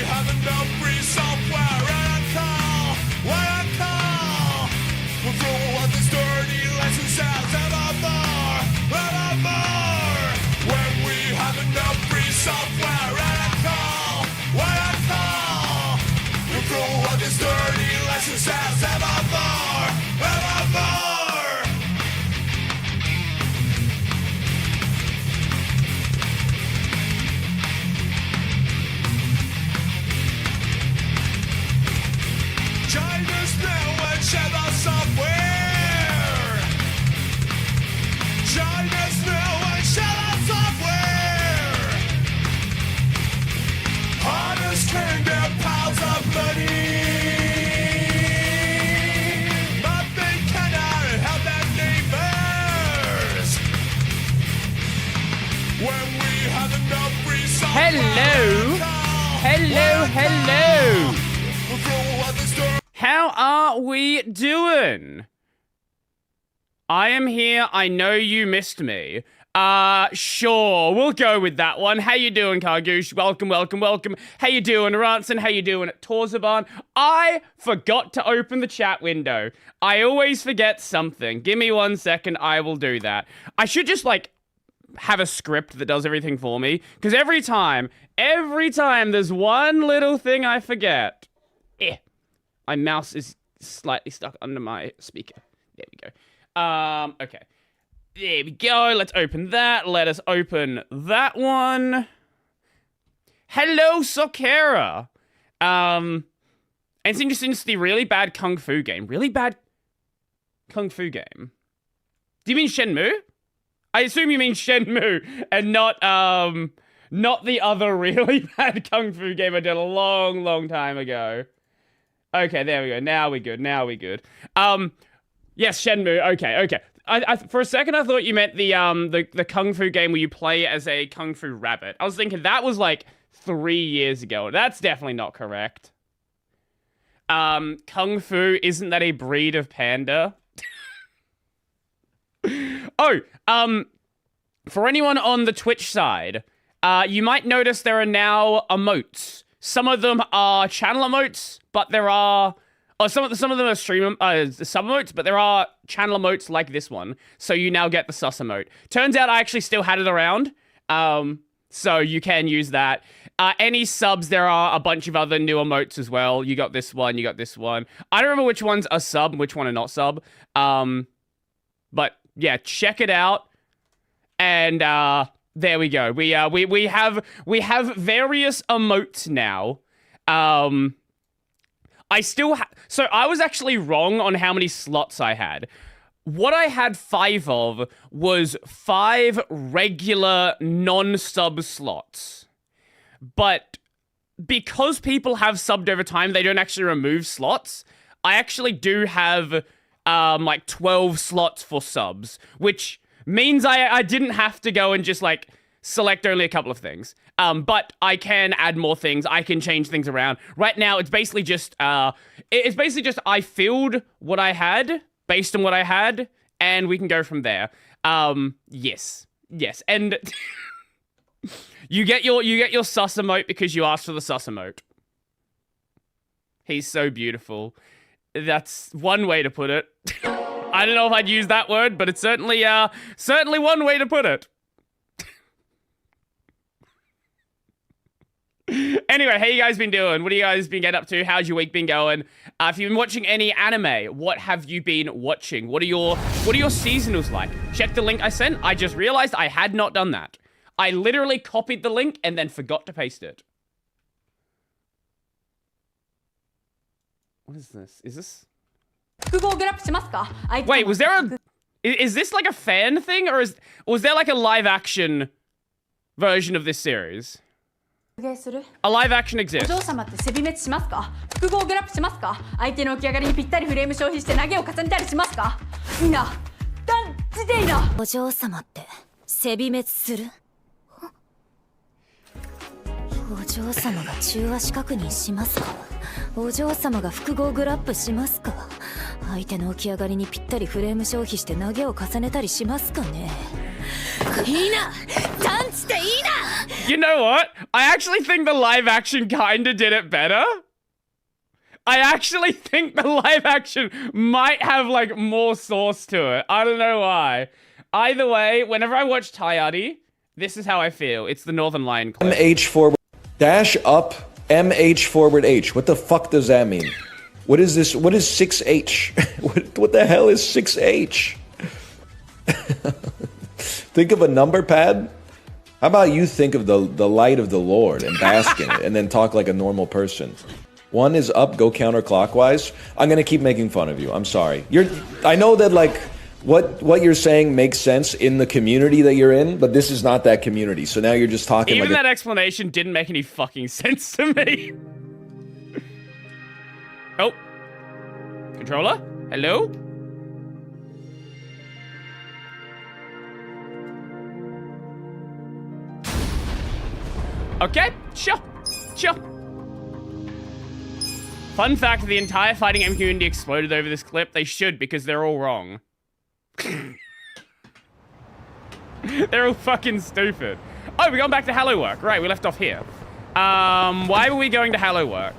have enough free software and I call, we'll throw out this dirty license out evermore. When we have enough free software and I call, we'll throw out this dirty license out evermore. Join us now and share the software. Join us now and share the software. Hunters can get piles of money, but they cannot help their neighbors. When we have enough free software. Hello. How are we doing? I am here. I know you missed me. Sure. We'll go with that one. How you doing, Kargoosh? Welcome. How you doing, Ranson? How you doing, Torzaban? I forgot to open the chat window. I always forget something. Give me 1 second. I will do that. I should just, like, have a script that does everything for me. Because every time there's one little thing I forget. My mouse is slightly stuck under my speaker. There we go. Okay. There we go. Let's open that. Let us open that one. Hello, Sokera. And it's interesting to the really bad Kung Fu game. Really bad Kung Fu game. Do you mean Shenmue? I assume you mean Shenmue and not the other really bad Kung Fu game I did a long time ago. Okay, there we go. Now we're good. Yes, Shenmue. Okay. I for a second I thought you meant the Kung Fu game where you play as a Kung Fu rabbit. I was thinking that was like 3 years ago. That's definitely not correct. Kung Fu, isn't that a breed of panda? For anyone on the Twitch side, you might notice there are now emotes. Some of them are channel emotes, but there are... some of them are stream sub emotes, but there are channel emotes like this one. So you now get the sus emote. Turns out I actually still had it around. So you can use that. Any subs, there are a bunch of other new emotes as well. You got this one, you got this one. I don't remember which one's a sub and which one are not sub. But yeah, check it out. And there we go. We have various emotes now. So I was actually wrong on how many slots I had. What I had 5 of was 5 regular non-sub slots. But because people have subbed over time, they don't actually remove slots. I actually do have like 12 slots for subs, which means I didn't have to go and just like select only a couple of things. But I can add more things. I can change things around. Right now, it's basically just I filled what I had based on what I had, and we can go from there. Yes, and you get your sus emote because you asked for the sus emote. He's so beautiful. That's one way to put it. I don't know if I'd use that word, but it's certainly one way to put it. Anyway, how you guys been doing? What have you guys been getting up to? How's your week been going? If you've been watching any anime, what have you been watching? What are your seasonals like? Check the link I sent. I just realized I had not done that. I literally copied the link and then forgot to paste it. What is this? Is this? Wait, was there a... Is this like a fan thing? Or was there like a live action version of this series? A live action exists. You know what? I actually think the live action kinda did it better. I actually think the live action might have, like, more sauce to it. I don't know why. Either way, whenever I watch Tayari, this is how I feel. It's the Northern Lion clip. MH forward dash up MH forward H. What the fuck does that mean? What is this? What is 6H? What the hell is 6H? Think of a number pad? How about you think of the light of the Lord and bask in it and then talk like a normal person? One is up, go counterclockwise. I'm gonna keep making fun of you. I'm sorry. I know that like what you're saying makes sense in the community that you're in, but this is not that community. So now you're just talking Even like that explanation didn't make any fucking sense to me. Oh. Controller? Hello? Okay, sure. Fun fact, the entire fighting game community exploded over this clip. They should, because they're all wrong. They're all fucking stupid. Oh, we're going back to Hallow Work. Right, we left off here. Why were we going to Hallow Work?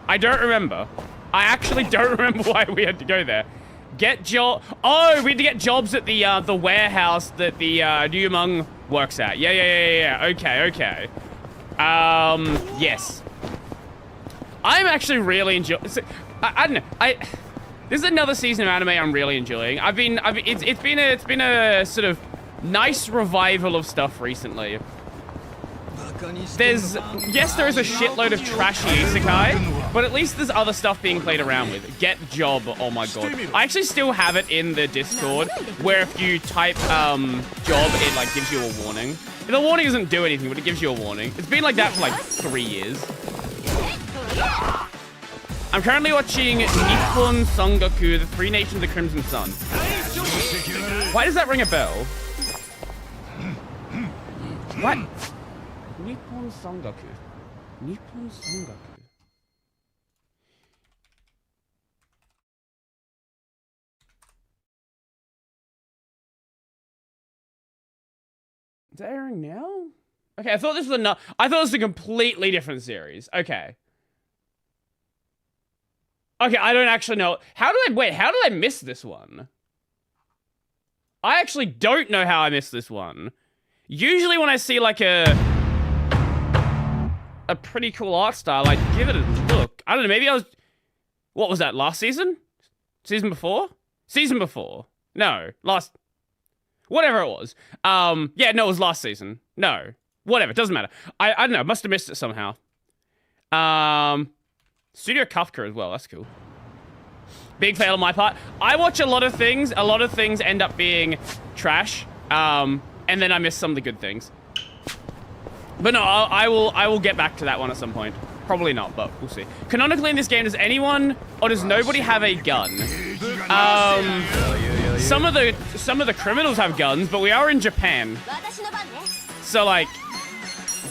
I don't remember. I actually don't remember why we had to go there. Get job. Oh, we had to get jobs at the warehouse that the Ryumong works at. Yeah. Okay. Yes. I'm actually really enjoying. I don't know. This is another season of anime I'm really enjoying. It's been a sort of nice revival of stuff recently. There is a shitload of trashy isekai, but at least there's other stuff being played around with. Get job, oh my god. I actually still have it in the Discord, where if you type job, it like gives you a warning. The warning doesn't do anything, but it gives you a warning. It's been like that for like 3 years. I'm currently watching Nippon Sangaku, The Three Nations of the Crimson Sun. Why does that ring a bell? What? Nippon Sangaku. Nippon Sangaku. Is that airing now? Okay, I thought this was a completely different series. Okay. Okay, I don't actually know. How did I miss this one? I actually don't know how I missed this one. Usually when I see like a pretty cool art style, I give it a look. I don't know, maybe I was... What was that, last season? Season before? Season before. No, last... Whatever it was. Yeah, no, it was last season. No. Whatever, it doesn't matter. I don't know, must have missed it somehow. Studio Kafka as well, that's cool. Big fail on my part. I watch a lot of things end up being trash. And then I miss some of the good things. But no, I will get back to that one at some point. Probably not, but we'll see. Canonically in this game, does anyone or does nobody have a gun? Some of the criminals have guns, but we are in Japan. So like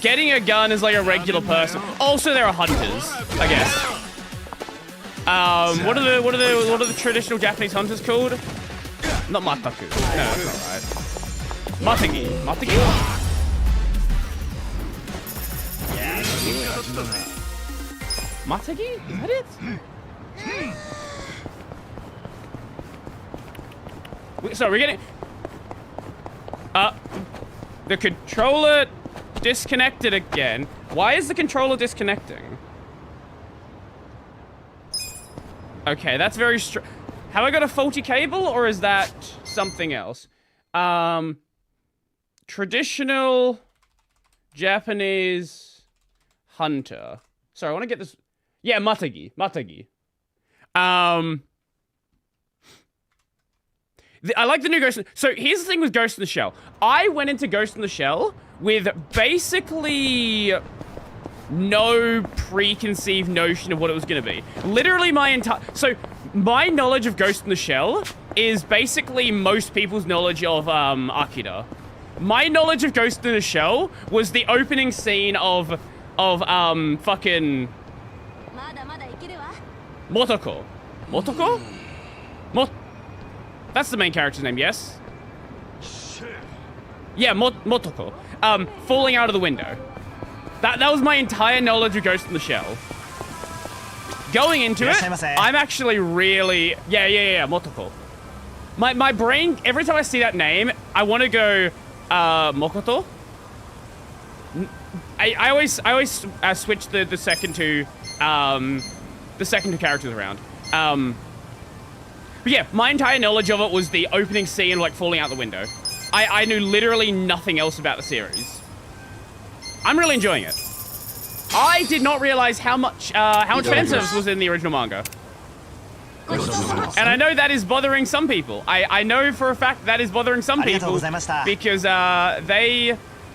getting a gun is like a regular person. Also there are hunters, I guess. What are the traditional Japanese hunters called? Not mataku. No, that's not right. Matagi. Matagi? Matagi? Is that it? So we're getting... the controller disconnected again. Why is the controller disconnecting? Okay, that's very have I got a faulty cable, or is that something else? Traditional Japanese hunter. Sorry, I want to get this... Yeah, Matagi. Matagi. I like the new Ghost in... So here's the thing with Ghost in the Shell. I went into Ghost in the Shell with basically no preconceived notion of what it was going to be. Literally my entire... So my knowledge of Ghost in the Shell is basically most people's knowledge of Akira. My knowledge of Ghost in the Shell was the opening scene of fucking... Motoko. Motoko? That's the main character's name, yes? Yeah, Motoko. Falling out of the window. That was my entire knowledge of Ghost in the Shell. Going into it, I'm actually really... Yeah, Motoko. My brain, every time I see that name, I want to go, Mokoto? I always switch the second two characters around. But yeah, my entire knowledge of it was the opening scene, like, falling out the window. I knew literally nothing else about the series. I'm really enjoying it. I did not realize how much fan service was in the original manga. And I know that is bothering some people. I know for a fact that is bothering some people because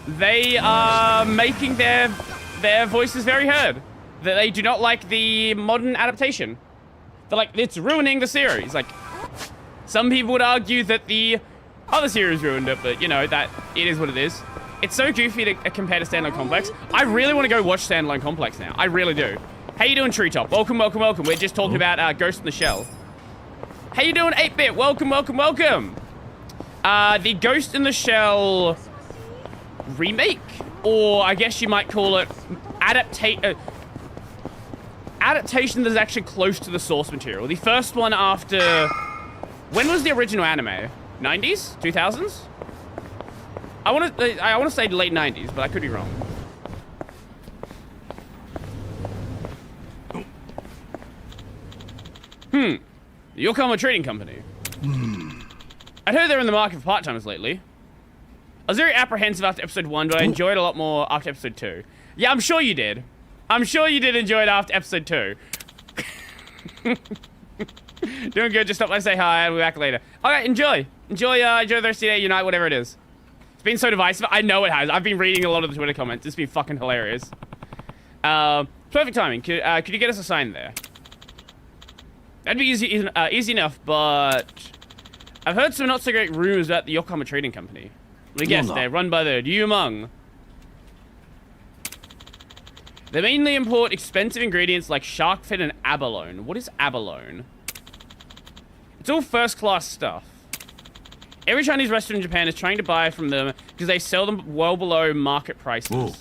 they are making their voices very heard. That they do not like the modern adaptation. They're like, it's ruining the series. Like, some people would argue that the other series ruined it, but you know, that it is what it is. It's so goofy to compare to Standalone Complex. I really want to go watch Standalone Complex now. I really do. How you doing, Treetop? Welcome. We're just talking about Ghost in the Shell. How you doing, 8-Bit? Welcome. The Ghost in the Shell remake, or I guess you might call it adaptation that is actually close to the source material. The first one after... When was the original anime? 90s? 2000s? I want to say late 90s, but I could be wrong. The Yokohama Trading Company. I'd heard they're in the market for part-timers lately. I was very apprehensive after episode 1, but I enjoyed it a lot more after episode 2. Yeah, I'm sure you did. I'm sure you did enjoy it after episode 2. Doing good, just stop by, say hi, I'll be back later. Okay, enjoy the rest of the day, unite, whatever it is. It's been so divisive. I know it has. I've been reading a lot of the Twitter comments. It's been fucking hilarious. Perfect timing. Could you get us a sign there? That'd be easy enough, but I've heard some not so great rumors about the Yokohama Trading Company. Let me guess, they're run by the Ryumong. They mainly import expensive ingredients like shark fin and abalone. What is abalone? It's all first-class stuff. Every Chinese restaurant in Japan is trying to buy from them because they sell them well below market prices. Ooh.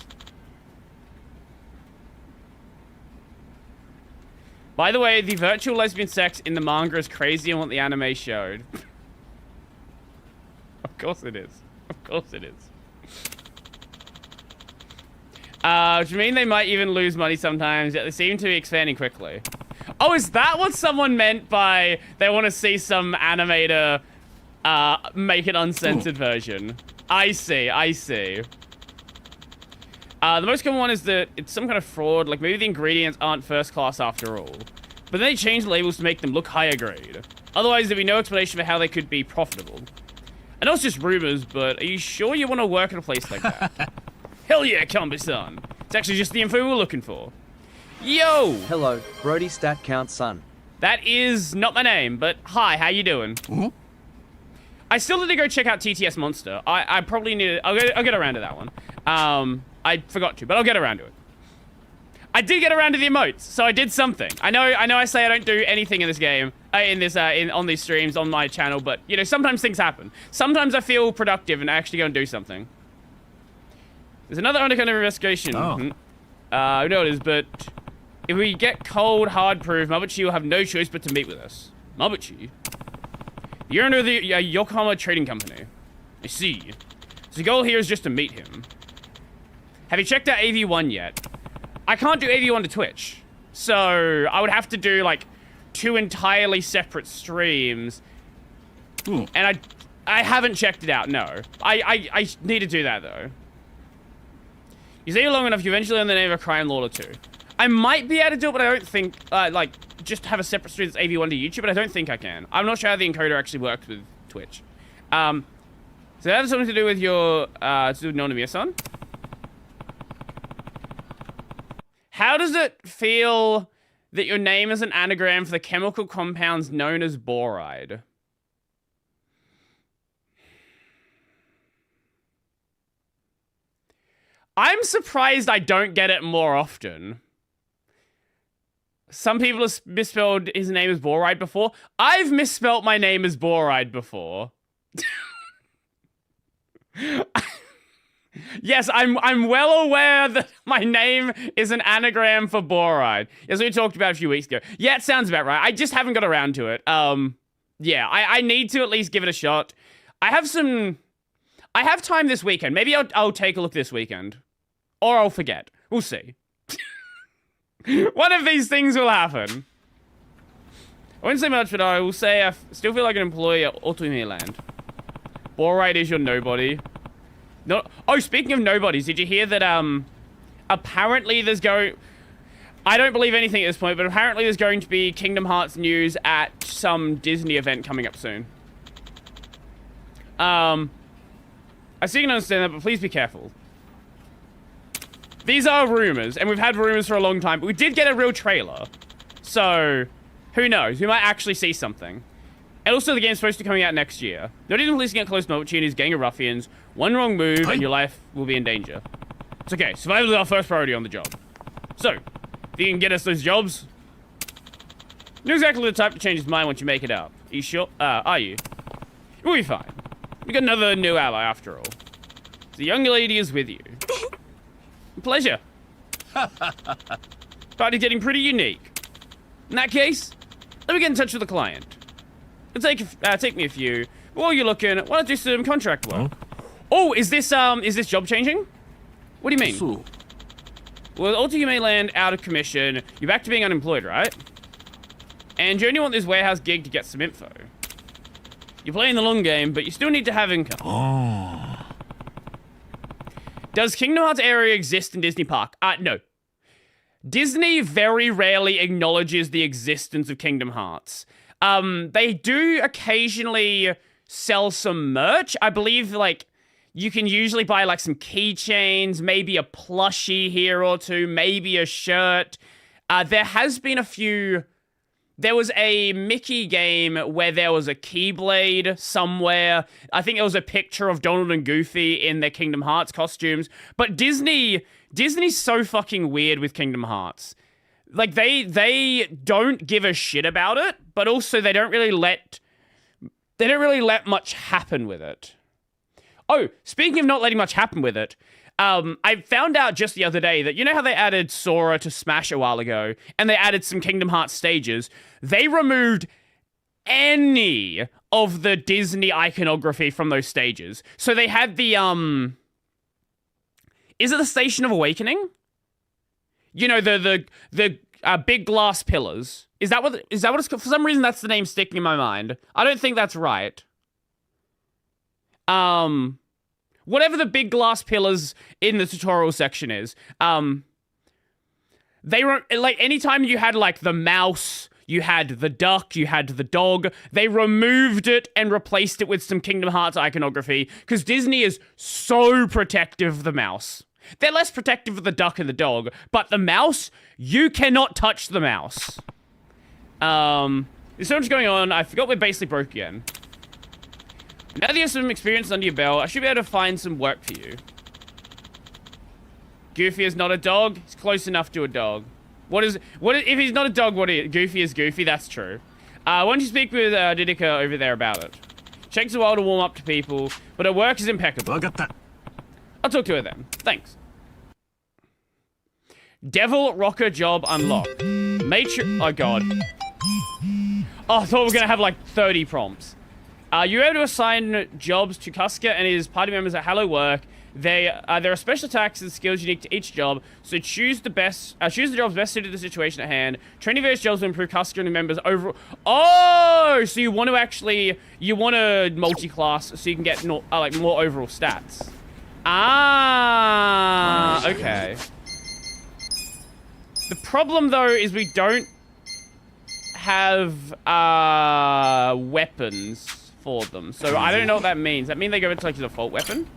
By the way, the virtual lesbian sex in the manga is crazier than what the anime showed. Of course it is. Of course it is. Which mean they might even lose money sometimes, yet they seem to be expanding quickly. Oh, is that what someone meant by they want to see some animator make an uncensored version? I see. The most common one is that it's some kind of fraud, like maybe the ingredients aren't first class after all. But then they change the labels to make them look higher grade. Otherwise, there'd be no explanation for how they could be profitable. I know it's just rumors, but are you sure you want to work at a place like that? Hell yeah, Kambi-san. It's actually just the info we're looking for. Yo! Hello, Brody Stat Count Son. That is not my name, but hi, how you doing? Mm-hmm. I still need to go check out TTS Monster. I probably need to... I'll get around to that one. I forgot to, but I'll get around to it. I did get around to the emotes, so I did something. I know I say I don't do anything in this game, on these streams, on my channel, but, you know, sometimes things happen. Sometimes I feel productive and I actually go and do something. There's another undercover investigation. Oh. I know it is, but if we get cold, hard proof, Mabuchi will have no choice but to meet with us. Mabuchi? The owner of the Yokohama Trading Company. I see. So the goal here is just to meet him. Have you checked out AV1 yet? I can't do AV1 to Twitch. So I would have to do, like, 2 entirely separate streams. Ooh. And I haven't checked it out, no. I need to do that, though. You stay long enough, you eventually learn the name of a crime lord or two. I might be able to do it, but I don't think, like, just have a separate stream that's AV1 to YouTube, but I don't think I can. I'm not sure how the encoder actually works with Twitch. So that has something to do with your, to do with Nonomiya-san? How does it feel that your name is an anagram for the chemical compounds known as boride? I'm surprised I don't get it more often. Some people have misspelled his name as boride before. I've misspelt my name as boride before. Yes, I'm well aware that my name is an anagram for boride. As we talked about a few weeks ago. Yeah, it sounds about right. I just haven't got around to it. Yeah, I need to at least give it a shot. I have time this weekend. Maybe I'll take a look this weekend. Or I'll forget. We'll see. One of these things will happen. I won't say much, but I will say I still feel like an employee at Autoime Land. Borite is your nobody. No. Oh, speaking of nobodies, did you hear that, apparently there's I don't believe anything at this point, but apparently there's going to be Kingdom Hearts news at some Disney event coming up soon. I still can understand that, but please be careful. These are rumors, and we've had rumors for a long time, but we did get a real trailer. So, who knows? We might actually see something. And also, the game's supposed to be coming out next year. Not even releasing it close to opportunities, gang of ruffians, one wrong move, and your life will be in danger. It's okay. Survival is our first priority on the job. So, if you can get us those jobs, you're exactly the type to change his mind once you make it up. Are you sure? Are you? We'll be fine. We got another new ally after all. The young lady is with you. Pleasure. Party's getting pretty unique. In that case, let me get in touch with the client. It'll take me a few. While you're looking, why don't you do some contract work? Oh, is this job changing? What do you mean? So, Well, Ultimate Land out of commission. You're back to being unemployed, right? And you only want this warehouse gig to get some info. You're playing the long game, but you still need to have income. Does Kingdom Hearts area exist in Disney Park? No. Disney very rarely acknowledges the existence of Kingdom Hearts. They do occasionally sell some merch. I believe, like, you can usually buy, like, some keychains, maybe a plushie here or two, maybe a shirt. There has been a few... There was a Mickey game where there was a Keyblade somewhere. I think it was a picture of Donald and Goofy in their Kingdom Hearts costumes. But Disney's so fucking weird with Kingdom Hearts. Like, they don't give a shit about it, but also they don't really let much happen with it. Oh, speaking of not letting much happen with it, I found out just the other day that, you know how they added Sora to Smash a while ago, and they added some Kingdom Hearts stages? They removed any of the Disney iconography from those stages. So they had the, is it the Station of Awakening? You know, the big glass pillars. Is that what it's called? For some reason, that's the name sticking in my mind. I don't think that's right. Whatever the big glass pillars in the tutorial section is, they were, like, anytime you had, like, the mouse, you had the duck, you had the dog, they removed it and replaced it with some Kingdom Hearts iconography, because Disney is so protective of the mouse. They're less protective of the duck and the dog, but the mouse, you cannot touch the mouse. There's so much going on, I forgot we're basically broke again. Now that you have some experience under your belt, I should be able to find some work for you. Goofy is not a dog. He's close enough to a dog. If he's not a dog, what is Goofy is Goofy? That's true. Why don't you speak with Didika over there about it? Takes a while to warm up to people, but her work is impeccable. I'll talk to her then. Thanks. Devil Rocker job unlocked. Oh, God. Oh, I thought we were going to have, like, 30 prompts. You're able to assign jobs to Kusuke and his party members at Hello Work. There are special attacks and skills unique to each job, so choose the jobs best suited to the situation at hand. Training various jobs will improve Kusuke and the members overall. Oh, so you want to multi-class so you can get more overall stats. Ah, okay. The problem though is we don't have weapons for them, so I don't know what that means. Does that mean they go into like a default weapon?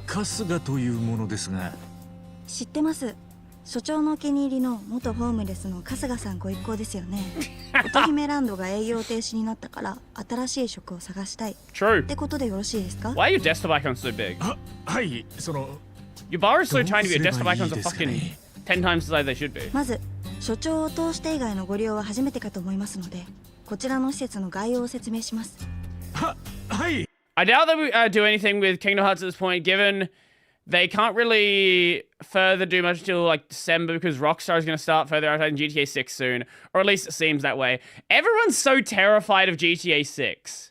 春日というものですが、知ってます。所長のお気に入りの元ホームレスの春日さんご一行ですよね。乙姫ランドが営業停止になったから新しい職を探したい。True. ってことでよろしいですか？ Why are your desktop icons so big? はい、その Your bar is so tiny, but your desktop icons are fucking 10 times the size they should be. まず所長を通して以外のご利用は初めてかと思いますので、こちらの施設の概要を説明します。はい。I doubt that we do anything with Kingdom Hearts at this point, given They can't really further do much until like December because Rockstar is going to start further advertising GTA 6 soon, or at least it seems that way. Everyone's so terrified of GTA 6.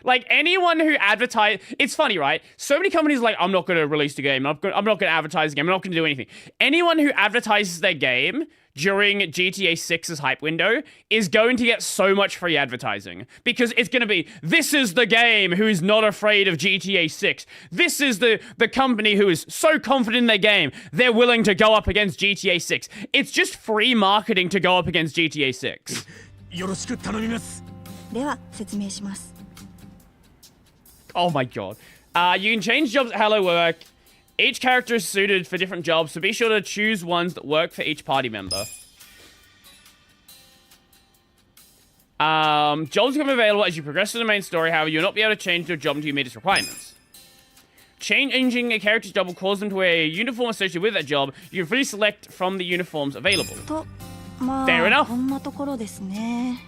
Like, anyone who advertise... It's funny, right? So many companies are like, I'm not going to release the game. I'm not going to advertise the game. I'm not going to do anything. Anyone who advertises their game during GTA 6's hype window is going to get so much free advertising. Because it's going to be, this is the game who is not afraid of GTA 6. This is the company who is so confident in their game, they're willing to go up against GTA 6. It's just free marketing to go up against GTA 6. よろしく頼みます。では説明します。 Oh my god. You can change jobs at Hello Work. Each character is suited for different jobs, so be sure to choose ones that work for each party member. Jobs become available as you progress through the main story, however, you'll not be able to change your job until you meet its requirements. Changing a character's job will cause them to wear a uniform associated with that job. You can freely select from the uniforms available. と、ま Fair あ enough. こんなところですね。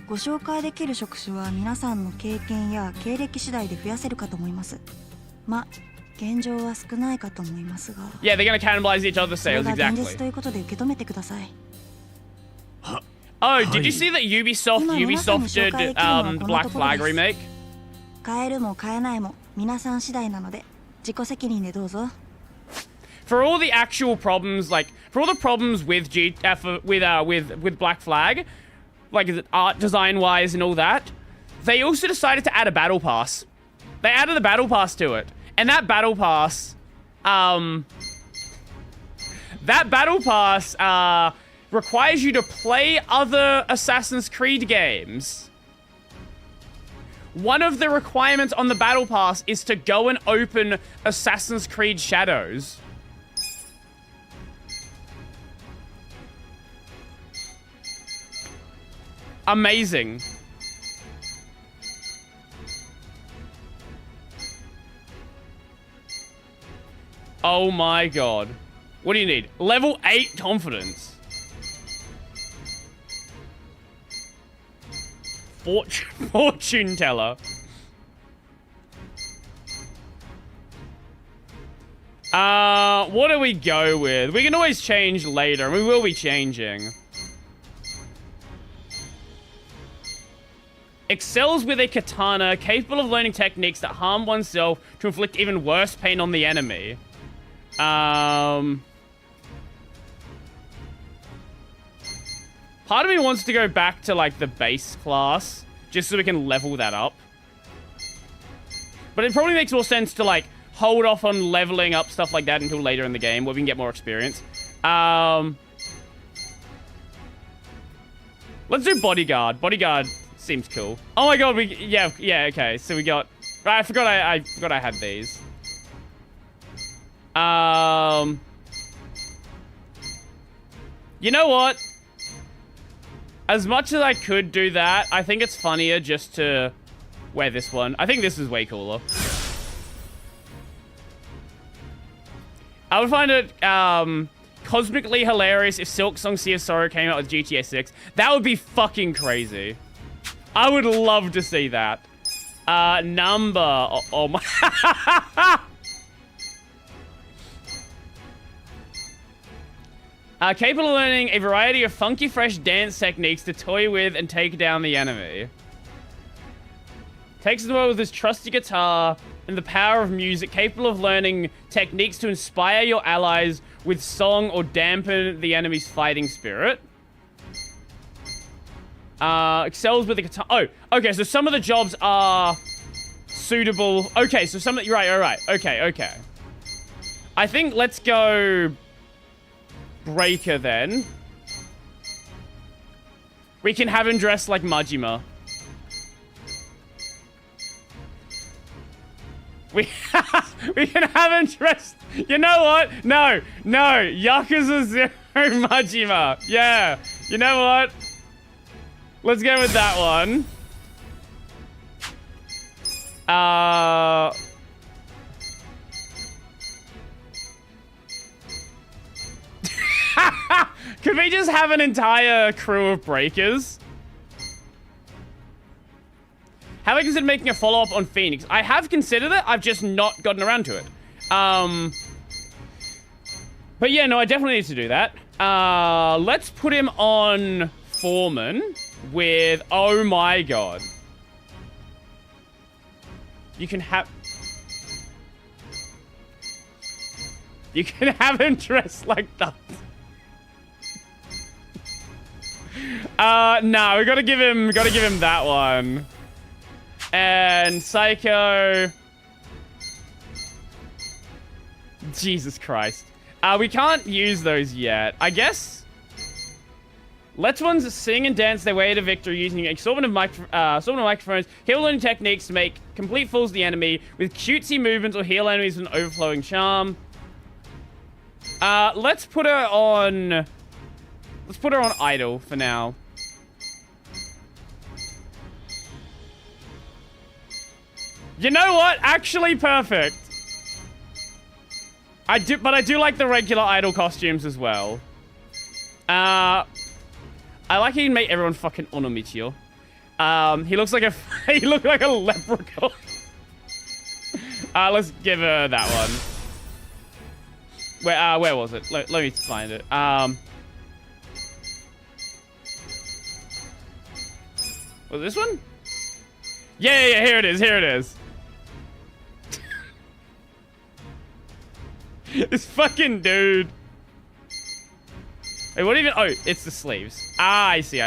ご紹介できる職種は皆さんの経験や経歴次第で増やせるかと思います。ま、現状は少ないかと思いますが。Yeah, they're gonna cannibalize each other's それ sales, が現実 exactly. ということで受け止めてください。 Oh, did you see that Ubisofted the Black Flag remake? 買えるも買えないも皆さん次第なので自己責任でどうぞ。 For all the actual problems, like for all the problems with with Black Flag, like art design wise and all that, they also decided to add a battle pass. They added a battle pass to it, and that battle pass requires you to play other Assassin's Creed games. One of the requirements on the battle pass is to go and open Assassin's Creed Shadows. Amazing. Oh my god. What do you need? Level 8 confidence. Fortune teller. What do we go with? We can always change later, and we will be changing. Excels with a katana, capable of learning techniques that harm oneself to inflict even worse pain on the enemy. Part of me wants to go back to, like, the base class, just so we can level that up. But it probably makes more sense to, like, hold off on leveling up stuff like that until later in the game, where we can get more experience. Let's do Bodyguard. Bodyguard seems cool. Oh my god, yeah, okay. So we got... I forgot I had these. You know what? As much as I could do that, I think it's funnier just to wear this one. I think this is way cooler. I would find it cosmically hilarious if Silk Song Sea of Sorrow came out with GTA 6. That would be fucking crazy. I would love to see that. Number. Oh my. Capable of learning a variety of funky, fresh dance techniques to toy with and take down the enemy. Takes the world with his trusty guitar and the power of music, capable of learning techniques to inspire your allies with song or dampen the enemy's fighting spirit. Excels with a guitar. Oh, okay, so some of the jobs are suitable. Okay, so some of the... Right. Okay. I think let's go... Breaker, then. We can have him dressed like Majima. We can have him dressed... You know what? No. Yakuza 0 Majima. Yeah. You know what? Let's go with that one. Could we just have an entire crew of breakers? Have I considered making a follow-up on Phoenix? I have considered it. I've just not gotten around to it. But yeah, no, I definitely need to do that. Let's put him on Foreman with... Oh my god. You can have... You can have him dressed like that. No, we gotta give him that one. And Psycho. Jesus Christ. We can't use those yet. I guess. Let's ones sing and dance their way to victory using assortment of microphones, heal learning techniques to make complete fools of the enemy with cutesy movements or heal enemies with an overflowing charm. Let's put her on... Let's put her on idle for now. You know what? Actually, perfect. But I do like the regular idol costumes as well. I like how you can make everyone fucking Onomichio. He looks like a he looks like a leprechaun. Let's give her that one. Where was it? Let me find it. Was this one? Yeah, here it is, here it is. This fucking dude. Wait, what even? Oh, it's the sleeves. Ah, I see.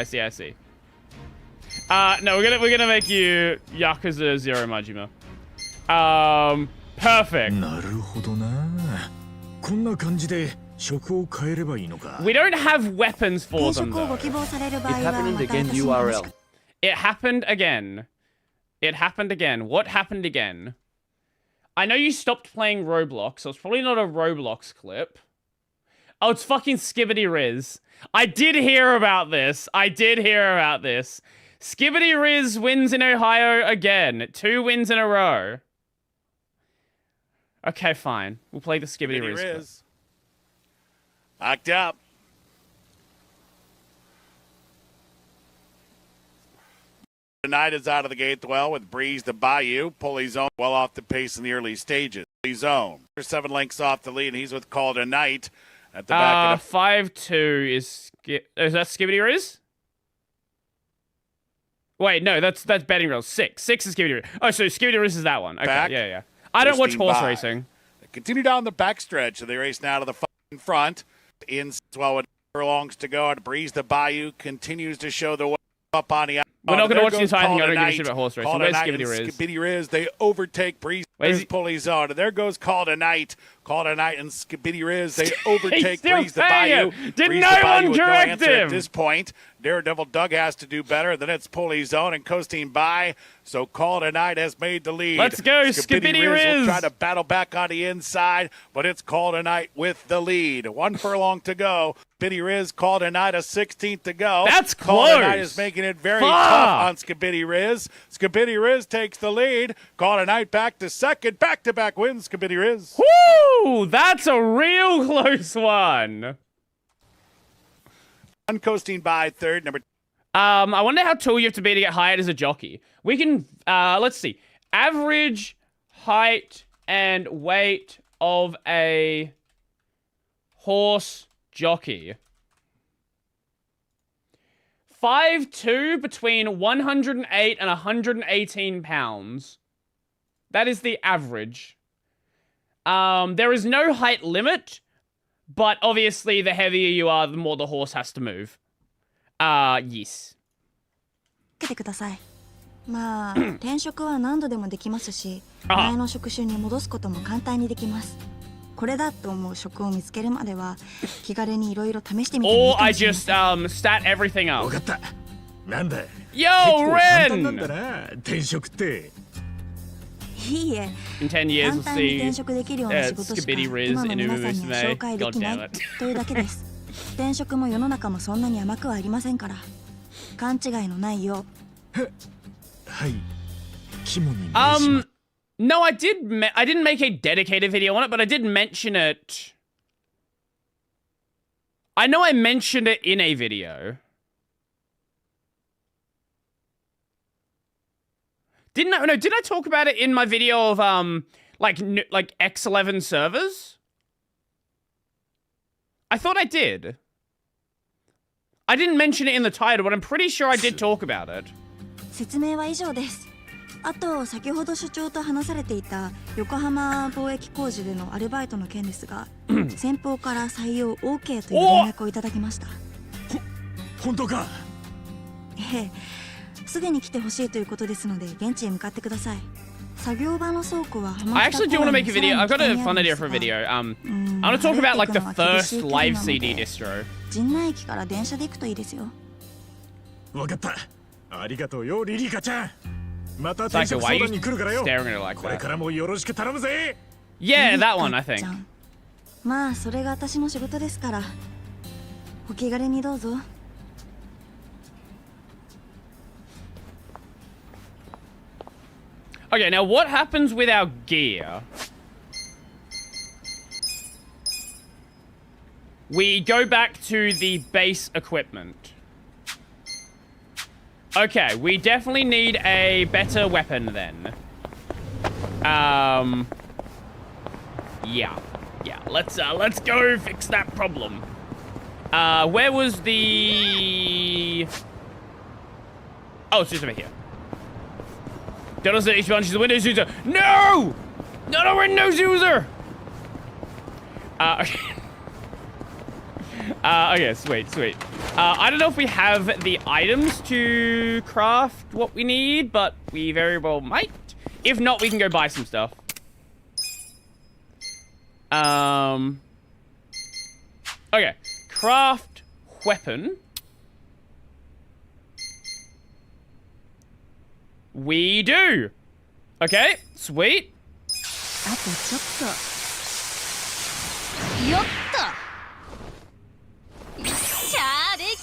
No, we're gonna make you Yakuza 0 Majima. Perfect. We don't have weapons for them, though. It happened again, URL. It happened again. It happened again. What happened again? I know you stopped playing Roblox, so it's probably not a Roblox clip. Oh, it's fucking Skibbity Riz. I did hear about this. Skibbity Riz wins in Ohio again. 2 wins in a row. Okay, fine. We'll play the Skibbity Riz clip. Locked up. Tonight is out of the gate well with Breeze the Bayou. Pulley Zone well off the pace in the early stages. Pulley Zone. 7 lengths off the lead. He's with Call Tonight at the back of the 5-2 is that Skibbity Riz? Wait, no, that's Betting Rails. 6 is Skibbity Riz. Oh, so Skibbity Riz is that one. Okay, back. Yeah. I don't watch horse racing. They continue down the backstretch. So they race now to the front. In well with furlongs to go. And Breeze the Bayou continues to show the way up on the. We're not going to watch the entire thing. I don't give a shit about horse racing. Where's Skibbity Riz? Skibbity Riz. They overtake Breeze. Pulley Zone. And there goes Call Tonight. Call Tonight and Skibbity Riz. They overtake Breeze the Bayou. Did no one direct him? At this point, Daredevil Doug has to do better. Then it's Pulley Zone and coasting by. So Call Tonight has made the lead. Let's go, Skibbity Riz. Will try to battle back on the inside, but it's Call Tonight with the lead. 1 furlong to go. Skibbity Riz, Call Tonight, a 16th to go. That's Call close. Tonight is making it very tough on Skibbity Riz. Skibbity Riz takes the lead. Call Tonight back to second. Back-to-back wins, Skibbity Riz. Woo! That's a real close one. Uncoasting by third, number. I wonder how tall you have to be to get hired as a jockey. We can, let's see. Average height and weight of a horse jockey. 5'2", between 108 and 118 pounds. That is the average. There is no height limit, but obviously the heavier you are, the more the horse has to move. Yes. つけてください。まあ、転職は何度でもできますし、前の職種に戻すことも簡単にできます。これだと思う職を見つけるまでは気軽にいろいろ試してみてもいいかもしれません。Or I just stat everything up. わかった。なんだ。 Yo, 簡単なんだ Ren! な。転職って。いいえ、 In 10 years, 簡 we'll 単に see 転職できるような仕事しか Skibbity Riz 今の in 皆さんには Uber 紹介で God きない damn it. というだけです。転職も世の中もそんなに甘くはありませんから。勘違いのないよう。はい。肝に銘します。 No, I didn't make a dedicated video on it, but I did mention it. I know I mentioned it in a video. Didn't I talk about it in my video of like X11 servers? I thought I did. I didn't mention it in the title, but I'm pretty sure I did talk about it. 説明は以上です。あと先ほど所長と話されていた横浜貿易工事でのアルバイトの件ですが、先方から採用 OK という連絡をいただきました。本当か？ええ、すぐに来てほしいということですので現地へ向かってください。作業場の倉庫は I actually do want to make a video. I've got a fun idea for a video. I want to talk about like the first live CD distro. 陣内駅から電車で行くといいですよ。わかった。ありがとうよリリカちゃん。また Psycho, 転職 why 相 are 談 you に来るからよ。 staring at it like これ that? からもよろしく頼むぜ。Yeah, that one, I think. まあそれが私の仕事ですから。お気軽にどうぞ。Okay, now what happens with our gear? We go back to the base equipment. Okay, we definitely need a better weapon then. Yeah. Let's go fix that problem. Where was the... Oh, it's just over here. Don't say Ichiban, she's a Windows user. No! Not a Windows user! Okay. Okay, sweet. I don't know if we have the items to craft what we need, but we very well might. If not, we can go buy some stuff. Okay. Craft weapon. We do. Okay, sweet. あとちょっと。よっと。よっしゃーでき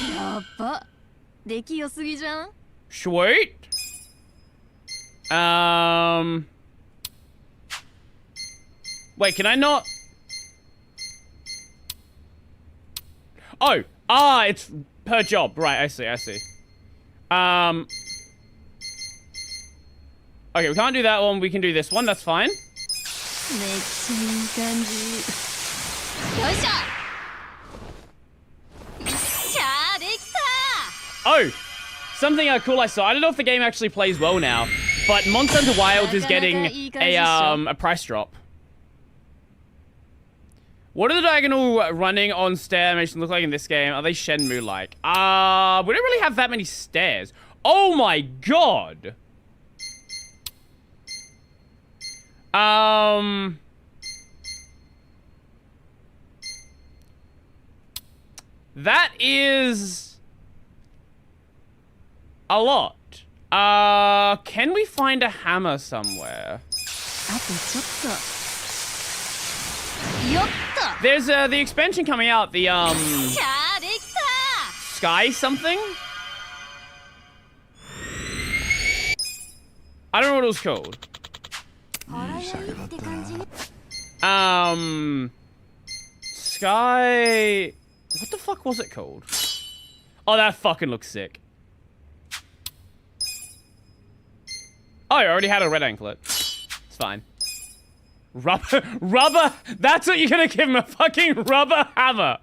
た。やば。出来良すぎじゃん。Sweet. Wait, can I not? Oh, it's per job. Right, I see. Okay, we can't do that one. We can do this one. That's fine. めっちゃいい感じ。よいしょ。よっしゃーできた。 Oh, something cool I saw. I don't know if the game actually plays well now, but Monster Hunter Wilds is getting a price drop. What do the diagonal running on stair animations look like in this game? Are they Shenmue-like? We don't really have that many stairs. Oh my god! That is a lot. Can we find a hammer somewhere? あとちょっと。よっと。 There's the expansion coming out, the しゃーできた。 Sky something? I don't know what it was called. ほらやいって感じ。Sky... What the fuck was it called? Oh, that fucking looks sick. Oh, I already had a red anklet. It's fine. Rubber? That's what you're gonna give him, a fucking rubber hammer.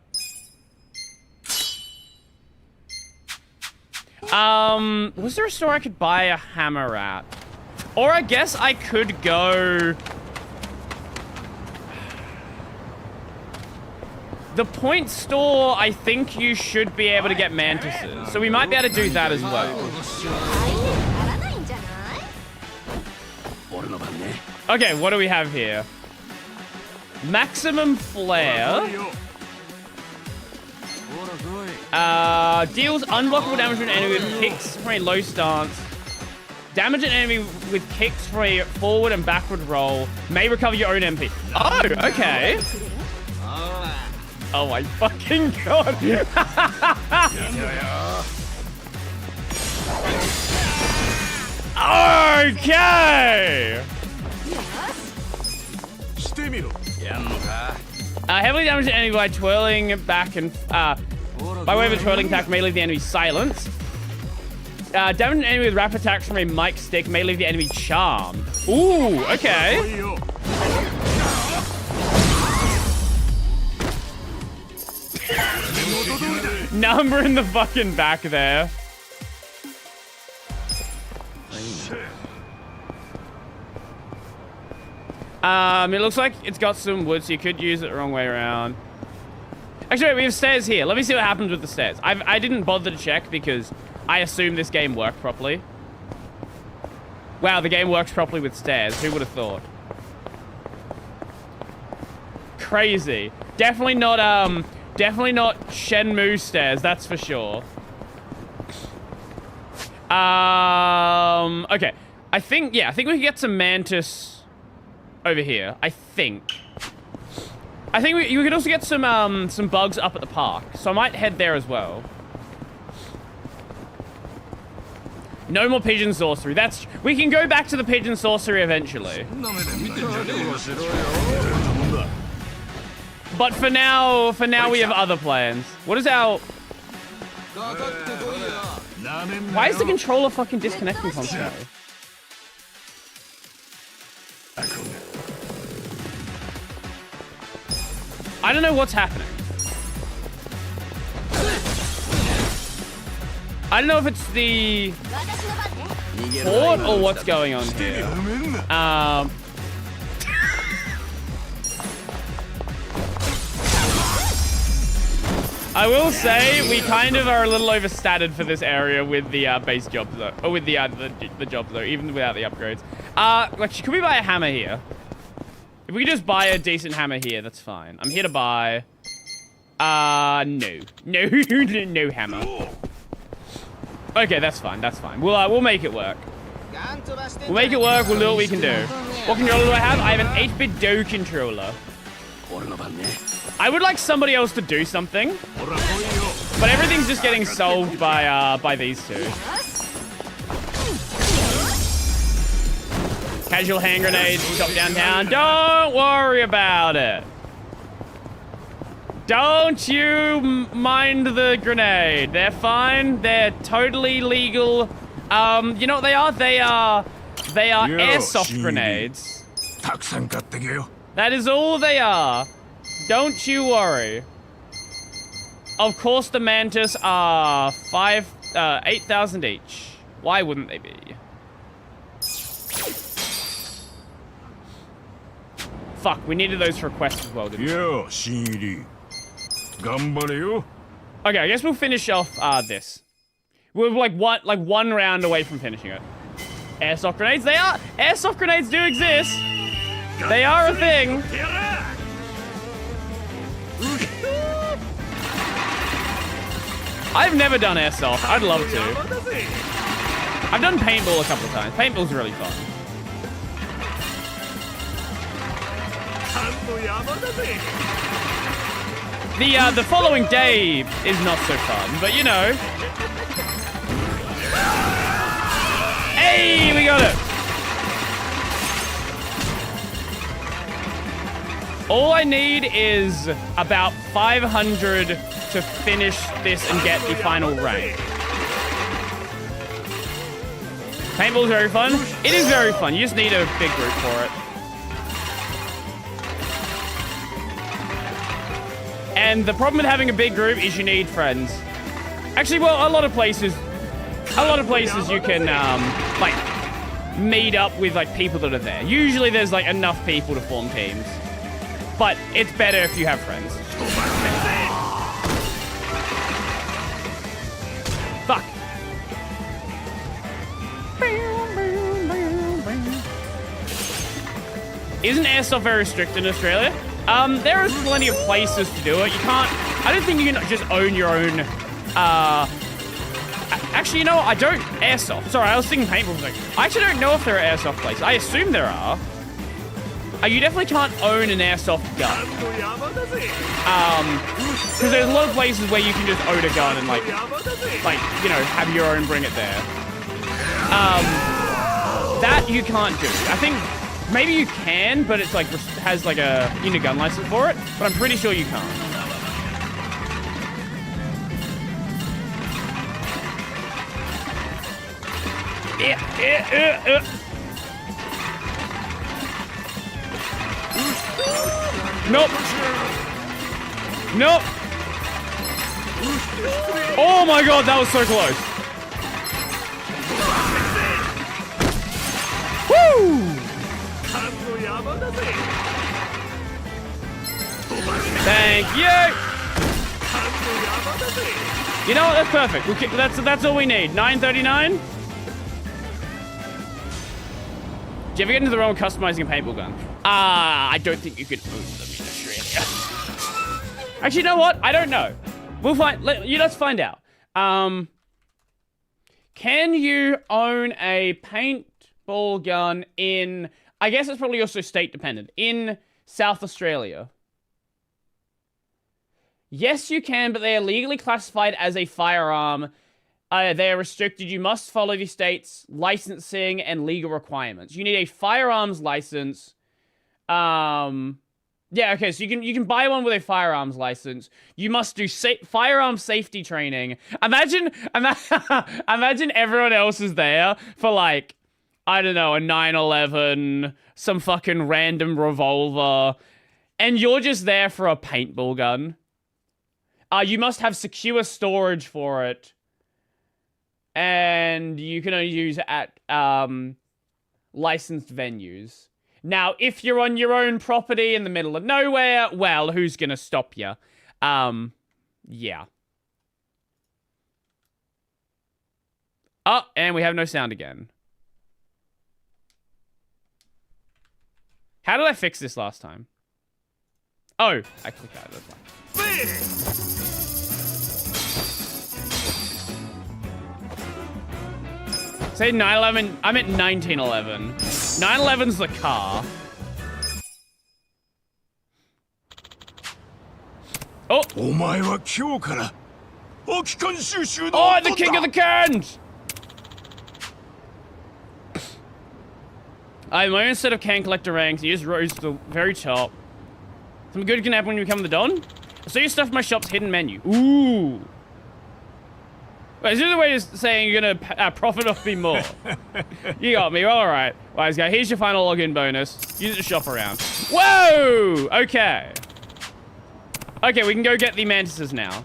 Was there a store I could buy a hammer at? Or I guess I could go... The point store, I think you should be able to get mantises. So we might be able to do that as well. Okay, what do we have here? Maximum flare. Deals unblockable damage to an enemy with kicks from a low stance. Damage an enemy with kicks from a forward and backward roll. May recover your own MP. Oh, okay. Oh my fucking god. Okay. Heavily damage an enemy by twirling back and By way of a twirling attack, may leave the enemy silenced. Damage an enemy with rapid attacks from a mic stick may leave the enemy charmed. Ooh, okay. Number in the fucking back there. It looks like it's got some wood, so you could use it the wrong way around. Actually, wait, we have stairs here. Let me see what happens with the stairs. I didn't bother to check because I assume this game worked properly. Wow, the game works properly with stairs. Who would have thought? Crazy. Definitely not Shenmue stairs, that's for sure. Okay. I think we can get some mantis over here. I think you could also get some bugs up at the park. So I might head there as well. No more pigeon sorcery. We can go back to the pigeon sorcery eventually. But for now we have other plans. What is our... Why is the controller fucking disconnecting constantly? I don't know what's happening. I don't know if it's the port or what's going on here. I will say we kind of are a little overstated for this area with the base jobs though, or with the jobs though, even without the upgrades. Could we buy a hammer here? If we could just buy a decent hammer here, that's fine. I'm here to buy. No hammer. Okay, that's fine. That's fine. We'll make it work. We'll make it work. We'll do what we can do. What controller do I have? I have an 8-bit Do controller. I would like somebody else to do something, but everything's just getting solved by these two. Casual hand grenades, shot downtown. Don't worry about it. Don't you mind the grenade. They're fine. They're totally legal. You know what they are? They are airsoft grenades. That is all they are. Don't you worry. Of course the mantis are 8,000 each. Why wouldn't they be? Fuck, we needed those for a quest as well, didn't we? Okay, I guess we'll finish off this. We're like one round away from finishing it. Airsoft grenades, airsoft grenades do exist. They are a thing. I've never done airsoft. I'd love to. I've done paintball a couple of times. Paintball's really fun. The following day is not so fun, but you know. Hey, we got it. All I need is about 500 to finish this and get the final rank. Paintball's very fun. It is very fun. You just need a big group for it. And the problem with having a big group is you need friends. Actually, well, a lot of places you can like meet up with like people that are there. Usually there's like enough people to form teams. But it's better if you have friends. Fuck. Isn't airsoft very strict in Australia? There are plenty of places to do it. You can't... I don't think you can just own your own... Actually, you know what? I don't... Airsoft. Sorry, I was thinking paintball. I actually don't know if there are airsoft places. I assume there are. You definitely can't own an airsoft gun. Because there's a lot of places where you can just own a gun and like, you know, have your own, bring it there. That you can't do. I think maybe you can, but it's like, has like a, you need a gun license for it, but I'm pretty sure you can't. Nope. Nope. Oh my god, that was so close. Woo! Thank you. You know what? That's perfect. That's all we need. 939. Do you ever get into the realm of customizing a paintball gun? I don't think you can own them in Australia. Actually, you know what? I don't know. We'll find. Let's find out. Can you own a paintball gun in? I guess it's probably also state dependent. In South Australia. Yes, you can, but they are legally classified as a firearm. They are restricted. You must follow the state's licensing and legal requirements. You need a firearms license. Yeah, okay, so you can buy one with a firearms license. You must do firearm safety training. Imagine everyone else is there for like, I don't know, a 9/11, some fucking random revolver, and you're just there for a paintball gun. You must have secure storage for it. And you can only use it at licensed venues. Now, if you're on your own property in the middle of nowhere, well, who's gonna stop you? Yeah. Oh, and we have no sound again. How did I fix this last time? Oh, I clicked that. That's fine. Say 9/11. I meant 1911. 9/11's the car. Oh! Oh, the king of the cans! I have my own set of can collector ranks. You just rose to the very top. Something good can happen when you become the Don. So you stuff my shop's hidden menu. Ooh. Wait, is this a way of saying you're gonna profit off me more? You got me. Well, all right. Wise guy, here's your final login bonus. Use it to shop around. Whoa! Okay. Okay, we can go get the mantises now.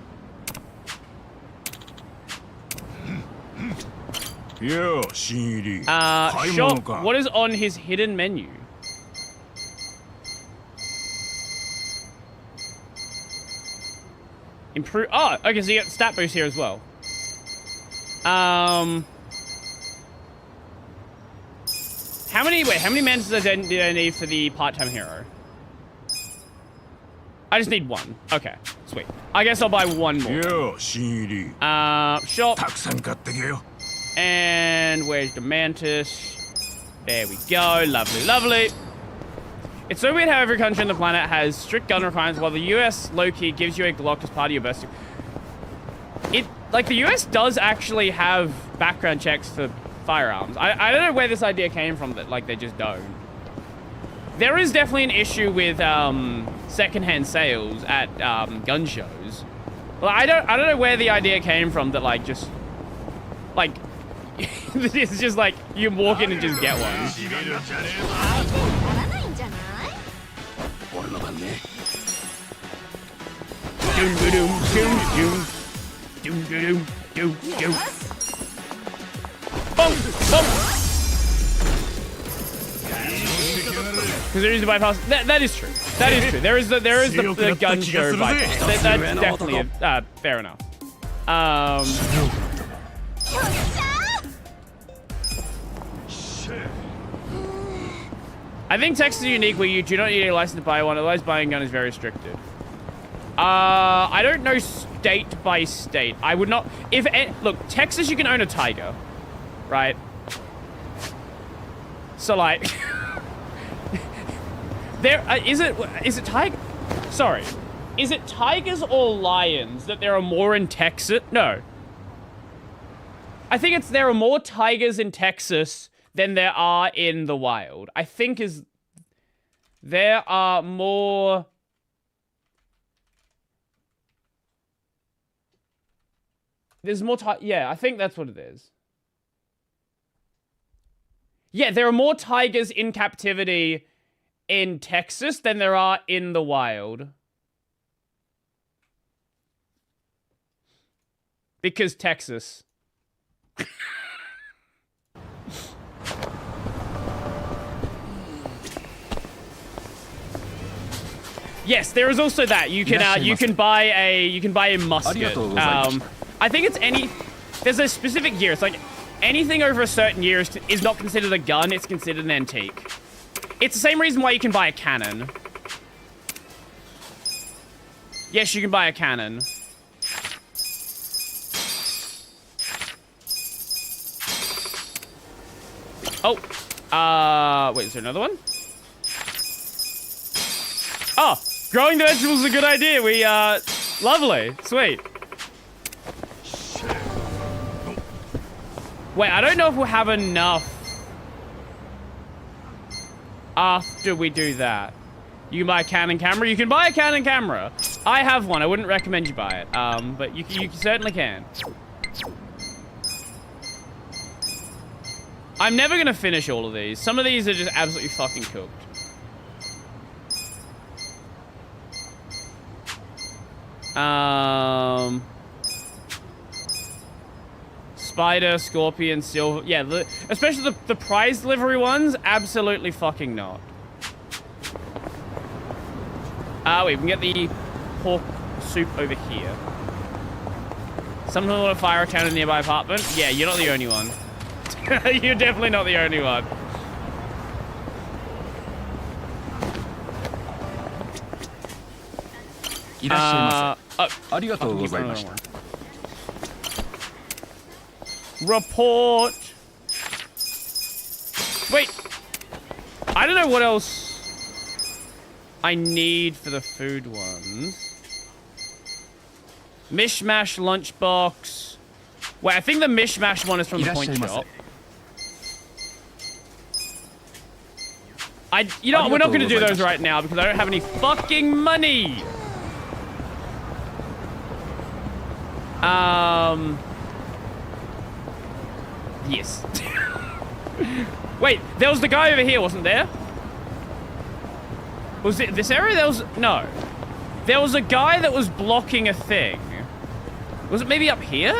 Shop. What is on his hidden menu? Improve. Oh, okay, so you get stat boost here as well. How many mantises do I need for the part-time hero? I just need one. Okay, sweet. I guess I'll buy one more. Shop. And where's the mantis? There we go. Lovely, lovely. It's so weird how every country on the planet has strict gun requirements, while the US low-key gives you a Glock as part of your birth certificate. Like, the US does actually have background checks for firearms. I don't know where this idea came from that, like, they just don't. There is definitely an issue with, secondhand sales at, gun shows. Well, I don't know where the idea came from that, like, just, like, it's just like, you walk in and just get one. Doom, doom, doom, doom. Doom, doom, doom, doom. Boom, boom. Because there is a bypass. That is true. That is true. There is the gun show bypass. That's definitely fair enough. I think Texas is unique where you do not need a license to buy one, otherwise buying a gun is very restricted. I don't know state by state. I would not... Look, Texas, you can own a tiger, right? So, like... is it tiger? Sorry. Is it tigers or lions that there are more in Texas? No. I think there are more tigers in Texas than there are in the wild. I think there are more... There's more yeah, I think that's what it is. Yeah, there are more tigers in captivity in Texas than there are in the wild. Because Texas. Yes, there is also that. You can buy a musket. I think it's there's a specific year. It's like anything over a certain year is not considered a gun, it's considered an antique. It's the same reason why you can buy a cannon. Yes, you can buy a cannon. Oh, wait, is there another one? Oh, growing the vegetables is a good idea. Lovely, sweet. Wait, I don't know if we'll have enough after we do that. You can buy a Canon camera. You can buy a Canon camera. I have one. I wouldn't recommend you buy it. But you certainly can. I'm never gonna finish all of these. Some of these are just absolutely fucking cooked. Spider, Scorpion, Silver. Yeah, especially the prize delivery ones, absolutely fucking not. Wait, we can get the pork soup over here. Someone want to fire a cannon in a nearby apartment? Yeah, you're not the only one. You're definitely not the only one. Report. Wait. I don't know what else I need for the food ones. Mishmash lunchbox. Wait, I think the mishmash one is from the point shop. You know what, we're not going to do those right now because I don't have any fucking money. Yes. Wait, there was the guy over here, wasn't there? Was it this area? No. There was a guy that was blocking a thing. Was it maybe up here?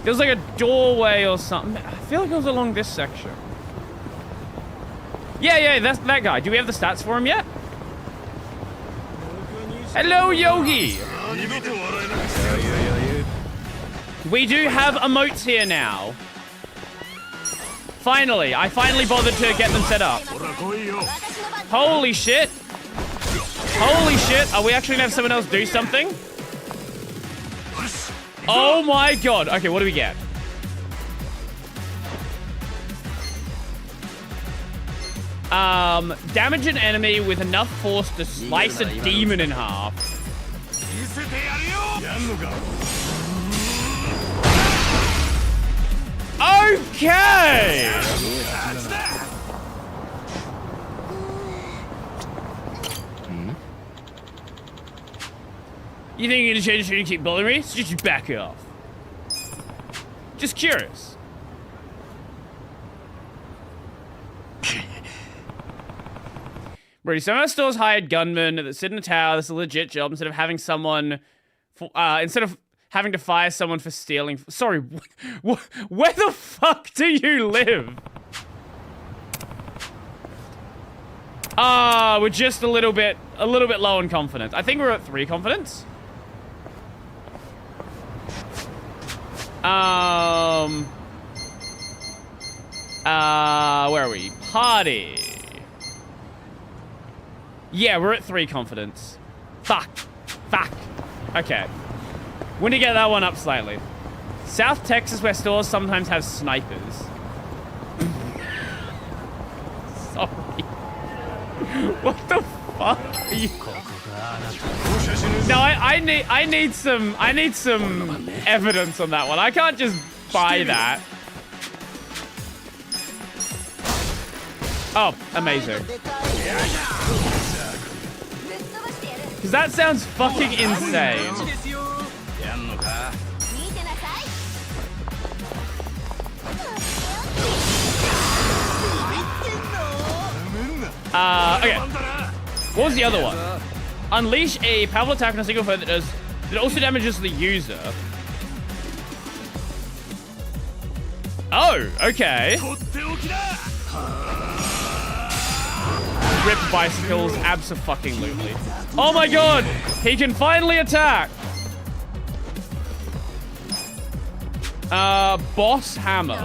There was like a doorway or something. I feel like it was along this section. Yeah, that's that guy. Do we have the stats for him yet? Hello, Yogi. We do have emotes here now. Finally, I finally bothered to get them set up. Holy shit. Holy shit. Are we actually gonna have someone else do something? Oh my god. Okay, what do we get? Damage an enemy with enough force to slice a demon in half. Okay! You think you're gonna change the and keep bullying me? So just back off. Just curious. Brady, some of our stores hired gunmen that sit in a tower. That's a legit job instead of having someone, instead of having to fire someone for stealing. Sorry, where the fuck do you live? We're just a little bit low in confidence. I think we're at 3 confidence. Where are we? Party. Yeah, we're at 3 confidence. Fuck. Okay. We're gonna get that one up slightly. South Texas, where stores sometimes have snipers. Sorry. What the fuck are you? No, I need some evidence on that one. I can't just buy that. Oh, amazing. Because that sounds fucking insane. Okay. What was the other one? Unleash a powerful attack on a single foe that also damages the user. Oh, okay. Rip bicycles, abso-fucking-lutely. Oh my god! He can finally attack! Boss hammer.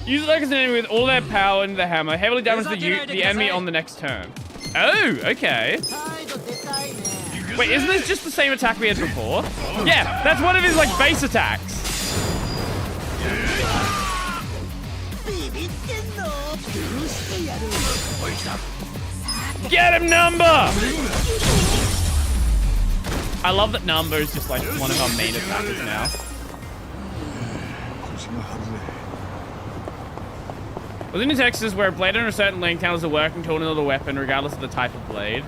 Use attack as an enemy with all their power into the hammer. Heavily damage the enemy on the next turn. Oh, okay. Wait, isn't this just the same attack we had before? Yeah, that's one of his, like, base attacks. Get him, Number! I love that Number is just, like, one of our main attackers now. Within the text is where a blade on a certain length counters a working tool and another weapon, regardless of the type of blade.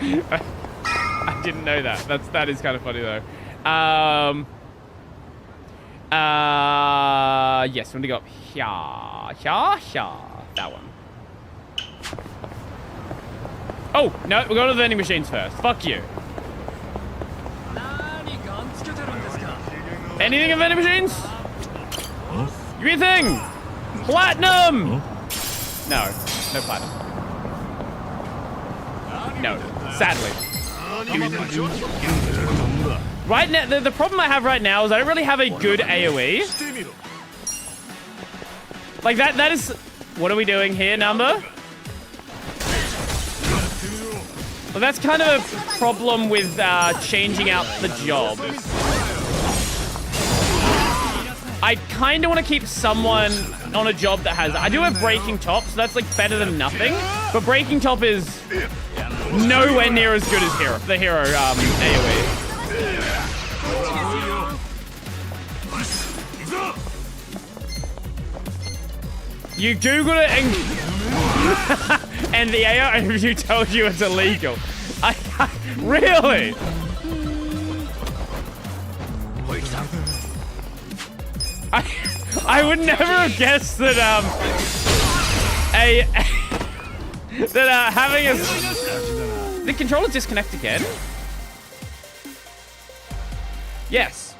I didn't know that. That is kind of funny though. Yes, I'm gonna go up here. That one. Oh, no, we're going to the vending machines first. Fuck you. Anything in vending machines? Give me a thing! Platinum! No, no platinum. No, sadly. Right now, the problem I have right now is I don't really have a good AoE. Like that is... What are we doing here, Number? Well, that's kind of a problem with changing out the job. I kind of want to keep someone on a job that has... I do have Breaking Top, so that's like better than nothing. But Breaking Top is nowhere near as good as the hero AoE. You Googled it and the AI review told you it's illegal. Really? I would never have guessed that having a... The controller disconnect again? Yes.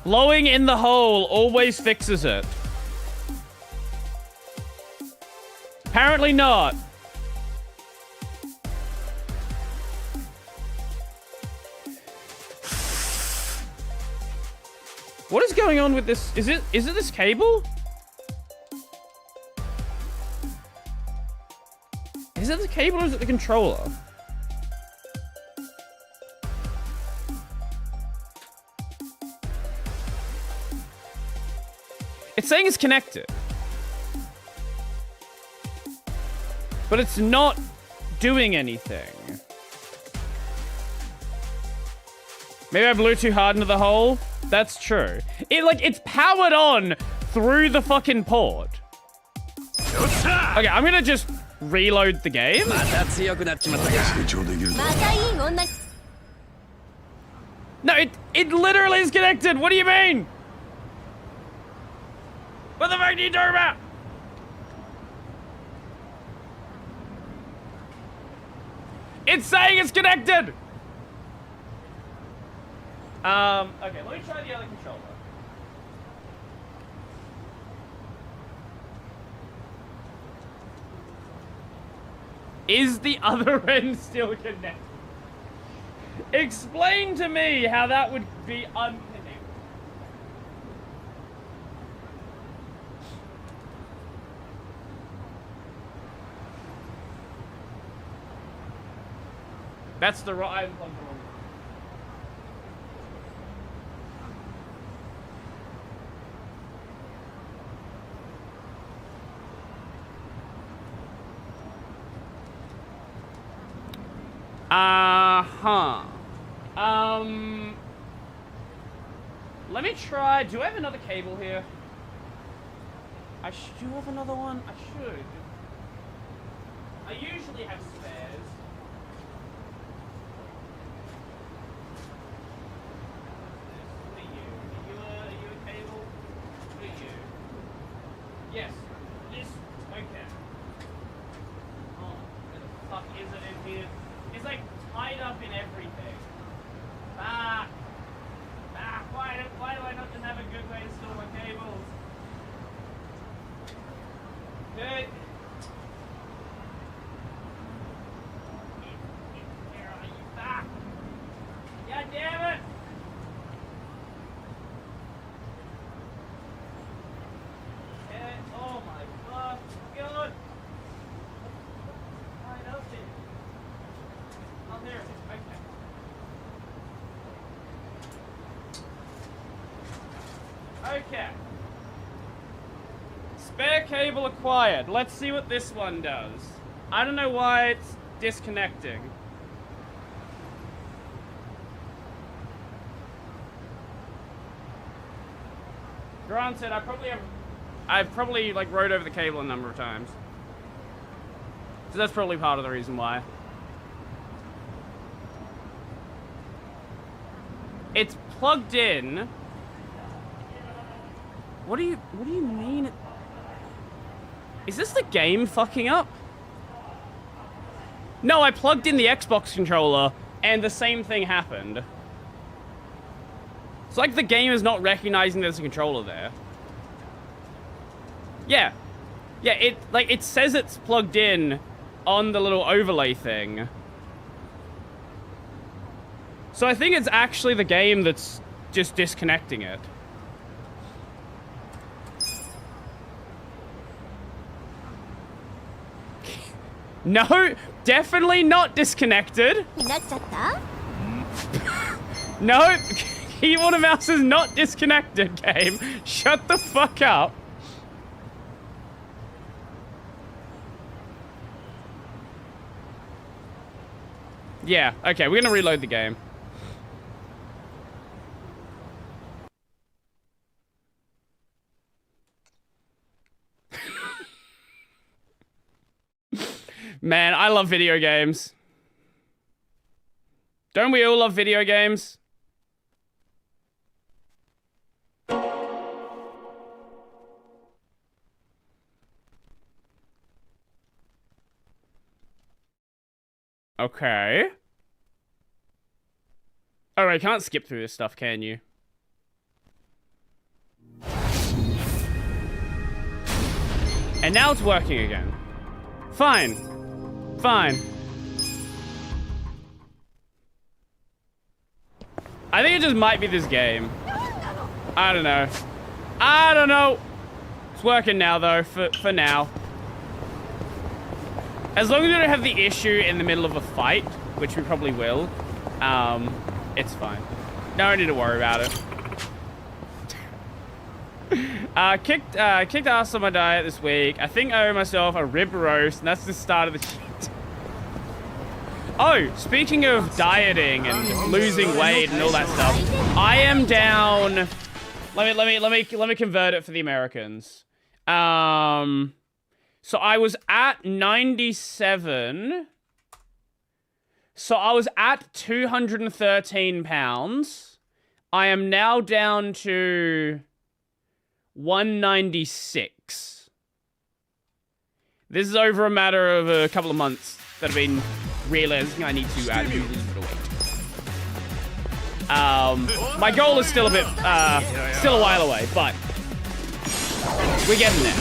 Blowing in the hole always fixes it. Apparently not. What is going on with this? Is it this cable? Is it the cable or is it the controller? It's saying it's connected. But it's not doing anything. Maybe I blew too hard into the hole? That's true. It's powered on through the fucking port. Okay, I'm gonna just reload the game. No, it literally is connected. What do you mean? What the fuck are you talking about? It's saying it's connected. Okay, let me try the other controller. Is the other end still connected? Explain to me how that would be unconnected. That's the right... Let me try... Do I have another cable here? I do have another one? I should. I usually have spares. Okay. Spare cable acquired. Let's see what this one does. I don't know why it's disconnecting. Granted, I've probably like rode over the cable a number of times. So that's probably part of the reason why. It's plugged in. What do you mean? Is this the game fucking up? No, I plugged in the Xbox controller and the same thing happened. It's like the game is not recognizing there's a controller there. Yeah. Yeah, it says it's plugged in on the little overlay thing. So I think it's actually the game that's just disconnecting it. No, definitely not disconnected. No, keyboard and mouse is not disconnected, game. Shut the fuck up. Yeah, okay, we're gonna reload the game. Man, I love video games. Don't we all love video games? Okay. Oh, I can't skip through this stuff, can you? And now it's working again. Fine. Fine. I think it just might be this game. I don't know. I don't know. It's working now, though, for now. As long as we don't have the issue in the middle of a fight, which we probably will, it's fine. No need to worry about it. Kicked ass on my diet this week. I think I owe myself a rib roast, and that's the start of the shit. Oh, speaking of dieting and losing weight and all that stuff, I am down. Let me convert it for the Americans. So I was at 97. So I was at 213 pounds. I am now down to 196. This is over a matter of a couple of months that I've been realizing I need to lose a bit of weight. My goal is still a bit, still a while away, but we're getting there.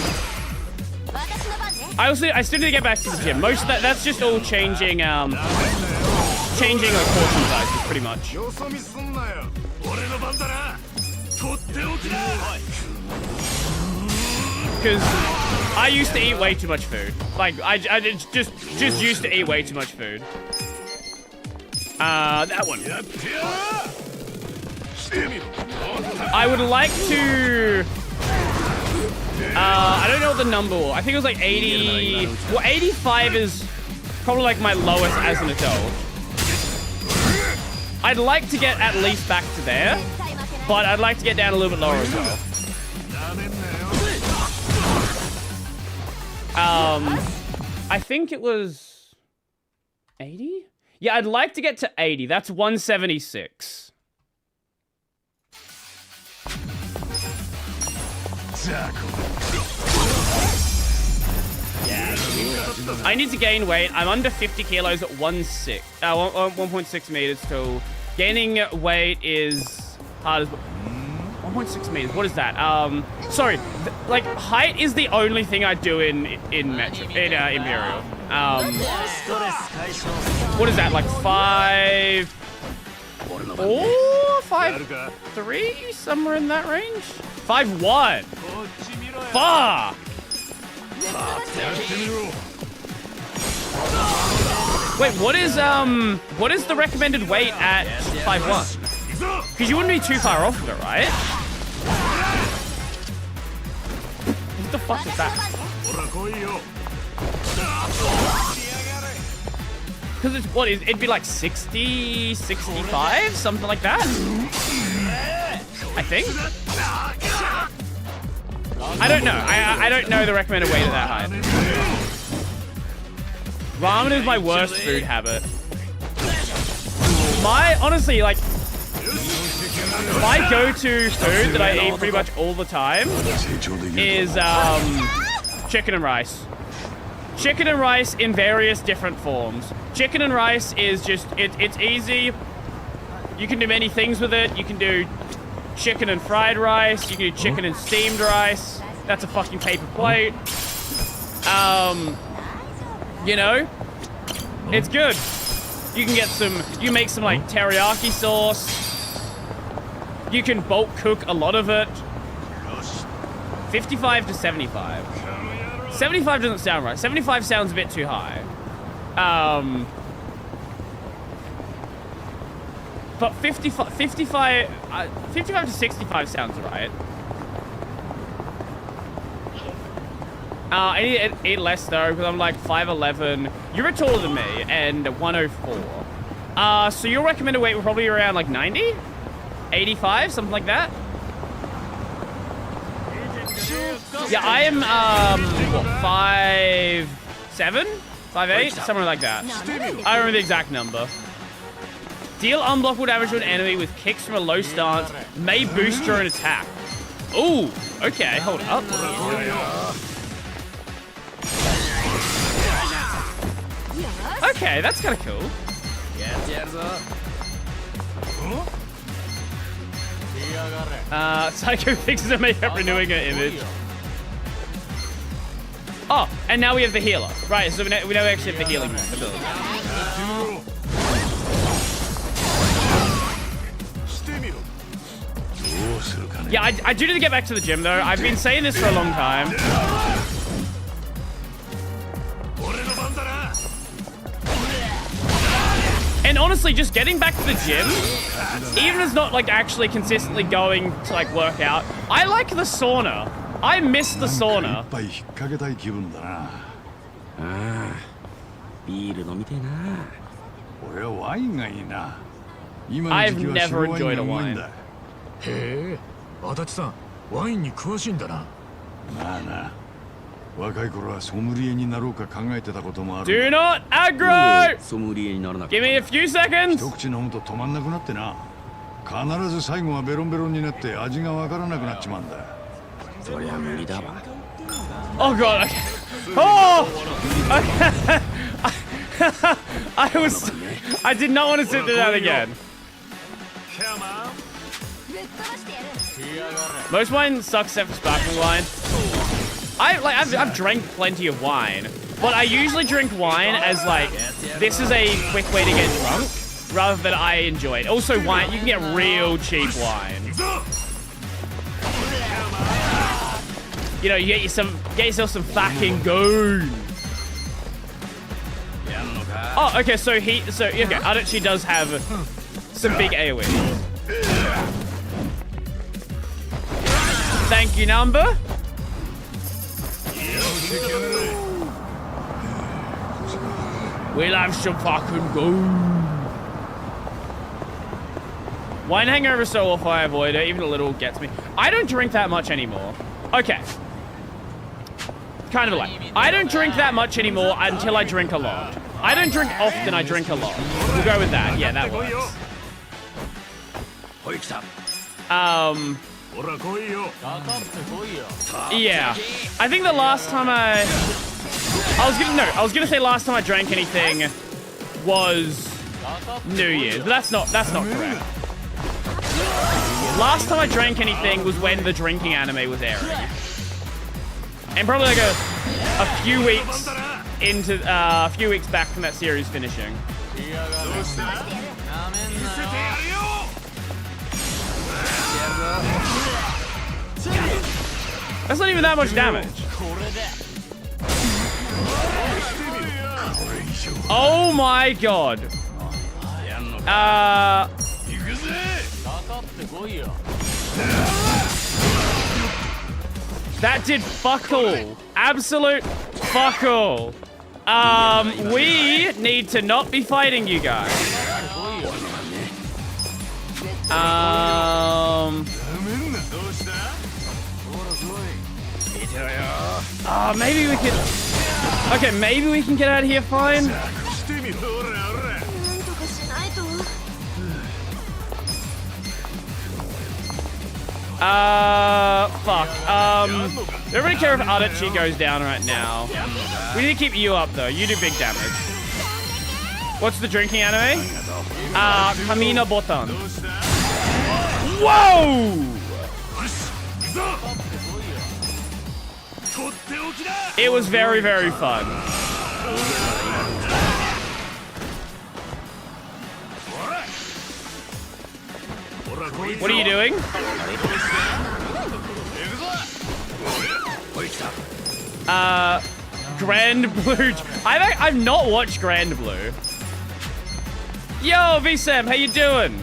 I still need to get back to the gym. Most of that's just all changing, changing like portion sizes, pretty much. Because I used to eat way too much food. Like, I just used to eat way too much food. That one. I would like to... I don't know what the number was. I think it was like 80... Well, 85 is probably like my lowest as an adult. I'd like to get at least back to there, but I'd like to get down a little bit lower as well. I think it was 80? Yeah, I'd like to get to 80. That's 176. I need to gain weight. I'm under 50 kilos at 1.6 meters tall. Gaining weight is hard as... 1.6 meters. What is that? Sorry. Like, height is the only thing I do in Imperial. What is that? Like 5... 4? 5'3"? Somewhere in that range? 5'1". Fuck! Wait, what is the recommended weight at 5'1"? Because you wouldn't be too far off of it, right? the fuck is that? ほら来いよ Because it's what is it'd be like 60, 65, something like that. I think. I don't know. I don't know the recommended weight of that height. Ramen is my worst food habit. Honestly, like, my go-to food that I eat pretty much all the time is chicken and rice. Chicken and rice in various different forms. Chicken and rice is just, it's easy. You can do many things with it. You can do chicken and fried rice. You can do chicken and steamed rice. That's a fucking paper plate. You know, it's good. You can get you make some like teriyaki sauce. You can bulk cook a lot of it. 55 to 75. 75 doesn't sound right. 75 sounds a bit too high. But 55 to 65 sounds right. I need to eat less though, because I'm like 5'11". You're taller than me, and 104. So your recommended weight would probably be around like 90? 85, something like that? Yeah, I am, what, 5'7"? 5'8"? Somewhere like that. I don't remember the exact number. Deal unblockable damage to an enemy with kicks from a low stance. May boost your own attack. Ooh, okay, hold up. Okay, that's kind of cool. Psycho fixes her makeup, renewing her image. Oh, and now we have the healer. Right, so we now actually have the healing ability. Yeah, I do need to get back to the gym, though. I've been saying this for a long time. And honestly, just getting back to the gym, even as not like actually consistently going to like work out, I like the sauna. I miss the sauna. I've never enjoyed a wine. へえ、足立さん、ワインに詳しいんだな。まあな。若い頃はソムリエになろうか考えてたこともある。Do not aggro! Give me a few seconds! 一口飲むと止まんなくなってな。必ず最後はベロンベロンになって味がわからなくなっちまうんだ。そりゃ無理だわ。Oh god, okay. Oh! Okay. I did not want to sit through that again. Most wine sucks except for sparkling wine. I've drank plenty of wine, but I usually drink wine as like, this is a quick way to get drunk, rather than I enjoy it. Also wine, you can get real cheap wine. You know, you get yourself some fucking goon. Oh, okay, so okay, Adachi does have some big AoE. Thank you, number. We'll have some fucking goon. Wine hangover so off I avoid it, even a little gets me. I don't drink that much anymore. Okay. Kind of like, I don't drink that much anymore until I drink a lot. I don't drink often, I drink a lot. We'll go with that. Yeah, that works. Yeah. I think the last time I was gonna say last time I drank anything was New Year's, but that's not correct. Last time I drank anything was when the drinking anime was airing. And probably like a few weeks into a few weeks back from that series finishing. That's not even that much damage. Oh my god. That did fuck all. Absolute fuck all. We need to not be fighting you guys. Maybe we can... Okay, maybe we can get out of here fine. Fuck. Don't really care if Adachi goes down right now. We need to keep you up, though. You do big damage. What's the drinking anime? Kamina Botan. Whoa! It was very, very fun. What are you doing? Grand Blue. I've not watched Grand Blue. Yo, V-Sam, how you doing?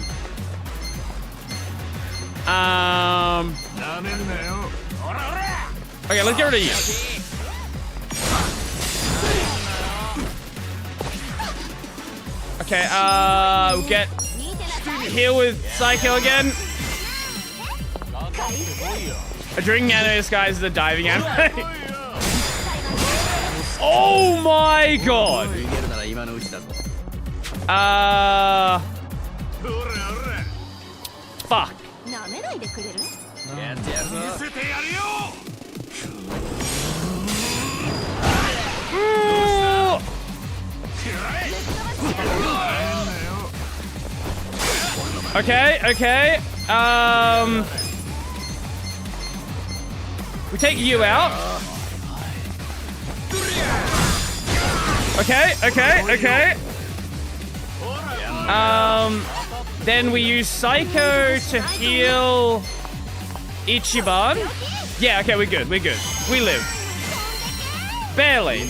Okay, let's get rid of you. Okay, we'll get heal with Psycho again. A drinking anime disguised as a diving anime. Oh my god! Fuck. Okay, okay. We take you out. Okay, okay, okay. Then we use Psycho to heal Ichiban. Yeah, okay, we're good, we're good. We live. Barely.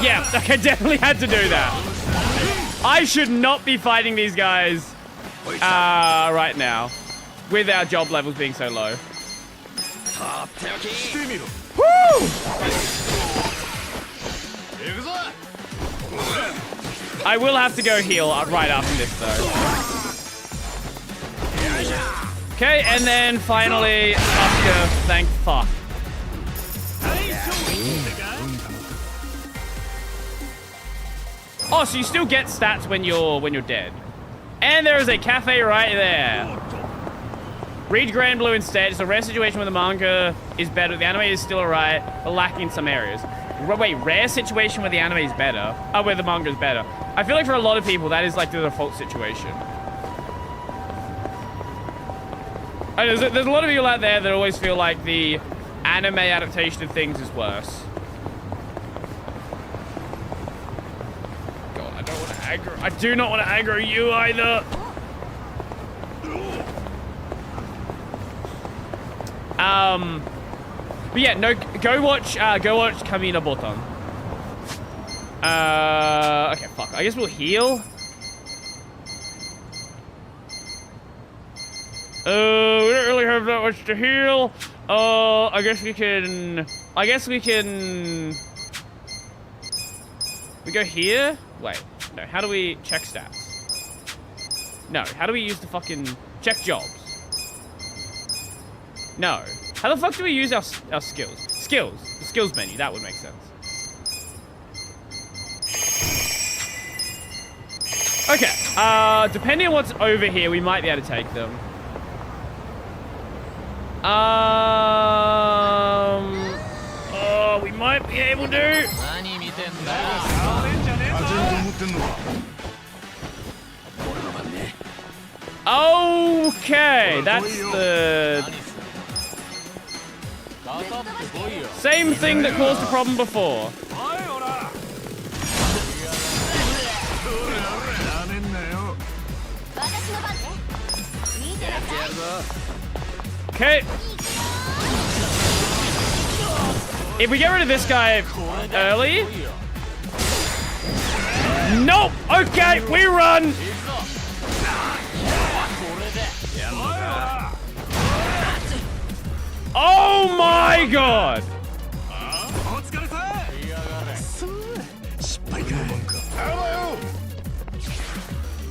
Yeah, okay, definitely had to do that. I should not be fighting these guys right now with our job levels being so low. Woo! I will have to go heal right after this, though. Okay, and then finally, Oscar, thank fuck. Oh, so you still get stats when you're dead. And there is a cafe right there. Read Grand Blue instead. It's a rare situation where the manga is better. The anime is still alright, but lacking in some areas. Wait, rare situation where the anime is better? Oh, where the manga is better. I feel like for a lot of people, that is like the default situation. There's a lot of people out there that always feel like the anime adaptation of things is worse. God, I don't want to aggro. I do not want to aggro you either. But yeah, no, go watch Kamina Botan. Okay, fuck. I guess we'll heal. We don't really have that much to heal. I guess we can... We go here? Wait, no, how do we check stats? No, how do we use the fucking... Check jobs? No. How the fuck do we use our skills? Skills. The skills menu. That would make sense. Okay. Depending on what's over here, we might be able to take them. Oh, we might be able to. Okay, that's the same thing that caused the problem before. Okay. If we get rid of this guy early. Nope. Okay, we run. Oh my god!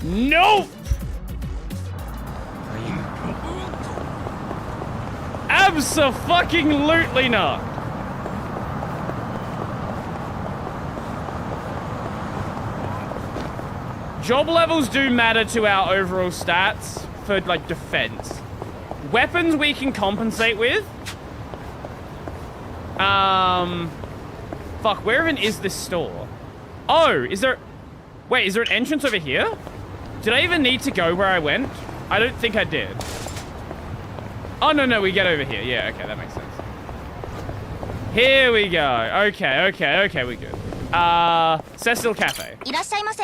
Nope! Abso-fucking-lutely not! Job levels do matter to our overall stats for, like, defense. Weapons we can compensate with. Fuck, where even is this store? Oh, is there... Wait, is there an entrance over here? Did I even need to go where I went? I don't think I did. Oh, no, we get over here. Yeah, okay, that makes sense. Here we go. Okay, we good. Cecil Cafe. いらっしゃいませ。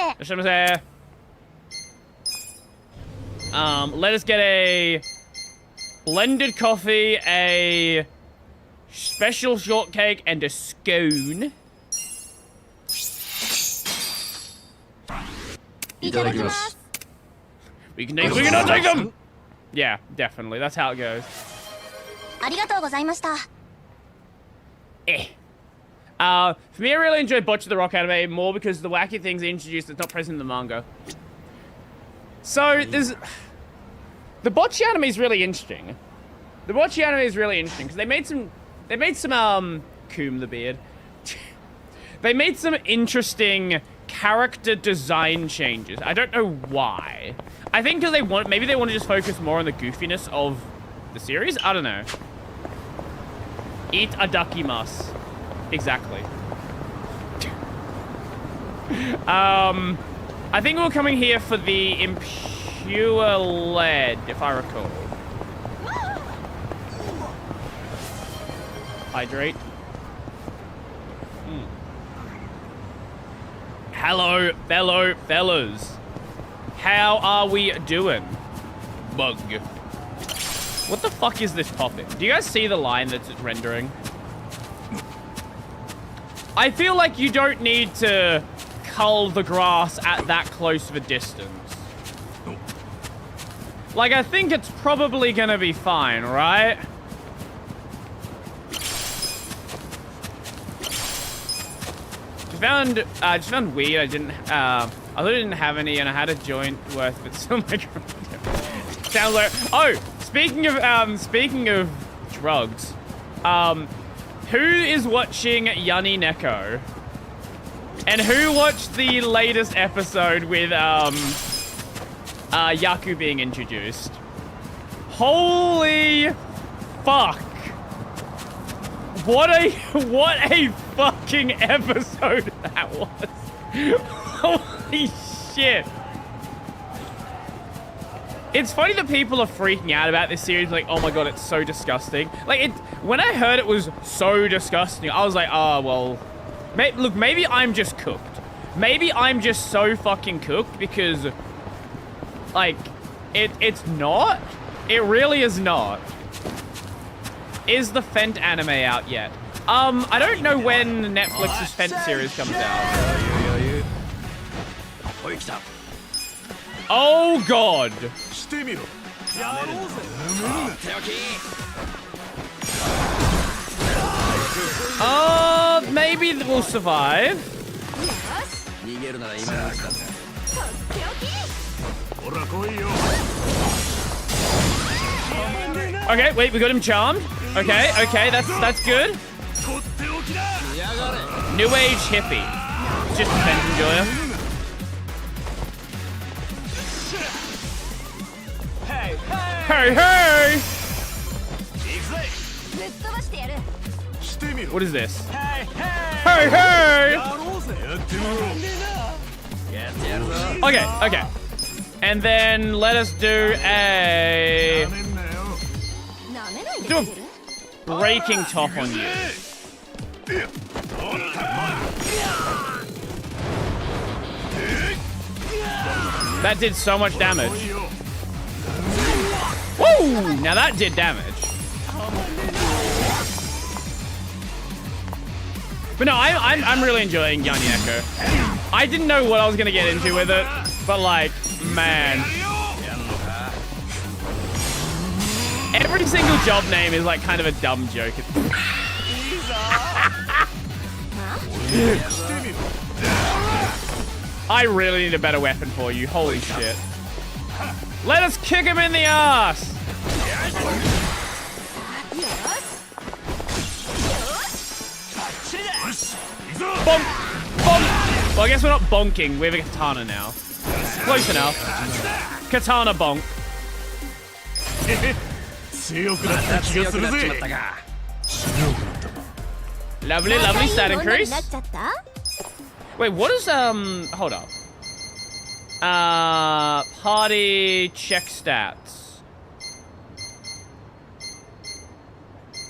Let us get a blended coffee, a special shortcake, and a scone. いただきます。 We can not take them! Yeah, definitely. That's how it goes. ありがとうございました。 For me, I really enjoyed Botch the Rock anime more because the wacky things they introduced that's not present in the manga. So, there's... The Bocce anime is really interesting. The Bocce anime is really interesting because they made some, Coom the Beard. They made some interesting character design changes. I don't know why. I think because maybe they want to just focus more on the goofiness of the series. I don't know. Eat adakimasu. Exactly. I think we were coming here for the impure lead, if I recall. Hydrate. Hello, fellow fellas. How are we doing? Bug. What the fuck is this popping? Do you guys see the line that's rendering? I feel like you don't need to cull the grass at that close of a distance. Like, I think it's probably gonna be fine, right? Just found weed. I thought I didn't have any, and I had a joint worth, but still my sounds like. Oh, speaking of drugs, who is watching Yanni Neko? And who watched the latest episode with Yaku being introduced? Holy fuck! What a fucking episode that was! Holy shit! It's funny that people are freaking out about this series, like, oh my god, it's so disgusting. Like, when I heard it was so disgusting, I was like, oh, well... Look, maybe I'm just cooked. Maybe I'm just so fucking cooked because... Like, it's not. It really is not. Is the Fent anime out yet? I don't know when Netflix's Fent series comes out. Oh god! Maybe we'll survive. Okay, wait, we got him charmed. Okay, that's good. New age hippie. Just a Fent enjoyer. Hey! What is this? Hey! Okay. And then let us do a breaking top on you. That did so much damage. Woo! Now that did damage. But no, I'm really enjoying Yanni Neko. I didn't know what I was gonna get into with it, but like, man. Every single job name is like kind of a dumb joke. I really need a better weapon for you. Holy shit. Let us kick him in the ass! Bonk! Bonk! Well, I guess we're not bonking. We have a katana now. Close enough. Katana bonk. Lovely, lovely stat increase. Wait, what is, hold up. Party check stats.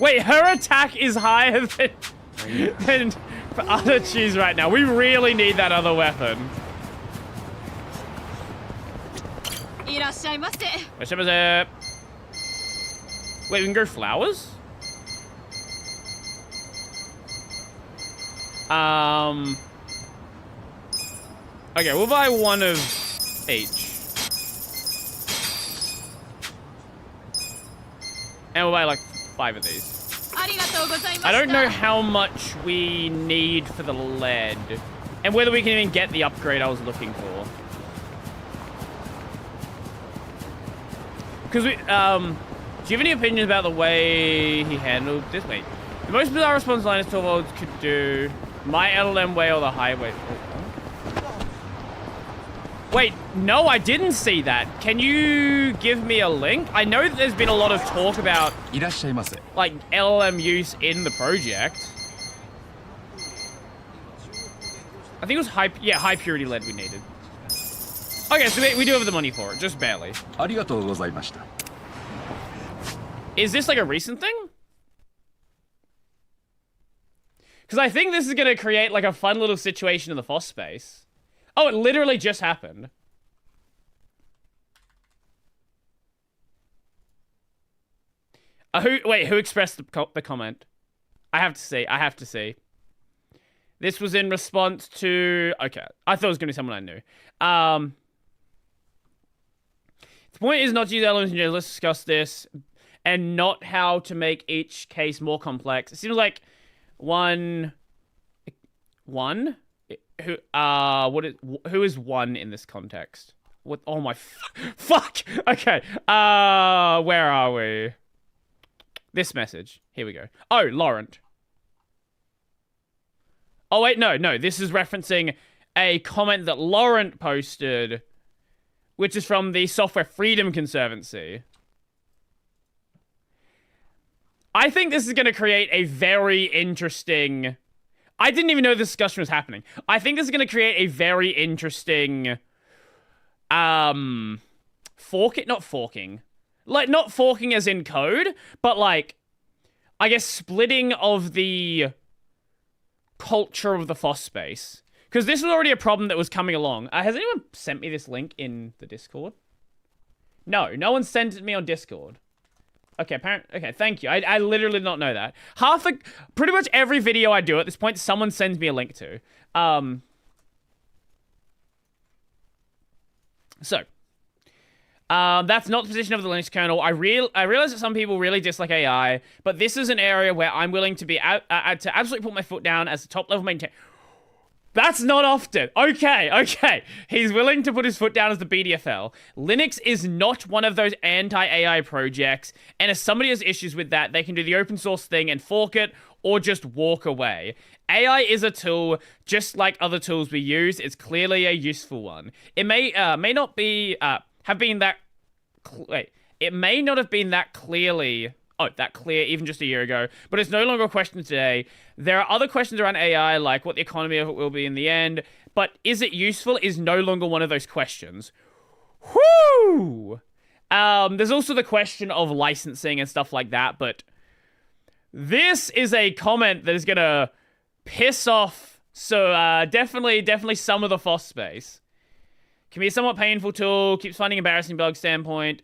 Wait, her attack is higher than for other cheese right now. We really need that other weapon. Wait, we can grow flowers? Okay, we'll buy one of each. And we'll buy like 5 of these. I don't know how much we need for the lead. And whether we can even get the upgrade I was looking for. Because we, do you have any opinions about the way he handled this? Wait. The most bizarre response line is 12-year-olds could do my LLM way or the highway. Wait, no, I didn't see that. Can you give me a link? I know that there's been a lot of talk about like LLM use in the project. I think it was high purity lead we needed. Okay, so we do have the money for it, just barely. Is this like a recent thing? Because I think this is going to create like a fun little situation in the FOSS space. Oh, it literally just happened. Who expressed the comment? I have to see. This was in response to... Okay, I thought it was going to be someone I knew. The point is not to use elements in general. Let's discuss this. And not how to make each case more complex. It seems like one... Who is one in this context? What? Oh my fuck. Okay. Where are we? This message. Here we go. Oh, Laurent. Oh wait, no. This is referencing a comment that Laurent posted, which is from the Software Freedom Conservancy. I think this is going to create a very interesting... I didn't even know this discussion was happening. I think this is going to create a very interesting, not forking. Like, not forking as in code, but like, I guess splitting of the culture of the FOSS space. Because this was already a problem that was coming along. Has anyone sent me this link in the Discord? No one sent it me on Discord. Okay, okay, thank you. I literally did not know that. Pretty much every video I do at this point, someone sends me a link to. That's not the position of the Linux kernel. I realize that some people really dislike AI, but this is an area where I'm willing to be to absolutely put my foot down as the top level maintainer. That's not often. Okay. He's willing to put his foot down as the BDFL. Linux is not one of those anti-AI projects, and if somebody has issues with that, they can do the open source thing and fork it, or just walk away. AI is a tool, just like other tools we use. It's clearly a useful one. It may not be have been that. It may not have been that clearly. That clear even just a year ago, but it's no longer a question today. There are other questions around AI, like what the economy of it will be in the end, but is it useful is no longer one of those questions. Whoo! There's also the question of licensing and stuff like that, but this is a comment that is gonna piss off, so definitely some of the FOSS space. Can be a somewhat painful tool, keeps finding embarrassing bug standpoint.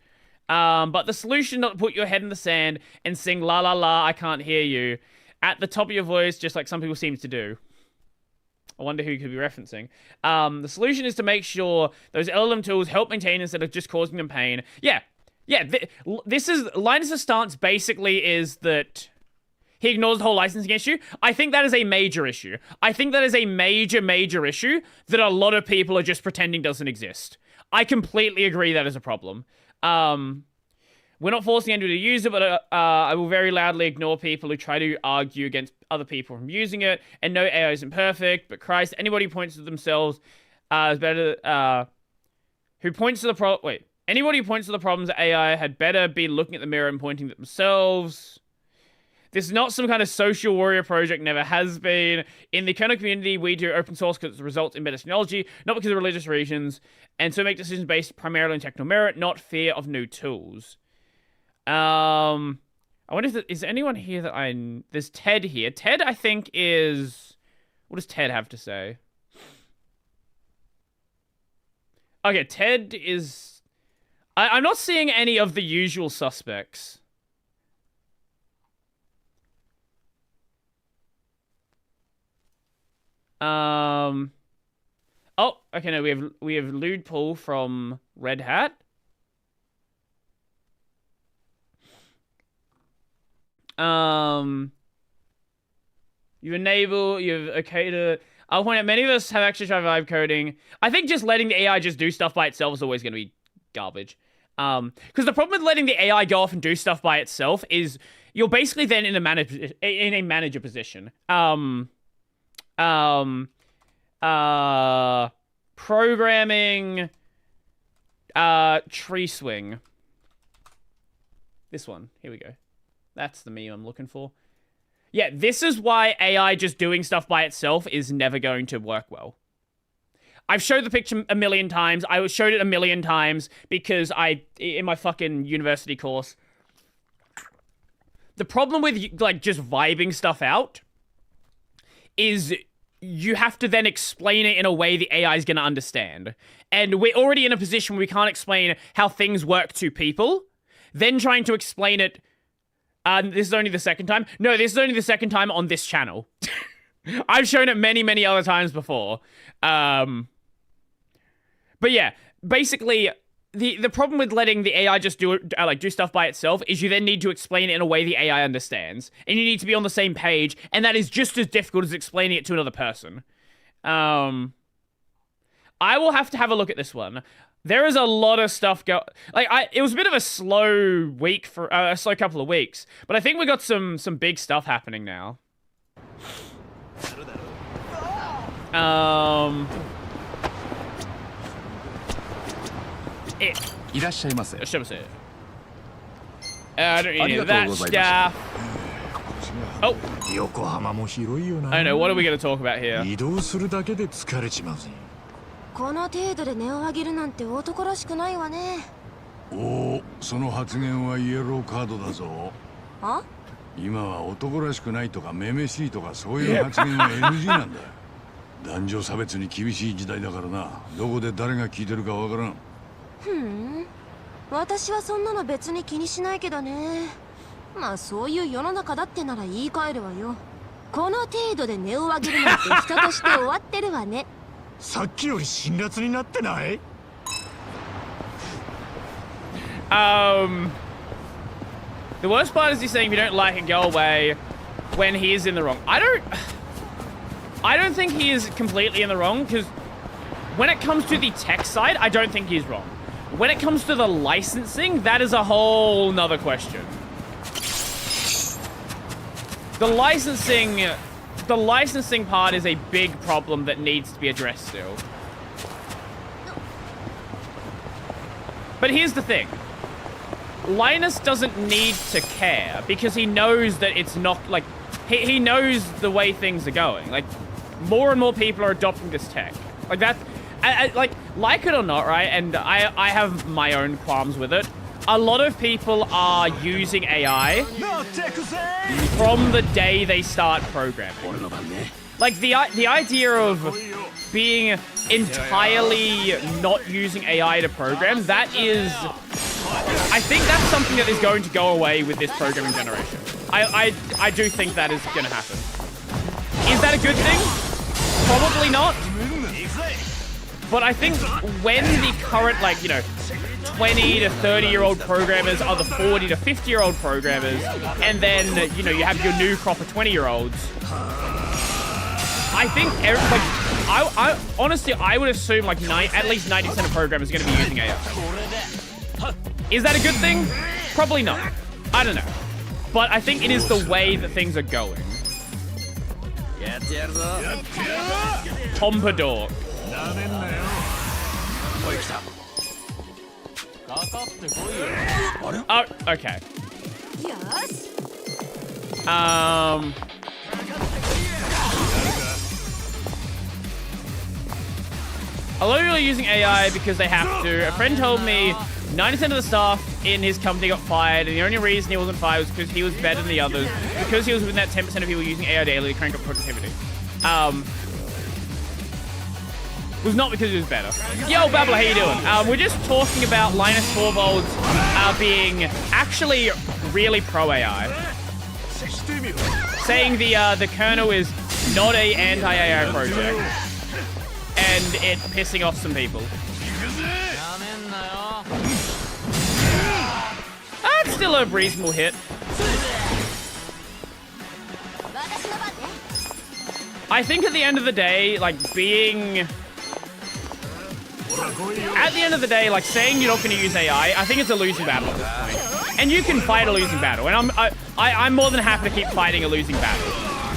But the solution, not to put your head in the sand and sing la la la, I can't hear you at the top of your voice, just like some people seem to do. I wonder who you could be referencing. The solution is to make sure those LLM tools help maintain instead of just causing them pain. Yeah, Yeah, this is Linus's stance. Basically, is that he ignores the whole licensing issue. I think that is a major issue. I think that is a major issue that a lot of people are just pretending doesn't exist. I completely agree that is a problem. We're not forcing anyone to use it, but I will very loudly ignore people who try to argue against other people from using it. And no, AI isn't perfect, but Christ, anybody who points to themselves is better. Who points to the problem? Wait, anybody who points to the problems of AI had better be looking at the mirror and pointing at themselves. This is not some kind of social warrior project, never has been. In the kernel community, we do open source because it results in better technology, not because of religious reasons, and so make decisions based primarily on technical merit, not fear of new tools. I wonder if is anyone here that there's Ted here. Ted, I think, is... What does Ted have to say? Okay, Ted is... I'm not seeing any of the usual suspects. Oh, okay, no, we have Lewd Paul from Red Hat. You enable, you have okay to... I'll point out, many of us have actually tried vibe coding. I think just letting the AI just do stuff by itself is always going to be garbage. Because the problem with letting the AI go off and do stuff by itself is you're basically then in a manager position. Programming, tree swing. This one, here we go. That's the meme I'm looking for. Yeah, this is why AI just doing stuff by itself is never going to work well. I've showed the picture a million times. I showed it a million times because in my fucking university course. The problem with, like, just vibing stuff out is you have to then explain it in a way the AI is going to understand. And we're already in a position where we can't explain how things work to people. Then trying to explain it... this is only the second time. No, this is only the second time on this channel. I've shown it many, many other times before. But yeah, basically, the problem with letting the AI just do stuff by itself is you then need to explain it in a way the AI understands. And you need to be on the same page, and that is just as difficult as explaining it to another person. I will have to have a look at this one. There is a lot of stuff it was a bit of a slow week for a slow couple of weeks, but I think we got some big stuff happening now. I don't need that stuff. Oh. I know, what are we going to talk about here? この程度で値を上げるなんて男らしくないわね。おお、その発言はイエローカードだぞ。あ？今は男らしくないとかめめしいとかそういう発言は NG なんだ。男女差別に厳しい時代だからな。どこで誰が聞いてるかわからん。私はそんなの別に気にしないけどね。まあそういう世の中だってなら言い換えるわよ。この程度で値を上げるなんて人として終わってるわね。さっきより辛辣になってない？ The worst part is he's saying if you don't like it, go away when he is in the wrong. I don't think he is completely in the wrong, because when it comes to the tech side, I don't think he's wrong. When it comes to the licensing, that is a whole nother question. The licensing part is a big problem that needs to be addressed still. But here's the thing. Linus doesn't need to care because he knows that it's not, like, he knows the way things are going. Like, more and more people are adopting this tech. Like, that, like it or not, right? And I have my own qualms with it. A lot of people are using AI from the day they start programming. Like, the idea of being entirely not using AI to program, that is... I think that's something that is going to go away with this programming generation. I do think that is going to happen. Is that a good thing? Probably not. But I think when the current, like, you know, 20 to 30-year-old programmers are the 40 to 50-year-old programmers, and then, you know, you have your new crop of 20-year-olds. I think, I honestly, I would assume like at least 90% of programmers are going to be using AI. Is that a good thing? Probably not. I don't know. But I think it is the way that things are going. Pompadour. Oh, okay. A lot of people are using AI because they have to. A friend told me 90% of the staff in his company got fired, and the only reason he wasn't fired was because he was better than the others, because he was within that 10% of people using AI daily to crank up productivity. Was not because he was better. Yo, Babbler, how you doing? We're just talking about Linus Torvalds being actually really pro-AI. Saying the kernel is not a anti-AI project. And it pissing off some people. That's still a reasonable hit. I think at the end of the day, like saying you're not going to use AI, I think it's a losing battle at this point. And you can fight a losing battle, and I'm more than happy to keep fighting a losing battle.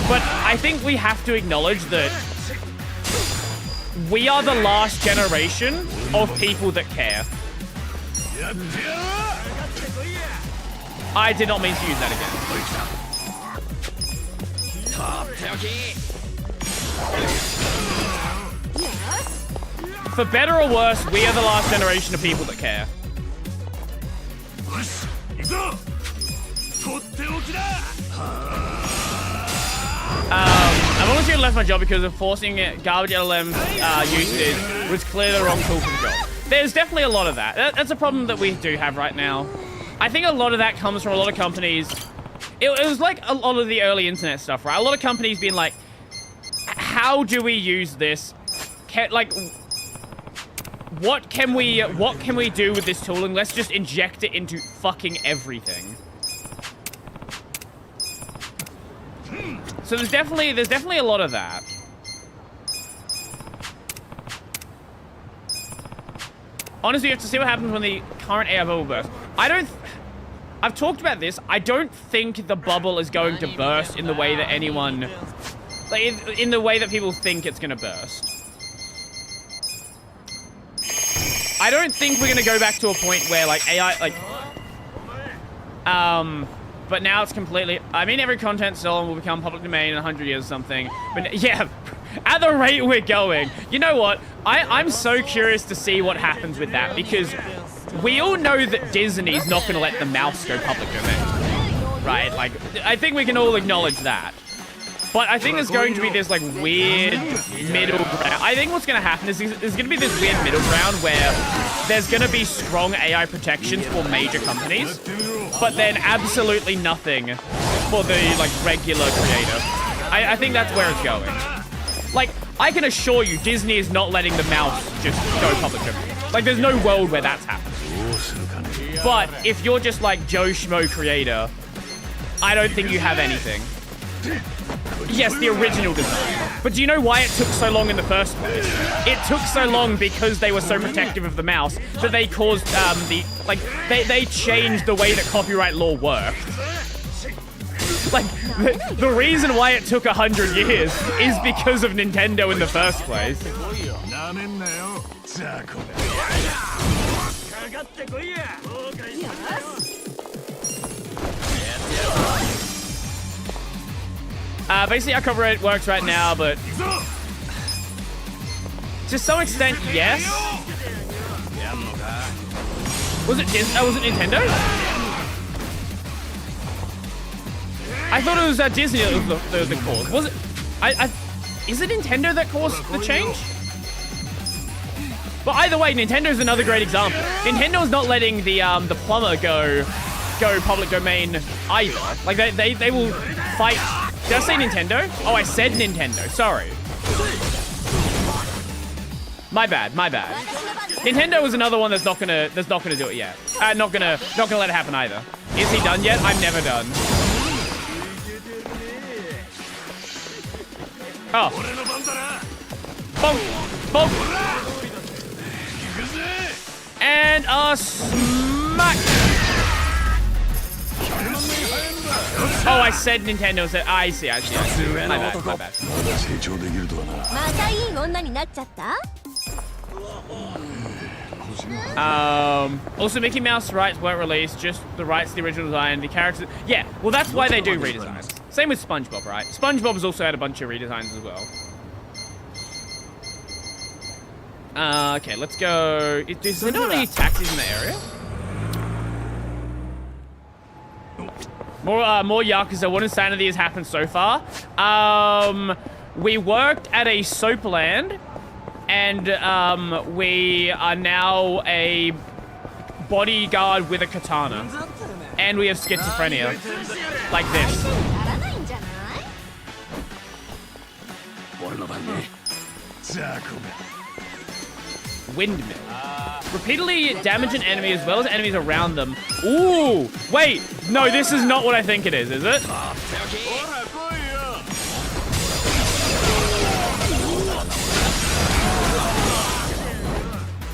But I think we have to acknowledge that we are the last generation of people that care. I did not mean to use that again. For better or worse, we are the last generation of people that care. I've honestly left my job because of forcing garbage LLM usage was clearly the wrong tool for the job. There's definitely a lot of that. That's a problem that we do have right now. I think a lot of that comes from a lot of companies. It was like a lot of the early internet stuff, right? A lot of companies being like, how do we use this? What can we do with this tooling? Let's just inject it into fucking everything. So there's definitely a lot of that. Honestly, you have to see what happens when the current AI bubble bursts. I've talked about this. I don't think the bubble is going to burst in the way that anyone, like, in the way that people think it's going to burst. I don't think we're going to go back to a point where, like, AI, like, but now it's completely, I mean, every content stolen will become public domain in 100 years or something. But yeah, at the rate we're going, you know what? I'm so curious to see what happens with that, because we all know that Disney's not going to let the mouse go public domain, right? Like, I think we can all acknowledge that. But I think there's going to be this, like, weird middle ground. I think what's going to happen is there's going to be this weird middle ground where there's going to be strong AI protections for major companies, but then absolutely nothing for the, like, regular creator. I think that's where it's going. Like, I can assure you, Disney is not letting the mouse just go public domain. Like, there's no world where that's happening. But if you're just, like, Joe Schmo creator, I don't think you have anything. Yes, the original design. But do you know why it took so long in the first place? It took so long because they were so protective of the mouse that they caused, they changed the way that copyright law worked. Like, the reason why it took 100 years is because of Nintendo in the first place. Basically, our copyright works right now, but to some extent, yes. Was it Nintendo? I thought it was Disney that was the cause. Was it? Is it Nintendo that caused the change? But either way, Nintendo's another great example. Nintendo's not letting the plumber go public domain either. Like they will fight. Did I say Nintendo? Oh, I said Nintendo. Sorry. My bad. Nintendo was another one that's not gonna do it yet. Not gonna let it happen either. Is he done yet? I'm never done. Oh. Bonk. Bonk. And a smack. Oh, I said Nintendo said. I see. My bad. まだ成長できるとはな。またいい女になっちゃった？ Also, Mickey Mouse rights weren't released, just the rights to the original design, the characters. Yeah, well, that's why they do redesigns. Same with SpongeBob, right? SpongeBob has also had a bunch of redesigns as well. Okay, let's go. Is there not any taxis in the area? More Yakuza. What insanity has happened so far? We worked at a soap land. And we are now a bodyguard with a katana. And we have schizophrenia. Like this. Windmill. Repeatedly damage an enemy as well as enemies around them. Ooh! Wait! No, this is not what I think it is it?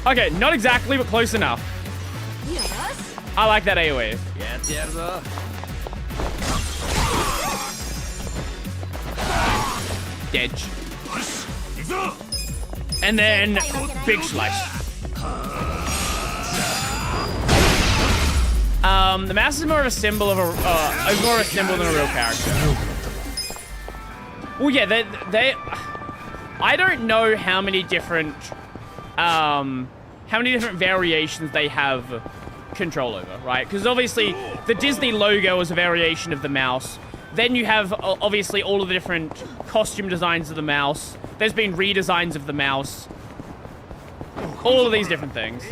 Okay, not exactly, but close enough. I like that AoE. Dedge. And then big slice. The mouse is more of a symbol of more of a symbol than a real character. Well, yeah, they. I don't know how many different variations they have control over, right? Because obviously the Disney logo is a variation of the mouse. Then you have obviously all of the different costume designs of the mouse. There's been redesigns of the mouse. All of these different things.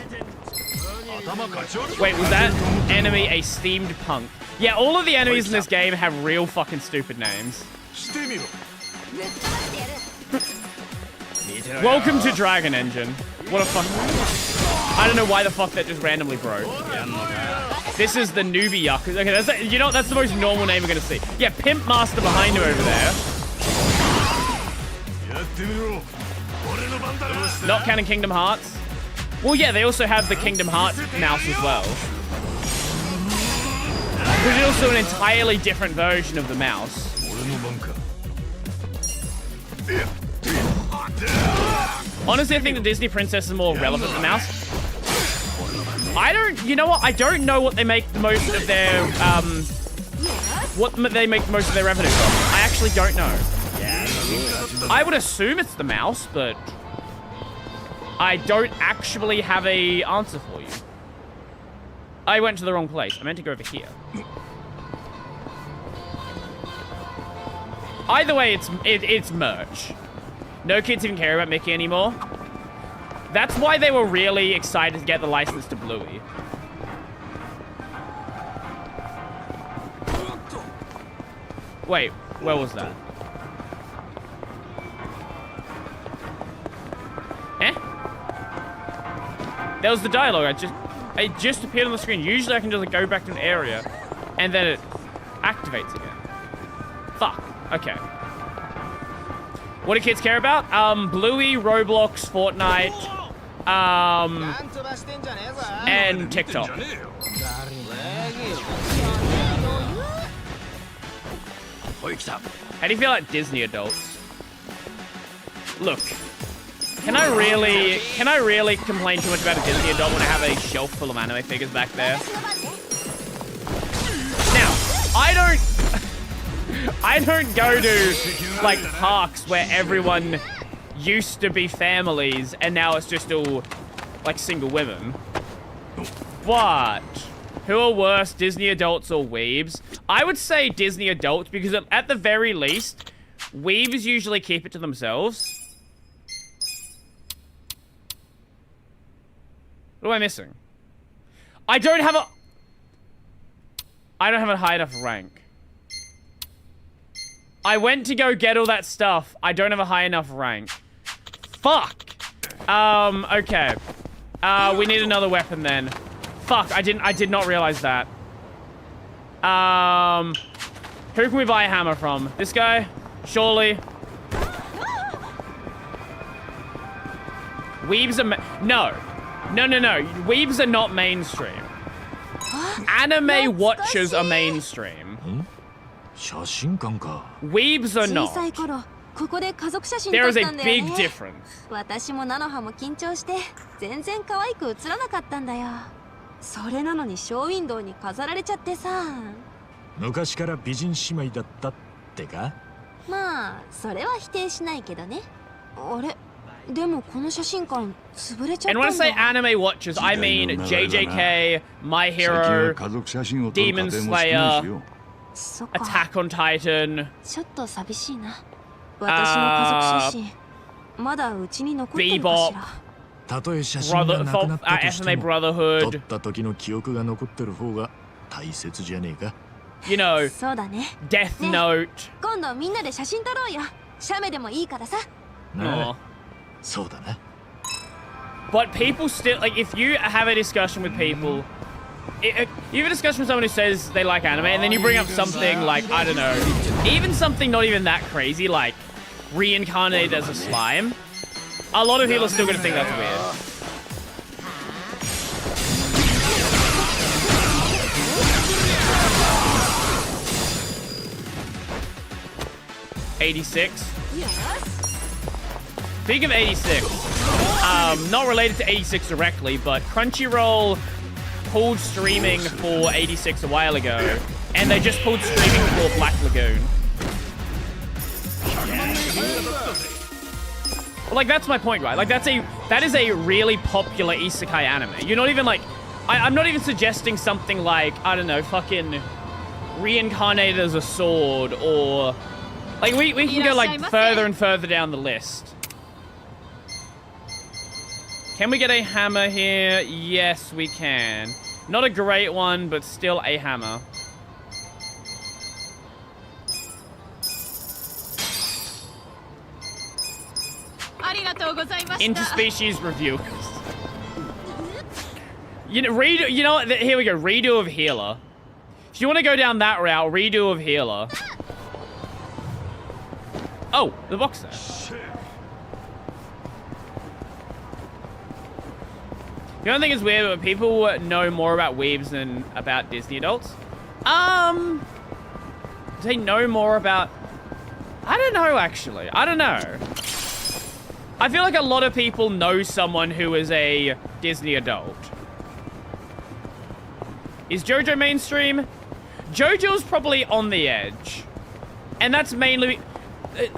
Wait, was that enemy a steamed punk? Yeah, all of the enemies in this game have real fucking stupid names. Welcome to Dragon Engine. What a fuck. I don't know why the fuck that just randomly broke. This is the newbie Yakuza. Okay, that's the most normal name we're gonna see. Yeah, Pimp Master behind him over there. Not counting Kingdom Hearts. Well, yeah, they also have the Kingdom Hearts mouse as well. Which is also an entirely different version of the mouse. Honestly, I think the Disney Princess is more relevant than the mouse. You know what? I don't know what they make the most of their, revenue from. I actually don't know. I would assume it's the mouse, but I don't actually have a answer for you. I went to the wrong place. I meant to go over here. Either way, it's merch. No kids even care about Mickey anymore. That's why they were really excited to get the license to Bluey. Wait, where was that? That was the dialogue. It just appeared on the screen. Usually I can just like, go back to an area and then it activates again. Fuck. Okay. What do kids care about? Bluey, Roblox, Fortnite, and TikTok. How do you feel like Disney adults? Look, can I really complain too much about a Disney adult when I have a shelf full of anime figures back there? Now, I don't go to like parks where everyone used to be families and now it's just all like single women. But who are worse, Disney adults or weebs? I would say Disney adults because at the very least, weebs usually keep it to themselves. What am I missing? I don't have a high enough rank. I went to go get all that stuff. I don't have a high enough rank. Fuck. Okay. We need another weapon then. Fuck, I did not realize that. Who can we buy a hammer from? This guy? Surely. Weebs are No. Weebs are not mainstream. Anime watchers are mainstream. Weebs are not. There is a big difference. 私も菜の葉も緊張して全然可愛く映らなかったんだよ。それなのにショーウィンドウに飾られちゃってさ。昔から美人姉妹だったってか？まあそれは否定しないけどね。あれでもこの写真館潰れちゃったんだ。 And when I say anime watchers, I mean JJK, My Hero, Demon Slayer, Attack on Titan, ちょっと寂しいな。私の家族写真まだうちに残ってるかしら。たとえ写真がなくなったとして Anime も、 Brotherhood, 撮った時の記憶が残ってる方が大切じゃねえか。you know, そうだね。 Death Note. 今度みんなで写真撮ろうよ。写メでもいいからさ。なあ、そうだな。 But people still, like, if you have a discussion with people, you have a discussion with someone who says they like anime, and then you bring up something like, I don't know, even something not even that crazy, like reincarnated as a slime, a lot of people are still going to think that's weird. '86. Speaking of 86, not related to 86 directly, but Crunchyroll pulled streaming for 86 a while ago, and they just pulled streaming for Black Lagoon. Well, like, that's my point, right? Like, that is a really popular isekai anime. You're not even, like... I'm not even suggesting something like, I don't know, fucking reincarnated as a sword, or... Like, we can go, like, further and further down the list. Can we get a hammer here? Yes, we can. Not a great one, but still a hammer. Interspecies review. You know, here we go. Redo of healer. If you want to go down that route, redo of healer. Oh, the box there. The only thing is weird, but people know more about weebs than about Disney adults. Do they know more about... I don't know, actually. I don't know. I feel like a lot of people know someone who is a Disney adult. Is JoJo mainstream? JoJo's probably on the edge. And that's mainly...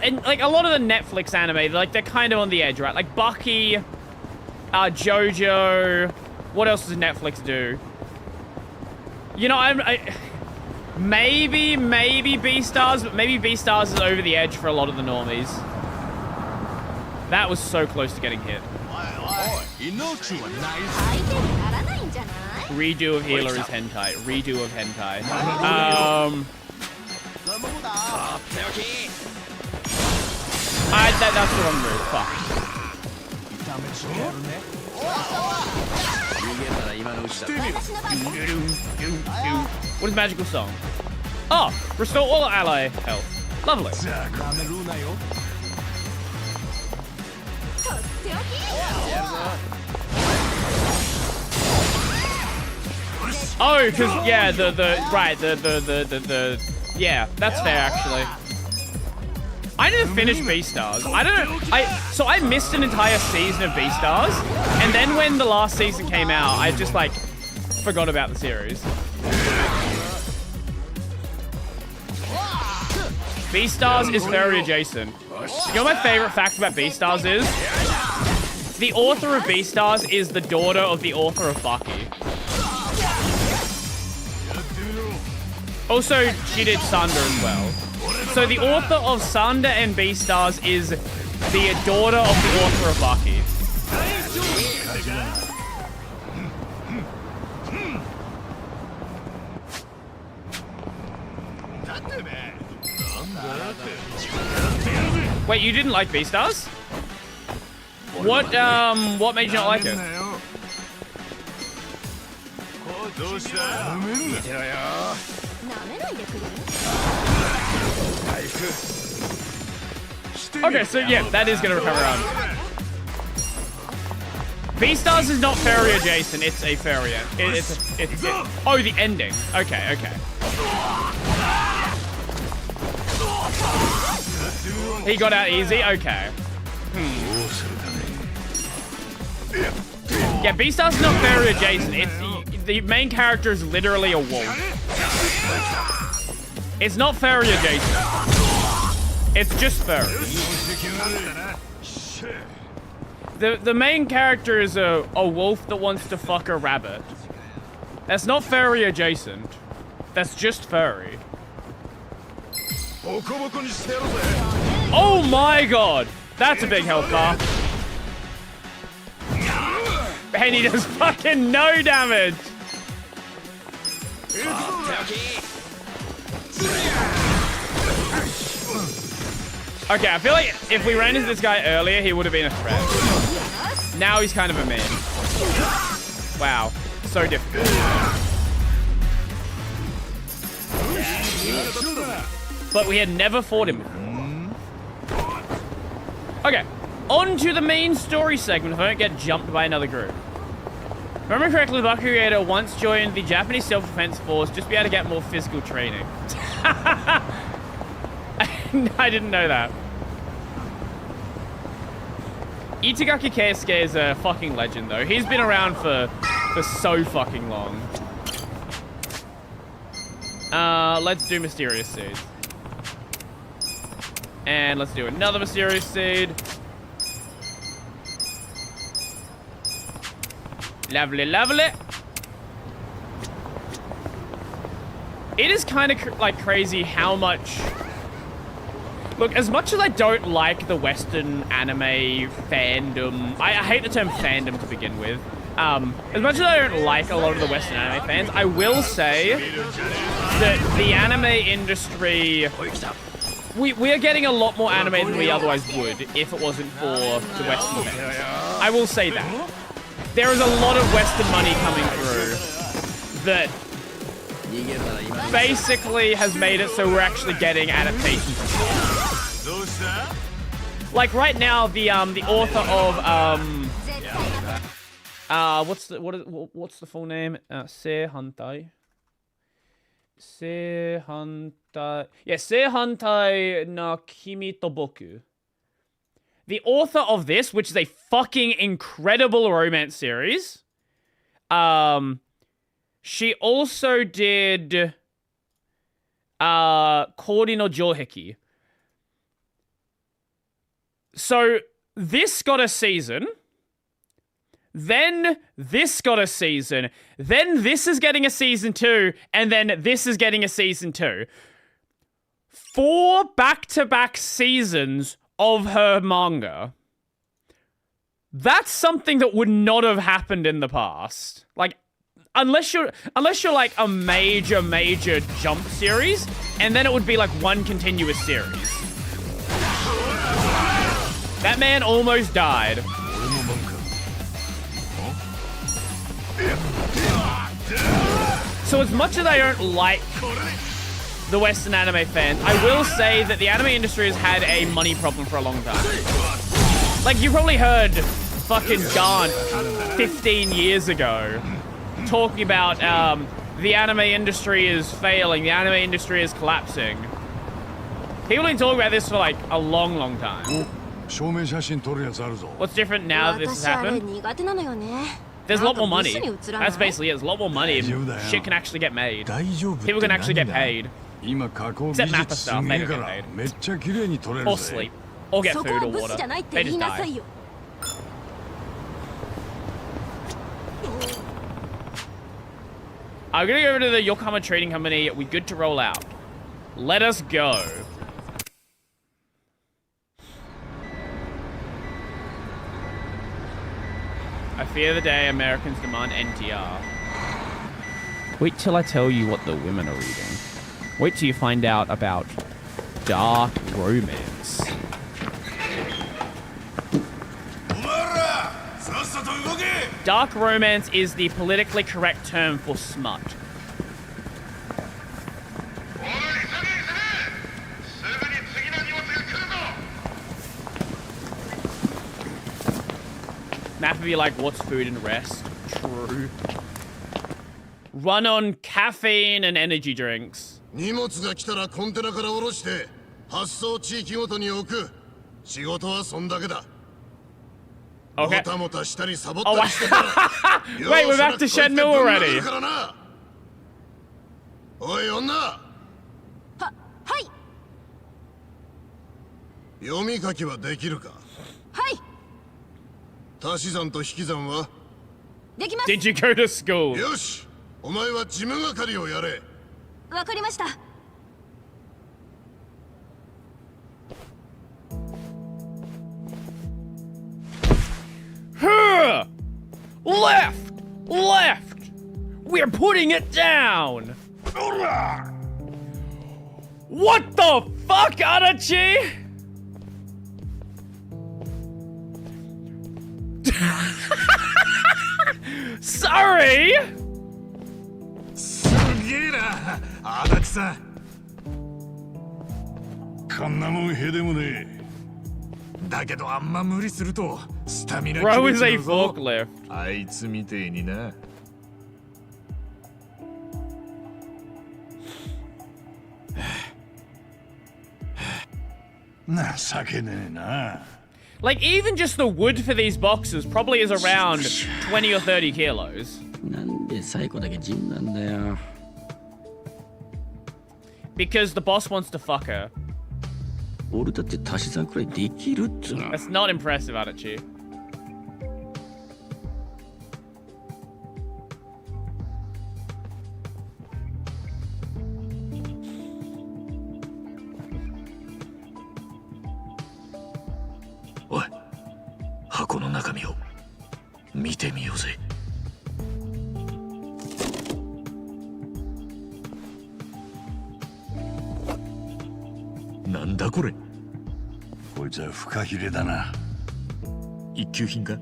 And, like, a lot of the Netflix anime, like, they're kind of on the edge, right? Like, Bucky... JoJo. What else does Netflix do? You know, maybe Beastars, but maybe Beastars is over the edge for a lot of the normies. That was so close to getting hit. Redo of healer is hentai. Redo of hentai. That's the wrong move. Fuck. What is magical song? Oh, restore all ally health. Lovely. Oh, because yeah, yeah, that's fair actually. I didn't finish Beastars. I don't know. So I missed an entire season of Beastars, and then when the last season came out, I just like forgot about the series. Beastars is very adjacent. You know what my favorite fact about Beastars is? The author of Beastars is the daughter of the author of Bucky. Also, she did Sunder as well. So the author of Sunder and Beastars is the daughter of the author of Bucky. Wait, you didn't like Beastars? What made you not like it? Okay, so yeah, that is gonna recover on. Beastars is not fairy adjacent, it's a fairy. Oh, the ending. Okay, okay. He got out easy? Okay. Yeah, Beastars is not fairy adjacent. The main character is literally a wolf. It's not fairy adjacent. It's just furry. The main character is a wolf that wants to fuck a rabbit. That's not furry adjacent. That's just furry. Oh my god! That's a big health bar. And he does fucking no damage! Okay, I feel like if we ran into this guy earlier, he would have been a threat. Now he's kind of a meme. Wow. So difficult. But we had never fought him before. Okay. On to the main story segment if I don't get jumped by another group. Remember correctly, the creator once joined the Japanese self-defense force just to be able to get more physical training. I didn't know that. Itagaki Keisuke is a fucking legend, though. He's been around for so fucking long. Let's do Mysterious Seed. And let's do another Mysterious Seed. Lovely, lovely. It is kind of like crazy how much... Look, as much as I don't like the Western anime fandom, I hate the term fandom to begin with. As much as I don't like a lot of the Western anime fans, I will say that the anime industry, we are getting a lot more anime than we otherwise would if it wasn't for the Western fans. I will say that. There is a lot of Western money coming through that basically has made it so we're actually getting adaptations. Like right now, the author of what's the full name? Seihantai. Yeah, Seihantai no Kimi to Boku. The author of this, which is a fucking incredible romance series, she also did Kori no Joheki. So this got a season, then this got a season, then this is getting a season 2, and then this is getting a season 2. 4 back-to-back seasons of her manga. That's something that would not have happened in the past. Like, unless you're like a major Jump series, and then it would be like one continuous series. That man almost died. So as much as I don't like the Western anime fans, I will say that the anime industry has had a money problem for a long time. Like, you probably heard fucking Gant 15 years ago talking about the anime industry is failing, the anime industry is collapsing. People have been talking about this for like a long time. What's different now that this has happened? There's a lot more money. That's basically it. There's a lot more money and shit can actually get made. People can actually get paid. Except Mappa stuff, they don't get paid. Or sleep. Or get food or water. They just die. I'm gonna go over to the Yokohama Trading Company. We're good to roll out. Let us go. I fear the day Americans demand NTR. Wait till I tell you what the women are reading. Wait till you find out about dark romance. Dark romance is the politically correct term for smut. Matt would be like, what's food and rest? True. Run on caffeine and energy drinks. 荷物が来たらコンテナから下ろして発送地域ごとに置く。仕事はそんだけだ。 Okay. もたもたしたりサボったりしてたら Wait, we're back to Shed Mill already. おい女。はい。読み書きはできるか。はい。足し算と引き算は。できます。 Did you go to school? よし。お前は事務係をやれ。わかりました。 Left! Left! We're putting it down! What the fuck, Adachi? Sorry! すげえな、足立さん。こんなもんへでもねえ。だけどあんま無理するとスタミナ切 Bro れ is ちゃ a うぞ。 forklift. あいつみてえにな。情けねえな。 Like, even just the wood for these boxes probably is around 20 or 30 kilos. なんで最後だけジムなんだよ。 Because the boss wants to fuck her. 俺だって足し算くらいできるっつうの。 That's not impressive, Adachi. おい、箱の中身を見てみようぜ。なんだこれ。こいつはフカヒレだな。一級品か、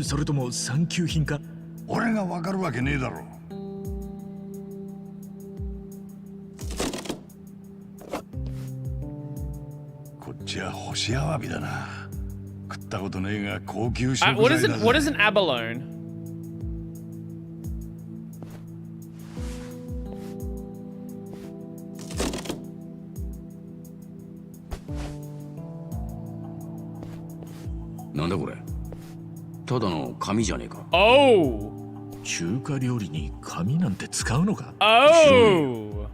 それとも三級品か。俺がわかるわけねえだろ。こっちは干しアワビだな。食ったことねえが高級食材だぜ。What is an abalone? なんだこれ。ただの紙じゃねえか。Oh! 中華料理に紙なんて使うのか。 Oh!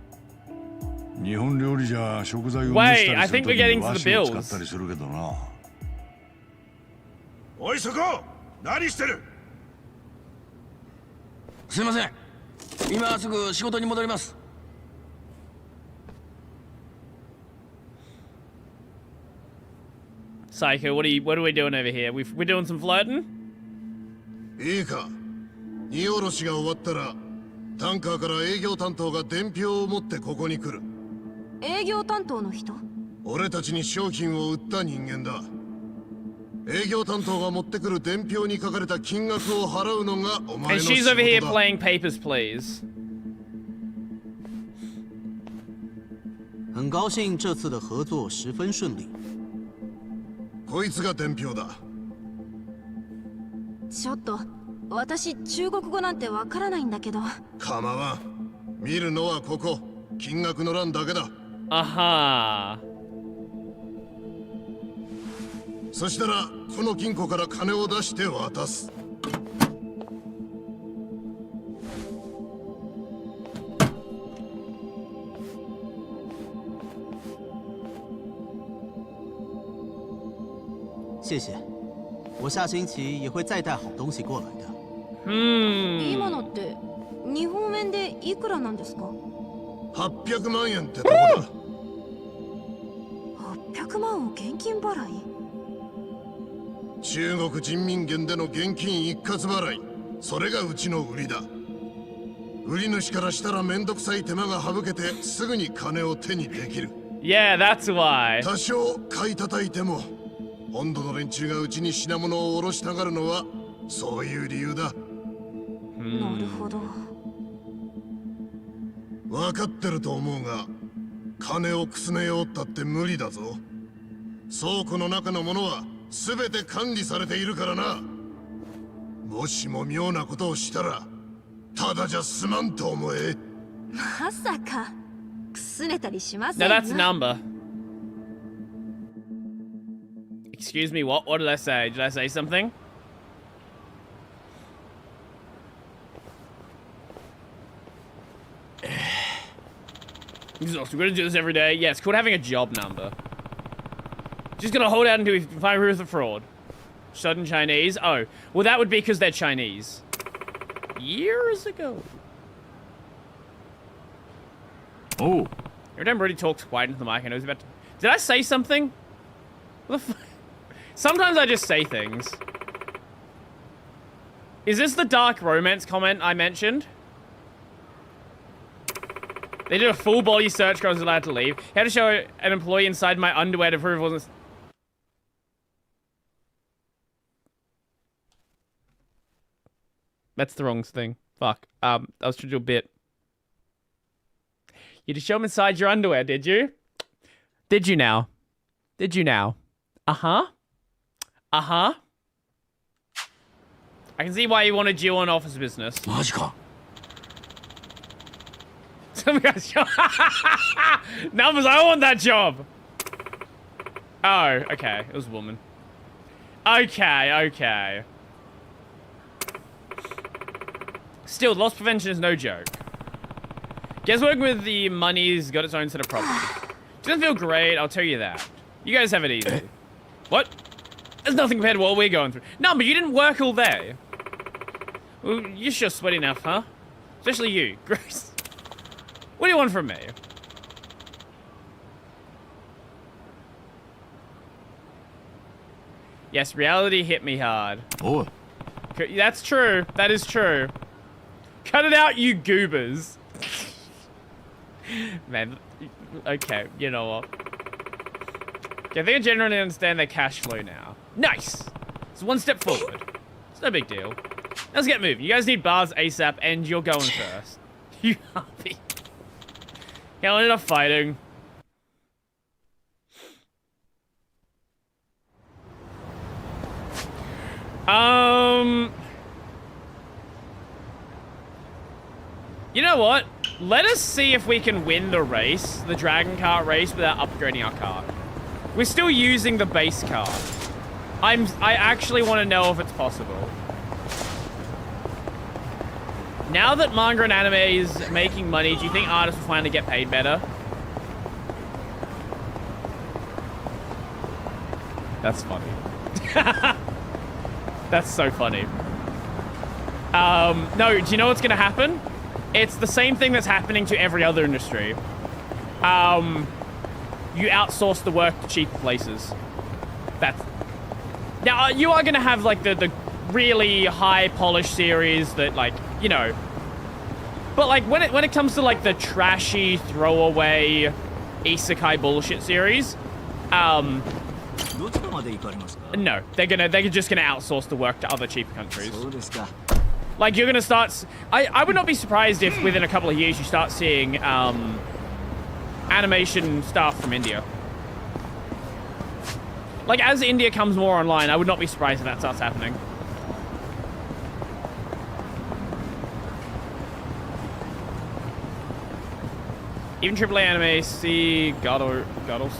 日本料理じゃ食材を蒸 Wait, したり I する think と we're きに getting to 和 the 紙を使っ bills. たりするけどな。おいそこ、何してる。すいません。今すぐ仕事に戻ります。 Psycho, what are we doing over here? We're doing some flirting? いいか、荷下ろしが終わったらタンカーから営業担当が伝票を持ってここに来る。営業担当の人。俺たちに商品を売った人間だ。営業担当が持ってくる伝票に書かれた金額を払うのがお前 And の仕 she's 事 over here だ。 playing Papers, Please. 很高兴这次的合作十分顺利。こいつが伝票だ。ちょっと私中国語なんてわからないんだけど。構わん。見るのはここ、金額の欄だけだ。 Aha. そしたらこの金庫から金を出して渡す。谢谢，我下星期也会再带好东西过来的。 Hmm. 今のって日本円でいくらなんですか。800万円ってとこだ。 800万を現金払い。中国人民元での現金一括払い、それがうちの売りだ。売り主からしたらめんどくさい手間が省けてすぐに金を手にできる。 Yeah, that's why. 多少買い叩いても本土の連中がうちに品物を卸したがるのはそういう理由だ。ほど。分かってると思うが、金をくすねようったって無理だぞ。倉庫の中のものは全て管理されているからな。もしも妙なことをしたら、ただじゃ済まんと思え。まさかくすねたりしませ No, んな。 that's a number. Excuse me, what? What did I say? Did I say something? Exhausted. We're gonna do this every day. Yeah, it's called having a job number. Just gonna hold out until we find proof of fraud. Sudden Chinese. Oh, well, that would be because they're Chinese. Years ago. Oh. Every time Brody talks quiet into the mic, I know he's about to... Did I say something? What the f... Sometimes I just say things. Is this the dark romance comment I mentioned? They did a full body search because I was allowed to leave. Had to show an employee inside my underwear to prove it wasn't... That's the wrong thing. Fuck. I was trying to do a bit. You just show them inside your underwear, did you? Did you now? Did you now? Uh-huh. Uh-huh. I can see why you wanted you on office business. マジか。 Some guys... Numbers, I want that job! Oh, okay. It was a woman. Okay, okay. Still, loss prevention is no joke. Guess working with the money's got its own set of problems. Doesn't feel great, I'll tell you that. You guys have it easy. What? There's nothing compared to what we're going through. No, but you didn't work all day. Well, you're sure sweaty enough, huh? Especially you, Grace. What do you want from me? Yes, reality hit me hard. Oh. That's true. That is true. Cut it out, you goobers. Man, okay, you know what? Okay, I think I generally understand their cash flow now. Nice! It's one step forward. It's no big deal. Let's get moving. You guys need bars ASAP, and you're going first. You happy? Yeah, I ended up fighting. You know what? Let us see if we can win the race, the Dragon Kart race, without upgrading our car. We're still using the base car. I actually want to know if it's possible. Now that manga and anime is making money, do you think artists will finally get paid better? That's funny. That's so funny. No, do you know what's gonna happen? It's the same thing that's happening to every other industry. You outsource the work to cheap places. That's... Now, you are gonna have, like, the really high-polished series that, like, you know... But, like, when it comes to, like, the trashy, throwaway, isekai bullshit series, no, they're just gonna outsource the work to other cheaper countries. Like, you're gonna start... I would not be surprised if within a couple of years you start seeing, animation staff from India. Like, as India comes more online, I would not be surprised if that starts happening. Even AAA anime, see Gado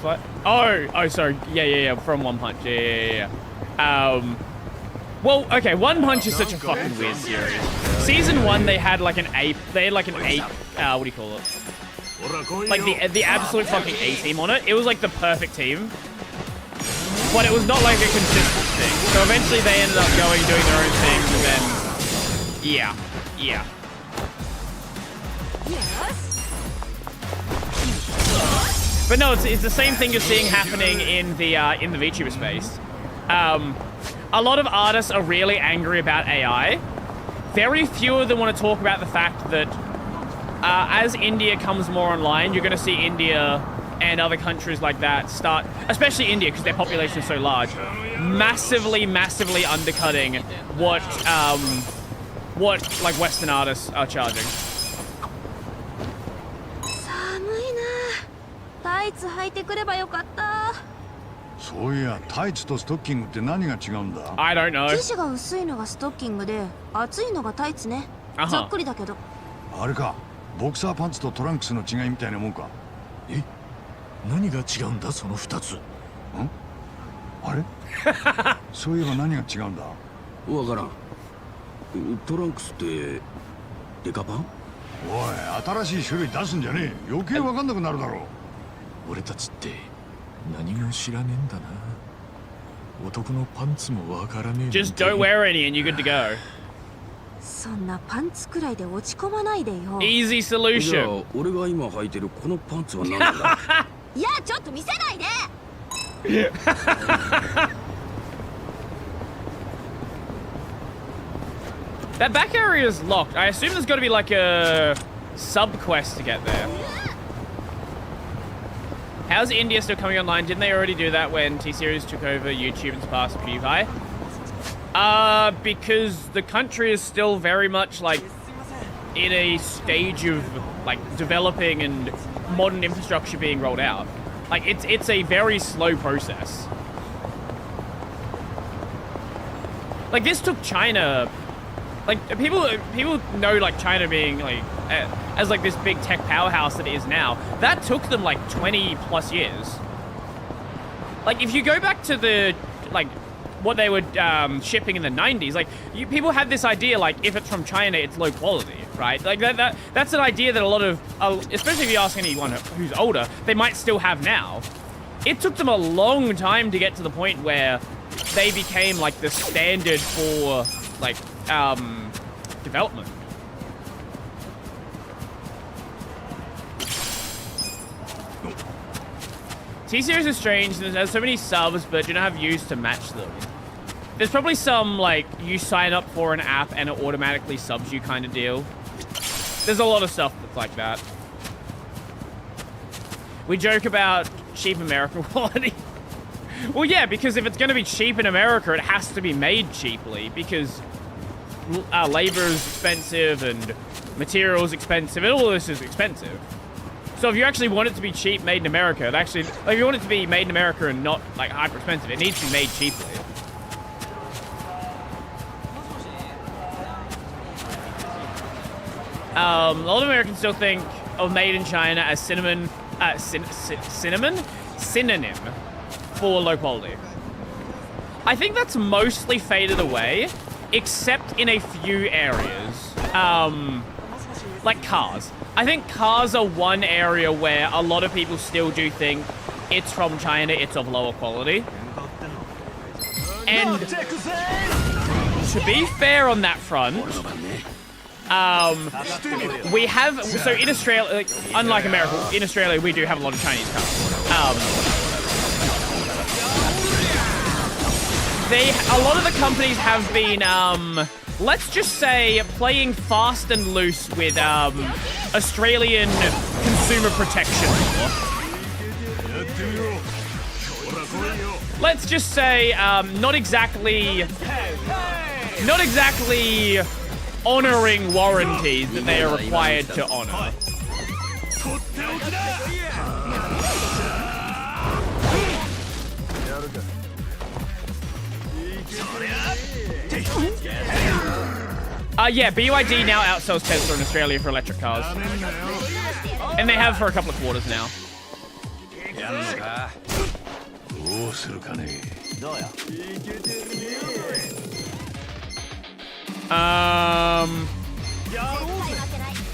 Slide. Oh, sorry. Yeah. From One Punch. Yeah. Well, okay. One Punch is such a fucking weird series. Season 1, they had like an ape. They had like an ape. What do you call it? Like the absolute fucking A team on it. It was like the perfect team, but it was not like a consistent thing. So eventually they ended up doing their own thing, and then yeah. But no, it's the same thing you're seeing happening in the VTuber space. A lot of artists are really angry about AI. Very few of them want to talk about the fact that as India comes more online, you're going to see India and other countries like that start, especially India because their population is so large, massively undercutting what what like Western artists are charging. 寒いな。タイツ履いてくればよかった。そういや、タイツとストッキングって何が違うんだ？ I don't know. 生地が薄いのがストッキングで、厚いのがタイツね。ざっくりだけど。あれか、ボクサーパンツとトランクスの違いみたいなもんか。え？何が違うんだその2つ？あれ？そういえば何が違うんだ？わからん。トランクスってデカパン？おい、新しい種類出すんじゃねえ。余計わかんなくなるだろう。俺たちって何も知らねえんだな。男のパンツもわからねえ。 Just don't wear any and you're good to go. そんなパンツくらいで落ち込まないでよ。 Easy じゃ solution. あ俺が今履いてるこのパンツは何なんだ？いや、ちょっと見せないで。That back area is locked. I assume there's got to be like a sub quest to get there. How's India still coming online? Didn't they already do that when T-Series took over YouTube and surpassed PewDiePie? Because the country is still very much like in a stage of like developing and modern infrastructure being rolled out. Like it's a very slow process. Like this took China, like people know like China being like as like this big tech powerhouse that it is now. That took them like 20 plus years. Like if you go back to the like what they were shipping in the 90s, like people had this idea like if it's from China it's low quality, right? Like that's an idea that a lot of especially if you ask anyone who's older, they might still have now. It took them a long time to get to the point where they became like the standard for like development. T-Series is strange. There's so many subs, but you don't have views to match them. There's probably some, like, you sign up for an app and it automatically subs you kind of deal. There's a lot of stuff that's like that. We joke about cheap American quality. Well, yeah, because if it's going to be cheap in America, it has to be made cheaply, because labor is expensive and materials expensive, and all of this is expensive. So if you actually want it to be cheap, made in America, it actually, like, if you want it to be made in America and not like hyper expensive, it needs to be made cheaply. A lot of Americans still think of made in China as synonym for low quality. I think that's mostly faded away, except in a few areas. Like cars. I think cars are one area where a lot of people still do think it's from China, it's of lower quality. And to be fair on that front, we have, so in Australia, like, unlike America, in Australia we do have a lot of Chinese cars. A lot of the companies have been, let's just say, playing fast and loose with Australian consumer protection law. Let's just say, not exactly honoring warranties that they are required to honor. Yeah, BYD now outsells Tesla in Australia for electric cars. And they have for a couple of quarters now.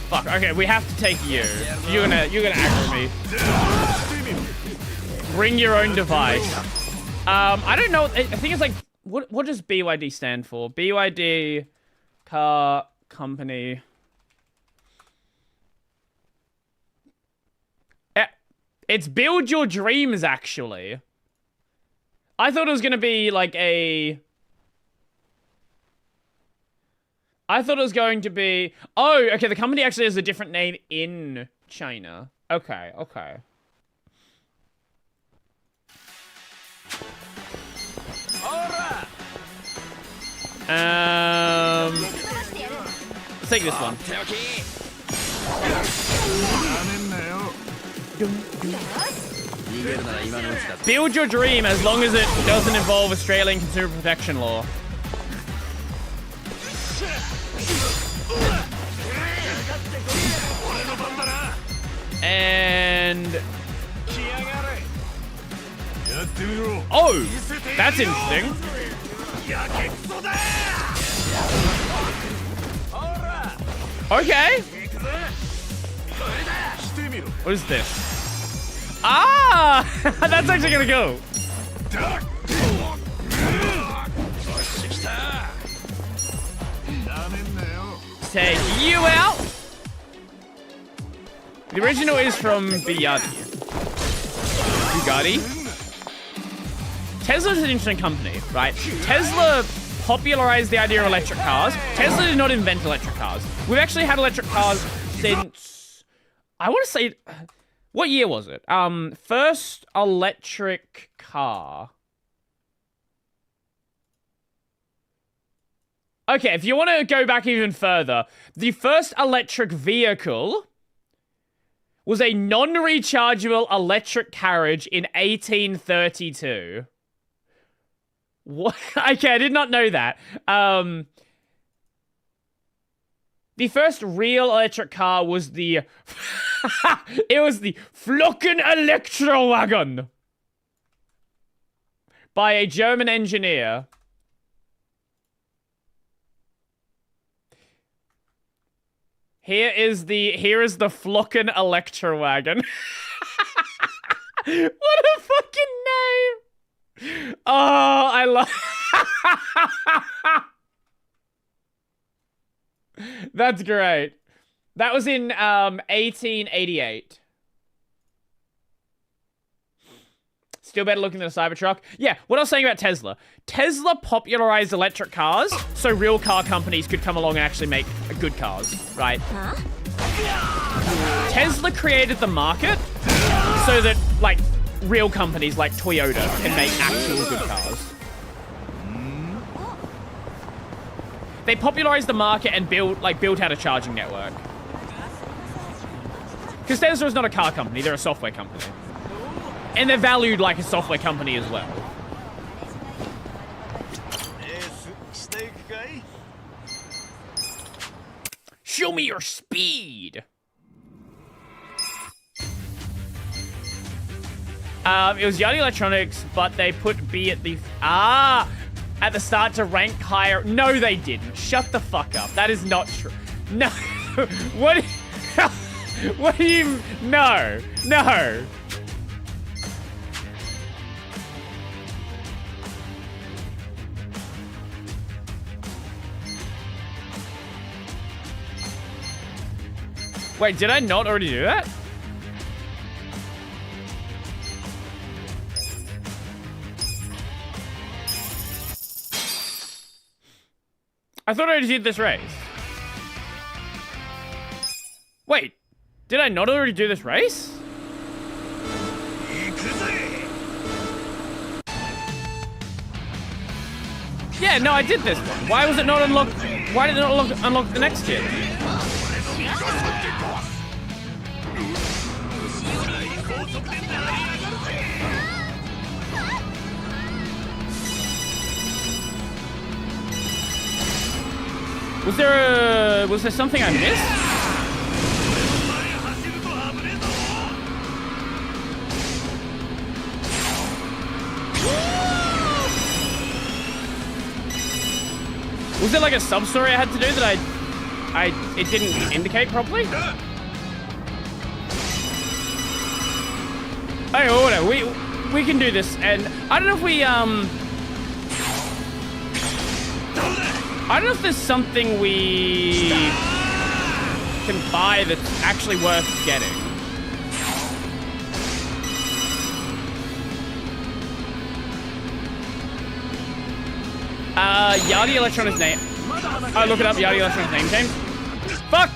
Fuck, okay, we have to take you. You're gonna aggro me. Bring your own device. I don't know, I think it's like, what does BYD stand for? BYD Car Company. It's Build Your Dreams, actually. I thought it was gonna be like a... I thought it was going to be... Oh, okay, the company actually has a different name in China. Okay, okay. Let's take this one. Build your dream as long as it doesn't involve Australian consumer protection law. And... oh! That's interesting. Okay. What is this? Ah! That's actually gonna go. Take you out. The original is from Bugatti. Tesla's an interesting company, right? Tesla popularized the idea of electric cars. Tesla did not invent electric cars. We've actually had electric cars since, I want to say, what year was it? First electric car. Okay, if you want to go back even further, the first electric vehicle was a non-rechargeable electric carriage in 1832. What? Okay, I did not know that. The first real electric car was the... it was the Flocken Elektrowagen by a German engineer. Here is the Flocken Elektrowagen. What a fucking name! Oh, I love... That's great. That was in 1888. Still better looking than a Cybertruck. Yeah, what I was saying about Tesla. Tesla popularized electric cars so real car companies could come along and actually make good cars, right? Huh? Tesla created the market so that, like, real companies like Toyota can make actual good cars. They popularized the market and built out a charging network. Because Tesla is not a car company, they're a software company. And they're valued like a software company as well. Show me your speed! It was Yardie Electronics, but they put B at the... at the start to rank higher. No, they didn't. Shut the fuck up. That is not true. No. What? What do you... No. No. Wait, did I not already do that? I thought I already did this race. Wait, did I not already do this race? Yeah, no, I did this one. Why was it not unlocked? Why did it not unlock the next kid? Was there something I missed? Was there like a sub-story I had to do that it didn't indicate properly? Okay, well, whatever. We can do this, and I don't know if we I don't know if there's something we can buy that's actually worth getting. Yardie Electronics name. Oh, look it up. Yardie Electronics name change. Fuck!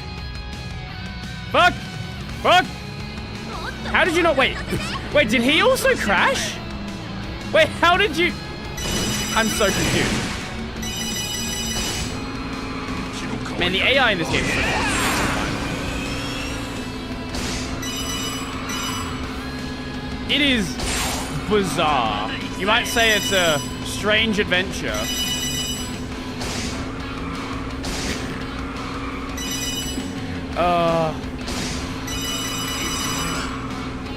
Fuck! Fuck! How did you not wait? Wait, did he also crash? Wait, how did you... I'm so confused. Man, the AI in this game is so fun. It is bizarre. You might say it's a strange adventure.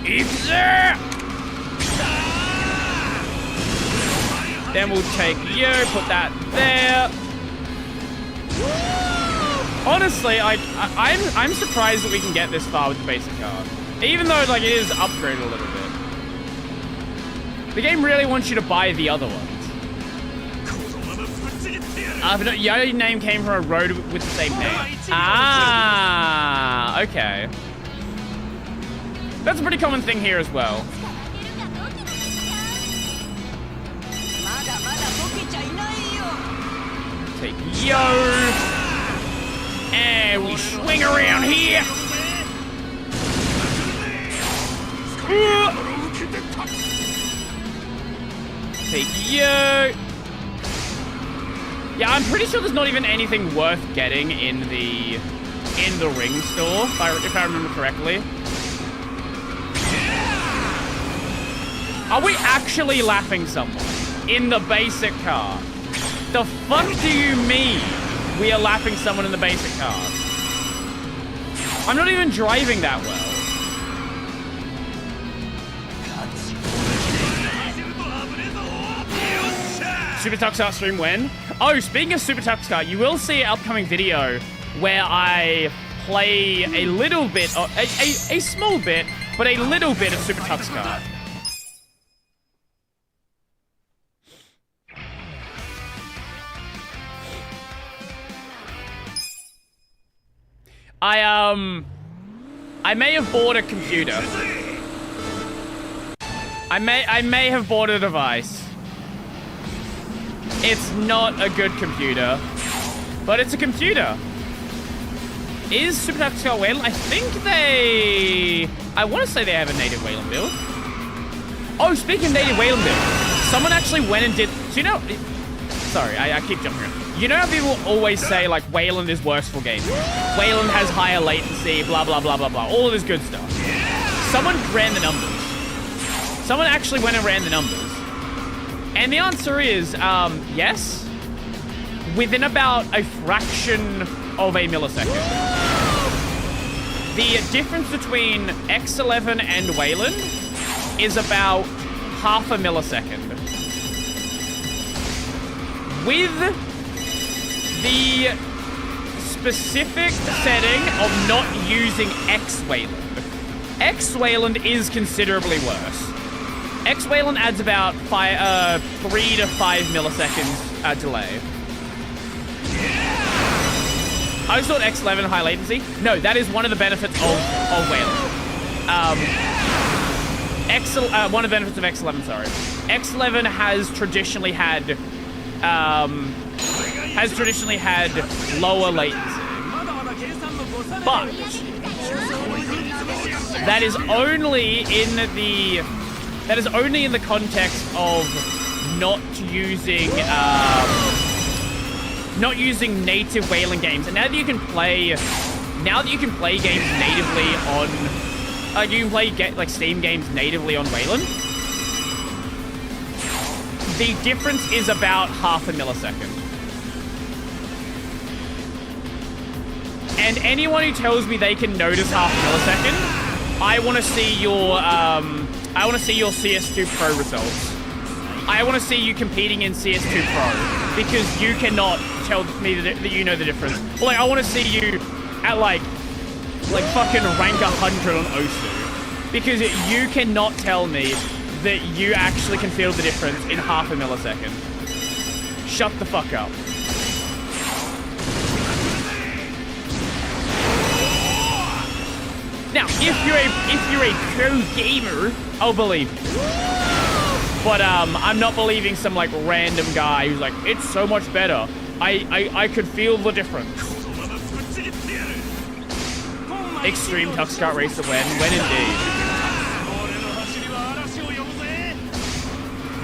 Ichiban! Then we'll take you, put that there. Honestly, I'm surprised that we can get this far with the basic card. Even though like it is upgraded a little bit. The game really wants you to buy the other ones. Your name came from a road with the same name. Ah, okay. That's a pretty common thing here as well. Take yo. And we swing around here. Take yo. Yeah, I'm pretty sure there's not even anything worth getting in the ring store, if I remember correctly. Are we actually laughing someone in the basic card? The fuck do you mean we are laughing someone in the basic card? I'm not even driving that well. Super Tux Art stream when? Oh, speaking of Super Tux Art, you will see an upcoming video where I play a little bit, a small bit, but a little bit of Super Tux Art. I may have bought a computer. I may have bought a device. It's not a good computer, but it's a computer. Is Super Tactics Got Wayland? I think I want to say they have a native Wayland build. Oh, speaking of native Wayland build, someone actually went and did, so you know, sorry, I keep jumping around. You know how people always say, like, Wayland is worse for gaming? Wayland has higher latency, blah, blah, blah, blah, blah. All of this good stuff. Someone ran the numbers. Someone actually went and ran the numbers. And the answer is, yes. Within about a fraction of a millisecond. The difference between X11 and Wayland is about half a millisecond. With the specific setting of not using X-Wayland. X-Wayland is considerably worse. X-Wayland adds about 3 to 5 milliseconds delay. I just thought X11 high latency. No, that is one of the benefits of Wayland. One of the benefits of X11, sorry. X11 has traditionally had lower latency. But that is only in the context of not using native Wayland games. And now that you can play games natively on, you can play like Steam games natively on Wayland. The difference is about half a millisecond. And anyone who tells me they can notice half a millisecond, I want to see your CS2 Pro results. I want to see you competing in CS2 Pro, because you cannot tell me that you know the difference. Or like, I want to see you at like fucking rank 100 on Osu, because you cannot tell me that you actually can feel the difference in half a millisecond. Shut the fuck up. Now, if you're a pro gamer, I'll believe you. But I'm not believing some like random guy who's like, it's so much better. I could feel the difference. Extreme Tux Kart Racer when indeed.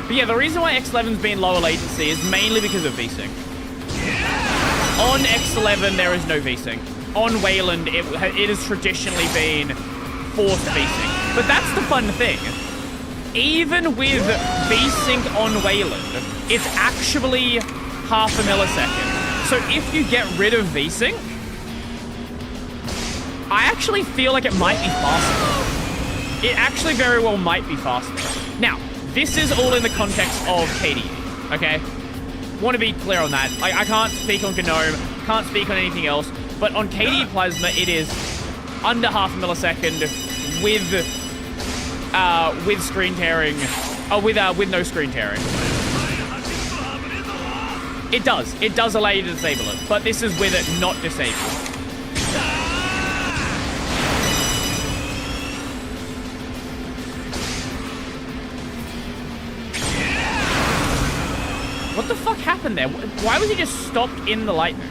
But yeah, the reason why X11's been lower latency is mainly because of VSync. On X11, there is no VSync. On Wayland, it has traditionally been forced VSync. But that's the fun thing. Even with VSync on Wayland, it's actually half a millisecond. So if you get rid of VSync, I actually feel like it might be faster. It actually very well might be faster. Now, this is all in the context of KDE, okay? Want to be clear on that. I can't speak on GNOME, can't speak on anything else, but on KDE Plasma, it is under half a millisecond with screen tearing, with no screen tearing. It does allow you to disable it, but this is with it not disabled. What the fuck happened there? Why was he just stopped in the lightning?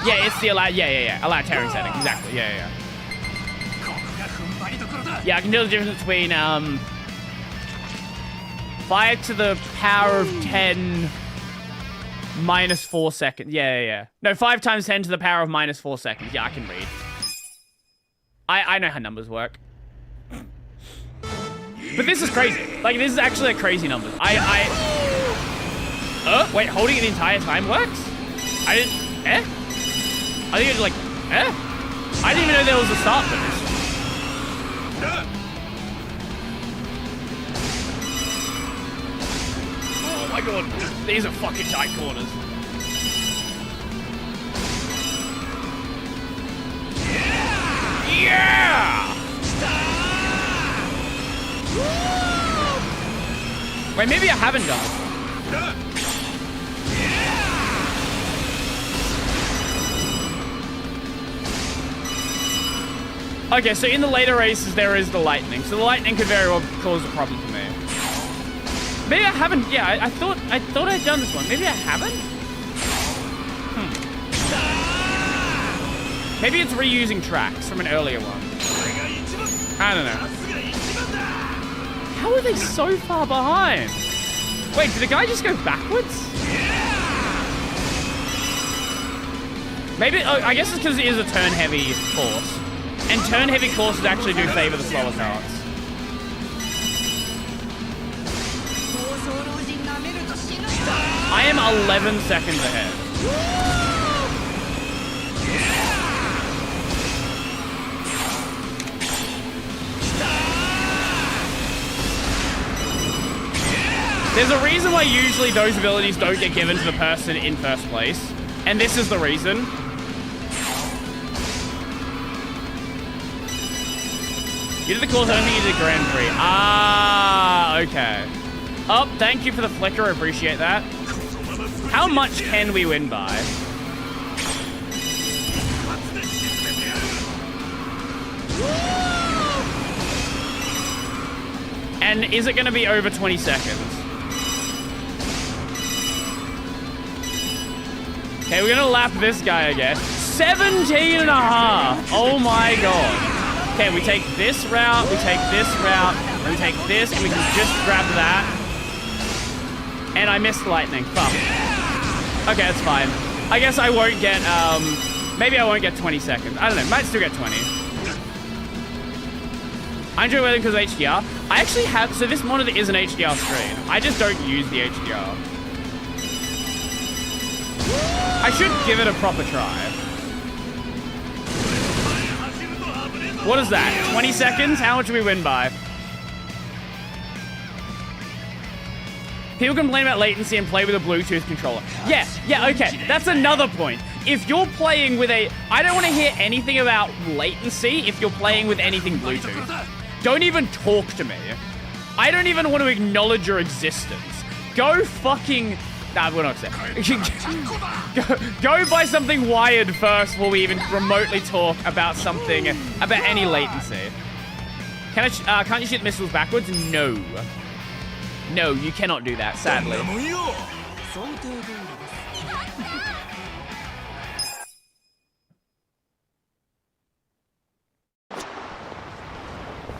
Yeah, it's the allow tearing setting. Exactly. Yeah. Yeah, I can tell the difference between 5 to the power of 10 minus 4 seconds. Yeah. No, 5 times 10 to the power of minus 4 seconds. Yeah, I can read. I know how numbers work. But this is crazy. Like, this is actually a crazy number. Wait, holding it the entire time works? I think it was like, I didn't even know there was a start boost. Oh my god, these are fucking tight corners. Yeah! Wait, maybe I haven't done this one. Okay, so in the later races, there is the lightning. So the lightning could very well cause a problem for me. Maybe I haven't. Yeah, I thought I'd done this one. Maybe I haven't? Maybe it's reusing tracks from an earlier one. I don't know. How are they so far behind? Wait, did the guy just go backwards? Maybe, I guess it's because it is a turn-heavy course. And turn-heavy courses actually do favor the slower carts. I am 11 seconds ahead. There's a reason why usually those abilities don't get given to the person in first place. And this is the reason. You did the course, I don't think you did the Grand Prix. Ah, okay. Oh, thank you for the flicker, I appreciate that. How much can we win by? And is it going to be over 20 seconds? Okay, we're going to lap this guy again. 17 and a half. Oh my god. Okay, we take this route, we take this route, and we take this, and we can just grab that. And I missed lightning. Fuck. Okay, that's fine. I guess I won't get, maybe I won't get 20 seconds. I don't know, might still get 20. I enjoy weathering because of HDR. I actually have, so this monitor is an HDR screen. I just don't use the HDR. I should give it a proper try. What is that? 20 seconds? How much do we win by? People complain about latency and play with a Bluetooth controller. Yeah, okay. That's another point. If you're playing with a... I don't want to hear anything about latency if you're playing with anything Bluetooth. Don't even talk to me. I don't even want to acknowledge your existence. Go fucking... Nah, we're not saying. Go buy something wired first before we even remotely talk about something, about any latency. Can't you shoot missiles backwards? No. No, you cannot do that, sadly.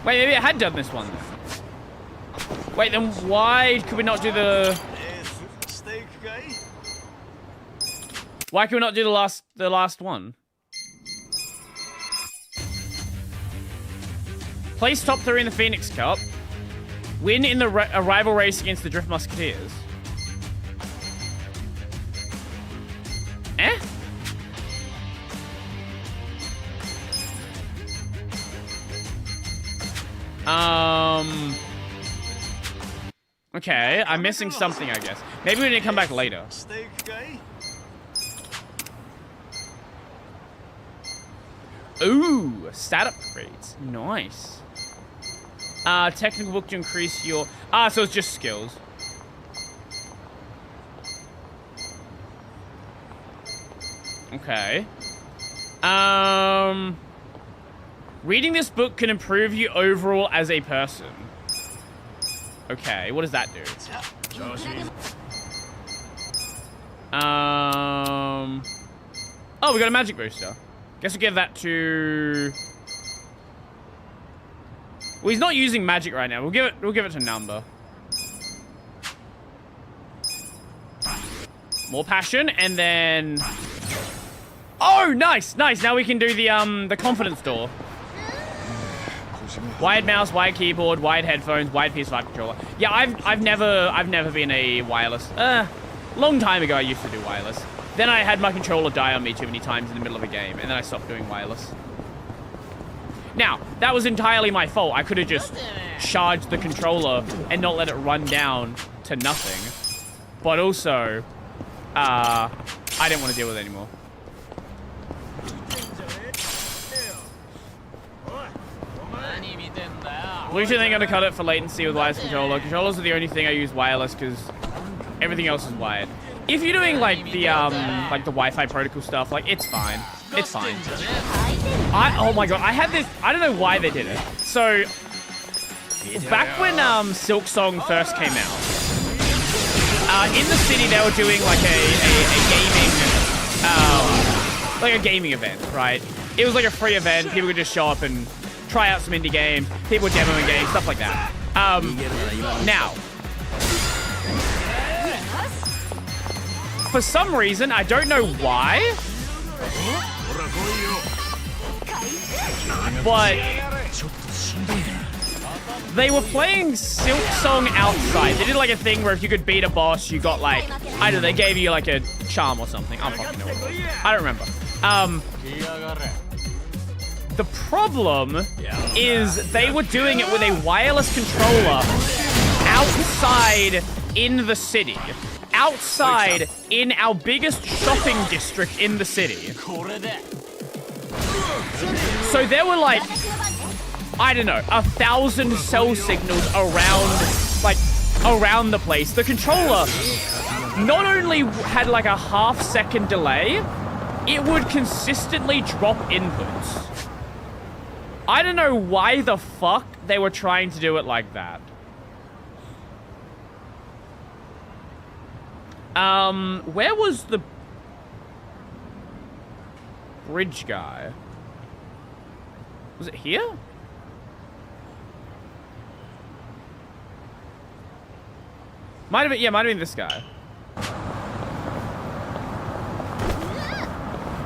Wait, maybe I had done this one then. Wait, then why could we not do the... Why can we not do the last one? Place top 3 in the Phoenix Cup. Win in the a rival race against the Drift Musketeers. Eh? Okay, I'm missing something, I guess. Maybe we need to come back later. Ooh, stat upgrades. Nice. Technical book to increase your... so it's just skills. Okay. Reading this book can improve you overall as a person. Okay, what does that do? Oh, we got a magic booster. Guess we'll give that to... Well, he's not using magic right now. We'll give it to Number. More passion, and then... Oh, nice, nice. Now we can do the confidence door. Wired mouse, wired keyboard, wired headphones, wired PS5 controller. Yeah, I've never been a wireless. Long time ago I used to do wireless. Then I had my controller die on me too many times in the middle of a game, and then I stopped doing wireless. Now, that was entirely my fault. I could have just charged the controller and not let it run down to nothing. But also, I didn't want to deal with it anymore. Lucian ain't gonna cut it for latency with wireless controller. Controllers are the only thing I use wireless because everything else is wired. If you're doing like the Wi-Fi protocol stuff, like it's fine. It's fine. Oh my god, I had this. I don't know why they did it. So back when Silk Song first came out, in the city they were doing like a gaming event, right? It was like a free event. People could just show up and try out some indie games. People demoing games, stuff like that. Now, for some reason, I don't know why, but they were playing Silk Song outside. They did like a thing where if you could beat a boss, you got like, I don't know, they gave you like a charm or something. I don't fucking know what it was. I don't remember. The problem is they were doing it with a wireless controller outside in the city. Outside in our biggest shopping district in the city. So there were like, I don't know, 1,000 cell signals around the place. The controller not only had like a half-second delay, it would consistently drop inputs. I don't know why the fuck they were trying to do it like that. Where was the bridge guy? Was it here? Might have been this guy.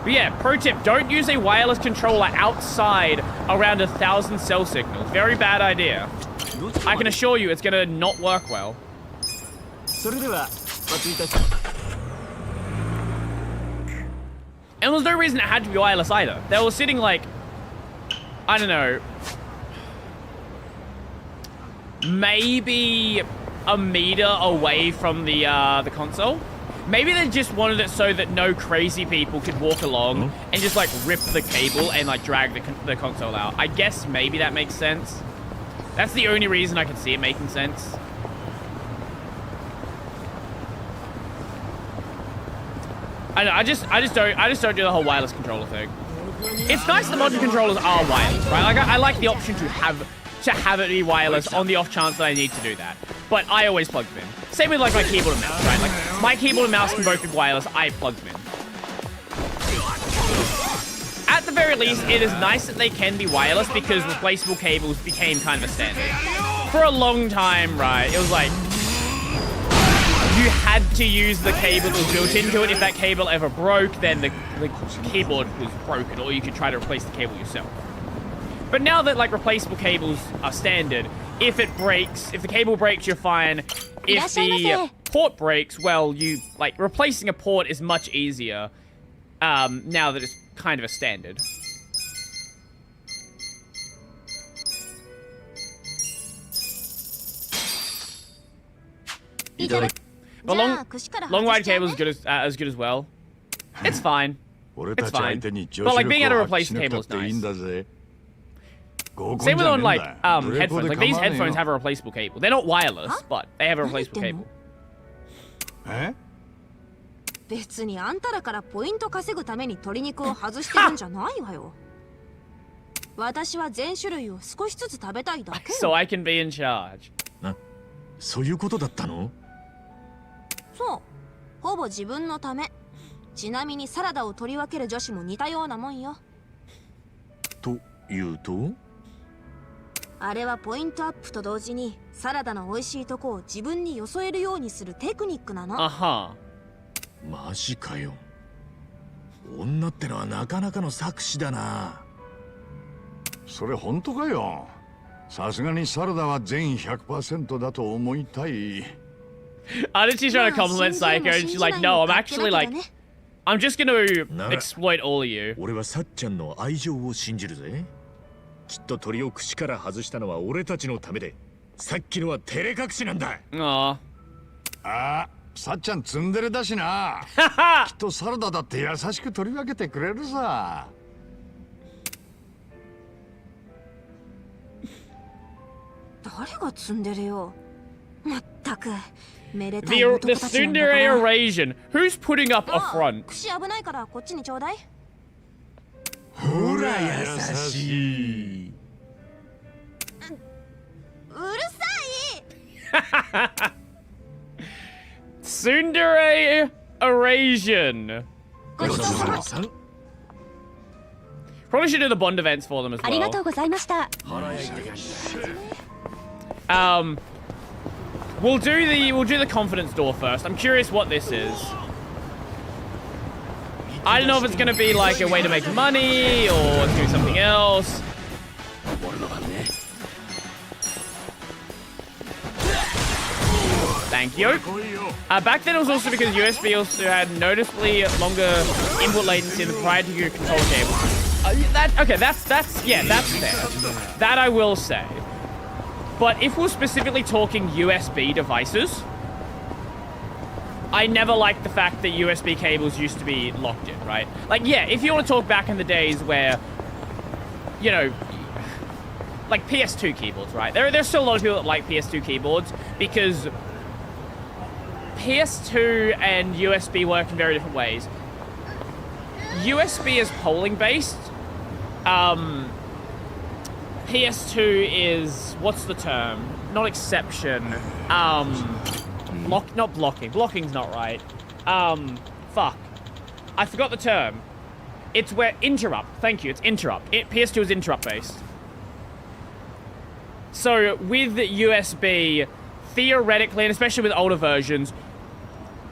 But yeah, pro tip, don't use a wireless controller outside around 1,000 cell signals. Very bad idea. I can assure you it's gonna not work well. And there's no reason it had to be wireless either. They were sitting like, I don't know, maybe a meter away from the console. Maybe they just wanted it so that no crazy people could walk along and just like rip the cable and like drag the console out. I guess maybe that makes sense. That's the only reason I can see it making sense. I just don't do the whole wireless controller thing. It's nice that modern controllers are wireless, right? Like I like the option to have it be wireless on the off chance that I need to do that. But I always plug them in. Same with like my keyboard and mouse, right? Like my keyboard and mouse can both be wireless. I plug them in. At the very least, it is nice that they can be wireless because replaceable cables became kind of a standard. for a long time, right, it was like you had to use the cable that was built into it. If that cable ever broke, then the keyboard was broken, or you could try to replace the cable yourself. But now that like replaceable cables are standard, if it breaks, if the cable breaks, you're fine. If the port breaks, well, like replacing a port is much easier now that it's kind of a standard. But long wide cable is as good as well. It's fine. It's fine. But like being able to replace the cable is nice. Same with on like headphones. Like these headphones have a replaceable cable. They're not wireless, but they have a replaceable cable. 別にあんたらからポイント稼ぐために鶏肉を外してるんじゃないわよ。私は全種類を少しずつ食べたいだけ。So I can be in charge. そういうことだったの？そう。ほぼ自分のため。ちなみにサラダを取り分ける女子も似たようなもんよ。というと？あれはポイントアップと同時にサラダの美味しいとこを自分によそえるようにするテクニックなの。マジかよ。女ってのはなかなかの策士だな。それ本当かよ。さすがにサラダは全 100% だと思いたい。Adachi's trying to compliment Psycho, and she's like, no, I'm actually like, I'm just gonna exploit all of you. 俺はさっちゃんの愛情を信じるぜ。きっと鳥を串から外したのは俺たちのためで、さっきのは照れ隠しなんだ。さっちゃんツンデレだしな。きっとサラダだって優しく取り分けてくれるさ。誰がツンデレよ。まったく。The tsundere Eurasian. Who's putting up a front? 串危ないからこっちにちょうだい。ほら優しい。うるさい。Tsundere Eurasian. Probably should do the Bond events for them as well. ありがとうございました。We'll do the confidence door first. I'm curious what this is. I don't know if it's gonna be like a way to make money or do something else. Thank you. Back then it was also because USB also had noticeably longer input latency than prior to your control cable. That's fair. That I will say. But if we're specifically talking USB devices, I never liked the fact that USB cables used to be locked in, right? Like, yeah, if you want to talk back in the days where, you know, like PS2 keyboards, right? There's still a lot of people that like PS2 keyboards because PS2 and USB work in very different ways. USB is polling based. PS2 is, what's the term? Not exception. Not blocking. Blocking's not right. Fuck. I forgot the term. It's where interrupt. Thank you. It's interrupt. PS2 is interrupt based. So with USB, theoretically, and especially with older versions,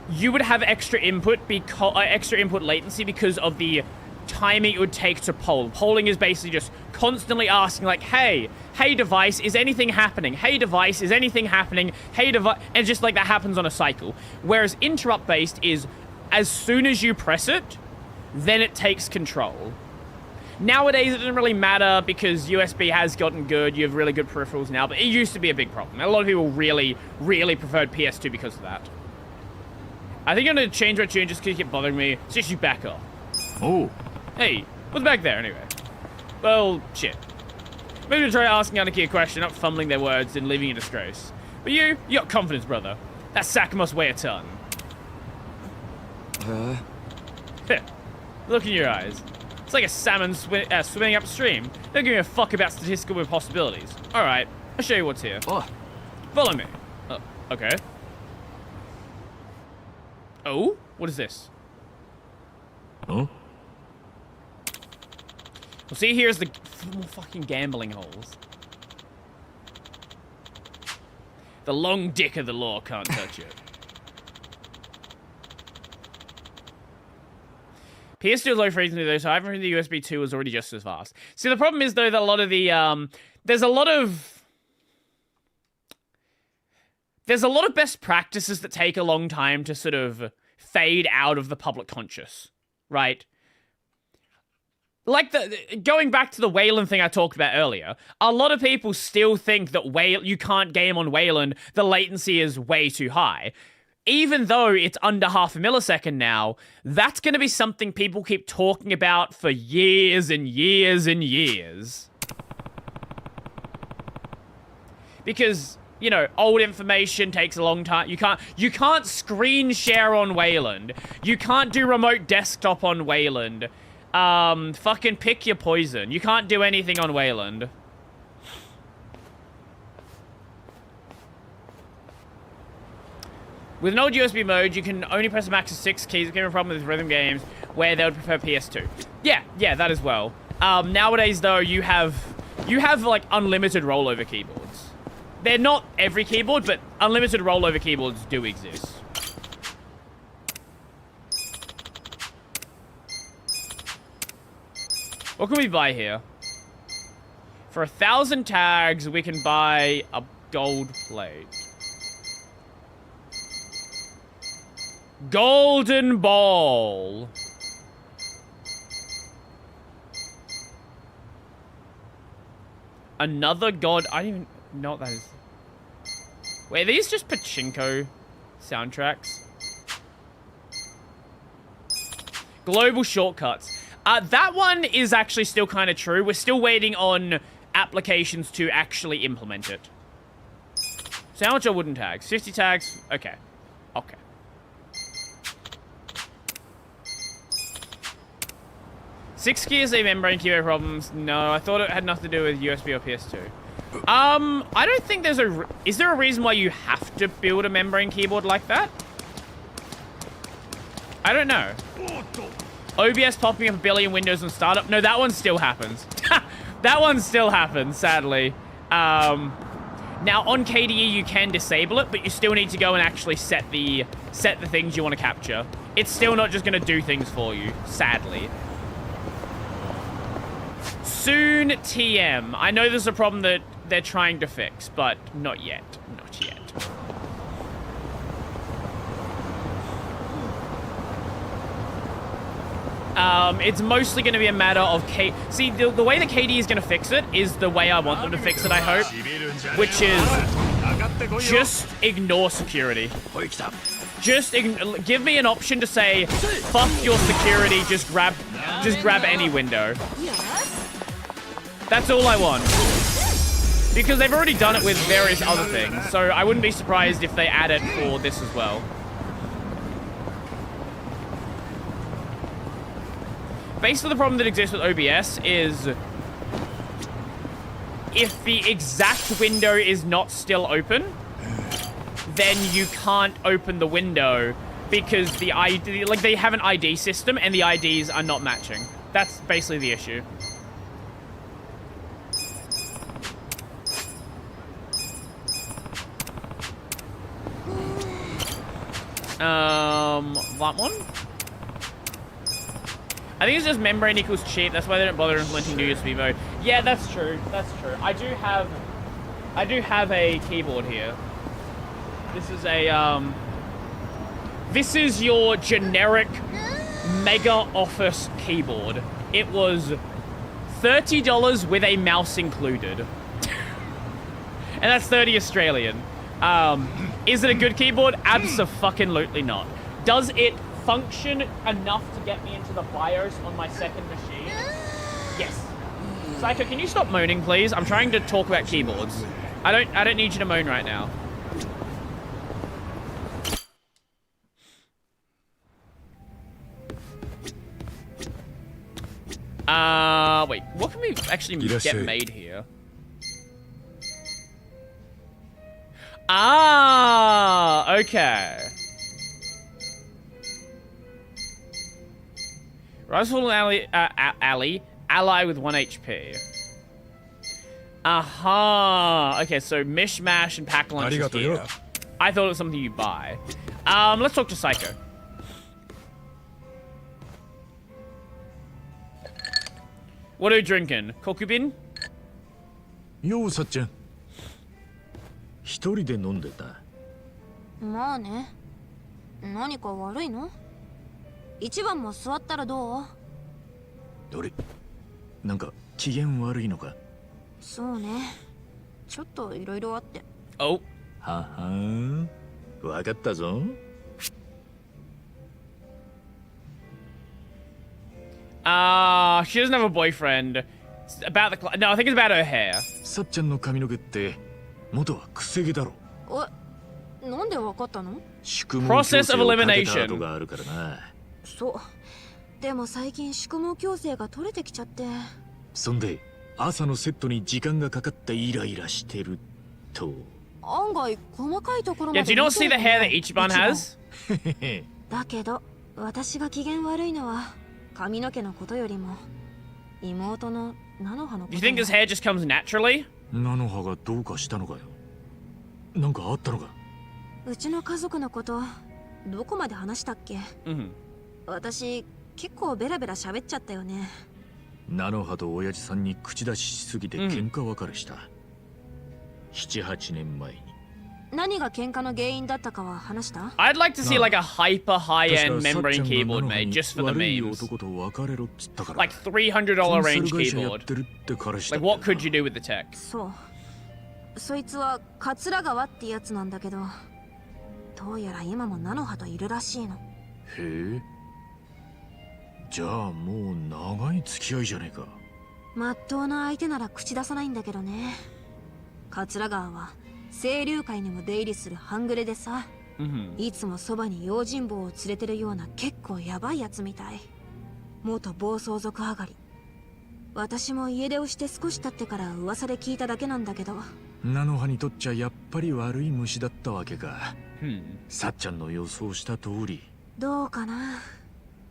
you would have extra input latency because of the timing it would take to poll. Polling is basically just constantly asking like, hey device, is anything happening? Hey device, is anything happening? Hey device, and just like that happens on a cycle. Whereas interrupt based is as soon as you press it, then it takes control. Nowadays it doesn't really matter because USB has gotten good, you have really good peripherals now, but it used to be a big problem. A lot of people really preferred PS2 because of that. I think I'm gonna change my tune just because you keep bothering me, so you back up. Oh. Hey, what's back there anyway? Well, shit. Maybe I'll try asking Anarchy a question, not fumbling their words and leaving you in disgrace. But you got confidence, brother. That sack must weigh a ton. Look in your eyes. It's like a salmon swimming upstream. Don't give me a fuck about statistical possibilities. Alright, I'll show you what's here. Follow me. Okay. Oh? What is this? Huh? Well, see, here's the more fucking gambling holes. The long dick of the law can't touch it. PS2 is low frequency though, so I haven't heard the USB 2 was already just as fast. See, the problem is though that a lot of the there's a lot of best practices that take a long time to sort of fade out of the public conscious, right? Like going back to the Wayland thing I talked about earlier, a lot of people still think that you can't game on Wayland, the latency is way too high. Even though it's under half a millisecond now, that's going to be something people keep talking about for years and years and years. Because, you know, old information takes a long time. You can't screen share on Wayland. You can't do remote desktop on Wayland. Fucking pick your poison. You can't do anything on Wayland. With an old USB mode, you can only press a max of 6 keys. It's a problem with rhythm games where they would prefer PS2. Yeah, that as well. Nowadays, though, you have like unlimited rollover keyboards. They're not every keyboard, but unlimited rollover keyboards do exist. What can we buy here? For 1,000 tags, we can buy a gold plate. Golden ball. Another god. I don't even know what that is. Wait, are these just pachinko soundtracks? Global shortcuts. That one is actually still kind of true. We're still waiting on applications to actually implement it. So how much are wooden tags? 50 tags? Okay. Okay. Six gears, a membrane keyboard problems. No, I thought it had nothing to do with USB or PS2. I don't think there's is there a reason why you have to build a membrane keyboard like that? I don't know. OBS popping up a billion windows on startup. No, that one still happens. That one still happens, sadly. Now on KDE you can disable it, but you still need to go and actually set the things you want to capture. It's still not just going to do things for you, sadly. Soon TM. I know there's a problem that they're trying to fix, but not yet. Not yet. It's mostly going to be a matter of See, the way that KDE is going to fix it is the way I want them to fix it, I hope. Which is just ignore security. Just give me an option to say, fuck your security, just grab any window. That's all I want. Because they've already done it with various other things, so I wouldn't be surprised if they add it for this as well. Basically, the problem that exists with OBS is if the exact window is not still open, then you can't open the window because the ID, like they have an ID system and the IDs are not matching. That's basically the issue. That one? I think it's just membrane equals cheap. That's why they don't bother implementing new USB mode. Yeah, that's true. That's true. I do have a keyboard here. This is a this is your generic Mega Office keyboard. It was $30 with a mouse included. And that's 30 Australian. Is it a good keyboard? Abso-fucking-lutely not. Does it function enough to get me into the BIOS on my second machine? Yes. Psycho, can you stop moaning, please? I'm trying to talk about keyboards. I don't need you to moan right now. Wait, what can we actually get made here? Ah, okay. Riseful ally with 1 HP. Aha. Okay, so mishmash and pack lunch is here. I thought it was something you buy. Let's talk to Psycho. What are you drinking? Kokubin? ようさっちゃん一人で飲んでたまあね。何か悪いの？一番も座ったらどう？あれなんか機嫌悪いのかそうね。ちょっといろいろあって。Oh. ははんわかったぞ She doesn't have a boyfriend. It's about the no, I think it's about her hair. さっちゃんの髪の毛って元はくせ毛だろなんでわかったの？宿毛矯正 Process of をかけた elimination. 跡があるからなそうでも最近宿毛矯正が取れてきちゃって。そんで朝のセットに時間がかかってイライラしてると案外細かいところま Yeah, で do you 見 not て see る the ね hair that Ichiban has? だけど私が機嫌悪いのは髪の毛のことよりも妹の菜の葉のこ Do you と think his hair just comes naturally? 菜の葉がどうかしたのかよなんかあったのかうちの家族のことどこまで話したっけ？ Mm-hmm. 私結構ベラベラ喋っちゃったよね。菜の葉と親父さんに口出ししすぎて喧嘩別れした、7、8年前に何が喧嘩の原因だったかは話した？ I'd like to see like a hyper high-end 確か membrane さっちゃんが keyboard 菜の葉 made に just for the 悪い memes. 男と別れろっつったから Like $300 range コンサル会社やっ keyboard. てるって彼氏だ Like った what could you do with the tech? そうそいつは桂川ってやつなんだけどどうやら今も菜の葉といるらしいの。へえじゃあもう長い付き合いじゃねえかまっとうな相手なら口出さないんだけどね。桂川は清流会にも出入りする半グレでさ、Mm-hmm. いつもそばに用心棒を連れてるような結構ヤバいやつみたい。元暴走族上がり。私も家出をして少し経ってから噂で聞いただけなんだけど。菜の葉にとっちゃやっぱり悪い虫だったわけか、Hmm. さっちゃんの予想した通りどうかな。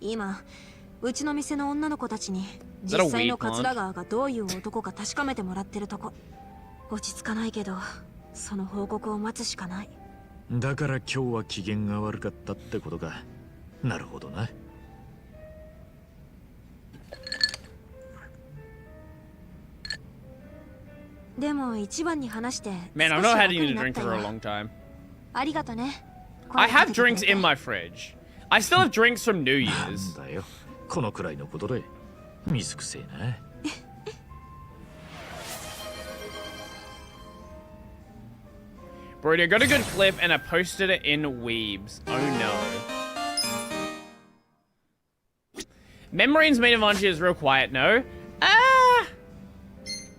今うちの店の女の子たちに Is that a 実際 weed の plant? 桂川がどういう男か確かめてもらってるとこ。落ち着かないけどその報告を待つしかない。だから今日は機嫌が悪かったってことかなるほどなでも一番に話して Man, I've 少し not 楽 had に any なっ drink た for a よ。 long time. ありがとね。 I 声か have けてくれ drinks て in my fridge. I still have drinks from New なん Year's. だよこのくらいのことで水くせえなBrody, I got a good clip and I posted it in Weebs. Oh no. Membrane's main advantage is real quiet, no?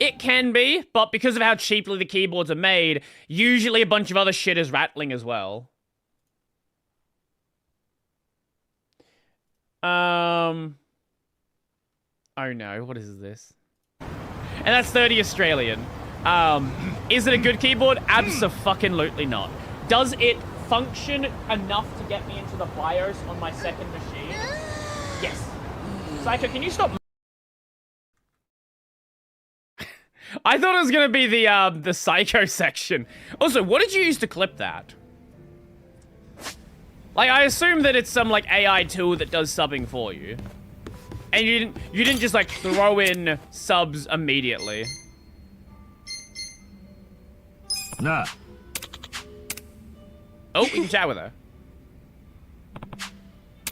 It can be, but because of how cheaply the keyboards are made, usually a bunch of other shit is rattling as well. Oh no, what is this? And that's 30 Australian. Is it a good keyboard? Abso-fucking-lutely not. Does it function enough to get me into the BIOS on my second machine? Yes. Psycho, can you stop? I thought it was gonna be the Psycho section. Also, what did you use to clip that? Like, I assume that it's some, like, AI tool that does subbing for you. And you didn't just, like, throw in subs immediately. なあ Oh, we can chat with her.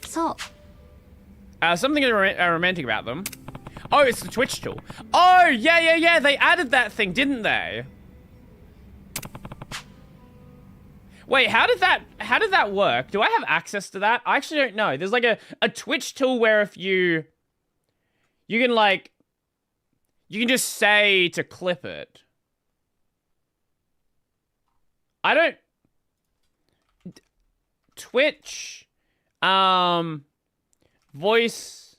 そう Something romantic about them. Oh, it's the Twitch tool. Oh, yeah. They added that thing, didn't they? Wait, how did that work? Do I have access to that? I actually don't know. There's like a Twitch tool where if you can like, you can just say to clip it. I don't... Twitch, voice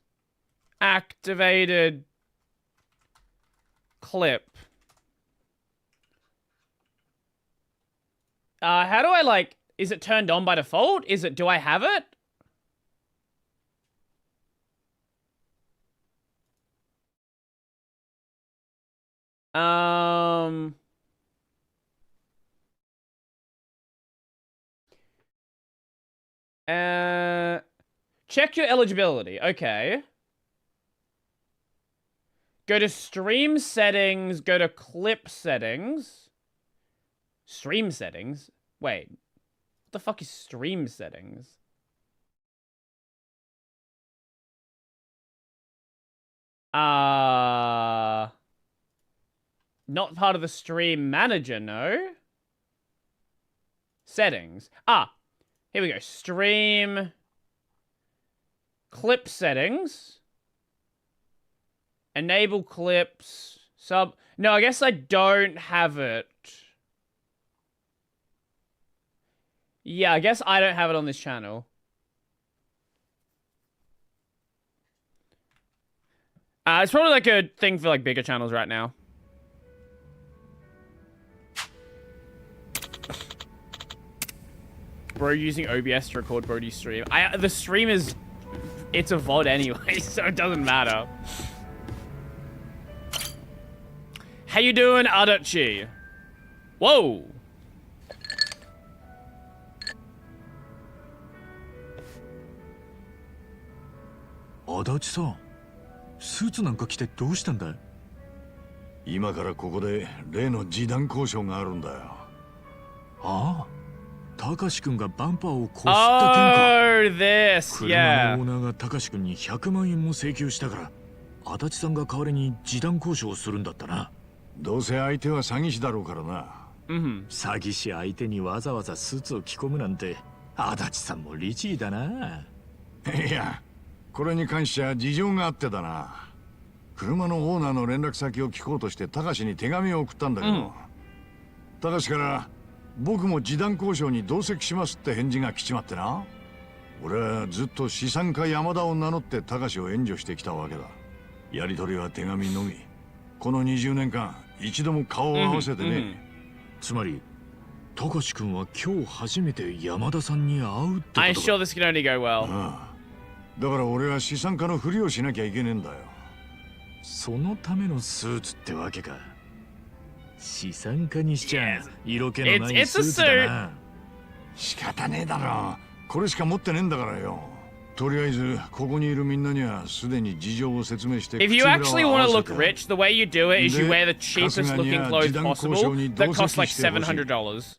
activated clip. How do I like, is it turned on by default? Do I have it? Check your eligibility. Okay. Go to stream settings. Go to clip settings. Stream settings? Wait. What the fuck is stream settings? Not part of the stream manager, no? Settings. Here we go. Stream. Clip settings. Enable clips. Sub. No, I guess I don't have it. Yeah, I guess I don't have it on this channel. It's probably like a thing for like bigger channels right now. Bro using OBS to record Brody's stream. The stream is... It's a VOD anyway, so it doesn't matter. How you doing, Adachi? Whoa! Adachi さん、スーツなんか着てどうしたんだい？今からここで例の示談交渉があるんだよ。ああ、たかしくんがバンパーをこすった件か。Oh, this, 車 yeah. のオーナーがたかしくんに100万円も請求したから、足立さんが代わりに示談交渉をするんだったな。どうせ相手は詐欺師だろうからな。詐欺師相手にわざわざスーツを着込むなんて、足立さんも律儀だな。いや、これに関しては事情があってだな。車のオーナーの連絡先を聞こうとしてたかしに手紙を送ったんだけど、たかしから僕も示談交渉に同席しますって返事が来ちまってな。俺はずっと資産家山田を名乗ってたかしを援助してきたわけだ。やり取りは手紙のみ。この20年間一度も顔を合わせてね。つまりたかしくんは今日初めて山田さんに会うってことか。 I'm sure this can only go well. だから俺は資産家のふりをしなきゃいけねえんだよ。そのためのスーツってわけか。資産家にしちゃ色気のないスーツだな。仕方ねえだろ。これしか持ってねえんだからよ。とりあえずここにいるみんなにはすでに事情を説明して。If you actually want to look rich, the way you do it is you wear the cheapest looking clothes possible that cost like $700.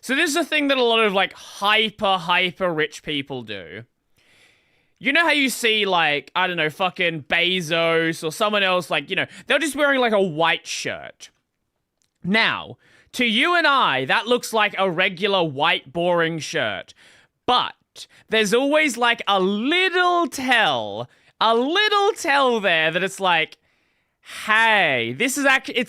So this is a thing that a lot of like hyper rich people do. You know how you see, like, I don't know, fucking Bezos or someone else, like, you know, they're just wearing, like, a white shirt. Now, to you and I, that looks like a regular white, boring shirt. But there's always, like, a little tell there that it's like, hey, this is actually,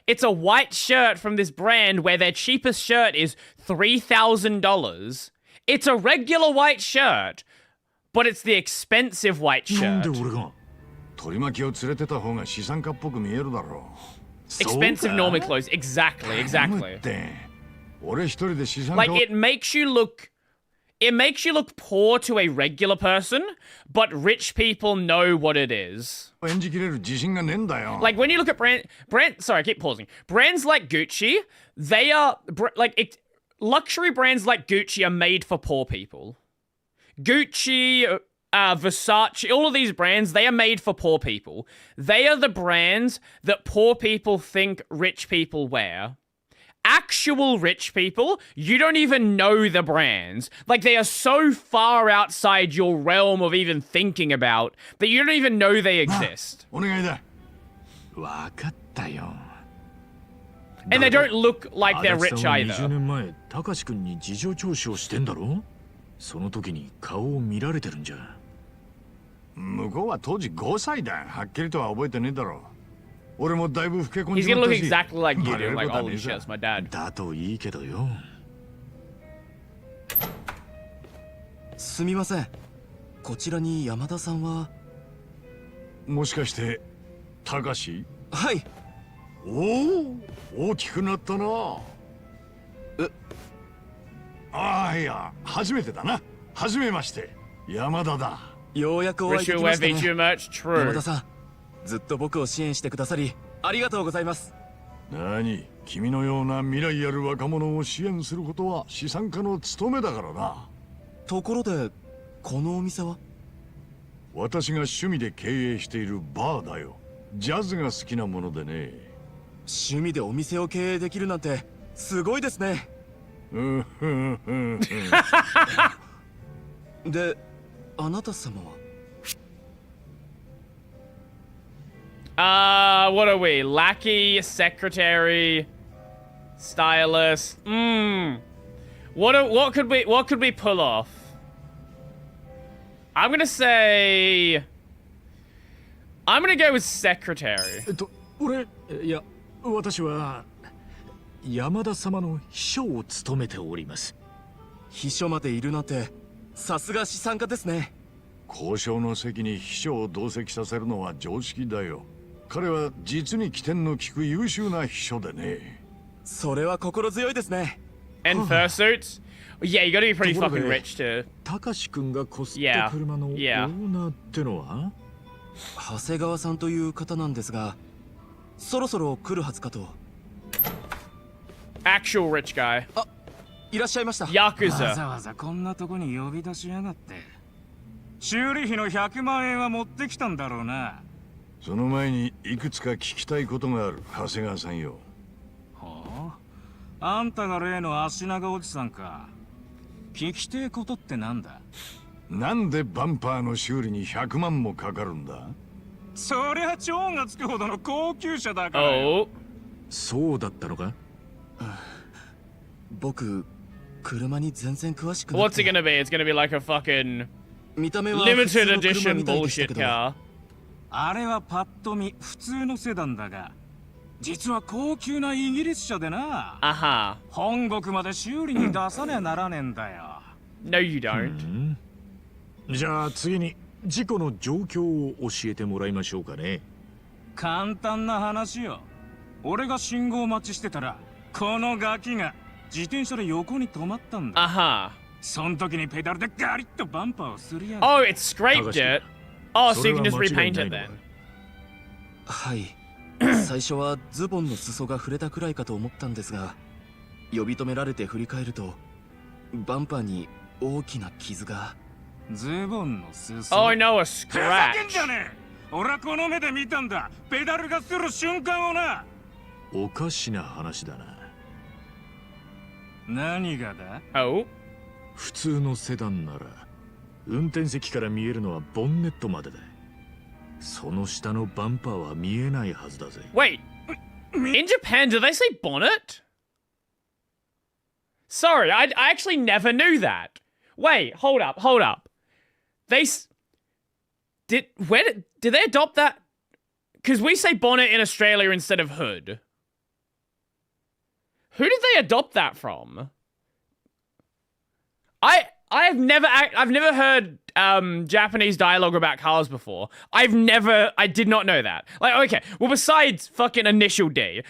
it's a white shirt from this brand where their cheapest shirt is $3,000. It's a regular white shirt. But it's the expensive white shirt. Expensive normal clothes. Exactly. Like, it makes you look poor to a regular person, but rich people know what it is. Like, when you look at sorry, I keep pausing. Brands like Gucci, they are, luxury brands like Gucci are made for poor people. Gucci, Versace, all of these brands, they are made for poor people. They are the brands that poor people think rich people wear. Actual rich people, you don't even know the brands. Like, they are so far outside your realm of even thinking about that you don't even know they exist. And they don't look like they're rich either. その時に顔を見られてるんじゃ。向こうは当時5歳だ。はっきりとは覚えてねえだろ。俺もだいぶ老け込んで He's gonna look exactly like you do. Like, holy shit, that's my dad. だといいけどよ。すみません。こちらに山田さんは。もしかしてたかし？はい。おお、大きくなったな。ああ、いや、初めてだな。初めまして、山田だ。ようやくお会いできましたね。山田さん、ずっと僕を支援してくださりありがとうございます。何、君のような未来ある若者を支援することは資産家の務めだからな。ところでこのお店は？私が趣味で経営しているバーだよ。ジャズが好きなものでね。趣味でお店を経営できるなんてすごいですね。で、あなた様はwhat are we? Lackey, secretary, stylist. What could we pull off? I'm gonna go with secretary. 私は山田様の秘書を務めております。秘書までいるなんてさすが資産家ですね。交渉の席に秘書を同席させるのは常識だよ。彼は実に機転の利く優秀な秘書でね。それは心強いですね。And fursuits? Yeah, you gotta be pretty fucking rich to. たかしくんがこすった車のオーナーってのは？長谷川さんという方なんですが、そろそろ来るはずかと。Actual rich guy. あ、いらっしゃいました。Yakuza. わざわざこんなとこに呼び出しやがって。修理費の100万円は持ってきたんだろうな。その前にいくつか聞きたいことがある、長谷川さんよ。はあ？あんたが例の足長おじさんか。聞きてえことってなんだ？なんでバンパーの修理に100万もかかるんだ？そりゃ超がつくほどの高級車だからよ。Oh. そうだったのか？僕、車に全然詳しくない。What's it gonna be? It's gonna be like a fucking 見た目は limited edition bullshit car. あれはパッと見普通のセダンだが、実は高級なイギリス車でな。本国まで修理に出さねえならねえんだよ。No, you don't. じゃあ次に事故の状況を教えてもらいましょうかね。簡単な話よ。俺が信号待ちしてたら、このガキが自転車で横に止まったんだ。その時にペダルでガリッとバンパーをすりやがる。Oh, it scraped it. Oh, so you can just repaint it then. はい。最初はズボンの裾が触れたくらいかと思ったんですが、呼び止められて振り返ると、バンパーに大きな傷が。ズボンの裾。Oh, no, a scratch. ふざけんじゃねえ。俺はこの目で見たんだ。ペダルがする瞬間をな。おかしな話だな。何がだ？ Oh? 普通のセダンなら運転席から見えるのはボンネットまでだ。その下のバンパーは見えないはずだぜ。Wait, in Japan, do they say bonnet? Sorry, I actually never knew that. Wait, hold up. Did they adopt that? Because we say bonnet in Australia instead of hood. Who did they adopt that from? I've never heard Japanese dialogue about cars before. I did not know that. Like, okay, well, besides fucking initial D,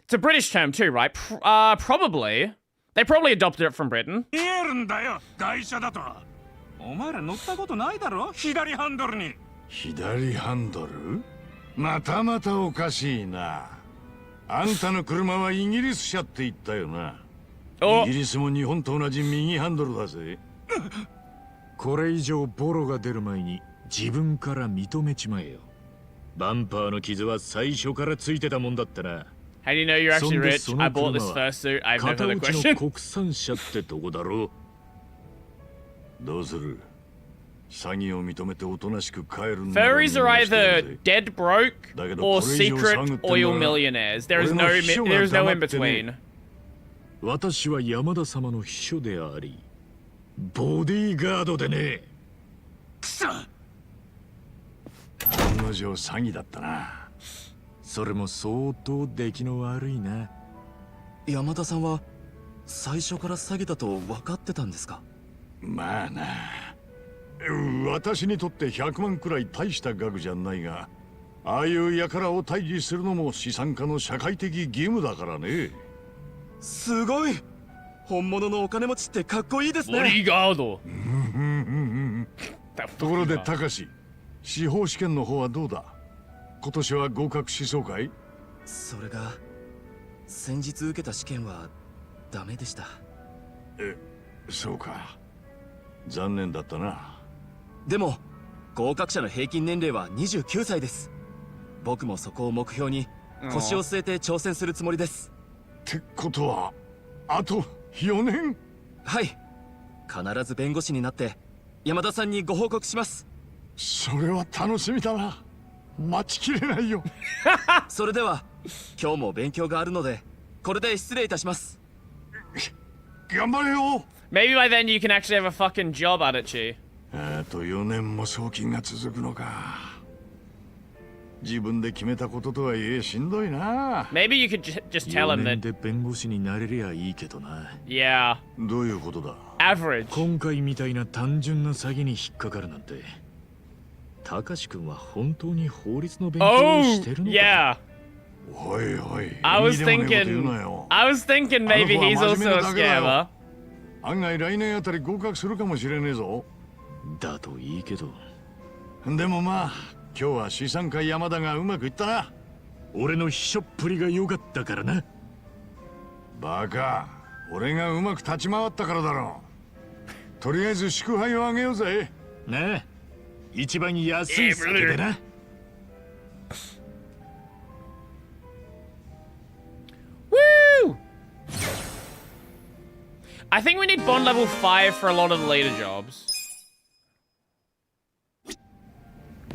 it's a British term too, right? Probably. They probably adopted it from Britain. 見えるんだよ、外車だと。お前ら乗ったことないだろ、左ハンドルに。左ハンドル？またまたおかしいな。あんたの車はイギリス車って言ったよな。イギリスも日本と同じ右ハンドルだぜ。これ以上ボロが出る前に自分から認めちまえよ。バンパーの傷は最初からついてたもんだったな。How do you know you're actually rich? I bought this fursuit. I have no further question. 国産車ってどこだろう？どうする？詐欺を認めておとなしく帰るんだ。 Furries are either dead broke or secret oil millionaires. There is no in between. 私は山田様の秘書であり、ボディーガードでね。くそ！案の定詐欺だったな。それも相当出来の悪いな。山田さんは最初から詐欺だと分かってたんですか？まあな。私にとって100万くらい大した額じゃないが、ああいう輩を退治するのも資産家の社会的義務だからね。すごい！本物のお金持ちってかっこいいですね。ボディーガード。ところでたかし、司法試験の方はどうだ？今年は合格しそうかい？それが先日受けた試験はダメでした。そうか。残念だったな。でも合格者の平均年齢は29歳です。僕もそこを目標に腰を据えて挑戦するつもりです。ってことはあと4年？はい、必ず弁護士になって山田さんにご報告します。それは楽しみだな。待ちきれないよ。それでは今日も勉強があるのでこれで失礼いたします。頑張れよ。 Maybe by then you can actually have a fucking job, Adachi. あと4年も送金が続くのか。自分で決めたこととはいえしんどいな。 Maybe you could just tell him 4年 that. で弁護士になれりゃいいけどな。 Yeah. どういうことだ？ Average. 今回みたいな単純な詐欺に引っかかるなんて。たかし君は本当に法律の勉強を Oh, してるのか？ yeah. おいおい。I was 意味でもねえこと言うな thinking. よ。 I was thinking maybe he's also a scammer. 案外来年あたり合格するかもしれねえぞ。だといいけど。でもまあ今日は資産家山田がうまくいったな。俺の秘書っぷりが良かったからな。バカ、俺がうまく立ち回ったからだろう。とりあえず祝杯をあげようぜ。なあ、一番安い酒でな。Woo! I think we need bond level 5 for a lot of the later jobs.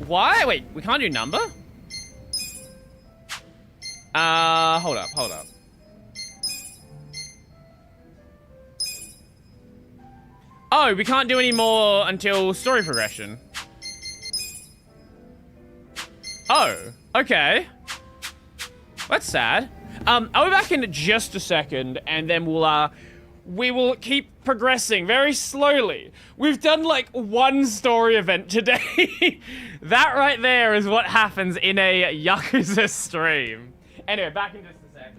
Why? Wait, we can't do number? Hold up. Oh, we can't do any more until story progression. Oh, okay. That's sad. I'll be back in just a second, and then we will keep progressing very slowly. We've done like one story event today. That right there is what happens in a Yakuza stream. Anyway, back in just a sec.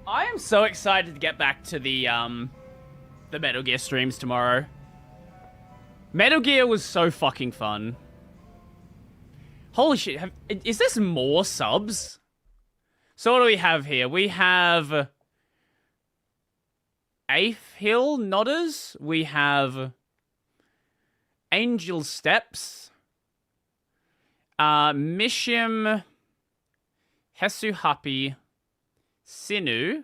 I am so excited to get back to the Metal Gear streams tomorrow. Metal Gear was so fucking fun. Holy shit, is this more subs? So what do we have here? We have Eighth Hill Nodders. We have Angel Steps. Mishim Hesu Happy. Sinu.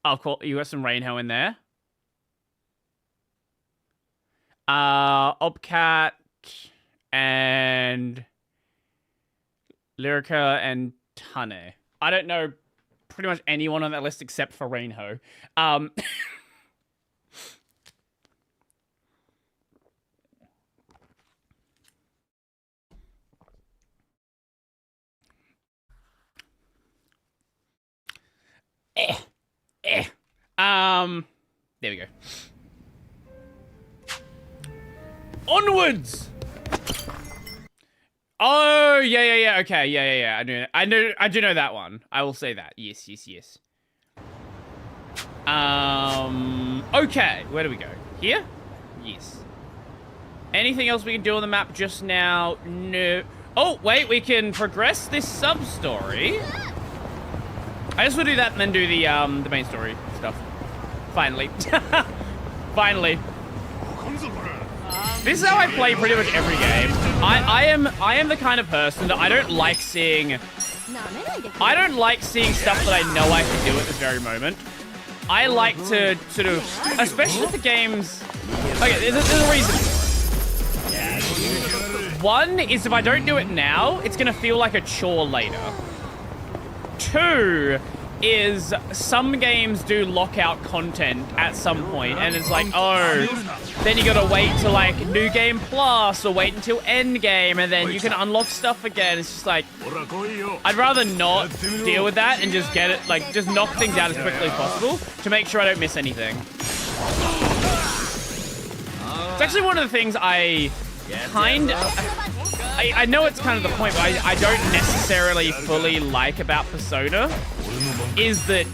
Oh, cool. You got some Rainho in there. Obcat and Lyrica and Tane. I don't know pretty much anyone on that list except for Rainho. There we go. Onwards! Oh, yeah. Okay, yeah. I do know that one. I will say that. Yes. Okay. Where do we go? Here? Yes. Anything else we can do on the map just now? No. Oh, wait, we can progress this sub-story. I just want to do that and then do the main story stuff. Finally. Finally. This is how I play pretty much every game. I am the kind of person that I don't like seeing stuff that I know I can do at this very moment. I like to sort of, especially for games. Okay, there's a reason. One is if I don't do it now, it's gonna feel like a chore later. Two is some games do lock out content at some point, and it's like, oh, then you gotta wait till like New Game Plus or wait until End Game, and then you can unlock stuff again. It's just like, I'd rather not deal with that and just get it, like, just knock things out as quickly as possible to make sure I don't miss anything. It's actually one of the things I know it's kind of the point, but I don't necessarily fully like about Persona is that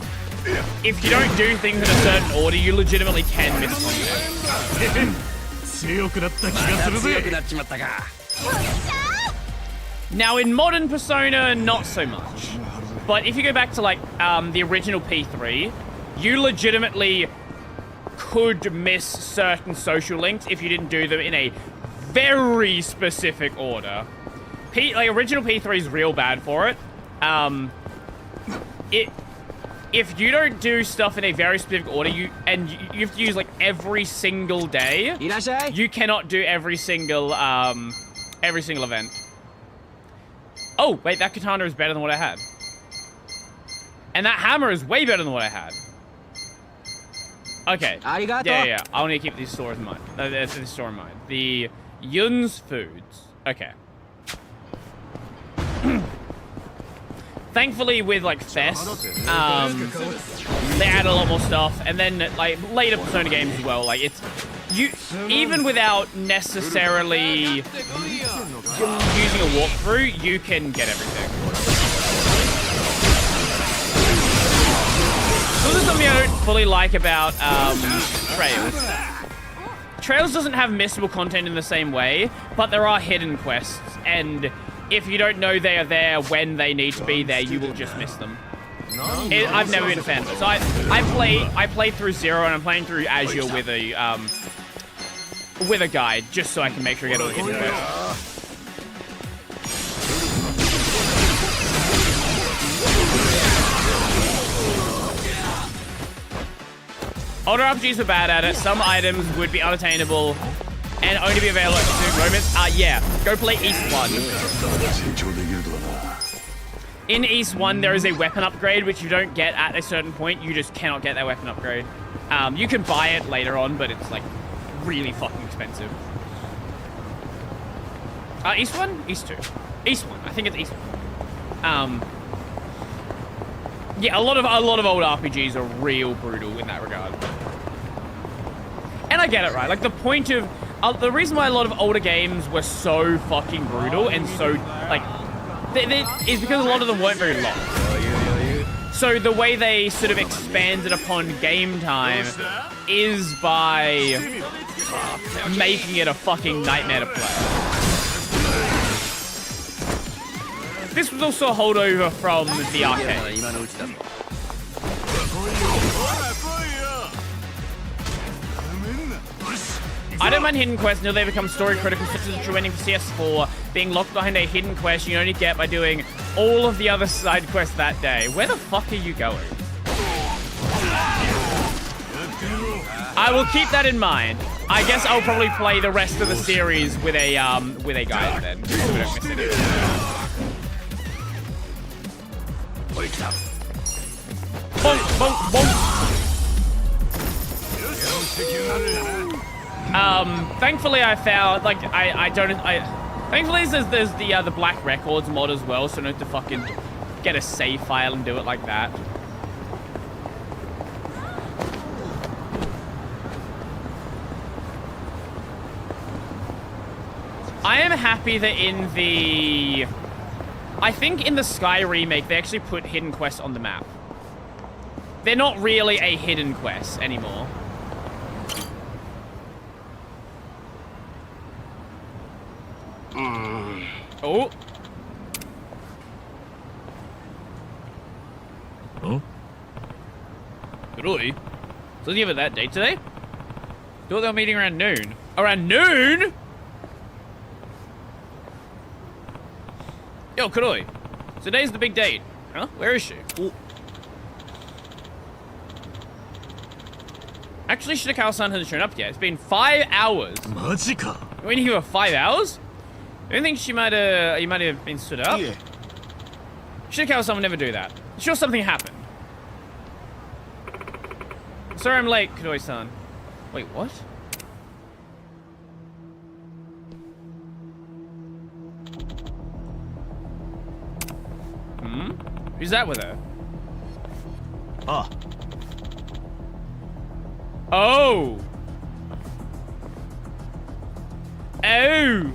if you don't do things in a certain order, you legitimately can miss content. Now, in modern Persona, not so much. But if you go back to, like, the original P3, you legitimately could miss certain social links if you didn't do them in a very specific order. Original P3 is real bad for it. If you don't do stuff in a very specific order, you have to use like every single day, you cannot do every single event. Oh, wait, that katana is better than what I had. And that hammer is way better than what I had. Okay. Yeah. I'll need to keep these stores in mind. This store in mind. The Yun's Foods. Okay. Thankfully, with like Fest, they add a lot more stuff, and then like later Persona games as well. Like even without necessarily using a walkthrough, you can get everything. So this is something I don't fully like about Trails. Trails doesn't have missable content in the same way, but there are hidden quests, and if you don't know they are there when they need to be there, you will just miss them. I've never been a fan of it. So I played through Zero, and I'm playing through Azure with a guide, just so I can make sure I get all the hidden quests. Older RPGs were bad at it. Some items would be unattainable and only be available at specific moments. Yeah. Go play East 1. In East 1, there is a weapon upgrade, which you don't get at a certain point. You just cannot get that weapon upgrade. You can buy it later on, but it's, like, really fucking expensive. East 1? East 2. East 1. I think it's East 1. Yeah, a lot of old RPGs are real brutal in that regard. And I get it, right? Like, the point of... the reason why a lot of older games were so fucking brutal and so, like... is because a lot of them weren't very long. So the way they sort of expanded upon game time is by making it a fucking nightmare to play. This was also a holdover from the arcade. I don't mind hidden quests until they become story critical, such as the true ending for CS4, being locked behind a hidden quest you only get by doing all of the other side quests that day. Where the fuck are you going? I will keep that in mind. I guess I'll probably play the rest of the series with a guide then, so we don't miss anything. Bonk, bonk, bonk. Thankfully I found, like, thankfully there's the Black Records mod as well, so I don't have to fucking get a save file and do it like that. I am happy that in the... I think in the Sky remake, they actually put hidden quests on the map. They're not really a hidden quest anymore. Oh. Huh? Really? So let's give it that date today? Thought they were meeting around noon. Around noon? Yo, Kuroi. Today's the big date. Huh? Where is she? Ooh. Actually, Shirakawa-san hasn't shown up yet. It's been 5 hours. Majika. We're in here for 5 hours? I don't think she might have... You might have been stood up. Yeah. Shirakawa-san would never do that. Sure, something happened. Sorry I'm late, Kuroi-san. Wait, what? Hmm? Who's that with her? Ah. Oh! Oh!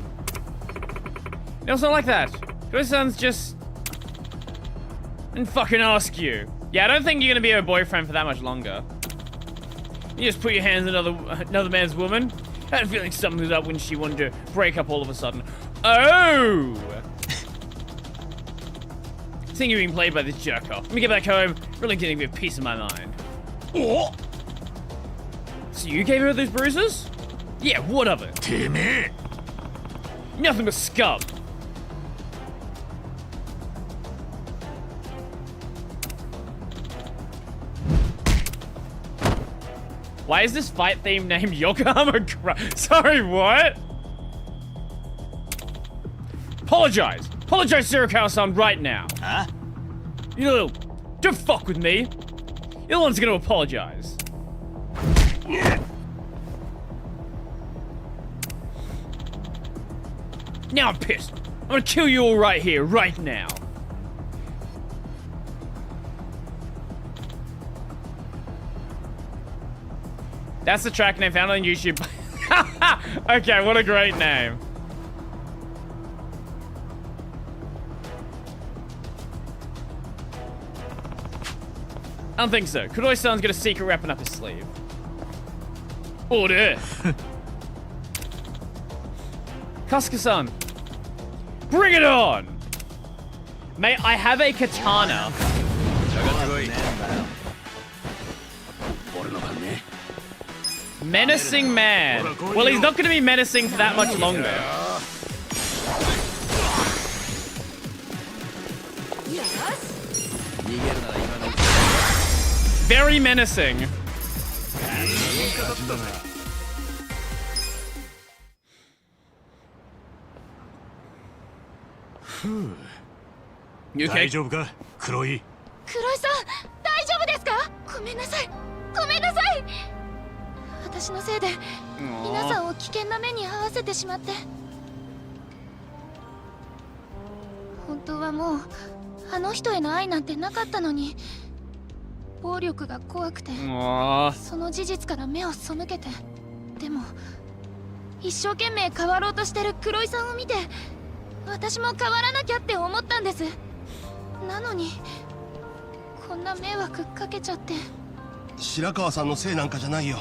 No, it's not like that. Kuroi-san's just... didn't fucking ask you. Yeah, I don't think you're gonna be her boyfriend for that much longer. You just put your hands on another man's woman. I had a feeling something was up when she wanted to break up all of a sudden. Oh! Seeing you being played by this jerk off. Let me get back home. Really getting a bit of peace in my mind. Oh! So you gave her those bruises? Yeah, what of it? Damn it! Nothing but scum. Why is this fight theme named Yokohama? Sorry, what? Apologize. Apologize, Shirakawa-san, right now. Huh? You little... Don't fuck with me. You're the one's gonna apologize. Now I'm pissed. I'm gonna kill you all right here, right now. That's the track name found on YouTube. Okay, what a great name. I don't think so. Kuroi-san's got a secret weapon up his sleeve. Order. Kasuga-san. Bring it on! Mate, I have a katana. Menacing man. Well, he's not going to be menacing for that much longer. Very menacing. You okay? 大丈夫か、黒い。黒井さん、大丈夫ですか？ごめんなさい。ごめんなさい。私のせいで皆さんを危険な目に遭わせてしまって。本当はもうあの人への愛なんてなかったのに、暴力が怖くて、その事実から目を背けて。でも一生懸命変わろうとしてる黒井さんを見て、私も変わらなきゃって思ったんです。なのにこんな迷惑かけちゃって。白川さんのせいなんかじゃないよ。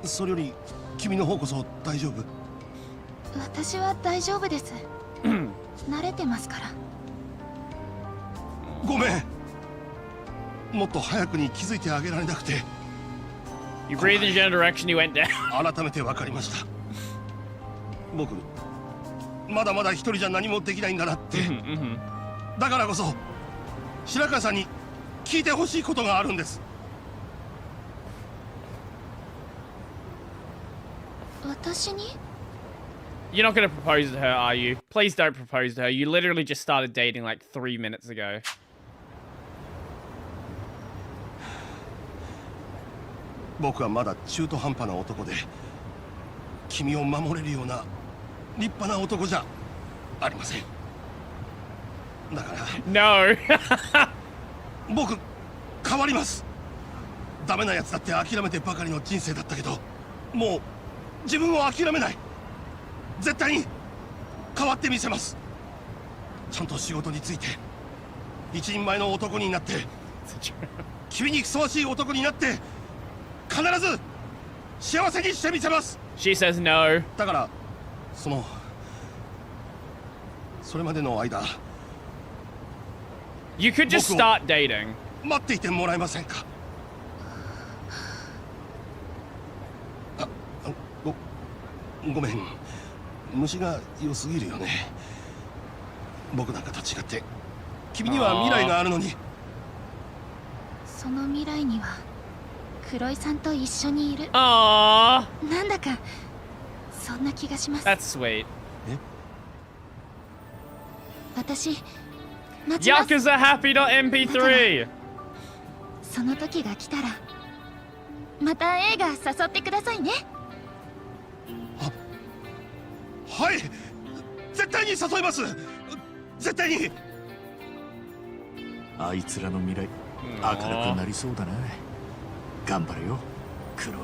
それより君の方こそ大丈夫？私は大丈夫です。慣れてますから。ごめん。もっと早くに気づいてあげられなくて。You breathed in general direction, you went down. 改めて分かりました。僕まだまだ一人じゃ何もできないんだなって。だからこそ白川さんに聞いてほしいことがあるんです。私に？ You're not gonna propose to her, are you? Please don't propose to her. You literally just started dating like 3 minutes ago. 僕はまだ中途半端な男で、君を守れるような立派な男じゃありません。だから No 僕変わります。ダメなやつだって諦めてばかりの人生だったけど、もう自分を諦めない。絶対に変わってみせます。ちゃんと仕事について一人前の男になって、君にふさわしい男になって必ず幸せにしてみせます。 She says no. だからそれまでの間 You could just start dating. 待っていてもらえませんか。ごめん、虫が良すぎるよね。僕なんかと違って君には未来があるのに。その未来には黒井さんと一緒にいる。Aww. なんだかそんな気がします。 That's sweet. 私待ちます。 Yakuza happy.mp3. その時が来たらまた映画誘ってくださいね。はい、絶対に誘います。絶対に。あいつらの未来明るくなりそうだな。頑張れよ黒い。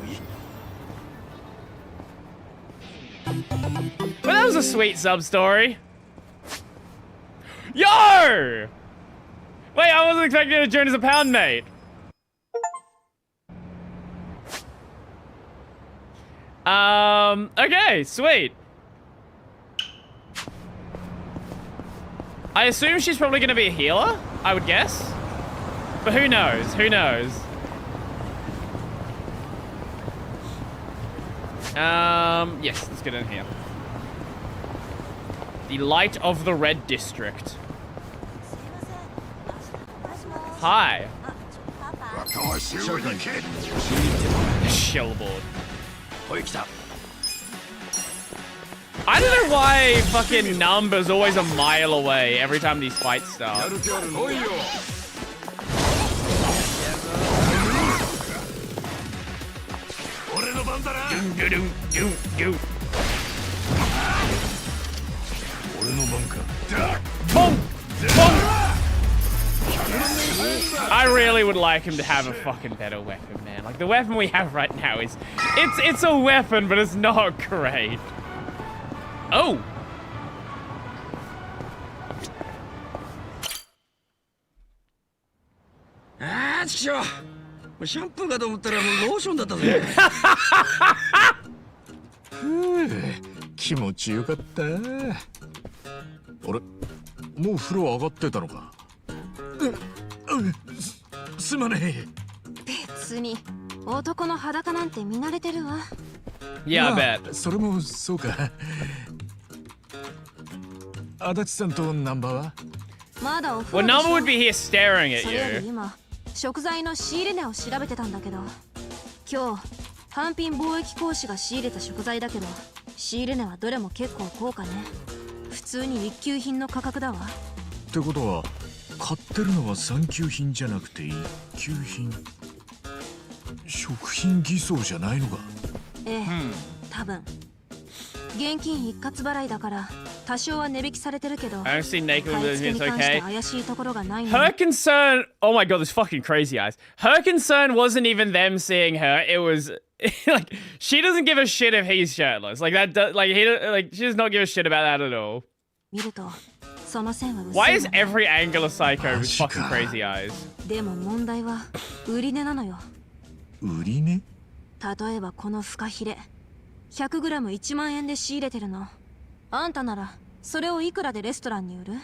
Well, that was a sweet sub story. Yo! Wait, I wasn't expecting her to join as a pound mate. Okay, sweet. I assume she's probably going to be a healer, I would guess. But who knows? Who knows? Yes, let's get in here. The Light of the Red District. Hi. Shellboard. I don't know why fucking Number's always a mile away every time these fights start. I really would like him to have a fucking better weapon, man. Like, the weapon we have right now is... It's a weapon, but it's not great. Oh! Ah, シャンプーかと思ったらもうローションだったぜ。気持ちよかった。あれ、もう風呂上がってたのか。すまねえ。別に男の裸なんて見慣れてるわ。Yeah, I bet. それもそうか。足立さんとナンバーは？まだお風 Well, 呂でしょ。 Number would be here staring at それよ you. り今食材の仕入れ値を調べてたんだけど、今日単品貿易講師が仕入れた食材だけど、仕入れ値はどれも結構高価ね。普通に一級品の価格だわ。ってことは買ってるのは3級品じゃなくて1級品。食品偽装じゃないのか。ええ、多分現金一括払いだから多少は値引きされてるけど、 I don't see naked 買い with 付け it, に it's 関して okay. 怪しいところがないの。 Her concern, oh my god, this fucking crazy eyes. Her concern wasn't even them seeing her. It was like she doesn't give a shit if he's shirtless. Like that, like she does not give a shit about that at all. 見るとその線は薄いの。 Why is every angle a psycho with fucking crazy eyes? でも問題は売り値なのよ。売り値？例えばこのフカヒレ 100g1 万円で仕入れてるの。あんたならそれをいくらでレストランに売る？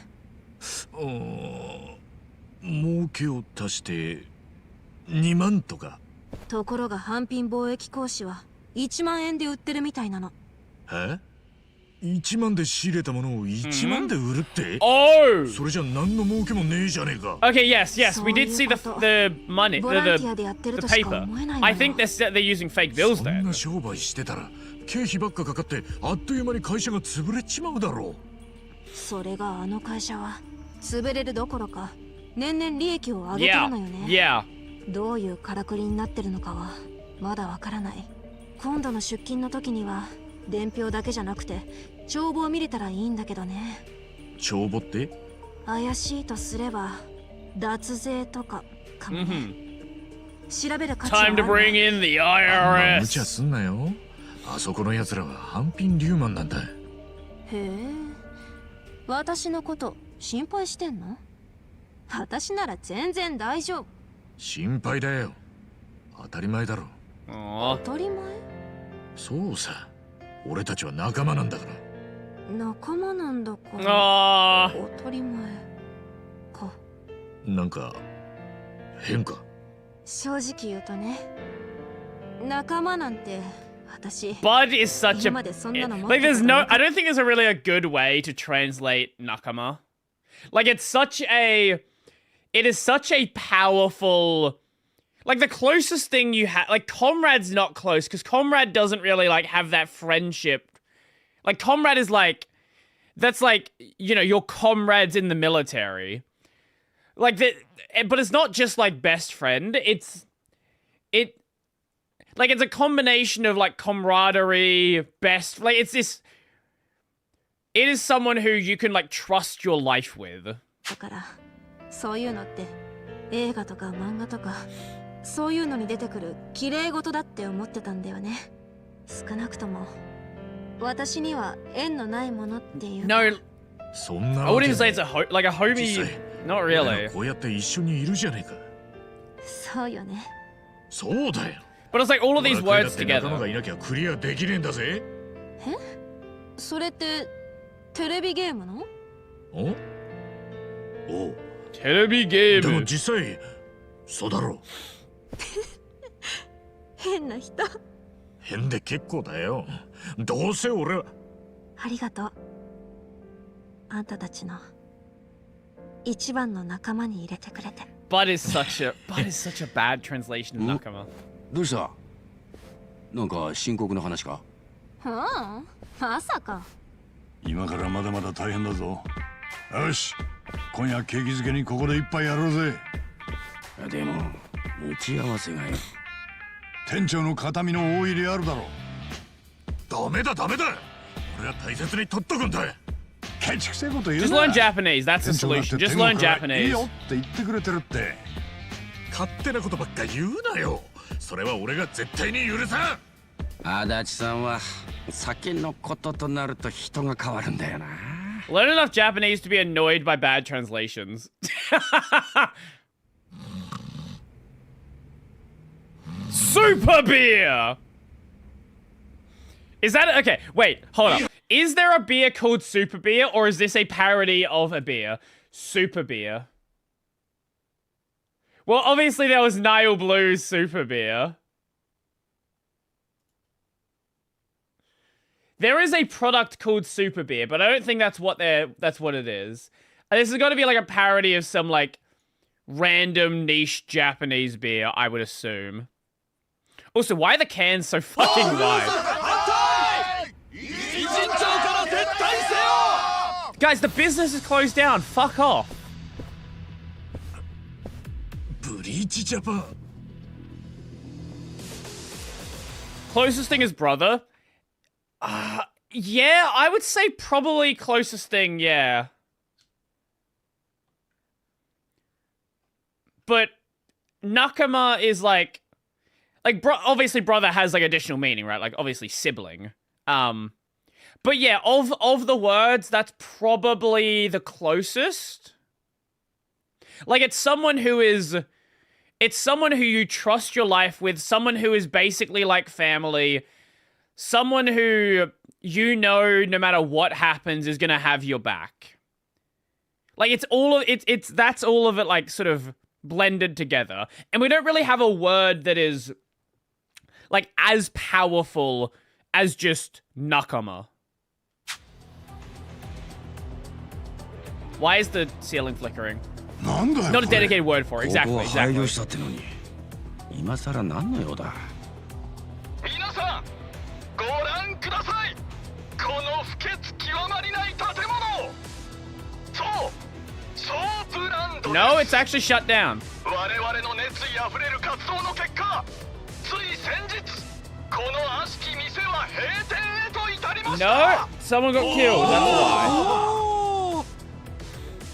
儲けを足して2万とか。ところが半品貿易講師は1万円で売ってるみたいなの。え？1万で仕入れたものを1万で売るって？ Oh! それじゃ何の儲けもねえじゃねえか。 Okay, yes, we did see the money, ボランティアでやってる the としか paper. 思えないの I よ。 think they're using fake bills そん there. な商売してたら経費ばっかかかってあっという間に会社が潰れちまうだろう。それがあの会社は潰れるどころか年々利益を上げてるのよね。 Yeah. どういうからくりになってるのかはまだわからない。今度の出勤の時には伝票だけじゃなくて帳簿を見れたらいいんだけどね。帳簿って？怪しいとすれば脱税とかかもね。調べる価値はある Time to bring in the 無茶 IRS. すんなよ。あそこの奴らは半品リューマンなんだ。へえ、私のこと心配してんの？私なら全然大丈夫。心配だよ。当たり前だろ。当たり前？そうさ。俺たちは仲間なんだから。仲間なんだから。当たり前か。なんか変か。正直言うとね。仲間なんて。Bud is such a like. There's no. I don't think there's really a good way to translate nakama. Like it's such a. It is such a powerful. Like the closest thing you have. Like comrade's not close because comrade doesn't really like have that friendship. Like comrade is like. That's like, you know, your comrades in the military. Like that, but it's not just like best friend. Like, it's a combination of, like, camaraderie, best... Like, it's this... It is someone who you can, like, trust your life with. だから、そういうのって、映画とか漫画とか、そういうのに出てくる綺麗事だって思ってたんだよね。少なくとも、私には縁のないものっていう。No, I wouldn't even say it's like a homie... Not really. こうやって一緒にいるじゃねえか。そうよね。そうだよ。But it's like all of these words together. 仲間がいなきゃクリアできねえんだぜ。え？それってテレビゲームの？お？お。テレビゲーム。でも実際そうだろう。変な人。変で結構だよ。どうせ俺は。ありがとう。あんたたちの一番の仲間に入れてくれて。Bud is such a bad translation of nakama. どうした？なんか深刻な話か？まさか。今からまだまだ大変だぞ。よし、今夜景気づけにここで一杯やろうぜ。でも打ち合わせがよ。店長の形見の大入りあるだろう。ダメだ。俺は大切に取っとくんだ。ケチくせえこと言うな。 Just learn Japanese. That's the solution. Just learn Japanese. いいよって言ってくれてるって。勝手なことばっか言うなよ。それは俺が絶対に許さん。足立さんは酒のこととなると人が変わるんだよな。Learn enough Japanese to be annoyed by bad translations. Super beer! Is that... Okay, wait, hold up. Is there a beer called Super Beer, or is this a parody of a beer? Super Beer. Well, obviously there was Nile Blue's Super Beer. There is a product called Super Beer, but I don't think that's what it is. And this has got to be like a parody of some like random niche Japanese beer, I would assume. Also, why are the cans so fucking wide? Guys, the business is closed down. Fuck off. Bleach Japan. Closest thing is brother. Yeah, I would say probably closest thing, yeah. But Nakama is like obviously brother has like additional meaning, right? Like obviously sibling. But yeah, of the words, that's probably the closest. Like it's someone who you trust your life with, someone who is basically like family, someone who you know no matter what happens is gonna have your back. Like that's all of it like sort of blended together. And we don't really have a word that is like as powerful as just nakama. Why is the ceiling flickering? Not a dedicated word for it. Exactly. 今さら何の用だ。皆さん、ご覧ください。この不潔極まりない建物。そう、ソープランドです。 No, it's actually shut down. 我々の熱意あふれる活動の結果、つい先日、この悪しき店は閉店へと至りました。 No, someone got killed. That's why.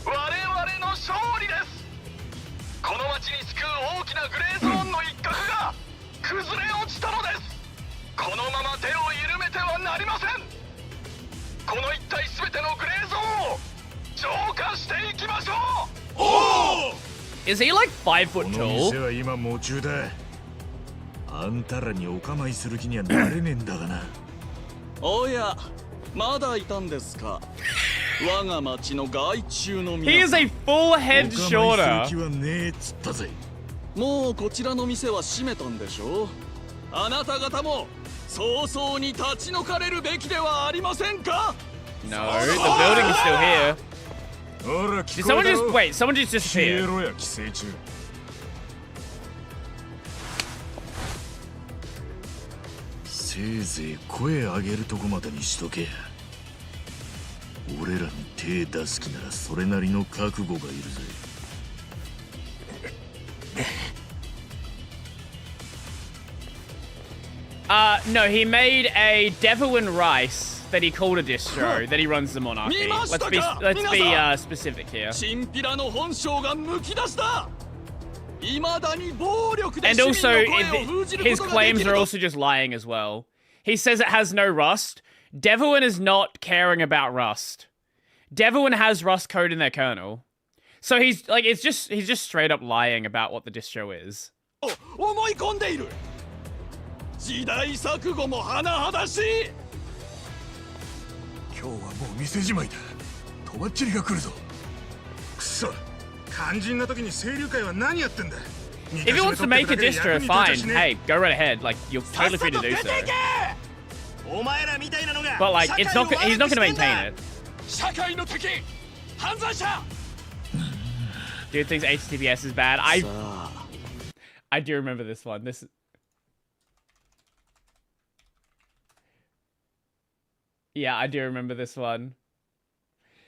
我々の勝利です。この街に救う大きなグレーゾーンの一角が崩れ落ちたのです。このまま手を緩めてはなりません。この一帯すべてのグレーゾーンを破していきましょう。 Is he like 5 foot この tall? 店は今夢中だ。あんたらにお構いする気にはなれねえんだがな。おや、まだいたんですか。我が町の害虫の皆 He is さん。 a full head お構いする shorter. 気はねえっつったぜ。もうこちらの店は閉めたんでしょう。あなた方も早々に立ち退かれるべきではありませんか。 No, the building is still here. ほら Did 聞こ someone えた just ろ。 wait? Someone just 消え disappeared. ろや寄生虫。せいぜい声上げるとこまでにしとけ。俺らに手出す気ならそれなりの覚悟がいるぜ。No, he made a Devourin rice that he called a distro that he runs the monarchy. Let's be specific here. チンピラの本性がむき出した。未だに暴力で And 市民 also, の声を封じる his ことができ claims る are と。 also just lying as well. He says it has no rust. Devourin is not caring about rust. Devourin has rust code in their kernel. So he's like, he's just straight up lying about what the distro is. 思い込んでいる。時代錯誤も甚だしい。今日はもう店じまいだ。とばっちりが来るぞ。くそ、肝心な時に清流会は何やってんだ。 If he wants to make a distro, fine. Hey, go right ahead. Like, you're totally free to do so. But like, it's not. He's not going to maintain it. 社会の敵、犯罪者。 Dude thinks HTTPS is bad. I do remember this one. Yeah, I do remember this one.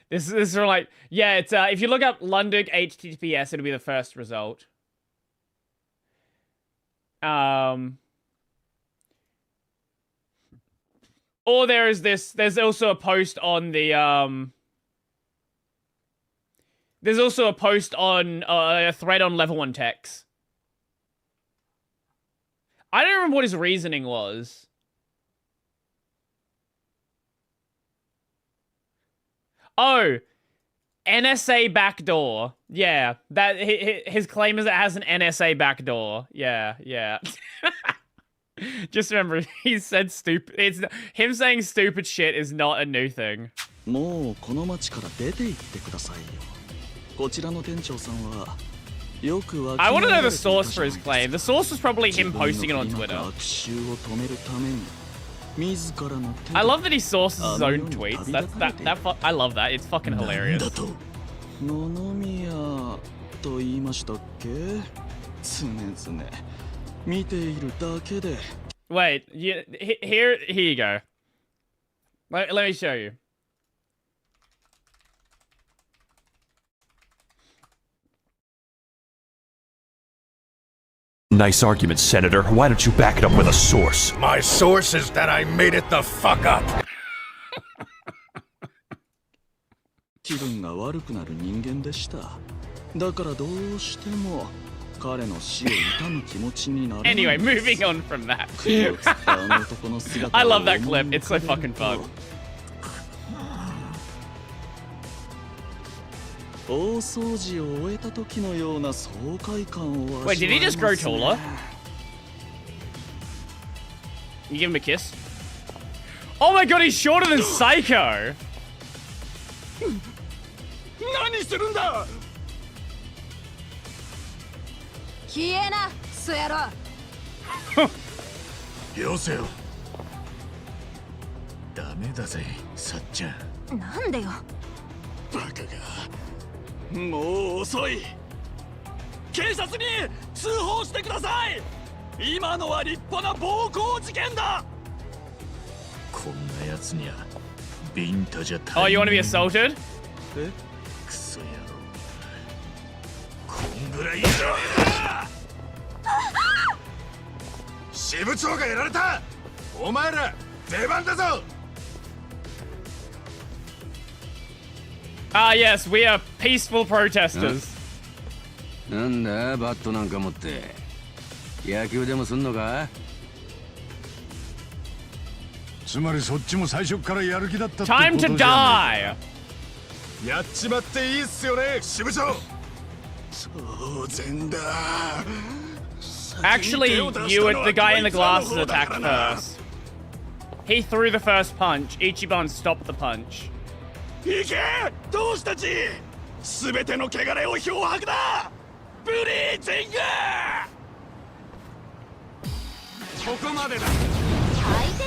This is sort of like, yeah, it's if you look up Lunduk HTTPS, it'll be the first result. Or there is this. There's also a post on the There's also a post on a thread on level 1 techs. I don't remember what his reasoning was. Oh, NSA backdoor. Yeah, that his claim is it has an NSA backdoor. Yeah. Just remember, he said stupid. It's him saying stupid shit is not a new thing. もうこの町から出て行ってくださいよ。こちらの店長さんはよくわか I ら want to ない know the source for his claim. The source was probably him posting it on Twitter. 悪臭を止めるために自らの手で I love that he sources his own tweets. I love that. It's fucking hilarious. 野々宮と言いましたっけ？常々見ているだけで。 Wait, here you go. Let me show you. Nice argument, Senator. Why don't you back it up with a source? My source is that I made it the fuck up. 気分が悪くなる人間でした。だからどうしても彼の死を悼む気持ちになる。 Anyway, moving on from that. I love that clip. It's so fucking fun. 大掃除を終えた時のような爽快感を Wait, did he just grow taller? You give him a kiss? Oh my god, he's shorter than Psycho! 何するんだ。消えな、クソ野郎。よせよ。ダメだぜ、さっちゃん。なんでよ。バカが。もう遅い。警察に通報してください。今のは立派な暴行事件だ。こんなやつにはビンタじゃ Oh, you want to be assaulted? え？クソ野郎。こんぐらいだ。私物王がやられた。お前ら出番だぞ。Ah, yes, we are peaceful protesters. なんだバットなんか持って野球でもすんのか。つまりそっちも最初からやる気だったってことじゃ Time to die! やっちまっていいっすよね、支部長。当然だ。 Actually, the guy in the glasses attacked first. He threw the first punch. Ichiban stopped the punch. 行け、同志たち。すべての汚れを漂白だ。ブリーチング。ここまでだ。相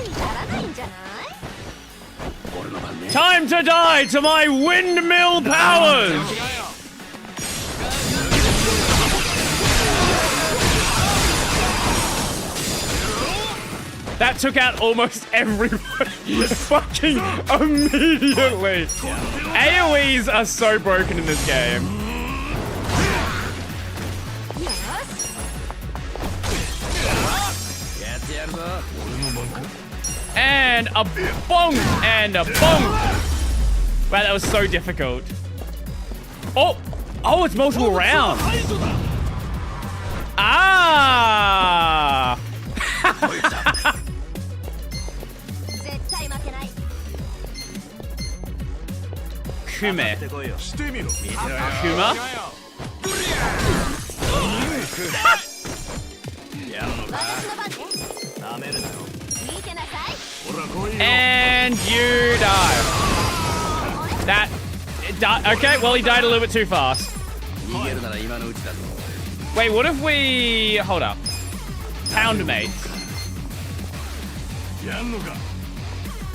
手にならないんじゃない？ Time to die to my windmill powers! That took out almost everybody fucking immediately. AoEs are so broken in this game. And a bong! And a bong! Wow, that was so difficult. Oh! Oh, it's multiple rounds! Ah! Kume. Kuma? And you die. That... Okay, well, he died a little bit too fast. Wait, what if we... Hold up. Pound mate.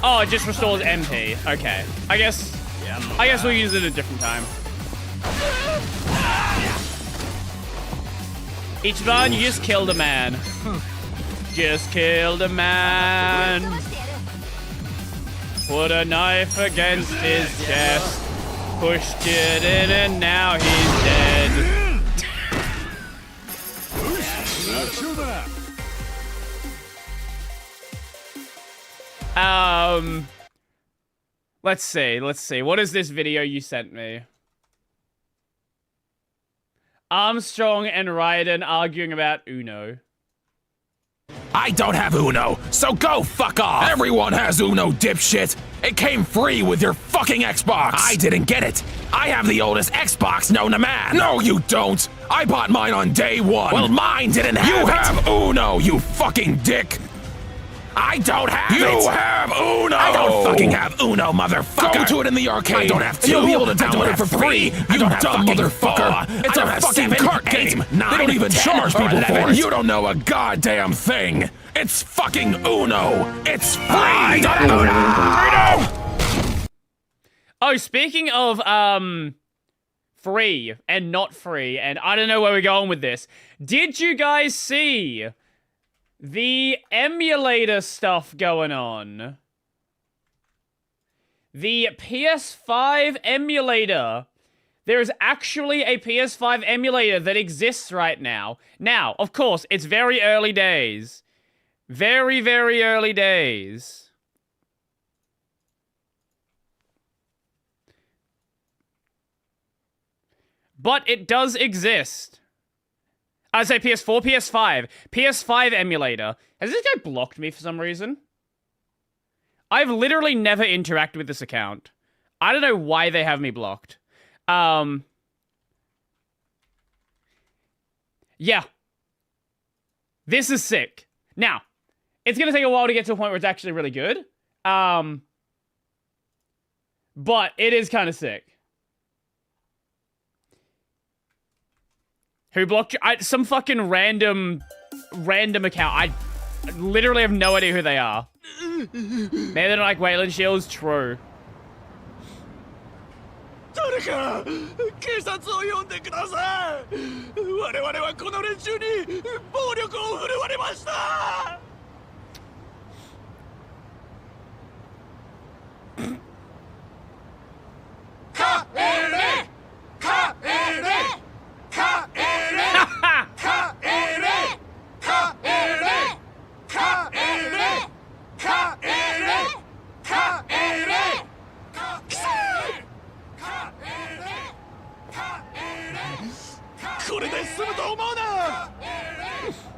Oh, it just restores MP. Okay. I guess we'll use it a different time. Ichiban, you just killed a man. Just killed a man. Put a knife against his chest. Pushed it in and now he's dead. Let's see. What is this video you sent me? Armstrong and Raiden arguing about Uno. I don't have Uno, so go fuck off! Everyone has Uno, dipshit! It came free with your fucking Xbox! I didn't get it! I have the oldest Xbox known to man! No, you don't! I bought mine on day one! Well, mine didn't have it! You have Uno, you fucking dick! I don't have it! You have Uno! I don't fucking have Uno, motherfucker! Go to it in the arcade! I don't have two! You'll be able to download it for free! You dumb motherfucker! It's a fucking cart game! They don't even charge people for it! You don't know a goddamn thing! It's fucking Uno! It's free! I don't have Uno! Oh, speaking of, free and not free, and I don't know where we're going with this. Did you guys see the emulator stuff going on? The PS5 emulator. There is actually a PS5 emulator that exists right now. Now, of course, it's very early days. Very, very early days. But it does exist. I'd say PS4, PS5. PS5 emulator. Has this guy blocked me for some reason? I've literally never interacted with this account. I don't know why they have me blocked. Yeah. This is sick. Now, it's going to take a while to get to a point where it's actually really good. But it is kind of sick. Who blocked you? Some fucking random account. I literally have no idea who they are. Maybe they're not like Wayland Shields. True. 誰か警察を呼んでください。我々はこの連中に暴力を振るわれました。これで済むと思うな。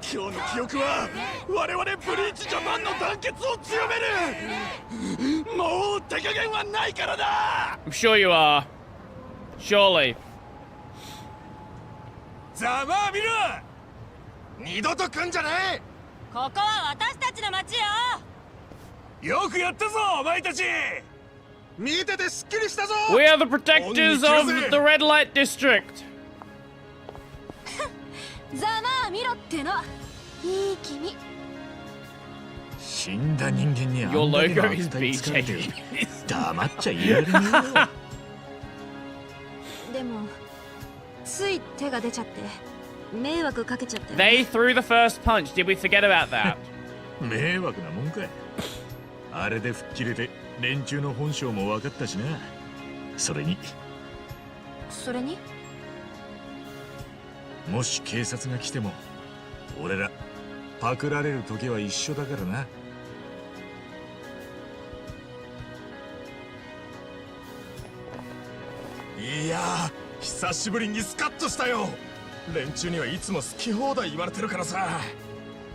今日の記憶は我々ブリーチジャパンの団結を強める。もう手加減はないからだ。I'm sure you are. Surely. ざまあ見ろ。二度と来んじゃねえ。ここは私たちの町よ。よくやったぞお前たち。見ててすっきりしたぞ。 We are the protectors of the red light district. ざまあ見ろっての。いい君。死んだ人間にあん Your だけの logo is 悪態つかれて BJ. 黙っちゃいられねえよ。でもつい手が出ちゃって迷惑かけちゃって。 They threw the first punch. Did we forget about that? 迷惑なもんか。あれで吹っ切れて連中の本性も分かったしな。それにもし警察が来ても俺らパクられる時は一緒だからな。いやー、久しぶりにスカッとしたよ。連中にはいつも好き放題言われてるからさ。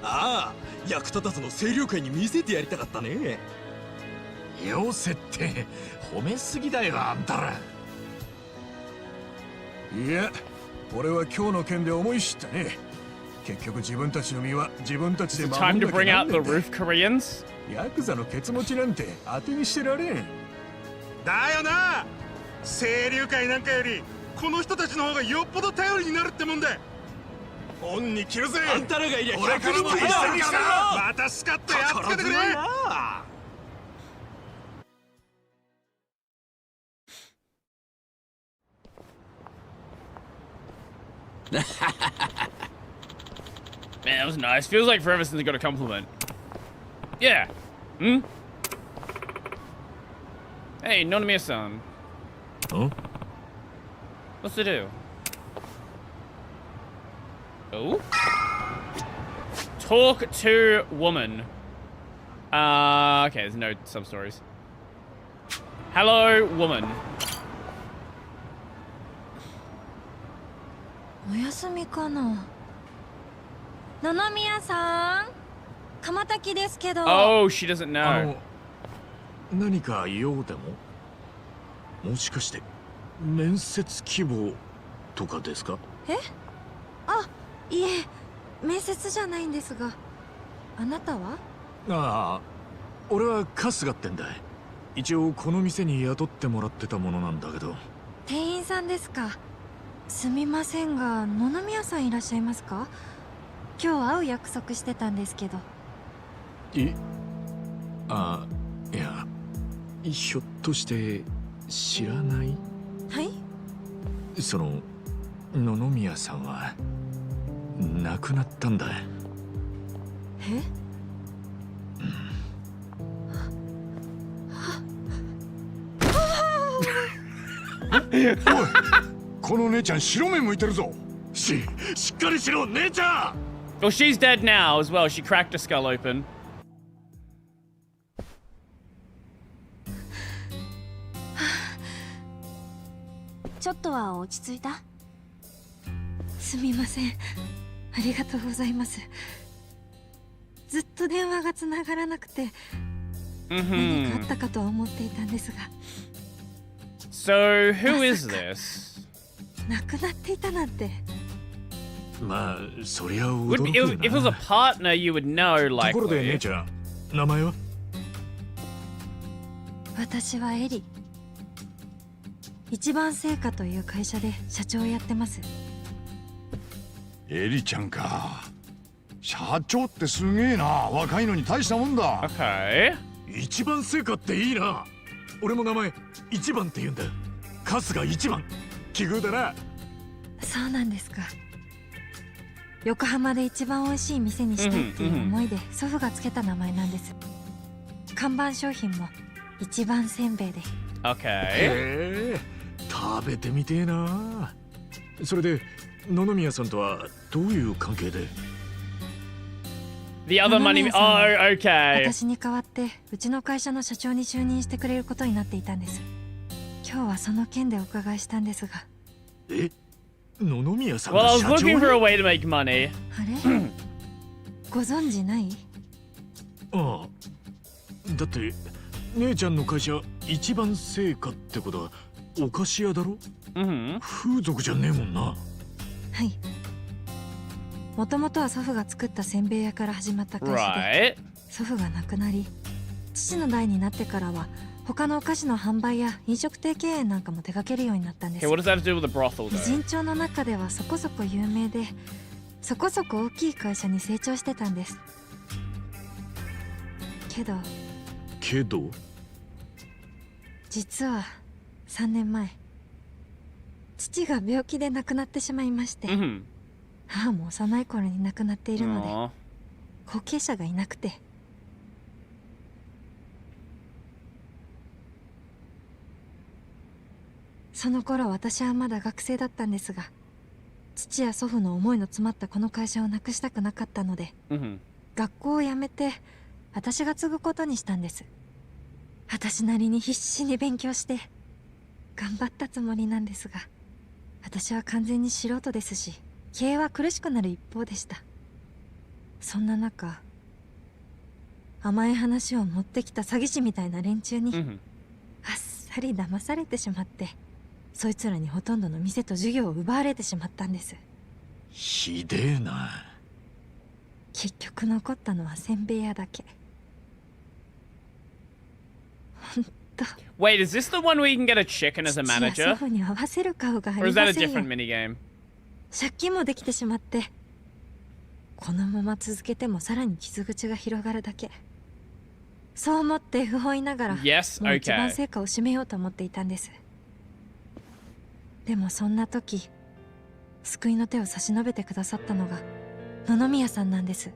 ああ、役立たずの清涼会に見せてやりたかったね。よせって褒めすぎだよあんたら。いや、俺は今日の件で思い知ったね。結局自分たちの身は自分たちで Is it 守 time ん to なきゃ bring な out んね the んだ。 roof Koreans? ヤクザのケツ持ちなんて当てにしてられん。だよな。清流会なんかよりこの人たちの方がよっぽど頼りになるってもんだ。恩に着るぜ。あんたらがいりゃ俺からも100人も大切にしてるな。またスカッとやっつけてくれ。Man, that was nice. Feels like forever since I got a compliment. Yeah. Hmm? Hey, Nonomiya-san. Huh? What's to do? Oh? Talk to woman. Okay, there's no sub-stories. Hello, woman. お休みかな。野々宮さん、鎌滝ですけど。Oh, she doesn't know. 何か用でも？もしかして面接希望とかですか？え？あ、いえ、面接じゃないんですが。あなたは？ああ、俺は春日ってんだ。一応この店に雇ってもらってたものなんだけど。店員さんですか。すみませんが、野々宮さんいらっしゃいますか？今日会う約束してたんですけど。あ、いや、ひょっとして知らない？はい？その野々宮さんは亡くなったんだ。え？おい、この姉ちゃん白目向いてるぞ。しっかりしろ、姉ちゃん。Well, she's dead now as well. She cracked her skull open. ちょっとは落ち着いた？すみません。ありがとうございます。ずっと電話がつながらなくて、何かあったかとは思っていたんですが。So, who is this? 亡くなっていたなんて。まあ、そりゃ Would 驚 be, くよ if it was a な。 partner, you would know, ところで likely. 姉ちゃん、名前は？私はエリ。一番製菓という会社で社長をやってます。エリちゃんか。社長ってすげえな。若いのに大したもんだ。Okay. 一番製菓っていいな。俺も名前一番って言うんだ。春日一番。奇遇だな。そうなんですか。横浜で一番美味しい店にしたいっていう思いで祖父がつけた名前なんです。看板商品も一番せんべいで。Okay. へえ、食べてみてえな。それで野々宮さんとはどういう関係で？ The other money. Oh, okay. 私に代わってうちの会社の社長に就任してくれることになっていたんです。今日はその件でお伺いしたんですが。え、野々宮さん Well, が I was 社長 looking for a に？ way to make money. あれご存知ない？ああ、だって姉ちゃんの会社一番製菓ってことはお菓子屋だろ？風俗じゃねえもんな。はい。もともとは祖父が作ったせんべい屋から始まった会社で、祖父が亡くなり、父の代になってからは他のお菓子の販売や飲食店経営なんかも手掛けるようになったんです。偉人町の中ではそこそこ有名で、そこそこ大きい会社に成長してたんです。けど実は3年前、父が病気で亡くなってしまいまして、母も幼い頃に亡くなっているので後継者がいなくて、その頃私はまだ学生だったんですが、父や祖父の思いの詰まったこの会社をなくしたくなかったので、学校を辞めて私が継ぐことにしたんです。私なりに必死に勉強して頑張ったつもりなんですが、私は完全に素人ですし、経営は苦しくなる一方でした。そんな中、甘い話を持ってきた詐欺師みたいな連中にあっさり騙されてしまって、そいつらにほとんどの店と授業を奪われてしまったんです。ひでえな。結局残ったのはせんべい屋だけ。ほんと。Wait, is this the one where you can get a chicken as a 父や manager? 祖父に合わせる顔があ Or り is ま that a せんよ。 different minigame? 借金もできてしまって、このまま続けてもさらに傷口が広がるだけ。そう思って不本意ながら、Yes? もう一番 Okay. 成果を締めようと思っていたんです。でもそんな時、救いの手を差し伸べてくださったのが野々宮さんなんです。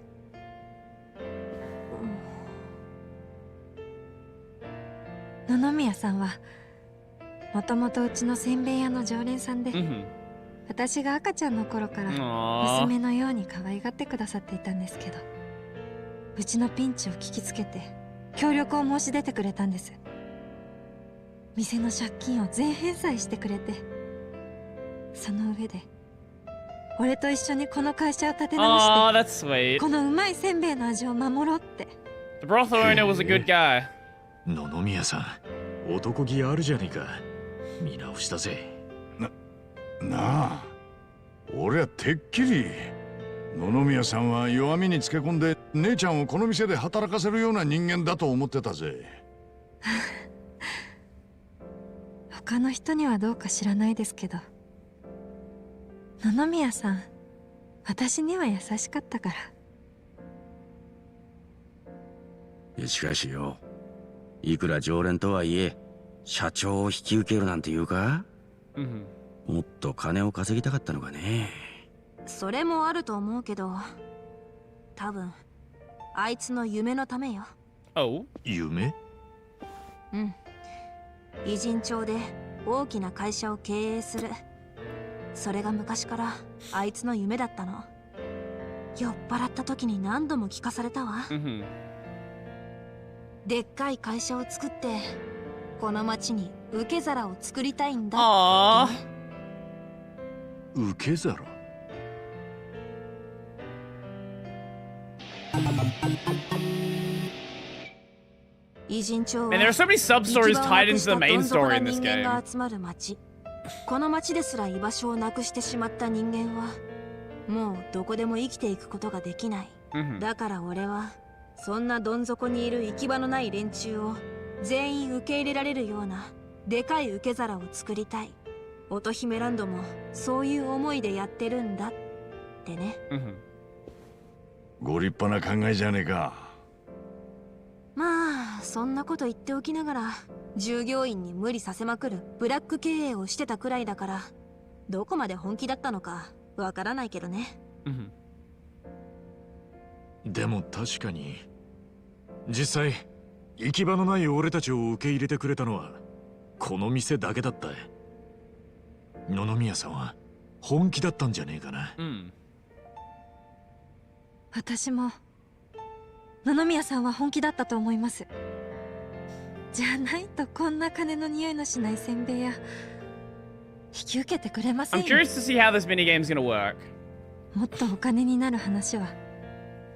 野々宮さんはもともとうちのせんべい屋の常連さんで、私が赤ちゃんの頃から娘のように可愛がってくださっていたんですけど、うちのピンチを聞きつけて協力を申し出てくれたんです。店の借金を全返済してくれて、その上で俺と一緒にこの会社を立て直して、このうまいせんべいの味を守ろうって。 The brothel owner was a good guy. 野々宮さん、男気あるじゃねえか。見直したぜ。なあ、俺はてっきり野々宮さんは弱みにつけ込んで姉ちゃんをこの店で働かせるような人間だと思ってたぜ。他の人にはどうか知らないですけど、野々宮さん、私には優しかったから。しかしよ、いくら常連とはいえ社長を引き受けるなんて言うか？もっと金を稼ぎたかったのかね。それもあると思うけど、多分あいつの夢のためよ。夢？うん。偉人町で大きな会社を経営する。それが昔からあいつの夢だったの。酔っ払った時に何度も聞かされたわ。でっかい会社を作ってこの町に受け皿を作りたいんだってね。受け皿？偉人町は Man, there are so many sub-stories tied into the main story in this 人間が game. 集まる町。この町ですら居場所をなくしてしまった人間はもうどこでも生きていくことができない。だから俺はそんなどん底にいる行き場のない連中を全員受け入れられるようなでかい受け皿を作りたい。乙姫ランドもそういう思いでやってるんだってね。ご立派な考えじゃねえか。まあそんなこと言っておきながら従業員に無理させまくるブラック経営をしてたくらいだから、どこまで本気だったのかわからないけどね。でも確かに実際行き場のない俺たちを受け入れてくれたのはこの店だけだった。野々宮さんは本気だったんじゃねえかな。私も野々宮さんは本気だったと思います。じゃないとこんな金の匂いのしないせんべい屋引き受けてくれません I'm よ。 curious to see how this minigame's gonna work. もっとお金になる話は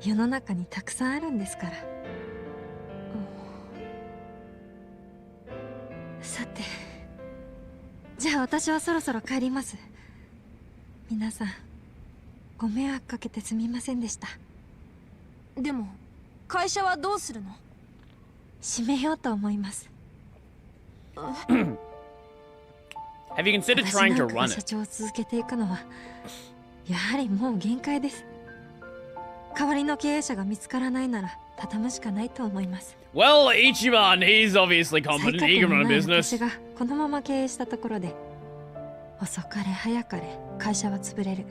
世の中にたくさんあるんですから。さてじゃあ私はそろそろ帰ります。皆さんご迷惑かけてすみませんでした。でも会社はどうするの？閉めようと思います。Have you considered trying to run 社 it? 長を続けていくのはやはりもう限界です。代わりの経営者が見つからないなら畳むしかないと思います。Well, Ichiban, he's obviously 才 competent. 覚 He can の run な a い business. 私がこのまま経営したところで遅かれ早かれ会社は潰れる。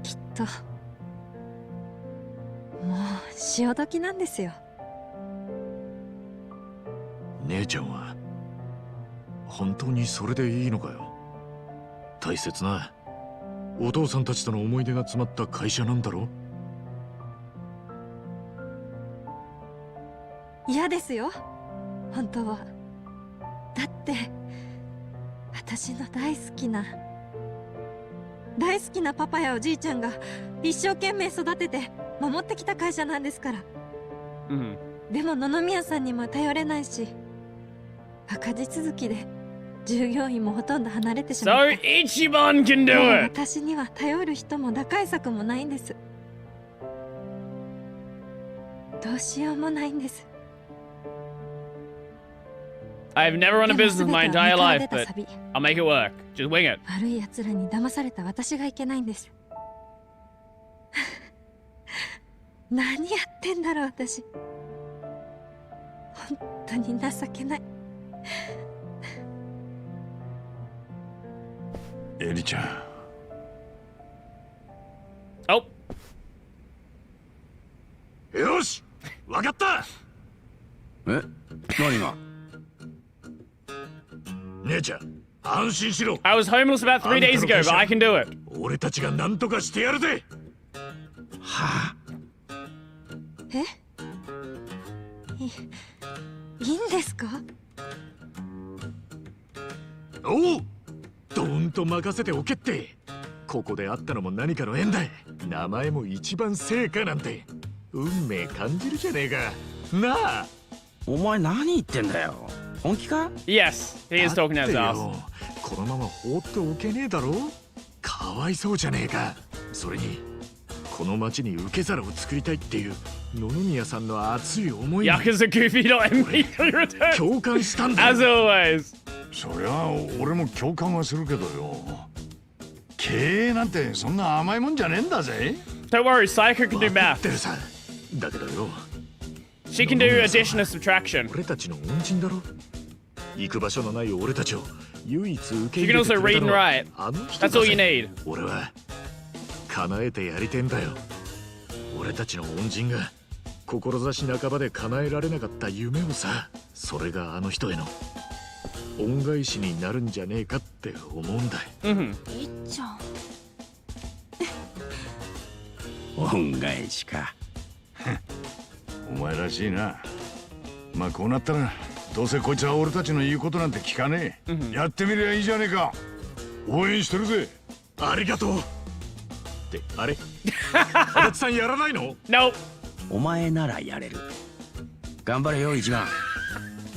きっともう潮時なんですよ。姉ちゃんは本当にそれでいいのかよ。大切なお父さんたちとの思い出が詰まった会社なんだろ。嫌ですよ本当は。だって私の大好きなパパやおじいちゃんが一生懸命育てて守ってきた会社なんですから。でも野々宮さんにも頼れないし赤字続きで従業員もほとんど離れてしまった。 So Ichiban can do もう it. 私には頼る人も打開策もないんです。どうしようもないんです。 I've never run a でも business 全て my は entire 身から life, 出た but サビ。 I'll make it work. Just wing it. 悪い奴らに騙された私がいけないんです。何やってんだろう私。本当に情けない。エリちゃん。Oh. よし、わかった。え、何が？姉ちゃん、安心しろ。 I was homeless about 3 days ago, but I can do it. 俺たちが何とかしてやるぜ。はあ。え？いいんですか？おう、どんと任せておけって。ここで会ったのも何かの縁だ。名前も一番成果なんて運命感じるじゃねえか。なあ。お前何言ってんだよ。本気か？ Yes, he is talking to だ us. ってよ、このまま放っておけねえだろ。かわいそうじゃねえか。それにこの町に受け皿を作りたいっていう野々宮さんの熱い思いに Yakuza Goofy.MP3 return. 共感したんだよ。 As always. そりゃ俺も共感はするけどよ。経営なんてそんな甘いもんじゃねえんだぜ。 Don't worry, Psycho can do 分かっ math. てるさ。だけどよ、 She can do addition and subtraction. 俺たちの恩人だろ。行く場所のない俺たちを唯一受け She 入 can れて also くれ read た and のは write. あの人だ That's all you ぜ。 need. 俺は叶えてやりてんだよ。俺たちの恩人が志半ばで叶えられなかった夢をさ。それがあの人への恩返しになるんじゃねえかって思うんだ。いっちゃん。恩返しか。お前らしいな。まあこうなったらどうせこいつは俺たちの言うことなんて聞かねえ。やってみりゃいいじゃねえか。応援してるぜ。ありがとう。ってあれ足立さんやらないの？ Nope. お前ならやれる。頑張れよ一番。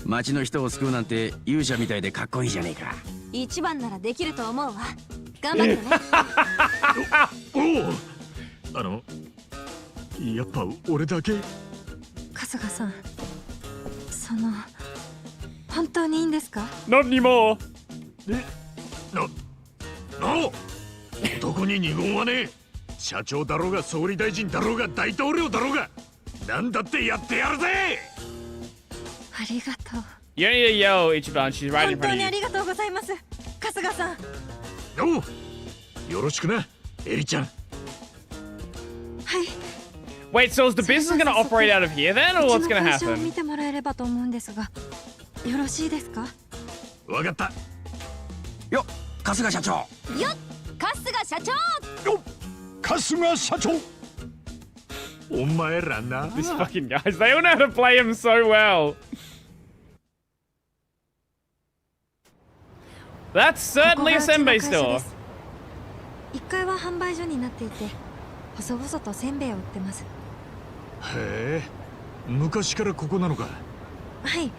町の人を救うなんて勇者みたいでかっこいいじゃねえか。一番ならできると思うわ。頑張ってね。おお。やっぱ俺だけ。春日さん、本当にいいんですか？ Not anymore. 男に二言はねえ。社長だろうが総理大臣だろうが大統領だろうが何だってやってやるぜ。ありがとう。 You don't need to yell, Ichiban. She's right in 本当 front に of あ you. りがとうございます春日さん。おう、よろしくなエリちゃん。はい。 Wait, so is the business gonna operate out of here then, or what's gonna うちの会社を happen? 見てもらえればと思うんですが、よろしいですか？わかった。よっ、春日社長。よっ、春日社長。よっ、春日社長。お前らな。 These fucking guys, they all know how to play him so well. That's certainly a senbei store. 1階は販売所になっていて、細々とせんべいを売ってます。へえ、昔からここなのか。はい。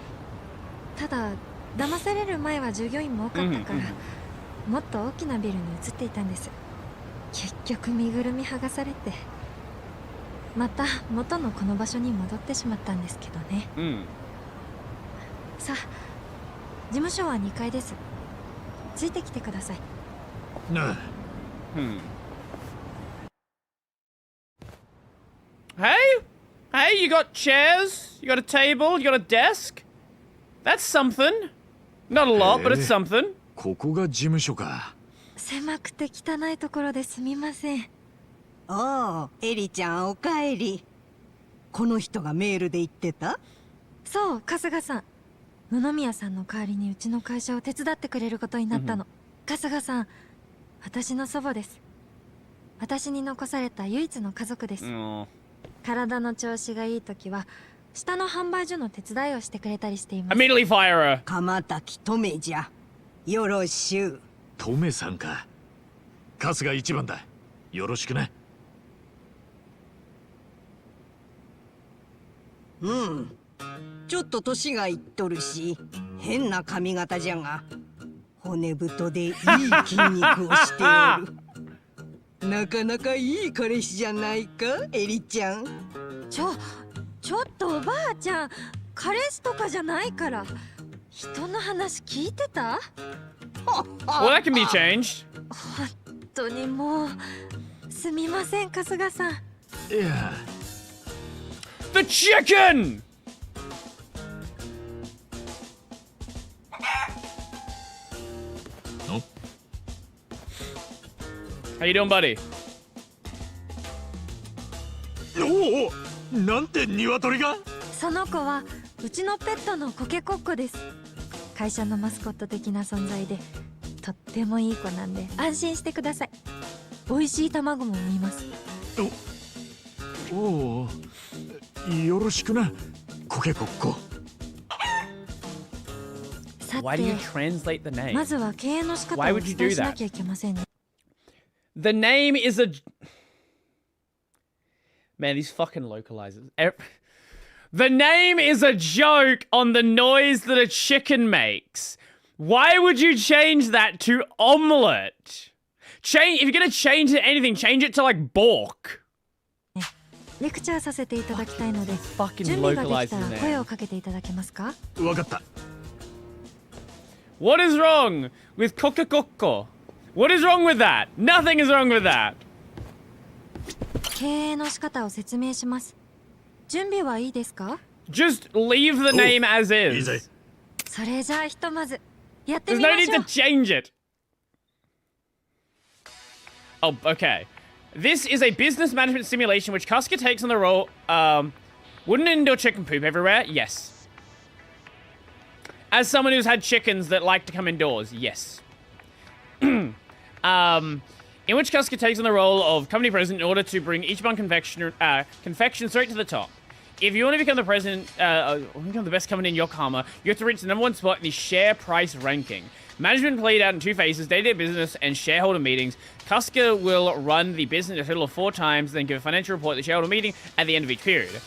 ただ騙される前は従業員も多かったから、もっと大きなビルに移っていたんです。結局身ぐるみ剥がされて、また元のこの場所に戻ってしまったんですけどね。さあ、事務所は2階です。ついてきてください。Hey, you got chairs, you got a table, you got a desk. That's something. Not a lot, but it's something. ここが事務所か。狭くて汚いところですみません。おお、エリちゃんおかえり。この人がメールで言ってた？そう、春日さん。野々宮さんの代わりにうちの会社を手伝ってくれることになったの。春日さん、私の祖母です。私に残された唯一の家族です。体の調子がいい時は下の販売所の手伝いをしてくれたりしています。Immediately fire her. 鎌滝トメじゃ。よろしゅう。トメさんか。春日一番だ。よろしくな。ちょっと年がいっとるし変な髪型じゃが、骨太でいい筋肉をしておる。なかなかいい彼氏じゃないか、エリちゃん。ちょっとおばあちゃん、彼氏とかじゃないから。人の話聞いてた？ Well, that can be changed. 本当にもうすみません、春日さん。いや。The chicken! How you doing, buddy? おお、なんて鶏が？その子はうちのペットのコケコッコです。会社のマスコット的な存在でとってもいい子なんで安心してください。美味しい卵も産みます。おお、よろしくな、コケコッコ。さて、 Why do you translate the name? まずは経営の仕方をお Why would you 伝 do えしな that? きゃいけませんね。The name is a... Man, these fucking localizers. The name is a joke on the noise that a chicken makes. Why would you change that to omelette? If you're gonna change it to anything, change it to like Bork. レクチャーさせていただきたいので、 Fucking 準備ができた localizes ら name. 声をかけていただけますか？わかった。What is wrong with Coca-Cola? What is wrong with that? Nothing is wrong with that. 経営の仕方を説明します。準備はいいですか？ Just leave the name as is. それじゃあひとまずやってみ There's ま no し need ょ to う。 change it. Oh, okay. This is a business management simulation which Kasuga takes on the role. Wouldn't it endure chicken poop everywhere? Yes. As someone who's had chickens that like to come indoors, yes. In which Kasuga takes on the role of company president in order to bring Ichiban confection straight to the top. If you want to become the president, become the best company in Yokohama, you have to reach the #1 spot in the share price ranking. Management played out in two phases, day-to-day business and shareholder meetings. Kasuga will run the business a total of 4 times, then give a financial report at the shareholder meeting at the end of each period.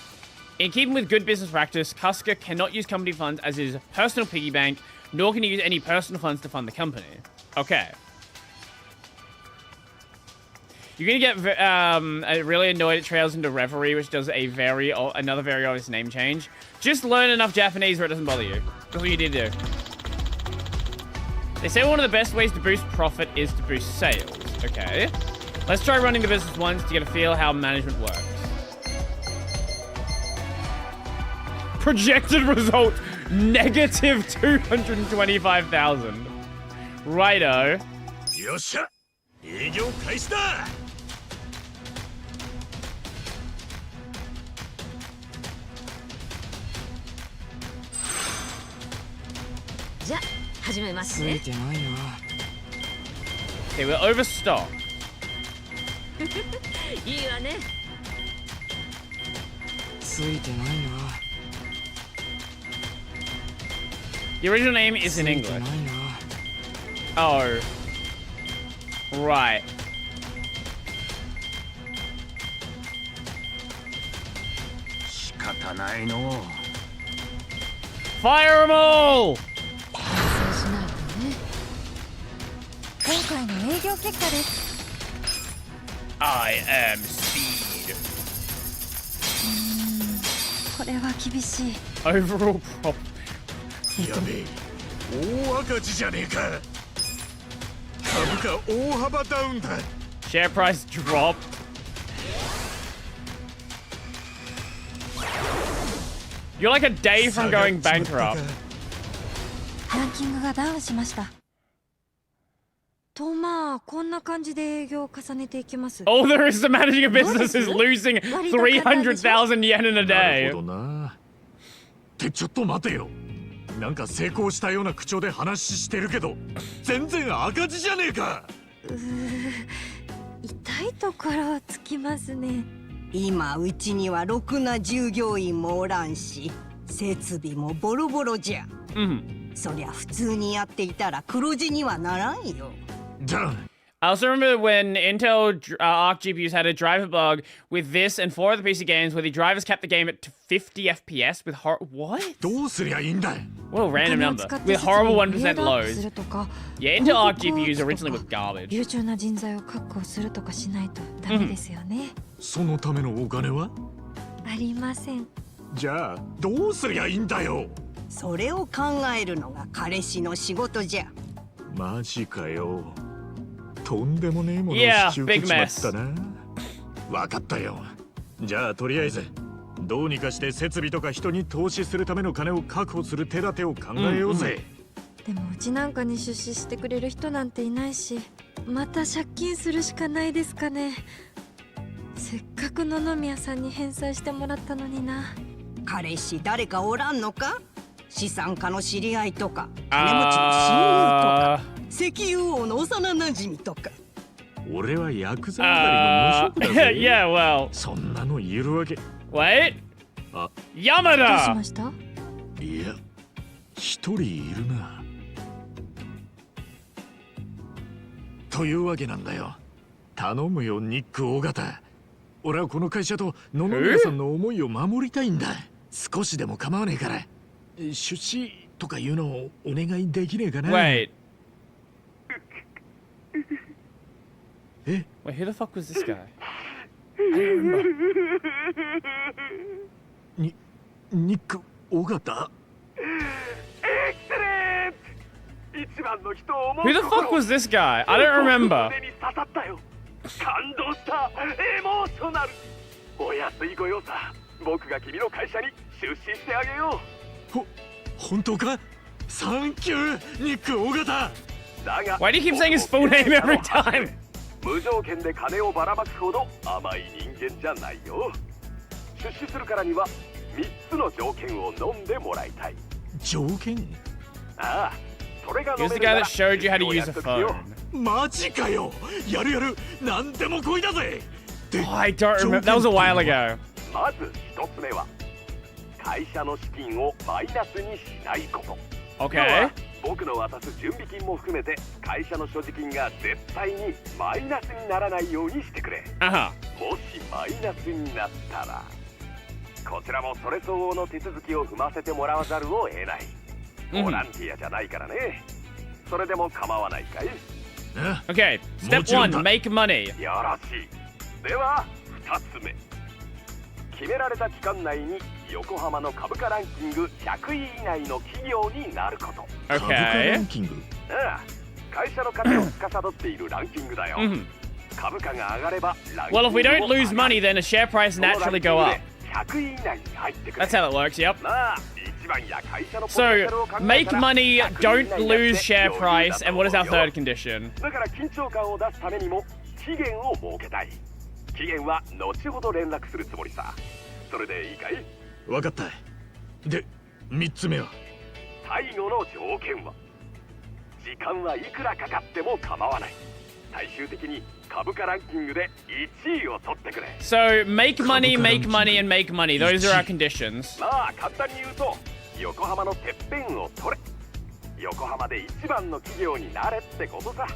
In keeping with good business practice, Kasuga cannot use company funds as his personal piggy bank, nor can he use any personal funds to fund the company. Okay. You're gonna get really annoyed at Trails into Reverie, which does another very obvious name change. Just learn enough Japanese where it doesn't bother you. That's what you need to do. They say one of the best ways to boost profit is to boost sales. Okay. Let's try running the business once to get a feel how management works. Projected result, negative 225,000. Righto. よっしゃ、営業開始だ。じゃあ始めますね。ついてないな。 Okay, we're overstocked. いいわね。ついてないな。 The original name is in つい English. てないな。 Oh. Right. 仕方ないの。 Fire them all! 回の営業結果です。I am speed. これは厳しい。Overall prop. やべえ、大赤字じゃねえか。株価大幅ダウンだ。Share price drop. You're like a day from going bankrupt. ランキングがダウンしました。とまあこんな感じで営業を重ねていきます。 All there is to managing a business is losing 300,000 yen in a なる day. ほどな。ってちょっと待てよ。なんか成功したような口調で話してるけど、全然赤字じゃねえか。痛いところをつきますね。今うちにはろくな従業員もおらんし、設備もボロボロじゃ。そりゃ普通にやっていたら黒字にはならんよ。I also remember when Intel Arc GPUs had a driver bug with this and 4 other PC games where the drivers capped the game at 50 FPS with what? どうすりゃいいんだい。 What a random number. With horrible 1% lows. Yeah, Intel Arc GPUs originally were garbage. 優秀な人材を確保するとかしないとダメですよね。そのためのお金はありません。じゃあどうすりゃいいんだよ。それを考えるのが彼氏の仕事じゃ。マジかよ。とんでもねえものを Yeah, 引き受け big ちまっ mess. たな。わかったよ。じゃあとりあえずどうにかして設備とか人に投資するための金を確保する手立てを考えようぜ。でもうちなんかに出資してくれる人なんていないし、また借金するしかないですかね。せっかく野々宮さんに返済してもらったのにな。彼氏誰かおらんのか。資産家の知り合いとか、金持ちの親友とか、石油王の幼なじみとか。俺はヤクザ上がりの無職だぜ。Yeah, well. そんなの言えるわけ。Wait. あ、Yamada. どうしました？いや、一人いるな。というわけなんだよ。頼むよ、ニック大型。俺はこの会社と野々宮さんの思いを守りたいんだ。少しでも構わねえから。出資とかいうのをお願いできねえかな。Wait. え Wait, who the fuck was this guy? I don't remember. ニック大型。Who the fuck was this guy? I don't remember. 感動した。エモーショナル。お安いご用さ。僕が君の会社に出資してあげよう。本当か？サンキュー、ニック大型。Why do you keep saying his full name every time? 無条件で金をばらまくほど甘い人間じゃないよ。出資するからには3つの条件を飲んでもらいたい。条件？ああ、それが He was the guy that showed you how to use a phone. マジかよ。やるやる。何でも来いだぜ。Oh, I don't remember. That was a while ago. まず1つ目は会社の資金をマイナスにしないこと。Okay. 僕の渡す準備金も含めて会社の所持金が絶対にマイナスにならないようにしてくれ。もしマイナスになったらこちらもそれ相応の手続きを踏ませてもらわざるを得ない。ボランティアじゃないからね。それでも構わないかい？ Okay, step 1, make money. よろしい。では2つ目。決められた期間内に横浜の株価ランキング100位以内の企業になること。Okay. 株価ランキング？ああ、会社の価値を司っているランキングだよ。株価が上がればランキング Well, if we don't lose money, then the share price naturally go up. 100位以内に入ってくれ。 That's how it works, yep. まあ、一番や会社のポテンシ So, ャルを考えたら make money, don't lose share 余裕 price, だと and what is our 思うよ。 third condition? だから緊張感を出すためにも期限を設けたい。期限は後ほど連絡するつもりさ。それでいいかい？わかった。で、3つ目は？最後の条件は時間はいくらかかっても構わない。最終的に株価ランキングで1位を取ってくれ。 So, make money, make money, and make money. Those are our conditions. まあ簡単に言うと横浜のてっぺんを取れ。横浜で一番の企業になれってことさ。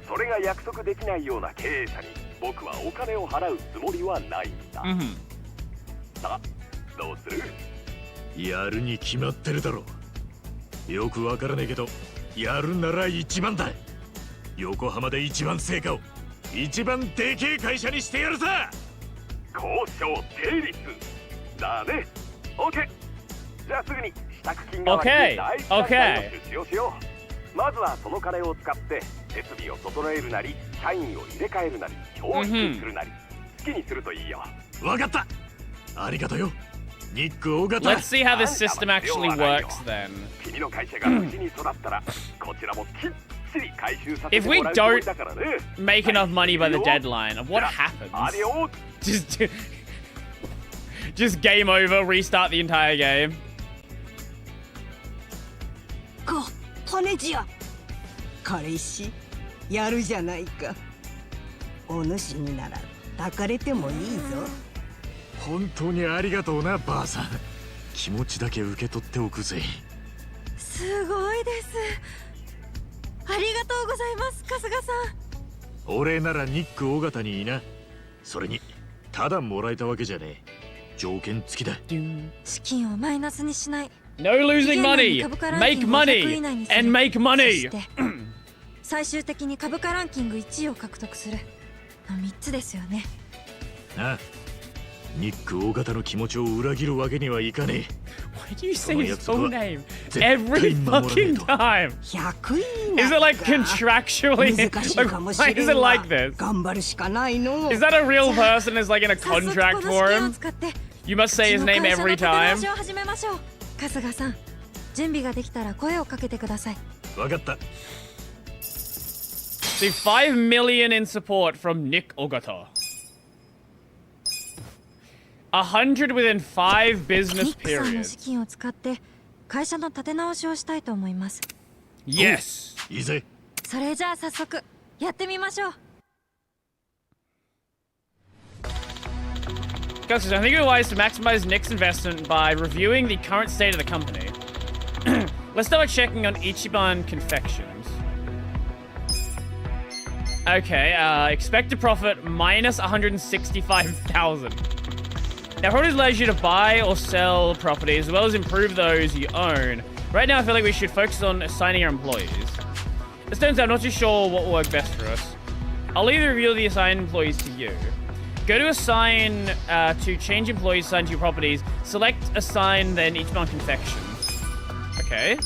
それが約束できないような経営者に僕はお金を払うつもりはないんだ。さあ、どうする？やるに決まってるだろ。よくわからねえけど、やるなら一番だ。横浜で一番成果を一番でけえ会社にしてやるさ。交渉成立だね。 OK。 じゃあすぐに支度金代わりに大事な金の出資をしよう。まずはその金を使って設備を整えるなり社員を入れ替えるなり教育するなり好きにするといいよ。わかった。ありがとよ。ニック尾形。 Let's see how this system actually works then. 君の会社が無事に育ったらこちらもきっちり回収させて If も we らうつもり don't だからね。 make enough money by the deadline, what happens? Just game over, restart the entire game. 羽地や彼氏やるじゃないか。お主になら抱かれてもいいぞ。本当にありがとうなばあさん。気持ちだけ受け取っておくぜ。すごいです。ありがとうございます春日さん。俺ならニック尾形にいいな。それにただもらえたわけじゃねえ。条件付きだ。資金をマイナスにしない。 No losing money. Make money and make money. 最終的に株価ランキング1位を獲得するの3つですよね。ああ、ニック尾形の気持ちを裏切るわけにはいかねえ。 Why do you say his full name every fucking time? Is it like contractually? Like, why is it like this? Is that a real person? Is like in a contract for him? You must say his name every time. 春日さん、準備ができたら声をかけてください。わかった。 See 5 million in support from Nick Ogata. 100 within 5 business ニックさんの periods. 資金を使って会社の立て直しをしたいと思います。Yes. いいぜ。それじゃあ早速やってみましょう。 Guys, I think it wise to maximize Nick's investment by reviewing the current state of the company. Let's start by checking on Ichiban Confections. Okay, expected profit minus 165,000. Now, properties allows you to buy or sell properties as well as improve those you own. Right now, I feel like we should focus on assigning our employees. This turns out I'm not too sure what will work best for us. I'll either reveal the assigned employees to you. Go to assign to change employees assigned to your properties. Select assign, then Ichiban Confections. Okay.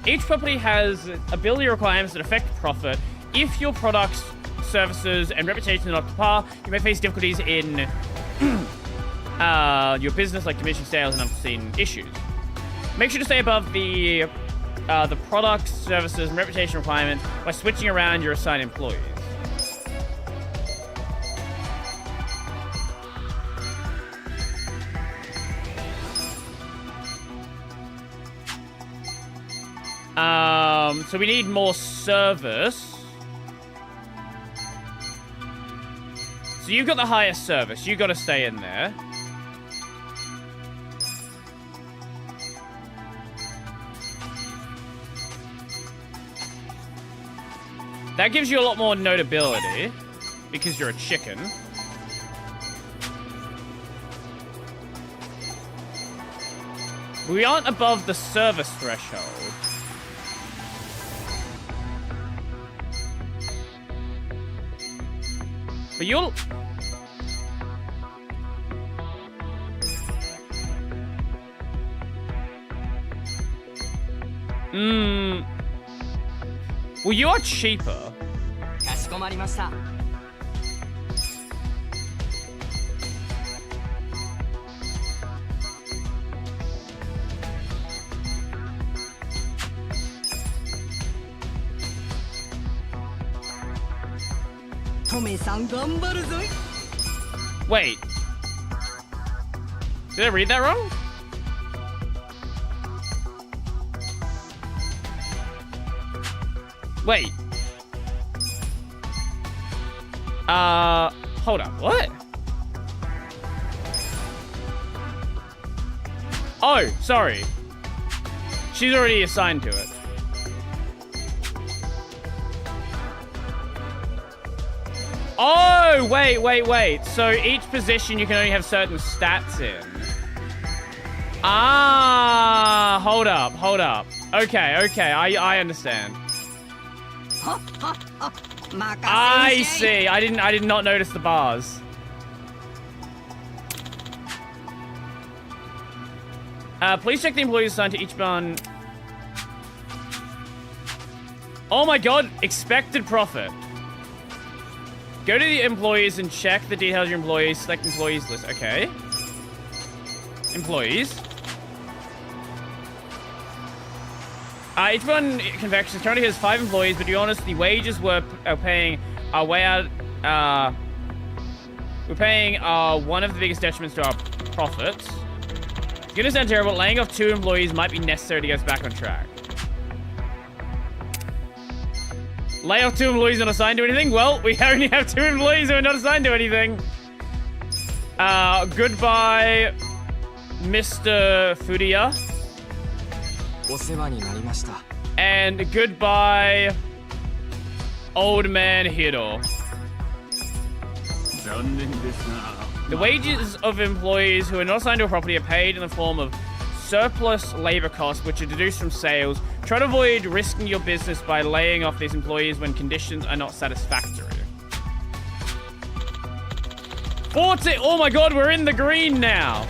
Each property has ability requirements that affect profit. If your products, services, and reputation are not up to par, you may face difficulties in your business, like diminishing sales and unforeseen issues. Make sure to stay above the products, services, and reputation requirements by switching around your assigned employees. So we need more service. So you've got the highest service. You got to stay in there. That gives you a lot more notability because you're a chicken. We aren't above the service threshold. But you'll... Well, you are cheaper. かしこまりました。トメさん頑張るぞい。 Wait. Did I read that wrong? Wait. Hold up. What? Oh, sorry. She's already assigned to it. Oh, wait. So each position you can only have certain stats in. Ah, hold up. Okay, I understand. I see. I did not notice the bars. Please check the employees assigned to Ichiban. Oh my god, expected profit. Go to the employees and check the details of your employees. Select employees list. Okay. Employees. Ichiban Confections currently has 5 employees, but to be honest, the wages we're paying are way out. We're paying one of the biggest detriments to our profits. It's gonna sound terrible. Laying off 2 employees might be necessary to get us back on track. Lay off 2 employees not assigned to anything? Well, we only have 2 employees who are not assigned to anything. Goodbye, Mr. Furia. And goodbye, Old Man Hiro. The wages of employees who are not assigned to a property are paid in the form of surplus labor costs, which are deduced from sales. Try to avoid risking your business by laying off these employees when conditions are not satisfactory. 40! Oh my god, we're in the green now!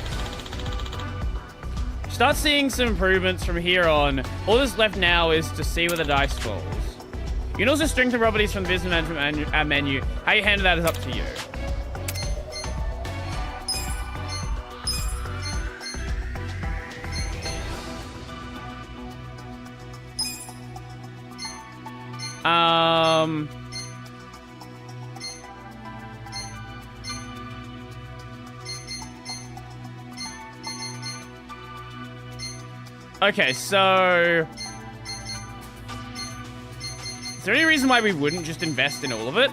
Start seeing some improvements from here on. All that's left now is to see where the dice falls. You can also strengthen properties from the business management menu. How you handle that is up to you. Okay, so... Is there any reason why we wouldn't just invest in all of it?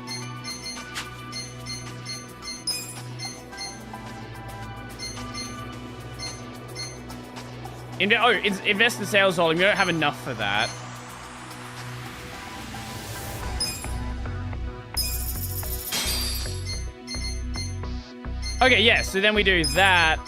Invest in sales volume. We don't have enough for that. Okay, yeah, so then we do that.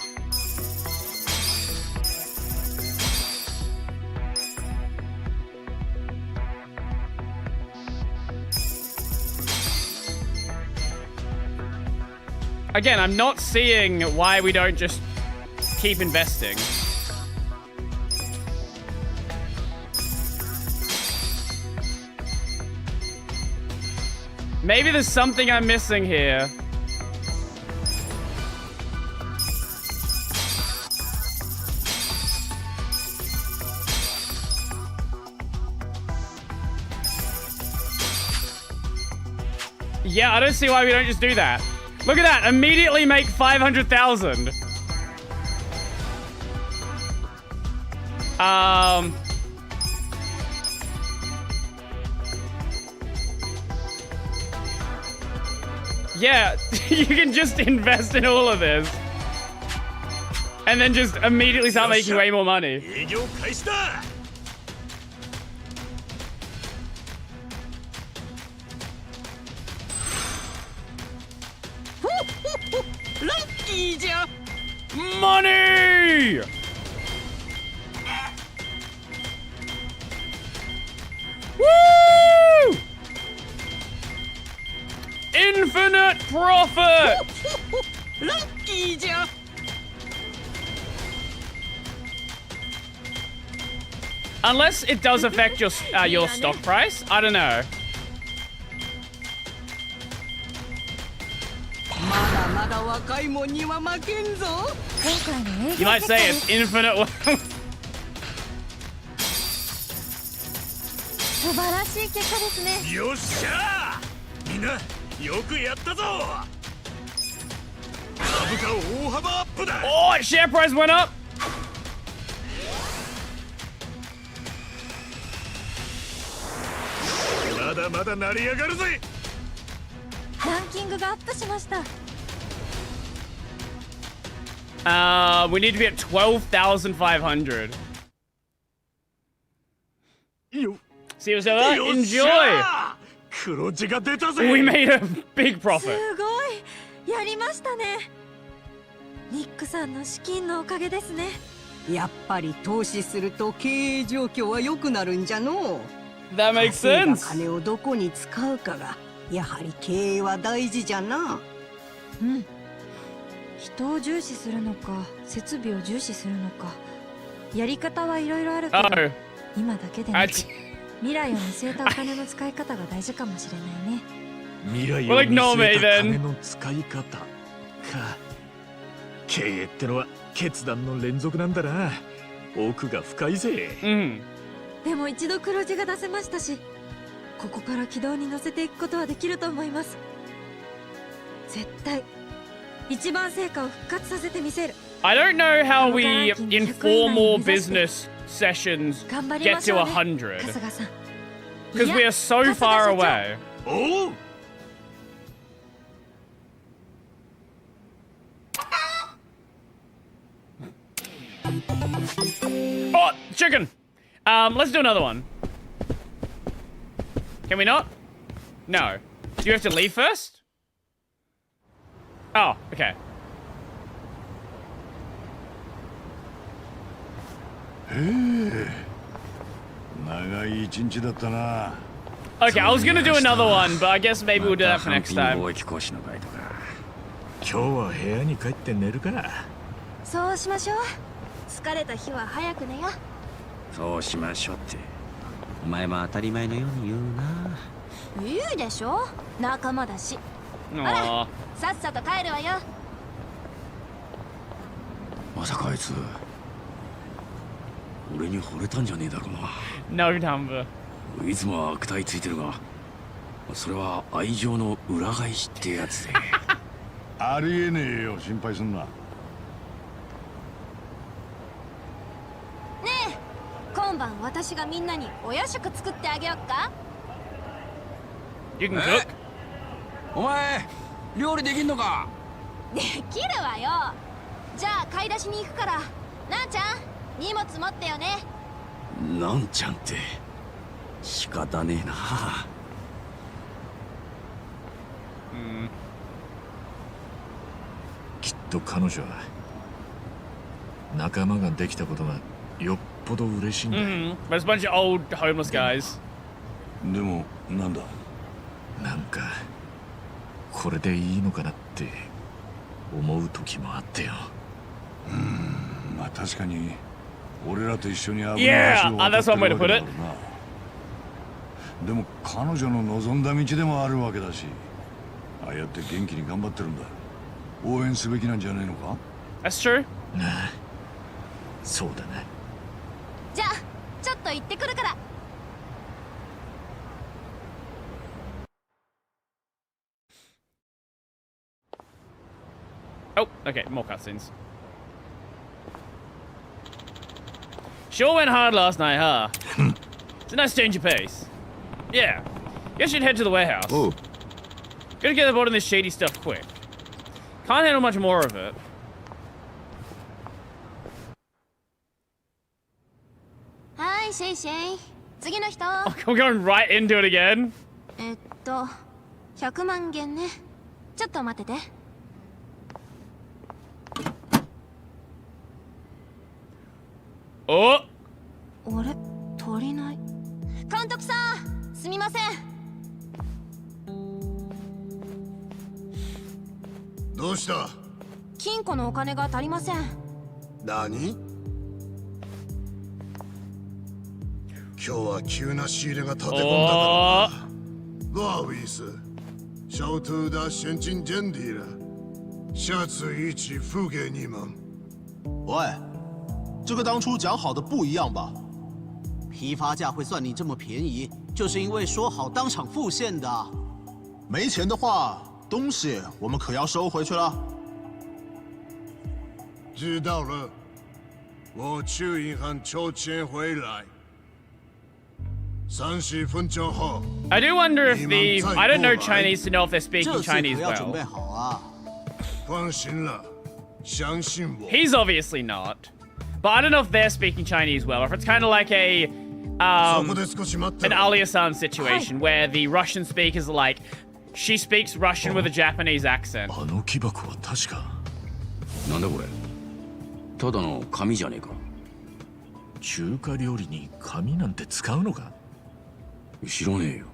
Again, I'm not seeing why we don't just keep investing. Maybe there's something I'm missing here. Yeah, I don't see why we don't just do that. Look at that. Immediately make 500,000. Yeah, you can just invest in all of this. And then just immediately start making way more money. Money! Woo! Infinite profit! Unless it does affect your stock price, I don't know. You might say it's infinite. Oh, share price went up. We need to be at 12,500. See what's over? Enjoy! We made a big profit. やりましたね。ニックさんの資金のおかげですね。やっぱり投資すると経営状況は良くなるんじゃのう。 That makes 稼いだ sense. 金をどこに使うかがやはり経営は大事じゃな。うん。人を重視するのか設備を重視するのかやり方はいろいろあるけど、今だけでなく未来を見据えたお金の使い方が大事かもしれないね。未来を見据えた金の使い方か。経営ってのは決断の連続なんだな。奥が深いぜ。でも一度黒字が出せましたし、ここから軌道に乗せていくことはできると思います。絶対一番成果を復活させてみせる。 I don't know how we informal business sessions get to 100 because we are so far away. Oh! Oh, chicken. Let's do another one. Can we not? No. Do you have to leave first? Oh, okay. Okay, I was gonna do another one, but I guess maybe we'll do that for next time. 今日は部屋に帰って寝るか。そうしましょう。疲れた日は早く寝よ。そうしましょうって。お前も当たり前のように言うな。言うでしょ。仲間だし。ほら、さっさと帰るわよ。まさかあいつ俺に惚れたんじゃねえだろうNo な。number. いつも悪態ついてるが、それは愛情の裏返しってやつで。ありえねえよ、心配すんな。ねえ、今晩私がみんなにお夜食作ってあげよっか。You can cook. お前料理できんのか。できるわよ。じゃあ買い出しに行くから、なんちゃん荷物持ってよね。なんちゃんって仕方ねえな。きっと彼女は仲間ができたことがよっぽど嬉しいんだ。But it's a bunch of old homeless guys. でもなんだ。なんかこれでいいのかなって思う時もあってよ。まあ確かに俺らと一緒に危ない Yeah, 橋を渡って that's る one way わ to け put だ it. ろうな。でも彼女の望んだ道でもあるわけだし、ああやって元気に頑張ってるんだ。応援すべきなんじゃないのか。 That's true. なあ、そうだな。じゃあちょっと行ってくるから。Oh, okay, more cutscenes. Sure went hard last night, huh? It's a nice change of pace. Yeah. Guess you'd head to the warehouse. Oh. Gotta get the bottom of this shady stuff quick. Can't handle much more of it. Hi, シェイシェイ。次の人。Oh, we're going right into it again. 100万元ね。ちょっと待ってて。お。あれ、足りない。監督さん、すみません。どうした？金庫のお金が足りません。何？今日は急な仕入れが立て込んだからな。不好意思，小偷的现金见底了，下次一起付给你们。喂，这个当初讲好的不一样吧？批发价会算你这么便宜，就是因为说好当场付现的。没钱的话，东西我们可要收回去了。知道了，我去银行抽钱回来。30分钟后。I do wonder if the I don't know Chinese to know if they're speaking Chinese 要准备 well. 好啊。放心了，相信我。 He's obviously not. But I don't know if they're speaking Chinese well, or if it's kind of like an Alia-san situation where the Russian speakers are like, she speaks Russian with a Japanese accent. あの木箱は確か。なんだこれ。ただの紙じゃねえか。中華料理に紙なんて使うのか？知らねえよ。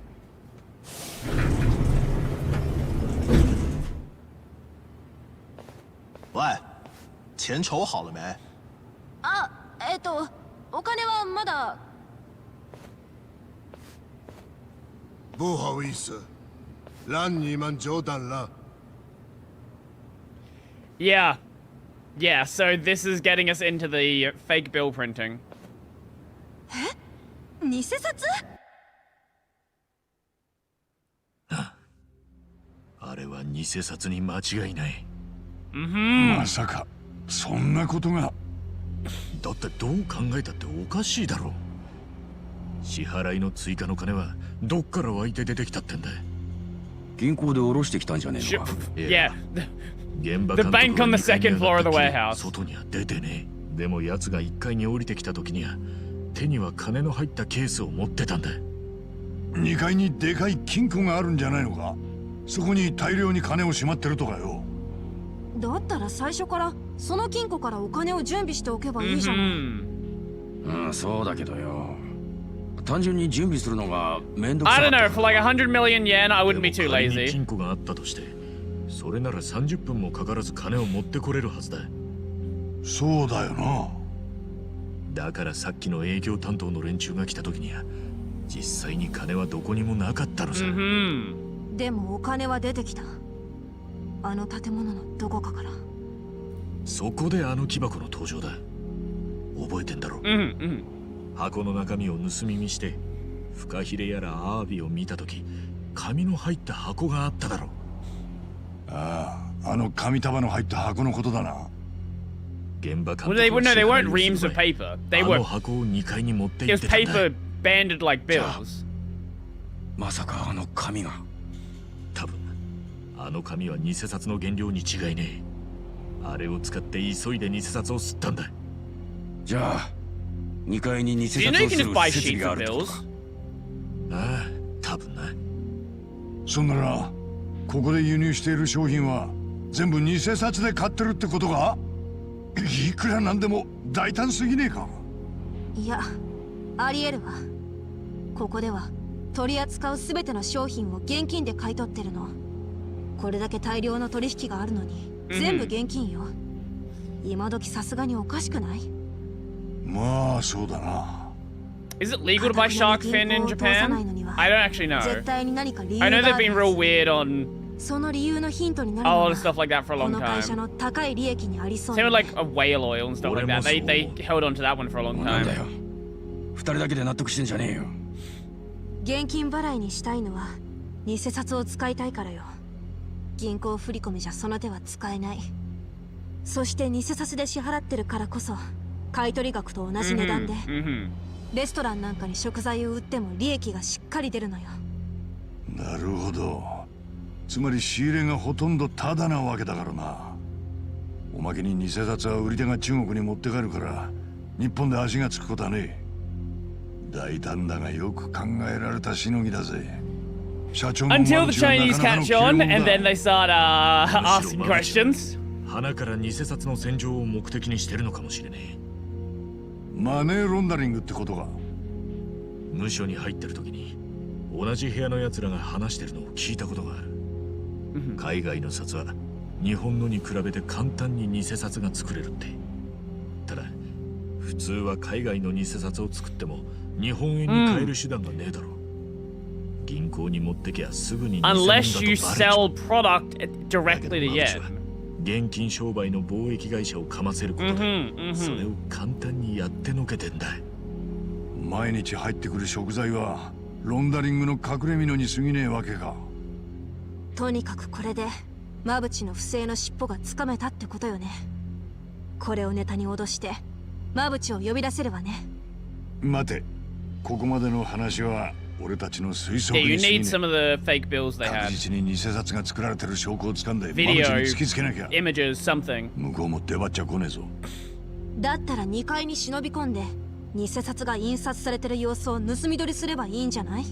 喂，钱筹好了没？あ、お金はまだ。不好意思，让你们久等了。Yeah. Yeah, so this is getting us into the fake bill printing. 偽札？あれは偽札に間違いない。まさかそんなことが。だってどう考えたっておかしいだろ。支払いの追加の金はどっから湧いて出てきたってんだ。銀行で下ろしてきたんじゃねえのか。Yeah. 現場 The bank on the second floor of the warehouse. 外には出てねえ。でも奴が1階に降りてきた時には手には金の入ったケースを持ってたんだ。2階にでかい金庫があるんじゃないのか？そこに大量に金をしまってるとかよ。だったら最初からその金庫からお金を準備しておけばいいじゃない。うん、そうだけどよ。単純に準備するのが面倒く I さか don't った。 know, for like 100 million yen, I wouldn't be too 仮に lazy. 金庫があったとして、それなら30分もかからず金を持ってこれるはずだ。そうだよな。だからさっきの営業担当の連中が来た時には実際に金はどこにもなかったのさ。でもお金は出てきた。あの建物のどこかから。そこであの木箱の登場だ。覚えてんだろ。箱の中身を盗み見してフカヒレやらアワビを見た時、紙の入った箱があっただろ。ああ、あの紙束の入った箱のことだな。現場 Well, they weren't reams of paper. They were. 箱を2階に持って行 It っ was てたんだ。 paper banded like bills. まさかあの紙が。多分あの紙は偽札の原料に違いねえ。あれを使って急いで偽札を吸ったんだ。じゃあ2階に偽札 Do を you know you す can る just buy 設備 sheets があ of るってこと bills? か。ああ、多分な。そんならここで輸入している商品は全部偽札で買ってるってことか？いくらなんでも大胆すぎねえか？いや、ありえるわ。ここでは取り扱うすべての商品を現金で買い取ってるの。これだけ大量の取引があるのに全部現金よ。今時さすがにおかしくない？まあそうだな。Is it legal to buy shark fin in Japan? I don't actually know. 絶対に何か理由が I あ know る they've been real weird on その理由のヒントになる a の lot は of stuff like that for a こ long の会社 time. の高い利益にありそう Same な with like a whale oil and stuff like that. They held on to that one for a long なんだよ。 time. 2人だけで納得してんじゃねえよ。現金払いにしたいのは偽札を使いたいからよ。銀行振り込みじゃその手は使えない。そして偽札で支払ってるからこそ買取額と同じ値段でレストランなんかに食材を売っても利益がしっかり出るのよ。なるほど。つまり仕入れがほとんどタダなわけだからな。おまけに偽札は売り手が中国に持って帰るから日本で足がつくことはねえ。大胆だがよく考えられたしのぎだぜ。社長の Until the Chinese catch on and then they start asking questions. 鼻から偽札の洗浄を目的にしてるのかもしれねえ。マネーロンダリングってことか。無所に入ってる時に同じ部屋の奴らが話してるのを聞いたことがある。海外の札は日本のに比べて簡単に偽札が作れるって。ただ普通は海外の偽札を作っても日本円に変える手段がねえだろ。銀行に持ってきゃすぐに偽物だとバレちゃう。 Unless you sell product directly to yen. 現金商売の貿易会社をかませることでそれを簡単にやってのけてんだ。毎日入ってくる食材はロンダリングの隠れ蓑に過ぎねえわけか。とにかくこれでマブチの不正の尻尾がつかめたってことよね。これをネタに脅してマブチを呼び出せるわね。待て、ここまでの話は俺たちの推測 Yeah, you に過ぎ need ね some of the fake bills they え。 had. 確実に偽札が作られてる証拠を掴んでマブチ Video, に突きつけなきゃ。 images, something. 向こうも出張っちゃ来ねえぞ。だったら2階に忍び込んで偽札が印刷されてる様子を盗み撮りすればいいんじゃない？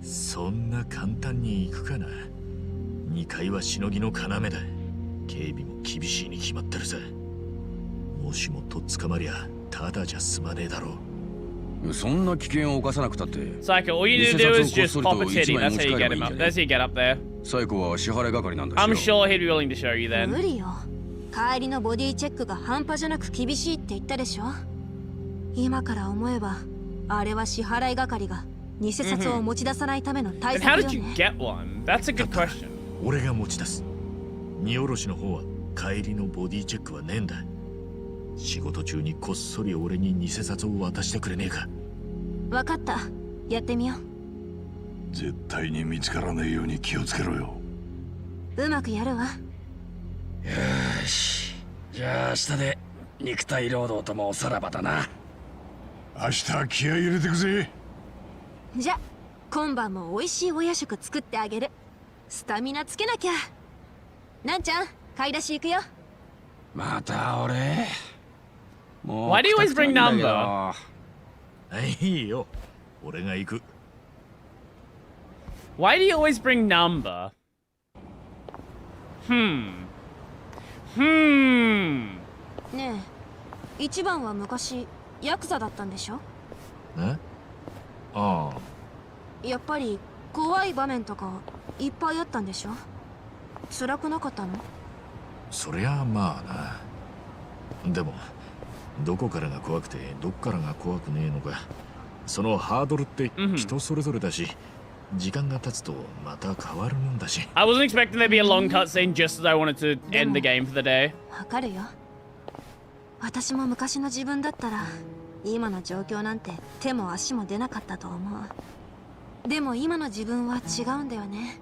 そんな簡単に行くかな。2階はしのぎの要だ。警備も厳しいに決まってるさ。もしもとっ捕まりゃただじゃ済まねえだろう。そんな危険を冒さなくたって。Psycho, all you need to do is just pop a titty. That's how you get him up. That's how you get up there. サイコは支払い係なんだし。I'm sure he'd be willing to show you then. 無理よ。帰りのボディチェックが半端じゃなく厳しいって言ったでしょ。今から思えば、あれは支払い係が偽札を持ち出さないための対策よね。How did you get one? That's a good question. 俺が持ち出す。荷下ろしの方は帰りのボディチェックはねえんだ。仕事中にこっそり俺に偽札を渡してくれねえか。わかった。やってみよう。絶対に見つからないように気をつけろよ。うまくやるわ。よし。じゃあ明日で肉体労働ともおさらばだな。明日は気合い入れてくぜ。じゃ、今晩も美味しいお夜食作ってあげる。スタミナつけなきゃ。なんちゃん、買い出し行くよ。また俺。Why do you always bring number? いいよ。俺が行く。Why do you always bring number? Hmm. ねえ、一番は昔ヤクザだったんでしょ？え？ああ。やっぱり怖い場面とかいっぱいあったんでしょ？辛くなかったの？そりゃまあな。でもどこからが怖くてどっからが怖くねえのか、そのハードルって人それぞれだし、時間が経つとまた変わるもんだし。I wasn't expecting there to be a long cutscene just as I wanted to end the game for the day. わかるよ。私も昔の自分だったら今の状況なんて手も足も出なかったと思う。でも今の自分は違うんだよね。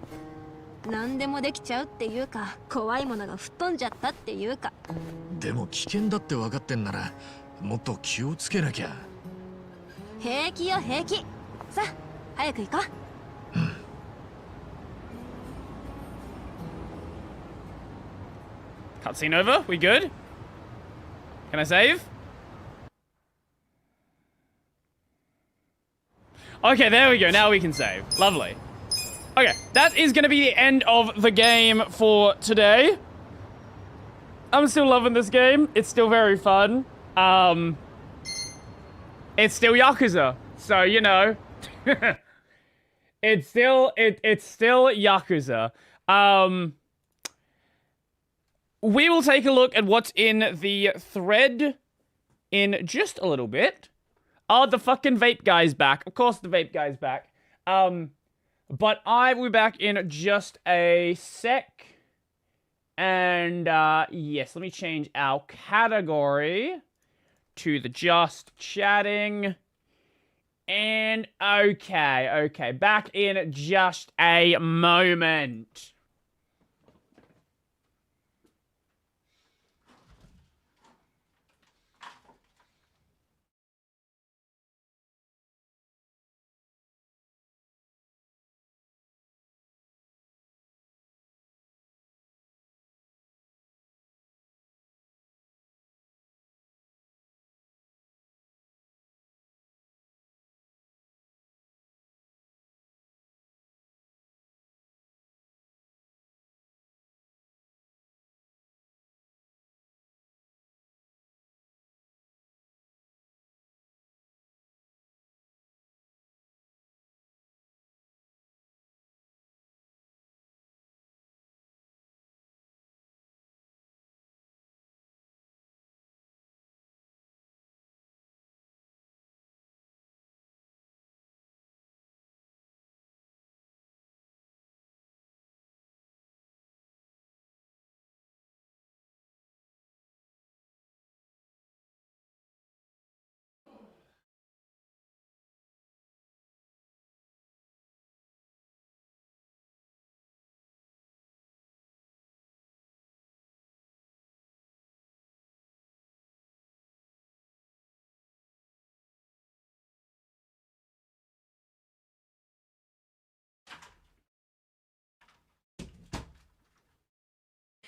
何でもできちゃうっていうか、怖いものが吹っ飛んじゃったっていうか。でも危険だって分かってんならもっと気をつけなきゃ。平気よ平気。さあ早く行こう。Cutscene over? We good? Can I save? Okay, there we go. Now we can save. Lovely. Okay, that is going to be the end of the game for today. I'm still loving this game. It's still very fun. It's still Yakuza. So, you know. It's still Yakuza. We will take a look at what's in the thread in just a little bit. Oh, the fucking vape guy's back. Of course the vape guy's back. But I will be back in just a sec. And, yes, let me change our category to the just chatting. And, okay, back in just a moment.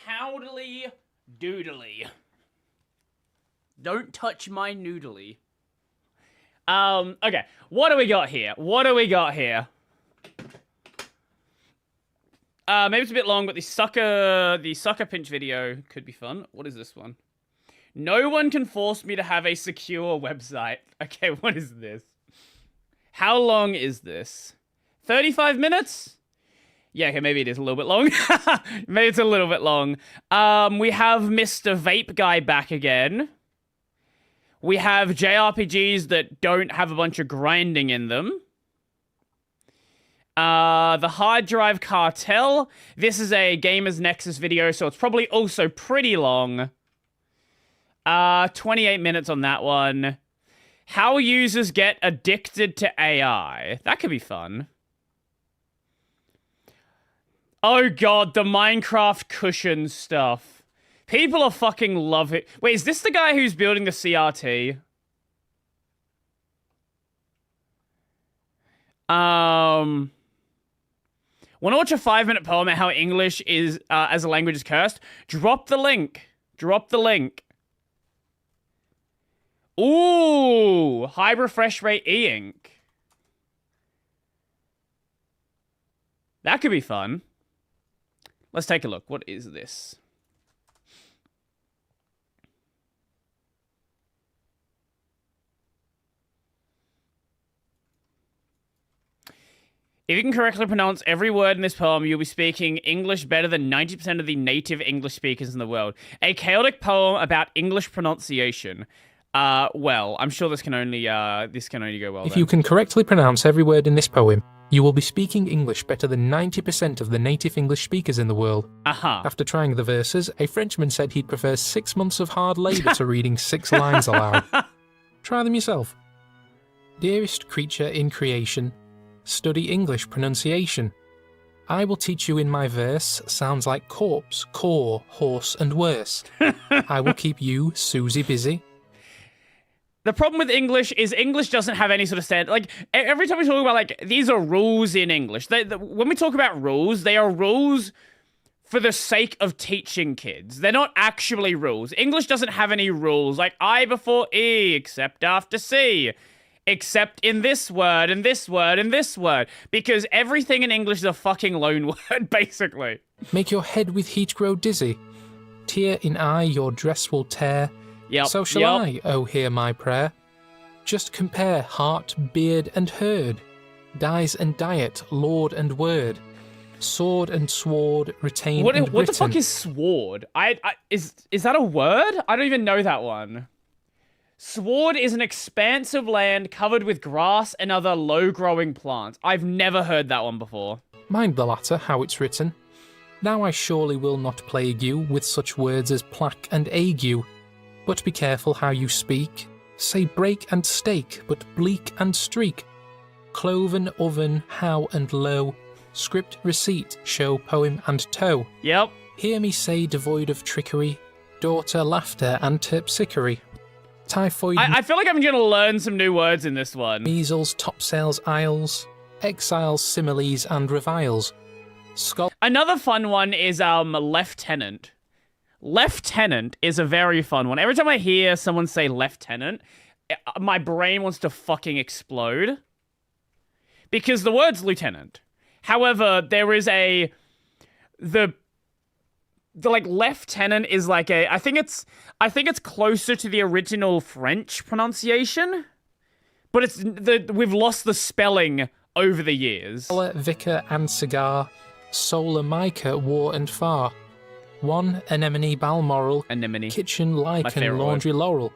Howdly doodly. Don't touch my noodly. Okay. What do we got here? Maybe it's a bit long, but the sucker pinch video could be fun. What is this one? No one can force me to have a secure website. Okay, what is this? How long is this? 35 minutes? Yeah, okay, maybe it is a little bit long. Maybe it's a little bit long. We have Mr. Vape Guy back again. We have JRPGs that don't have a bunch of grinding in them. The Hard Drive Cartel. This is a Gamers Nexus video, so it's probably also pretty long. 28 minutes on that one. How users get addicted to AI. That could be fun. Oh god, the Minecraft cushion stuff. People are fucking love it. Wait, is this the guy who's building the CRT? Want to watch a 5-minute poem about how English is, as a language is cursed? Drop the link. Drop the link. Ooh, high refresh rate e-ink. That could be fun. Let's take a look. What is this? If you can correctly pronounce every word in this poem, you'll be speaking English better than 90% of the native English speakers in the world. A chaotic poem about English pronunciation. Well, I'm sure this can only go well. If you can correctly pronounce every word in this poem, you will be speaking English better than 90% of the native English speakers in the world. After trying the verses, a Frenchman said he'd prefer 6 months of hard labour to reading 6 lines aloud. Try them yourself. Dearest creature in creation, study English pronunciation. I will teach you in my verse, sounds like corpse, core, horse, and worse. I will keep you, Susie, busy. The problem with English is English doesn't have any sort of standard. Like, every time we talk about, like, these are rules in English. When we talk about rules, they are rules for the sake of teaching kids. They're not actually rules. English doesn't have any rules, like I before E, except after C, except in this word, and this word, and this word. Because everything in English is a fucking loan word, basically. Make your head with heat grow dizzy. Tear in eye your dress will tear. Yep. So shall I, oh hear my prayer. Just compare heart, beard, and herd. Dies and diet, lord and word. Sword and sword, retain and written. What the fuck is sword? Is that a word? I don't even know that one. Sward is an expanse of land covered with grass and other low-growing plants. I've never heard that one before. Mind the latter, how it's written. Now I surely will not plague you with such words as plaque and ague. But be careful how you speak. Say break and stake, but bleak and streak. Cloven, oven, how and low. Script, receipt, show, poem, and toe. Yep. Hear me say devoid of trickery. Daughter, laughter, and terpsichore. Typhoid. I feel like I'm going to learn some new words in this one. Measles, topsails, isles. Exiles, similes, and reviles. Another fun one is lieutenant. Lieutenant is a very fun one. Every time I hear someone say lieutenant, my brain wants to fucking explode. Because the word's lieutenant. However, there is the like lieutenant is like I think it's closer to the original French pronunciation, but we've lost the spelling over the years. Vicar and cigar, solar mica, war and far. One anemone Balmoral, anemone kitchen lichen laundry word. laurel.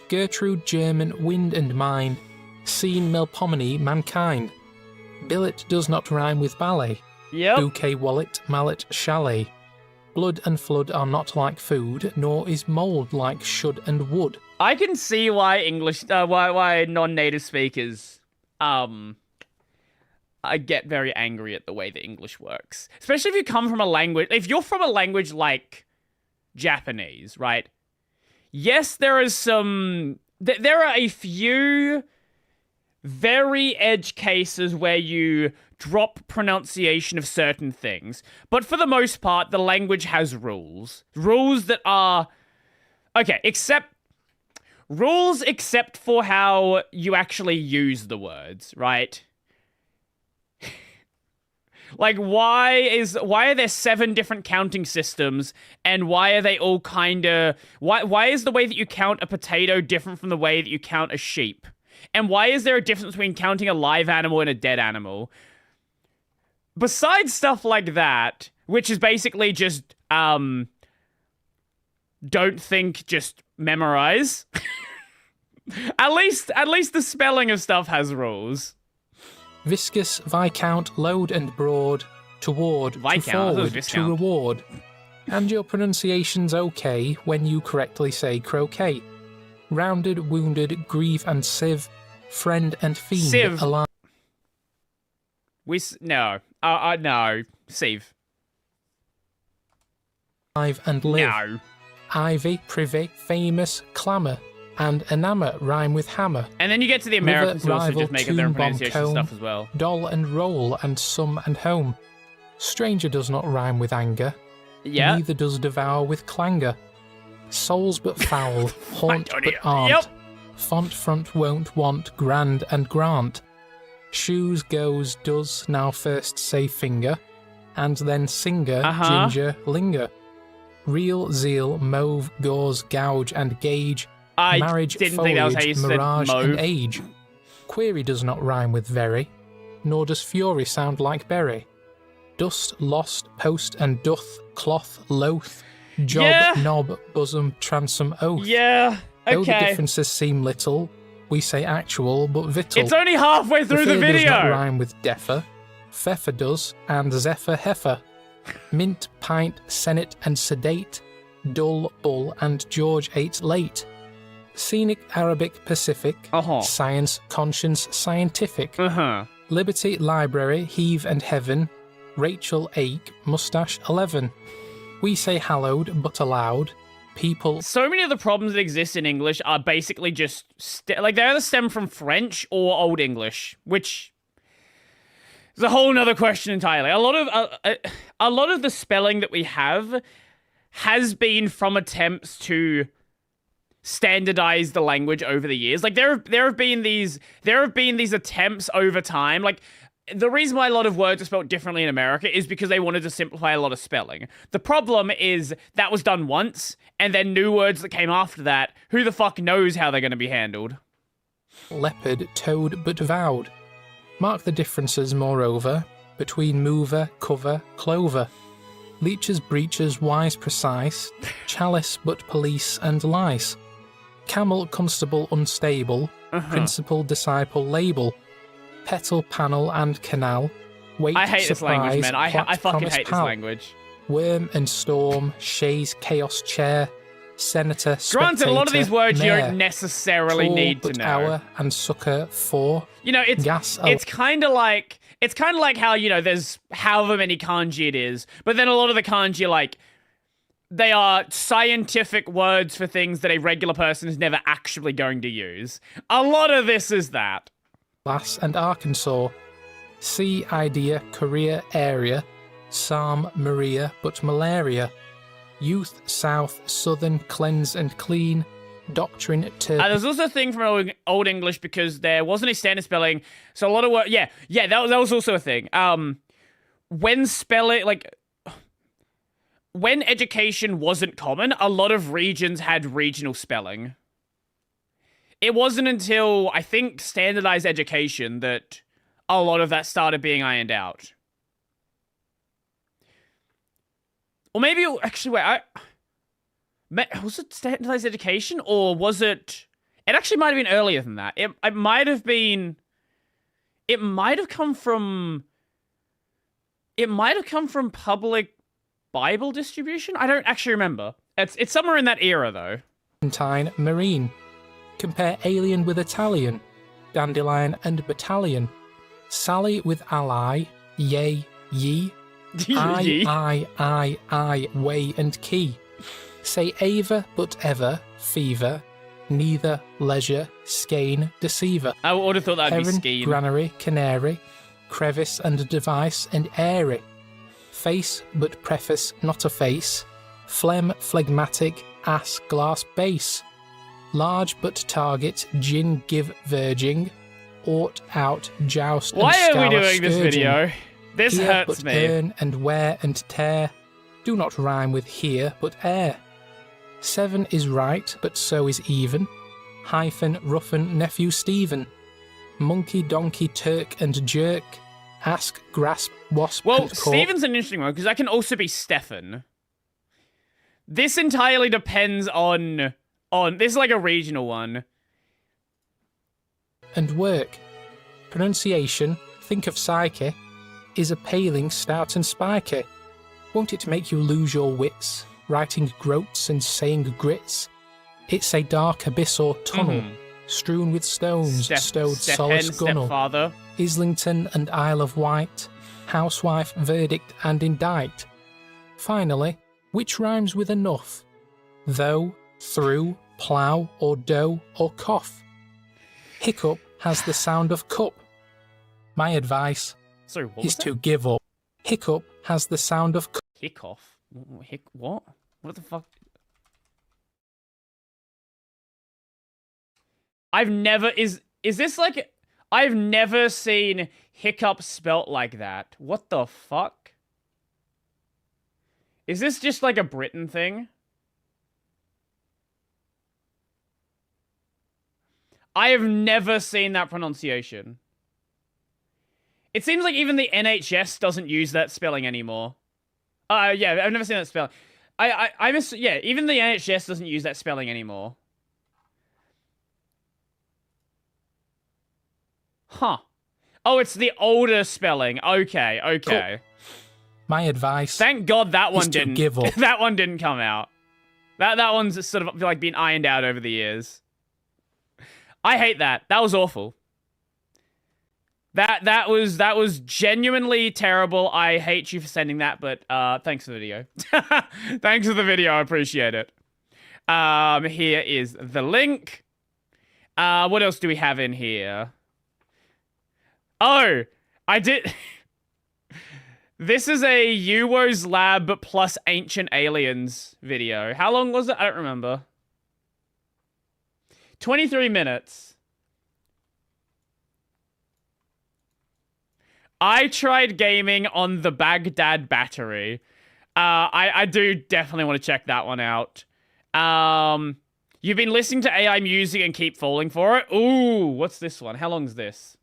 Gertrude German wind and mind, scene Melpomene mankind. Billet does not rhyme with ballet. Yep. Bouquet wallet mallet chalet. Blood and flood are not like food, nor is mould like should and would. I can see why why non-native speakers I get very angry at the way that English works. Especially if you come from a language... If you're from a language like Japanese, right? Yes, there are a few very edge cases where you drop pronunciation of certain things. But for the most part, the language has rules. Rules that are... Okay, rules except for how you actually use the words, right? Like, why are there 7 different counting systems, and why are they all kind of... Why is the way that you count a potato different from the way that you count a sheep? And why is there a difference between counting a live animal and a dead animal? Besides stuff like that, which is basically just, don't think, just memorize. At least the spelling of stuff has rules. Viscous, Viscount, load and broad, toward, Viscount, to forward, to Viscount. reward. And your pronunciation's okay when you correctly say croquet. Rounded, wounded, grieve and sieve, friend and fiend Sieve. alive. No, sieve. Alive and live. No. Ivy, privy, famous, clamour, and enamor rhyme with hammer. And then you get to the Americans who River, also rival, just make up their own tomb bomb, pronunciation comb, stuff as well. Doll and roll and some and home. Stranger does not rhyme with anger. Yeah. Neither does devour with clangor. Souls but foul, haunt but aren't. Yep. Font front won't want, grand and grant. Shoes goes, does, now first say finger, and then singer, ginger, linger. Real, zeal, mauve, gauze, gouge and gauge. I marriage, didn't foliage, think that was how you said mirage mauve. and age. Query does not rhyme with very, nor does fury sound like berry. Dust, lost, post and doth, cloth, loath, job, Yeah. knob, bosom, transom, oath. Yeah, Though the okay. differences seem little, we say actual but vittle. It's only halfway through the Fear does not video. rhyme with defer, pfeffer does, and zephyr heifer. Mint, pint, senate and sedate, dull, bull and George ate late. Scenic, Arabic, Pacific, science, conscience, scientific. Liberty, library, heave and heaven, Rachel, ache, mustache, 11. We say hallowed but allowed. People. So many of the problems that exist in English are basically just they either stem from French or Old English, which is a whole nother question entirely. A lot of the spelling that we have has been from attempts to standardize the language over the years. Like there have been these attempts over time. Like the reason why a lot of words are spelled differently in America is because they wanted to simplify a lot of spelling. The problem is that was done once, and then new words that came after that, who the fuck knows how they're going to be handled? Leopard, toad, but vowed. Mark the differences, moreover, between mover, cover, clover. Leeches, breeches, wise, precise. Chalice, but police and lice. Camel, constable, unstable. Principal, disciple, label. Petal, panel, and canal. Wait, I hate surprise, this language, man. I plot, fucking promise, hate this pal. language. Worm and storm, chaise, chaos, chair, senator, Granted, a lot of these words you mayor, don't necessarily tall, need to but know. hour, and sucker, for. You know, it's gas, kind of like how, you know, there's however many kanji it is, but then a lot of the kanji, like, they are scientific words for things that a regular person is never actually going to use. A lot of this is that. Glass and Arkansas. Sea, idea, career, area. Psalm, Maria, but malaria. Youth, south, southern, cleanse and clean. Doctrine, There's also a thing from Old English because there wasn't a standard spelling, so a lot of words. Yeah, that was also a thing. When spelling, like, when education wasn't common, a lot of regions had regional spelling. It wasn't until, I think, standardized education that a lot of that started being ironed out. Or maybe, actually, wait, was it standardized education, or was it... It actually might have been earlier than that. It might have been... It might have come from public Bible distribution? I don't actually remember. It's somewhere in that era, though. Argentine, marine. Compare alien with Italian. Dandelion and battalion. Sally with ally. Yay, ye. Ye. I, way and key. Say Ava, but ever, fever. Neither, leisure, skein, deceiver. I would have thought that would be Heron, skein. granary, canary. Crevice and device and airy. Face, but preface, not a face. Phlegm, phlegmatic, ass, glass, base. Large, but target, gin, give, verging. Ought, out, joust, Why and are we scour, doing this scourging. video? This Here hurts but me. earn and wear and tear. Do not rhyme with here but air. 7 is right, but so is even. Hyphen, roughen, nephew Stephen. Monkey, donkey, Turk and jerk. Ask, grasp, wasp Well, and cork. Stephen's an interesting one because that can also be Stefan. This entirely depends on this is like a regional one. And work. Pronunciation, think of psyche, is a paling, stout and spiky. Won't it make you lose your wits, writing groats and saying grits? It's a dark abyss or tunnel, strewn with stones, stowed solace gunnel. Stepfather. Islington and Isle of Wight, housewife, verdict and indict. Finally, which rhymes with enough? Though, through, plough or dough or cough. Hiccup has the sound of cup. My advice is to give up. Hiccup has the sound of cup. Hiccup? What? What the fuck? I've never I've never seen hiccup spelt like that. What the fuck? Is this just like a Britain thing? I have never seen that pronunciation. It seems like even the NHS doesn't use that spelling anymore. Yeah, I've never seen that spelling. Yeah, even the NHS doesn't use that spelling anymore. Huh. Oh, it's the older spelling. Okay. Cool. My advice. Thank God that one didn't give up. That one didn't come out. That one's sort of like been ironed out over the years. I hate that. That was awful. That was genuinely terrible. I hate you for sending that, but thanks for the video. Thanks for the video. I appreciate it. Here is the link. What else do we have in here? Oh, I did. This is a Uwo's Lab plus Ancient Aliens video. How long was it? I don't remember. 23 minutes. I tried gaming on the Baghdad battery. I do definitely want to check that one out. You've been listening to AI music and keep falling for it? Ooh, what's this one? How long is this?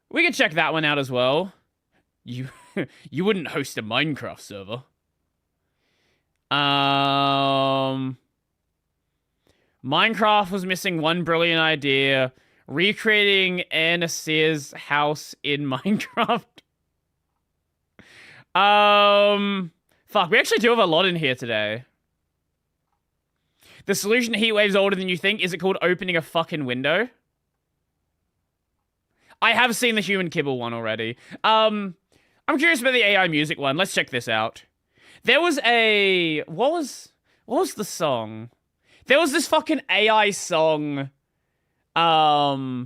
We could check that one out as well. You wouldn't host a Minecraft server. Minecraft was missing one brilliant idea. Recreating Anasir's house in Minecraft. Fuck, we actually do have a lot in here today. The solution to heatwave's older than you think. Is it called opening a fucking window? I have seen the human kibble one already. I'm curious about the AI music one. Let's check this out. There was a... What was the song? There was this fucking AI song. There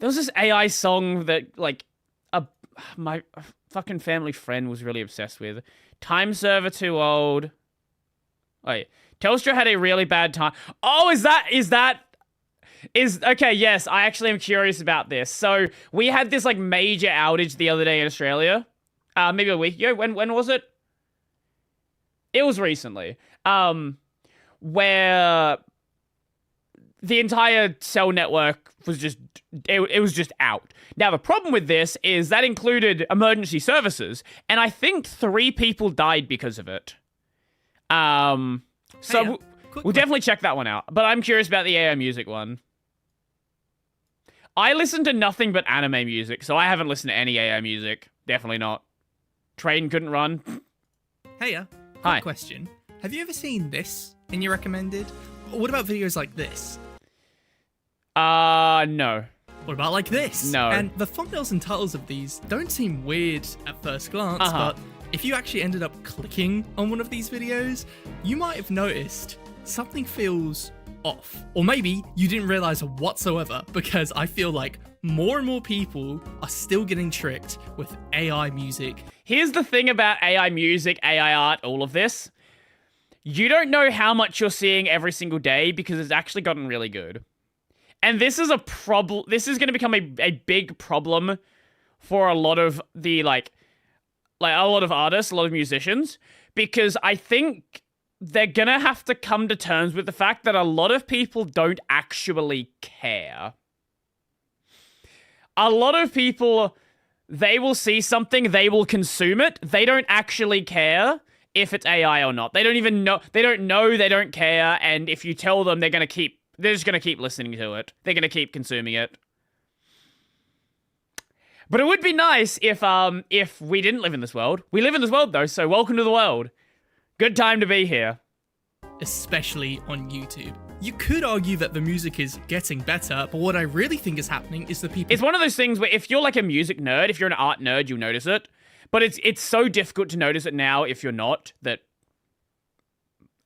was this AI song that, like, my fucking family friend was really obsessed with. Time server too old. Wait. Telstra had a really bad time. Oh, is okay, yes, I actually am curious about this. So, we had this, like, major outage the other day in Australia. Maybe a week ago. When was it? It was recently. Where the entire cell network was just, it was just out. Now, the problem with this is that included emergency services, and I think 3 people died because of it. So, we'll definitely check that one out. But I'm curious about the AI music one. I listen to nothing but anime music, so I haven't listened to any AI music. Definitely not. Train couldn't run. Heya. Hi. Question. Have you ever seen this in your recommended? What about videos like this? No. What about like this? No. And the thumbnails and titles of these don't seem weird at first glance, but if you actually ended up clicking on one of these videos, you might have noticed something feels off. Or maybe you didn't realize whatsoever, because I feel like more and more people are still getting tricked with AI music. Here's the thing about AI music, AI art, all of this. You don't know how much you're seeing every single day because it's actually gotten really good. And this is a problem. This is going to become a big problem for a lot of the, like a lot of artists, a lot of musicians, because I think they're going to have to come to terms with the fact that a lot of people don't actually care. A lot of people, they will see something, they will consume it. They don't actually care if it's AI or not. They don't even know. They don't care. And if you tell them, they're just going to keep listening to it. They're going to keep consuming it. But it would be nice if we didn't live in this world. We live in this world, though, so welcome to the world. Good time to be here. Especially on YouTube. You could argue that the music is getting better, but what I really think is happening is the people... It's one of those things where if you're like a music nerd, if you're an art nerd, you'll notice it. But it's so difficult to notice it now if you're not, that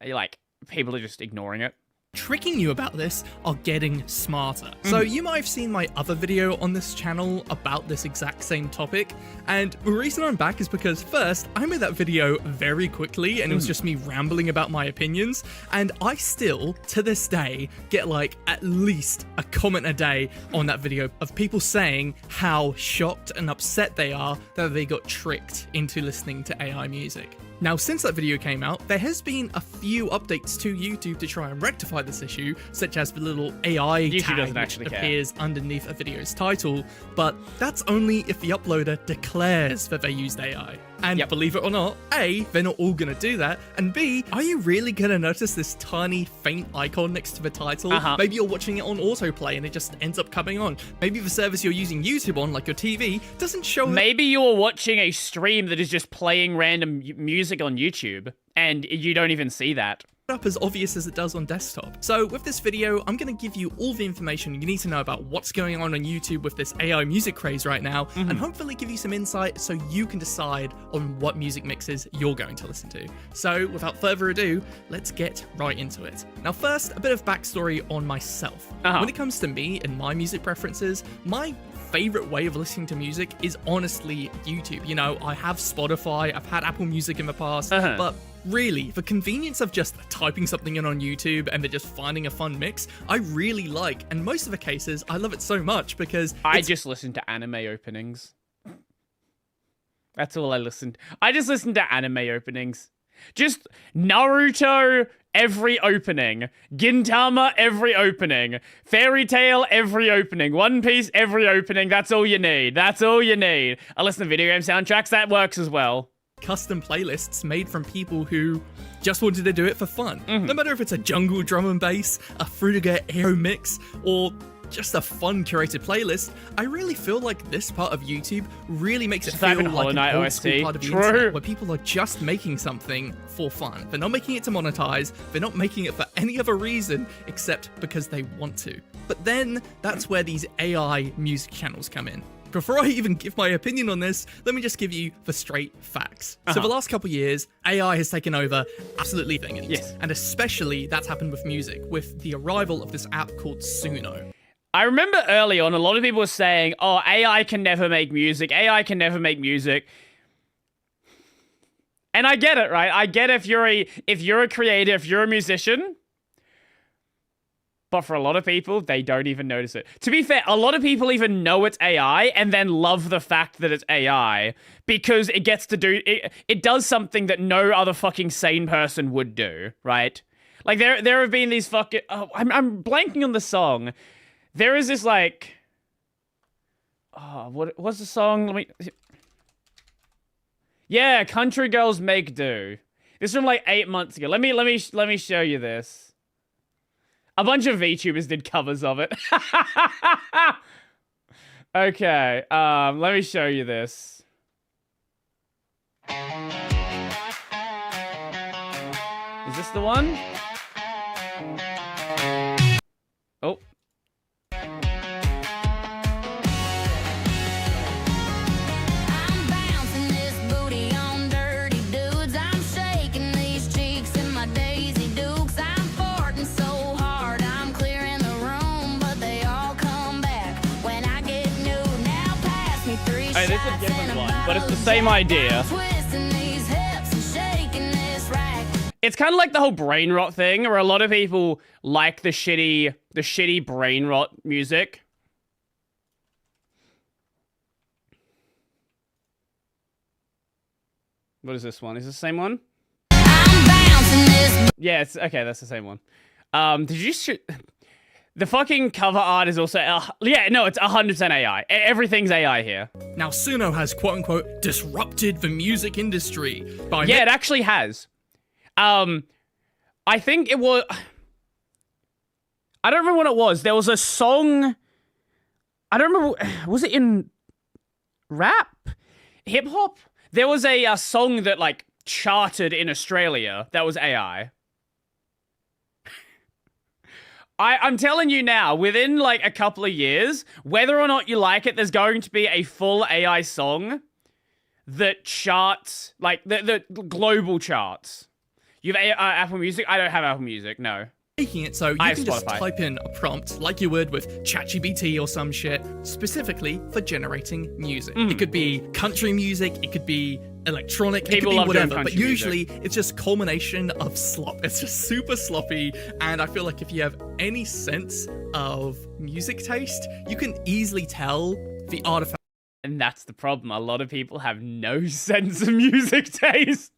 like people are just ignoring it. Tricking you about this are getting smarter. So you might have seen my other video on this channel about this exact same topic, and the reason I'm back is because first, I made that video very quickly and it was just me rambling about my opinions, and I still, to this day, get like at least a comment a day on that video of people saying how shocked and upset they are that they got tricked into listening to AI music. Now, since that video came out, there has been a few updates to YouTube to try and rectify this issue, such as the little AI tag which appears underneath a video's title, but that's only if the uploader declares that they used AI. And believe it or not, A, they're not all gonna do that, and B, are you really gonna notice this tiny faint icon next to the title? Maybe you're watching it on autoplay and it just ends up coming on. Maybe the service you're using YouTube on, like your TV, doesn't show... Maybe you're watching a stream that is just playing random music on YouTube, and you don't even see that. Up as obvious as it does on desktop. So with this video, I'm going to give you all the information you need to know about what's going on YouTube with this AI music craze right now, and hopefully give you some insight so you can decide on what music mixes you're going to listen to. So without further ado, let's get right into it. Now first, a bit of backstory on myself. When it comes to me and my music preferences, my favorite way of listening to music is honestly YouTube. You know, I have Spotify, I've had Apple Music in the past, but really, the convenience of just typing something in on YouTube and then just finding a fun mix, I really like. And most of the cases, I love it so much because I just listen to anime openings. That's all I listen. I just listen to anime openings. Just Naruto every opening, Gintama every opening, Fairy Tail every opening, One Piece every opening. That's all you need. That's all you need. I listen to video game soundtracks. That works as well. Custom playlists made from people who just wanted to do it for fun. No matter if it's a jungle drum and bass, a Fruitiger Aero mix, or just a fun curated playlist, I really feel like this part of YouTube really makes it feel like an old school part of the internet, where people are just making something for fun. They're not making it to monetize, they're not making it for any other reason except because they want to. But then, that's where these AI music channels come in. Before I even give my opinion on this, let me just give you the straight facts. So the last couple years, AI has taken over absolutely everything. Yes. And especially that's happened with music, with the arrival of this app called Suno. I remember early on, a lot of people were saying, oh, AI can never make music. AI can never make music. And I get it, right? I get if you're a creator, if you're a musician. But for a lot of people, they don't even notice it. To be fair, a lot of people even know it's AI and then love the fact that it's AI because it gets to do... It does something that no other fucking sane person would do, right? Like, there have been these fucking... Oh, I'm blanking on the song. There is this, like... Oh, what's the song? Let me... Yeah, Country Girls Make Do. This is from, like, 8 months ago. Let me show you this. A bunch of VTubers did covers of it. Okay, let me show you this. Is this the one? Oh. Hey, this is a different one, but it's the same idea. It's kind of like the whole brain rot thing, where a lot of people like the shitty brain rot music. What is this one? Is this the same one? Yeah, it's okay. That's the same one. Did you shoot? The fucking cover art is also yeah, no, it's 100% AI. Everything's AI here. Now Suno has quote unquote disrupted the music industry by it actually has. I think it was. I don't remember what it was. There was a song. I don't remember. Was it in rap, hip hop? There was a song that like charted in Australia that was AI. I'm telling you now, within like a couple of years, whether or not you like it, there's going to be a full AI song that charts, like the global charts. You have Apple Music? I don't have Apple Music, no. Making it so you can just type in a prompt like you would with ChatGPT or some shit, specifically for generating music. It could be country music, it could be electronic, it could be whatever, but usually it's just culmination of slop. It's just super sloppy, and I feel like if you have any sense of music taste, you can easily tell the artifact. And that's the problem. A lot of people have no sense of music taste.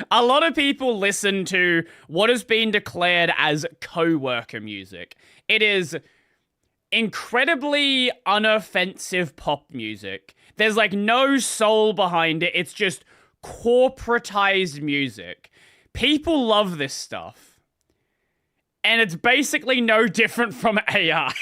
A lot of people listen to what has been declared as co-worker music. It is incredibly unoffensive pop music. There's like no soul behind it. It's just corporatized music. People love this stuff. And it's basically no different from AI.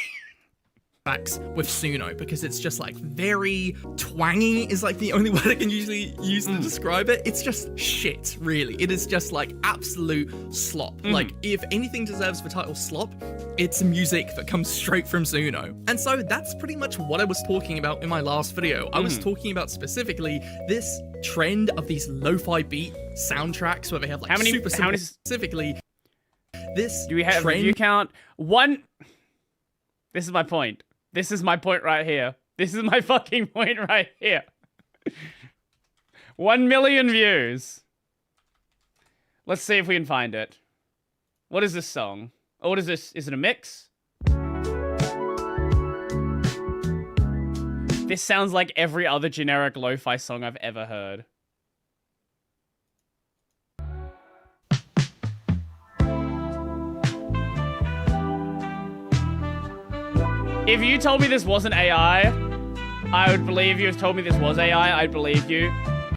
With Suno, because it's just like very twangy is like the only word I can usually use to describe it. It's just shit, really. It is just like absolute slop. Like if anything deserves the title slop, it's music that comes straight from Suno. And so that's pretty much what I was talking about in my last video. I was talking about specifically this trend of these lo-fi beat soundtracks where they have like specifically this. Do we have a review count? One. This is my point. This is my point right here. This is my fucking point right here. 1 million views. Let's see if we can find it. What is this song? Oh, what is this? Is it a mix? This sounds like every other generic lo-fi song I've ever heard. If you told me this wasn't AI, I would believe you. If you told me this was AI, I'd believe you.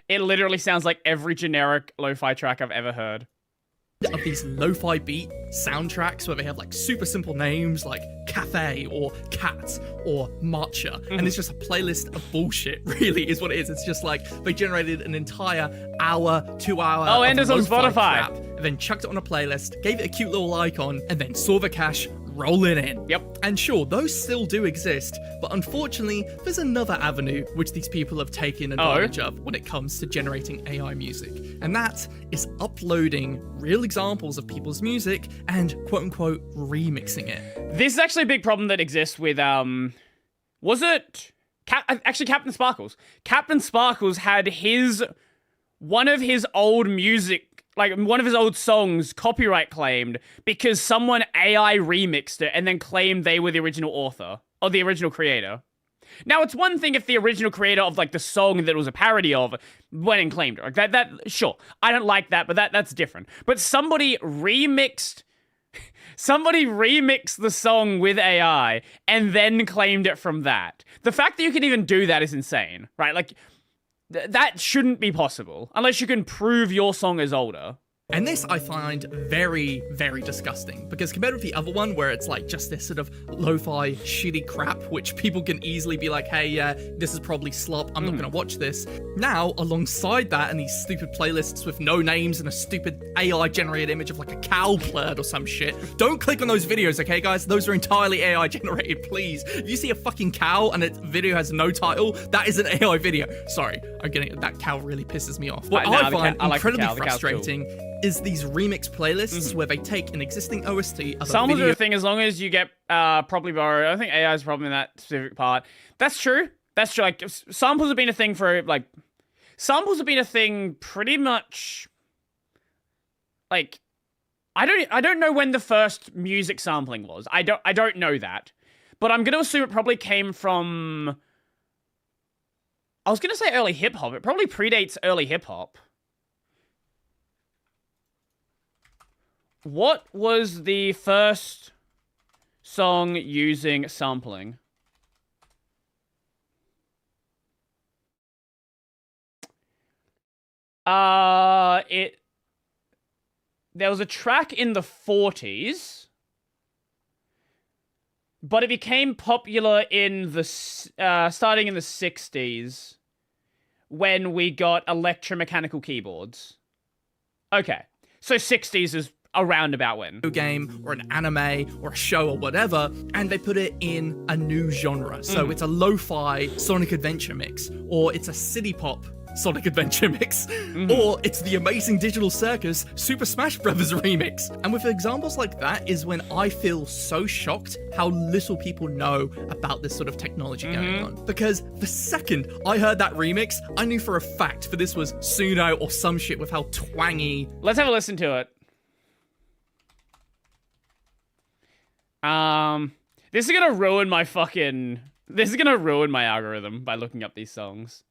It literally sounds like every generic lo-fi track I've ever heard. Of these lo-fi beat soundtracks where they have like super simple names like Cafe or Cat or Matcha, and it's just a playlist of bullshit, really, is what it is. It's just like they generated an entire hour, 2 hour and it's on Spotify. Crap, and then chucked it on a playlist, gave it a cute little icon, and then saw the cash roll it in. Yep. And sure, those still do exist, but unfortunately, there's another avenue which these people have taken advantage of when it comes to generating AI music. And that is uploading real examples of people's music and quote-unquote remixing it. This is actually a big problem that exists with, was it? Actually, Captain Sparkles. Captain Sparkles had one of his old music, like one of his old songs, copyright claimed because someone AI remixed it and then claimed they were the original author or the original creator. Now, it's one thing if the original creator of like the song that it was a parody of went and claimed it. Like that sure, I don't like that, but that's different. But somebody remixed the song with AI and then claimed it from that. The fact that you can even do that is insane, right? Like, that shouldn't be possible, unless you can prove your song is older. And this I find very, very disgusting, because compared with the other one where it's like just this sort of lo-fi shitty crap, which people can easily be like, hey, yeah, this is probably slop, I'm not gonna watch this. Now, alongside that and these stupid playlists with no names and a stupid AI-generated image of like a cow blurred or some shit, don't click on those videos, okay, guys? Those are entirely AI-generated, please. If you see a fucking cow and its video has no title, that is an AI video. Sorry, I'm getting it. That cow really pisses me off. What I find incredibly frustrating is these remix playlists where they take an existing OST of Some a video. of the thing, as long as you get properly borrowed, I think AI is probably in that specific part. That's true. That's true. Like, samples have been a thing for, like, samples have been a thing pretty much like, I don't know when the first music sampling was. I don't know that. But I'm going to assume it probably came from... I was going to say early hip-hop. It probably predates early hip-hop. What was the first song using sampling? There was a track in the 40s, but it became popular in the starting in the 60s when we got electromechanical keyboards. Okay, so 60s is around about when. A game or an anime or a show or whatever, and they put it in a new genre. So it's a lo-fi Sonic Adventure mix, or it's a city pop Sonic Adventure mix, or it's the Amazing Digital Circus Super Smash Bros. Remix. And with examples like that is when I feel so shocked how little people know about this sort of technology going on. Because the second I heard that remix, I knew for a fact that this was Suno or some shit with how twangy. Let's have a listen to it. This is gonna ruin my fucking... This is gonna ruin my algorithm by looking up these songs.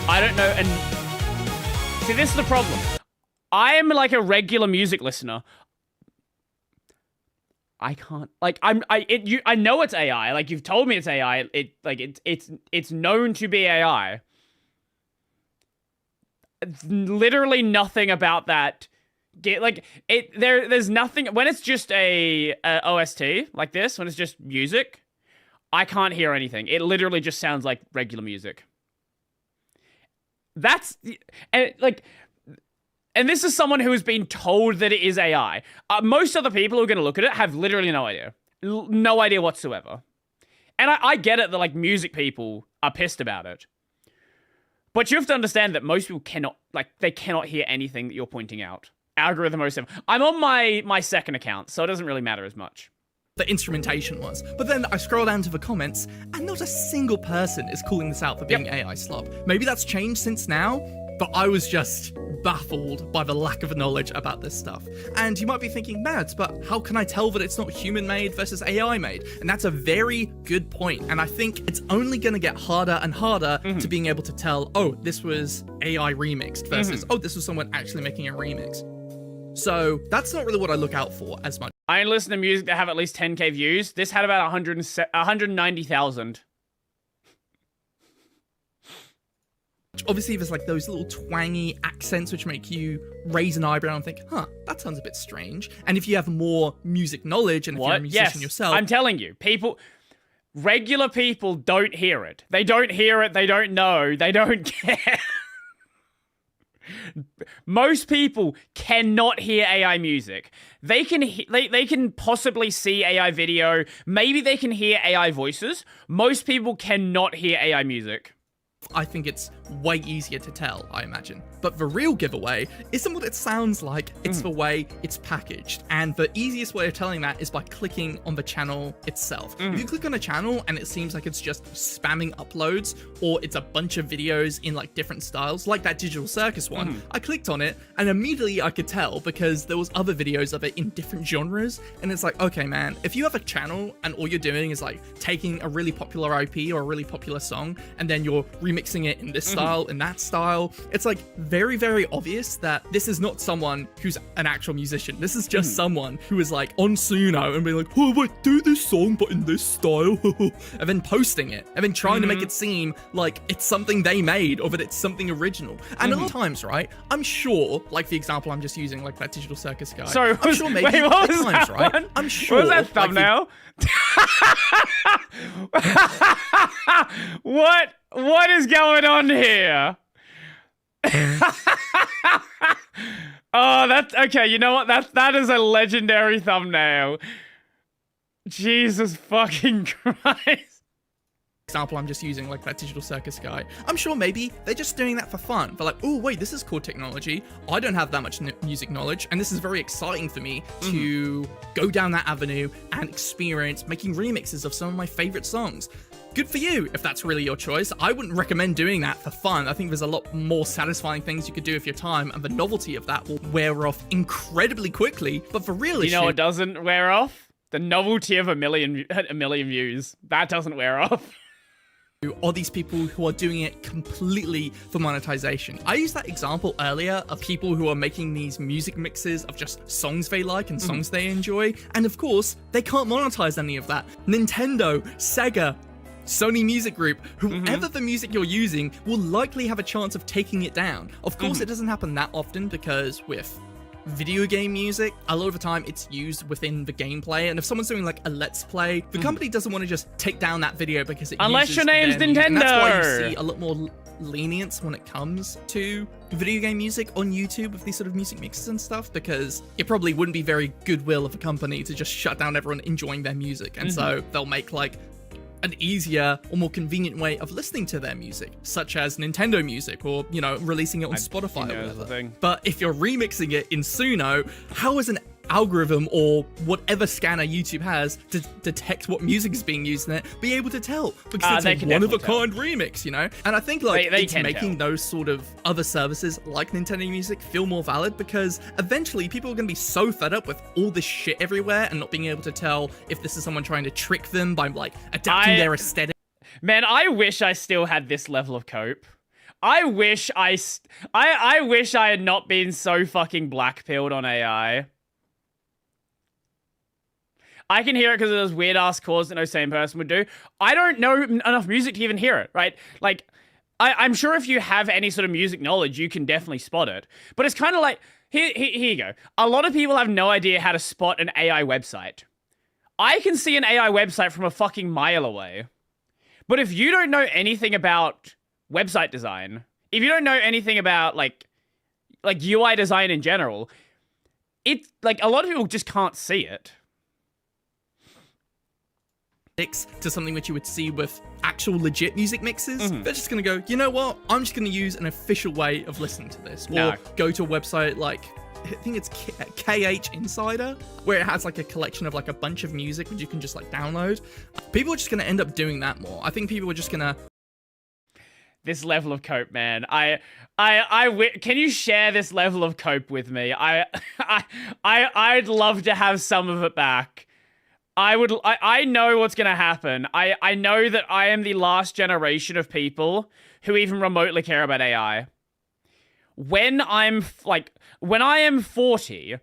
I don't know, and see, this is the problem. I am like a regular music listener. I can't, like, I know it's AI. Like, you've told me it's AI. It's known to be AI. Literally nothing about that. There's nothing when it's just a OST like this. When it's just music, I can't hear anything. It literally just sounds like regular music. And this is someone who has been told that it is AI. Most other people who are going to look at it have literally no idea. No idea whatsoever. And I get it that, like, music people are pissed about it. But you have to understand that most people cannot hear anything that you're pointing out. Algorithm 07. I'm on my second account, so it doesn't really matter as much. The instrumentation was. But then I scroll down to the comments, and not a single person is calling this out for being AI slop. Maybe that's changed since now, but I was just baffled by the lack of knowledge about this stuff. And you might be thinking, Mads, but how can I tell that it's not human-made versus AI-made? And that's a very good point, and I think it's only going to get harder and harder to being able to tell, oh, this was AI remixed versus, oh, this was someone actually making a remix. So that's not really what I look out for as much. I only listen to music that have at least 10k views. This had about 190,000. Obviously, there's like those little twangy accents which make you raise an eyebrow and think, huh, that sounds a bit strange. And if you have more music knowledge and if you're a musician yourself... I'm telling you, regular people don't hear it. They don't hear it, they don't know, they don't care. Most people cannot hear AI music. They can possibly see AI video. Maybe they can hear AI voices. Most people cannot hear AI music. I think it's way easier to tell, I imagine. But the real giveaway isn't what it sounds like, it's the way it's packaged. And the easiest way of telling that is by clicking on the channel itself. If you click on a channel and it seems like it's just spamming uploads, or it's a bunch of videos in like different styles, like that Digital Circus one, I clicked on it and immediately I could tell because there was other videos of it in different genres. And it's like, okay, man, if you have a channel and all you're doing is like taking a really popular IP or a really popular song and then you're remixing it in this style, in that style, it's like very, very obvious that this is not someone who's an actual musician. This is just someone who is like on Suno and being like, oh, wait, do this song but in this style, and then posting it, and then trying to make it seem like it's something they made or that it's something original. And a lot of times, right, I'm sure, like the example I'm just using, like that Digital Circus guy. Sorry, I'm sure maybe what was times, that right? one? I'm sure. What was that thumbnail? What is going on here? Oh, that's okay. You know what? That is a legendary thumbnail. Jesus fucking Christ. example I'm just using, like that Digital Circus guy, I'm sure maybe they're just doing that for fun. They're like, oh wait, this is cool technology. I don't have that much music knowledge, and this is very exciting for me to go down that avenue and experience making remixes of some of my favorite songs. Good for you if that's really your choice. I wouldn't recommend doing that for fun. I think there's a lot more satisfying things you could do with your time, and the novelty of that will wear off incredibly quickly. But for real, you know what doesn't wear off? The novelty of a million views. That doesn't wear off. Or these people who are doing it completely for monetization. I used that example earlier of people who are making these music mixes of just songs they like and songs they enjoy, and of course, they can't monetize any of that. Nintendo, Sega, Sony Music Group, whoever the music you're using will likely have a chance of taking it down. Of course, it doesn't happen that often because with video game music, a lot of the time it's used within the gameplay, and if someone's doing like a let's play, the company doesn't want to just take down that video because it unless uses your name's their music. Nintendo. And that's why you see a lot more lenience when it comes to video game music on YouTube with these sort of music mixes and stuff, because it probably wouldn't be very goodwill of a company to just shut down everyone enjoying their music, and so they'll make like an easier or more convenient way of listening to their music, such as Nintendo music, or, you know, releasing it on Spotify or whatever. But if you're remixing it in Suno, how is an algorithm or whatever scanner YouTube has to detect what music is being used in it be able to tell? Because it's a one-of-a-kind remix, you know? And I think like it's making those sort of other services like Nintendo Music feel more valid, because eventually people are going to be so fed up with all this shit everywhere and not being able to tell if this is someone trying to trick them by like adapting their aesthetic. Man, I wish I still had this level of cope. I wish I had not been so fucking black-pilled on AI. I can hear it because of those weird-ass calls that no sane person would do. I don't know enough music to even hear it, right? Like, I'm sure if you have any sort of music knowledge, you can definitely spot it. But it's kind of like, here you go. A lot of people have no idea how to spot an AI website. I can see an AI website from a fucking mile away. But if you don't know anything about website design, if you don't know anything about, like UI design in general, it's, like, a lot of people just can't see it. To something which you would see with actual legit music mixes, they're just gonna go, you know what, I'm just gonna use an official way of listening to this, or go to a website like, I think it's KH Insider, where it has like a collection of like a bunch of music which you can just like download. People are just gonna end up doing that more. I think people are just gonna... This level of cope, man. Can you share this level of cope with me? I'd love to have some of it back. I know what's gonna happen. I know that I am the last generation of people who even remotely care about AI. When I am 40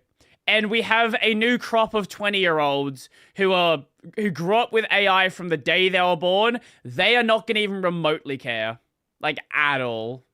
and we have a new crop of 20-year-olds who grew up with AI from the day they were born, they are not gonna even remotely care. Like, at all.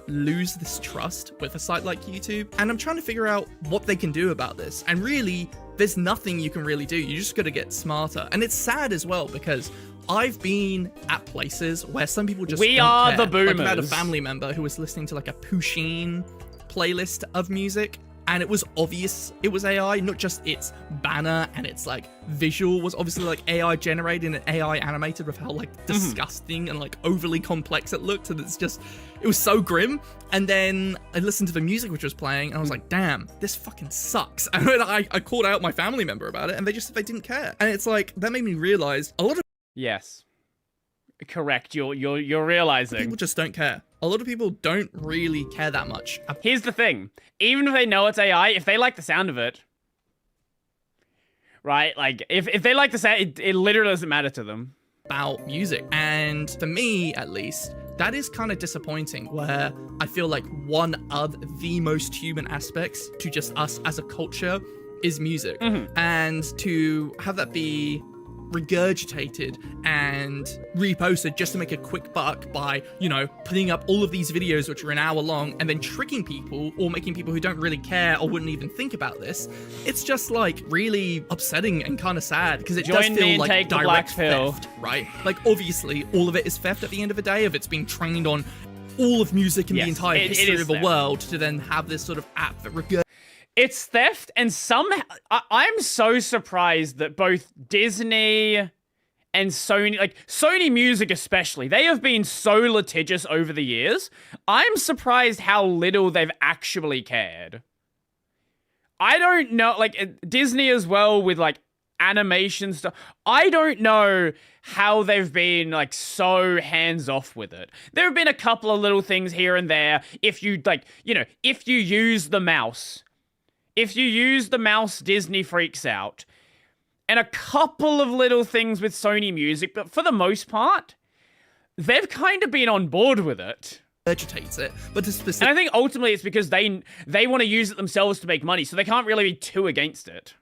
Lose this trust with a site like YouTube, and I'm trying to figure out what they can do about this, and really there's nothing you can really do. You just got to get smarter. And it's sad as well, because I've been at places where some people just we are care. The boomers. Like, I had a family member who was listening to like a Pusheen playlist of music, and it was obvious it was AI. Not just its banner and its like visual was obviously like AI generated and AI animated, with how like disgusting and like overly complex it looked, and it was so grim. And then I listened to the music which was playing, and I was like, damn, this fucking sucks. And I called out my family member about it, and they didn't care. And it's like, that made me realize a lot of... Yes. Correct. You're realizing. People just don't care. A lot of people don't really care that much. Here's the thing. Even if they know it's AI, if they like the sound of it, right? Like, if they like the sound, it literally doesn't matter to them. About music. And for me, at least, that is kind of disappointing, where I feel like one of the most human aspects to just us as a culture is music. And to have that be regurgitated and reposted just to make a quick buck by, you know, putting up all of these videos which are an hour long and then tricking people or making people who don't really care or wouldn't even think about this, it's just like really upsetting and kind of sad, because it does feel like direct theft, right? Like, obviously all of it is theft at the end of the day, if it's being trained on all of music in the entire history of the world, to then have this sort of app that it's theft, and I'm so surprised that both Disney and Sony Music especially, they have been so litigious over the years. I'm surprised how little they've actually cared. I don't know, like Disney as well with like animation stuff. I don't know how they've been like so hands off with it. There have been a couple of little things here and there. If you if you use the mouse, Disney freaks out. And a couple of little things with Sony Music, but for the most part, they've kind of been on board with it. Agitates it, but and I think ultimately it's because they want to use it themselves to make money, so they can't really be too against it.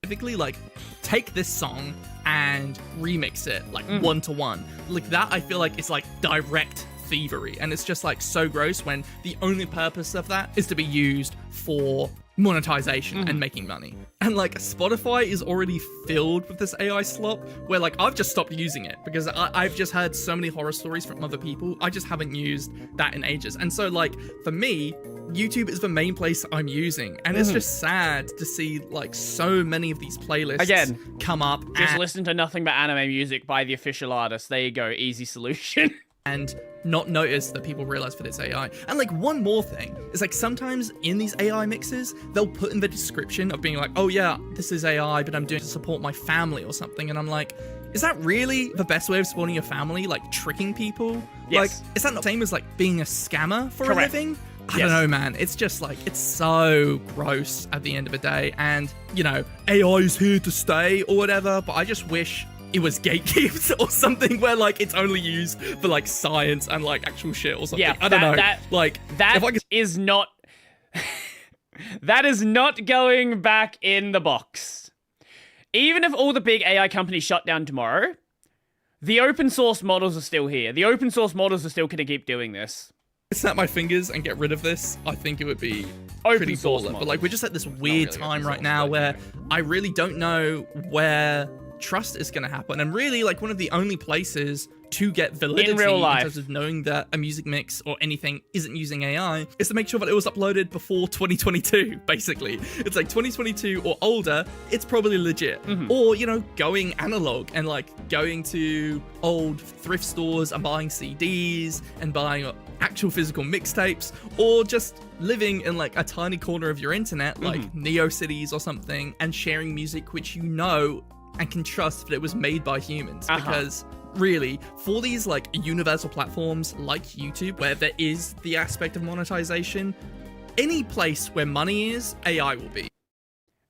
Specifically, like, take this song and remix it, like, one-to-one. Like, that I feel like is, like, direct thievery, and it's just, like, so gross when the only purpose of that is to be used for monetization and making money. And like Spotify is already filled with this AI slop where like I've just stopped using it because I've just heard so many horror stories from other people. I just haven't used that in ages. And so like for me, YouTube is the main place I'm using, and it's just sad to see like so many of these playlists come up. Just listen to nothing but anime music by the official artist. There you go, easy solution. And not notice that people realize that it's AI. And like one more thing is like sometimes in these AI mixes, they'll put in the description of being like, oh yeah, this is AI, but I'm doing it to support my family or something. And I'm like, is that really the best way of supporting your family? Like tricking people? Yes. Like, is that not the same as like being a scammer for Correct. a living? I don't know, man. It's just like, it's so gross at the end of the day. And, you know, AI is here to stay or whatever, but I just wish it was gatekept or something where like it's only used for like science and like actual shit or something. Yeah, I don't know. That is not that is not going back in the box. Even if all the big AI companies shut down tomorrow, the open source models are still here. The open source models are still going to keep doing this. Snap my fingers and get rid of this, I think it would be open pretty source baller. But like we're just at this weird time right now where I really don't know where trust is going to happen, and really like one of the only places to get validity in real life in terms of knowing that a music mix or anything isn't using AI is to make sure that it was uploaded before 2022. Basically, it's like 2022 or older, it's probably legit. Or you know, going analog and like going to old thrift stores and buying CDs and buying actual physical mixtapes, or just living in like a tiny corner of your internet like Neo Cities or something and sharing music which you know and can trust that it was made by humans. Because really, for these like universal platforms like YouTube, where there is the aspect of monetization, any place where money is, AI will be.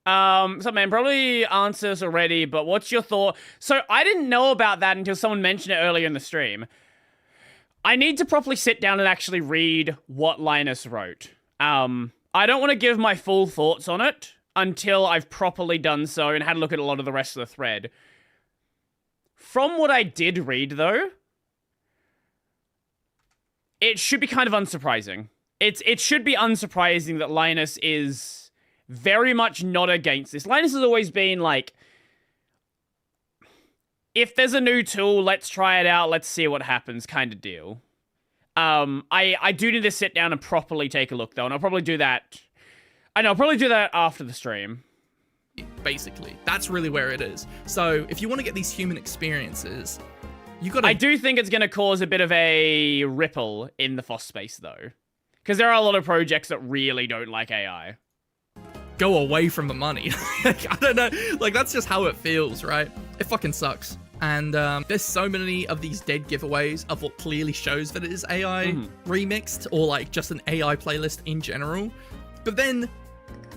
So man, probably answered this already, but what's your thought? So I didn't know about that until someone mentioned it earlier in the stream. I need to properly sit down and actually read what Linus wrote. I don't want to give my full thoughts on it until I've properly done so and had a look at a lot of the rest of the thread. From what I did read, though, it should be kind of unsurprising. It should be unsurprising that Linus is very much not against this. Linus has always been like, if there's a new tool, let's try it out, let's see what happens kind of deal. I do need to sit down and properly take a look, though, and I'll probably do that. I'll probably do that after the stream. Basically, that's really where it is. So if you want to get these human experiences, you gotta... I do think it's going to cause a bit of a ripple in the FOSS space, though. Because there are a lot of projects that really don't like AI. Go away from the money. I don't know. Like, that's just how it feels, right? It fucking sucks. And there's so many of these dead giveaways of what clearly shows that it is AI remixed, or like just an AI playlist in general. But then,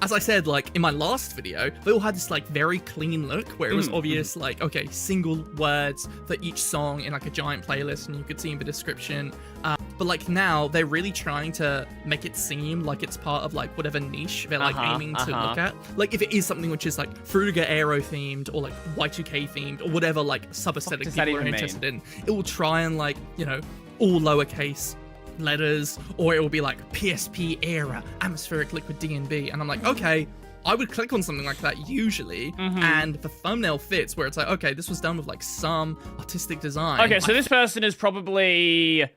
as I said, like in my last video, they all had this like very clean look where it was obvious, like, okay, single words for each song in like a giant playlist, and you could see in the description. But like now, they're really trying to make it seem like it's part of like whatever niche they're like aiming to look at. Like if it is something which is like Fruitiger Aero themed or like Y2K themed or whatever like sub-aesthetic people are interested in, it will try and like, you know, all lowercase letters, or it will be like PSP era atmospheric liquid DNB, and I'm like, okay, I would click on something like that usually, and the thumbnail fits where it's like, okay, this was done with like some artistic design. Okay, so this person is probably,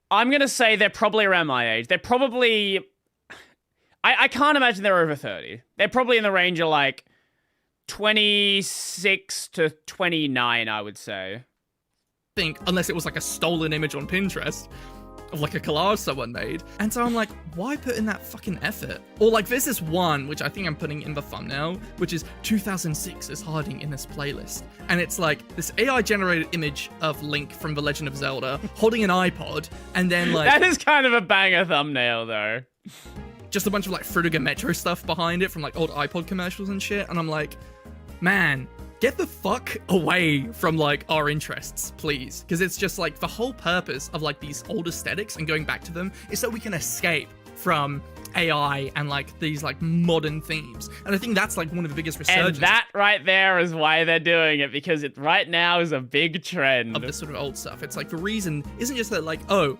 I'm gonna say they're probably around my age. They're probably, I can't imagine they're over 30. They're probably in the range of like 26 to 29, I would say. Unless it was like a stolen image on Pinterest of like a collage someone made. And so I'm like, why put in that fucking effort? Or like there's this one, which I think I'm putting in the thumbnail, which is 2006 is hiding in this playlist. And it's like this AI generated image of Link from The Legend of Zelda holding an iPod, and then like... That is kind of a banger thumbnail though. Just a bunch of like Fruitiger Metro stuff behind it from like old iPod commercials and shit. And I'm like, man, get the fuck away from like our interests, please. Because it's just like the whole purpose of like these old aesthetics and going back to them is so we can escape from AI and like these like modern themes. And I think that's like one of the biggest resurgences. And that right there is why they're doing it, because it right now is a big trend of this sort of old stuff. It's like the reason isn't just that like, oh,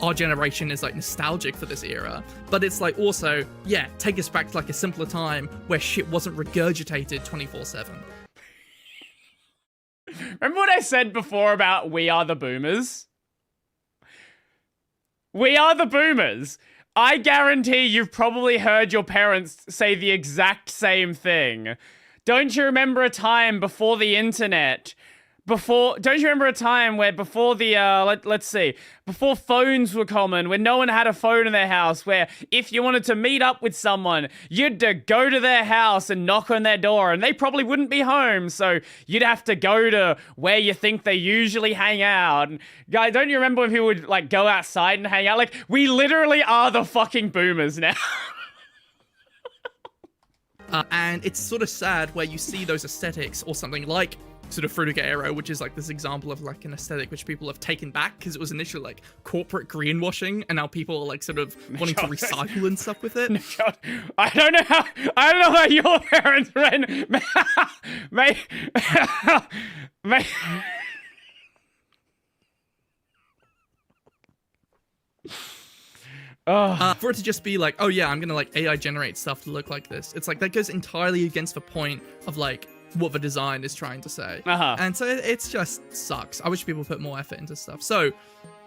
our generation is like nostalgic for this era, but it's like also, yeah, take us back to like a simpler time where shit wasn't regurgitated 24/7. Remember what I said before about we are the boomers? We are the boomers. I guarantee you've probably heard your parents say the exact same thing. Don't you remember a time before the internet? Don't you remember a time where before the, let's see, before phones were common, when no one had a phone in their house, where if you wanted to meet up with someone, you'd go to their house and knock on their door, and they probably wouldn't be home, so you'd have to go to where you think they usually hang out. And guys, don't you remember when people would, like, go outside and hang out? Like, we literally are the fucking boomers now. And it's sort of sad where you see those aesthetics or something like sort of Fruitiger Arrow, which is like this example of like an aesthetic which people have taken back because it was initially like corporate greenwashing, and now people are like sort of wanting to recycle and stuff with it. I don't know how your parents ran. For it to just be like, oh yeah, I'm gonna like AI generate stuff to look like this. It's like that goes entirely against the point of like what the design is trying to say. And so it's just sucks. I wish people put more effort into stuff. So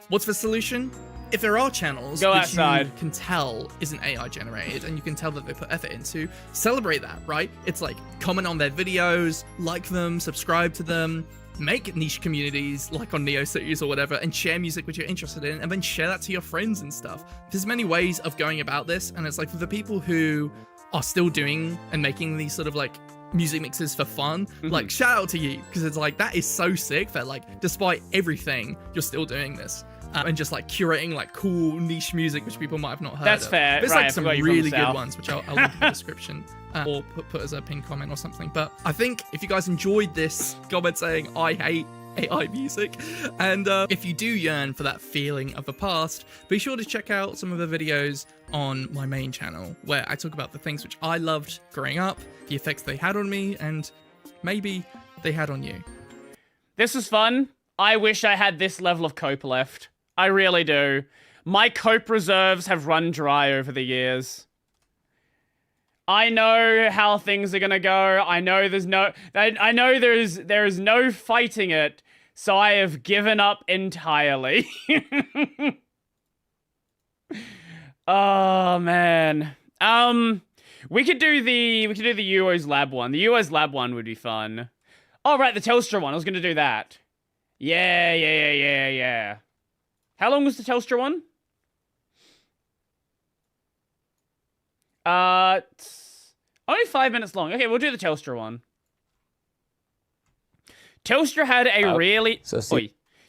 what's the solution? If there are channels Go which outside. you can tell isn't AI generated and you can tell that they put effort into, celebrate that, right? It's like comment on their videos, like them, subscribe to them, make niche communities like on NeoCities or whatever, and share music which you're interested in, and then share that to your friends and stuff. There's many ways of going about this, and it's like for the people who are still doing and making these sort of like music mixes for fun, like shout out to you, because it's like that is so sick that like despite everything you're still doing this and just like curating like cool niche music which people might have not heard That's of. fair. There's Right, like I some forgot you're from really the good South. ones which I'll link in the description or put as a pinned comment or something. But I think if you guys enjoyed this comment saying I hate AI music, and if you do yearn for that feeling of the past, be sure to check out some of the videos on my main channel where I talk about the things which I loved growing up, the effects they had on me, and maybe they had on you. This was fun. I wish I had this level of cope left. I really do. My cope reserves have run dry over the years. I know how things are gonna go. I know there is no fighting it, so I have given up entirely. Oh man. We could do the UO's lab one. The UO's lab one would be fun. Oh right, the Telstra one. I was gonna do that. Yeah. How long was the Telstra one? Only 5 minutes long. Okay, we'll do the Telstra one. Telstra had a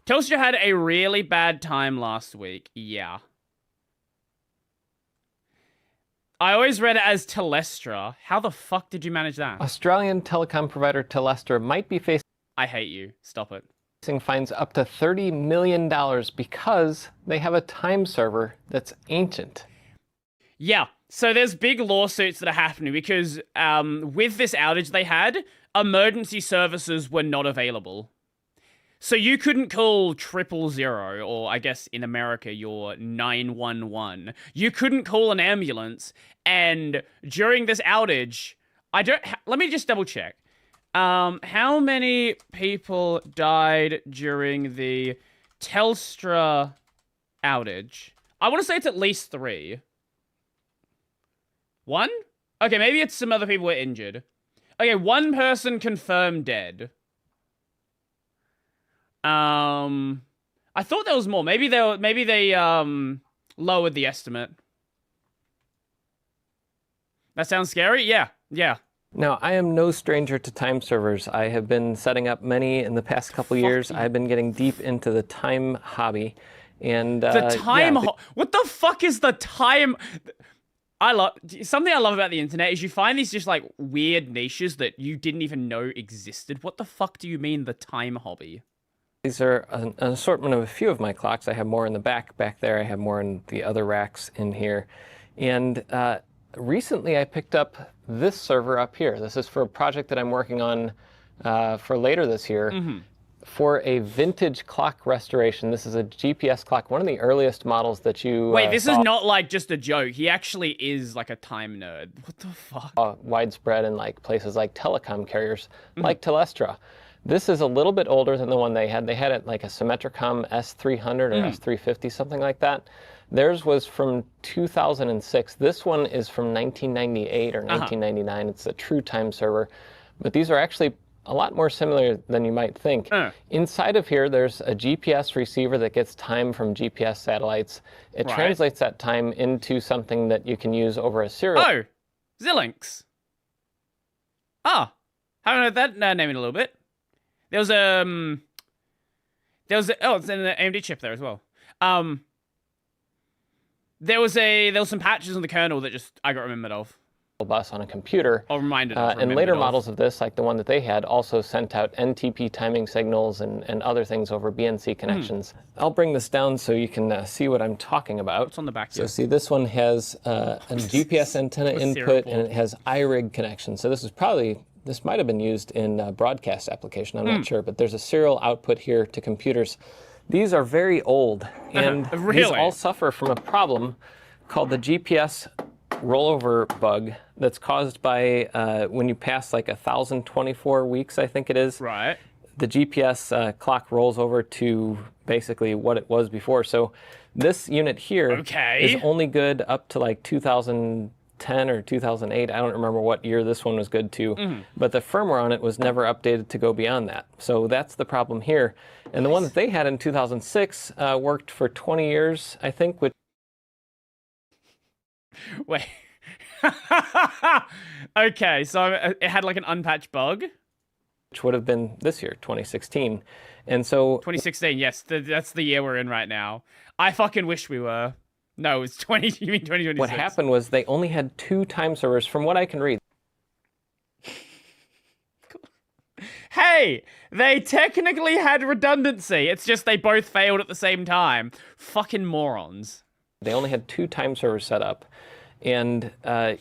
Telstra had a really bad time last week. Yeah. I always read it as Telestra. How the fuck did you manage that? Australian telecom provider Telestra might be facing... I hate you. Stop it. ...fines up to $30 million because they have a time server that's ancient. Yeah. So there's big lawsuits that are happening because with this outage they had, emergency services were not available. So you couldn't call 000, or I guess in America, your 911. You couldn't call an ambulance. And during this outage, let me just double check. How many people died during the Telstra outage? I want to say it's at least 3. 1? Okay, maybe it's some other people were injured. Okay, one person confirmed dead. I thought there was more. Maybe they lowered the estimate. That sounds scary? Yeah. Now, I am no stranger to time servers. I have been setting up many in the past couple years. I've been getting deep into the time hobby. And the time what the fuck is the time? Something I love about the internet is you find these just like weird niches that you didn't even know existed. What the fuck do you mean the time hobby? These are an assortment of a few of my clocks. I have more in the back there. I have more in the other racks in here. And recently I picked up this server up here. This is for a project that I'm working on for later this year for a vintage clock restoration. This is a GPS clock, one of the earliest models that you Wait, this is not like just a joke. He actually is like a time nerd. What the fuck? Widespread in like places like telecom carriers, like Telestra. This is a little bit older than the one they had. They had it like a Symmetricom S300 or S350, something like that. Theirs was from 2006. This one is from 1998 or 1999. It's a true time server. But these are actually a lot more similar than you might think. Inside of here, there's a GPS receiver that gets time from GPS satellites. It translates that time into something that you can use over a serial. Oh, Xilinx. Haven't heard that name in a little bit. It's an AMD chip there as well. There was some patches on the kernel that I got remembered of. Bus on a computer. Reminded and later models of this, like the one that they had, also sent out NTP timing signals and other things over BNC connections. I'll bring this down so you can see what I'm talking about. What's on the back here? So see, this one has a GPS antenna input and it has iRig connection. So this might have been used in a broadcast application, I'm not sure, but there's a serial output here to computers. These are very old, and these all suffer from a problem called the GPS rollover bug that's caused by when you pass like 1,024 weeks, I think it is. Right. The GPS clock rolls over to basically what it was before. So this unit here is only good up to like 2010 or 2008. I don't remember what year this one was good to, but the firmware on it was never updated to go beyond that. So that's the problem here. And the one that they had in 2006 worked for 20 years, I think. Wait. Okay, so it had like an unpatched bug? Which would have been this year, 2016. And so... 2016, yes. That's the year we're in right now. I fucking wish we were. No, it's you mean 2026. What happened was they only had 2 time servers, from what I can read. Hey, they technically had redundancy. It's just they both failed at the same time. Fucking morons. They only had 2 time servers set up. And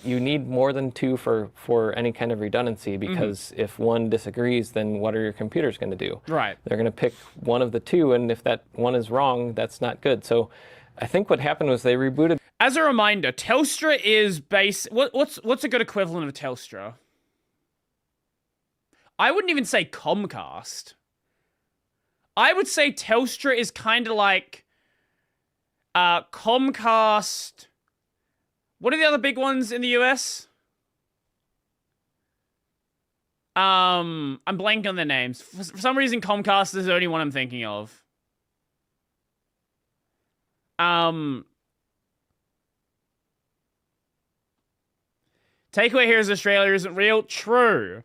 you need more than 2 for any kind of redundancy, because if one disagrees, then what are your computers going to do? Right. They're going to pick one of the 2, and if that one is wrong, that's not good. So I think what happened was they rebooted. As a reminder, Telstra is what's a good equivalent of Telstra? I wouldn't even say Comcast. I would say Telstra is kind of like Comcast. What are the other big ones in the US? I'm blanking on their names. For some reason, Comcast is the only one I'm thinking of. Takeaway here is Australia isn't real. True.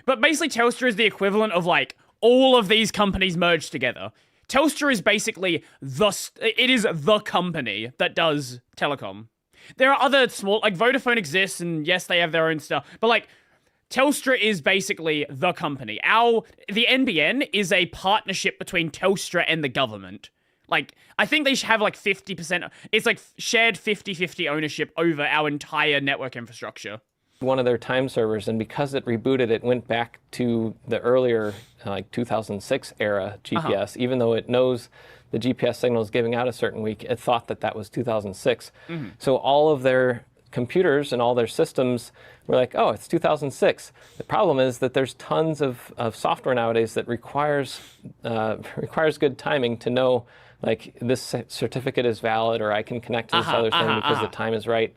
But basically, Telstra is the equivalent of, like, all of these companies merged together. Telstra is basically it is the company that does telecom. There are other small, like Vodafone exists, and yes, they have their own stuff. But like, Telstra is basically the company. The NBN is a partnership between Telstra and the government. Like, I think they should have like 50%. It's like shared 50-50 ownership over our entire network infrastructure. One of their time servers, and because it rebooted, it went back to the earlier, like 2006 era GPS, even though it knows the GPS signal is giving out a certain week, it thought that was 2006. So all of their computers and all their systems were like, oh, it's 2006. The problem is that there's tons of software nowadays that requires good timing to know, like, this certificate is valid, or I can connect to this other thing because the time is right.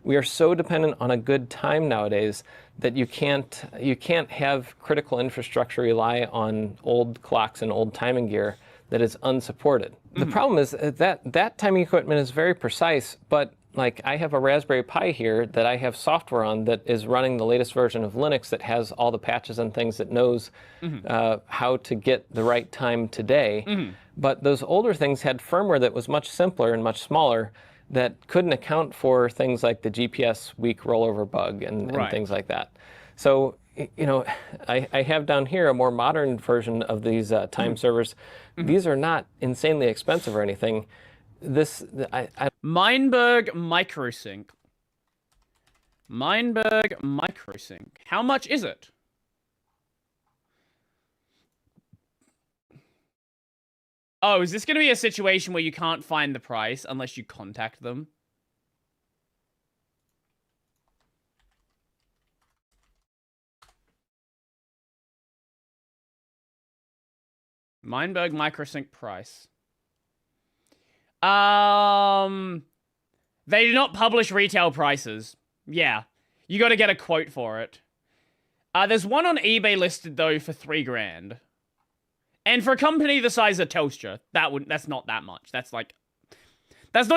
We are so dependent on a good time nowadays that you can't have critical infrastructure rely on old clocks and old timing gear that is unsupported. The problem is that timing equipment is very precise, but like I have a Raspberry Pi here that I have software on that is running the latest version of Linux that has all the patches and things that knows how to get the right time today. But those older things had firmware that was much simpler and much smaller that couldn't account for things like the GPS weak rollover bug and things like that. So, you know, I have down here a more modern version of these time servers. These are not insanely expensive or anything. Meinberg Microsync. Meinberg Microsync. How much is it? Oh, is this going to be a situation where you can't find the price unless you contact them? Meinberg Microsync price. They do not publish retail prices. Yeah. You got to get a quote for it. There's one on eBay listed though for $3,000. And for a company the size of Telstra, that's not that much. That's not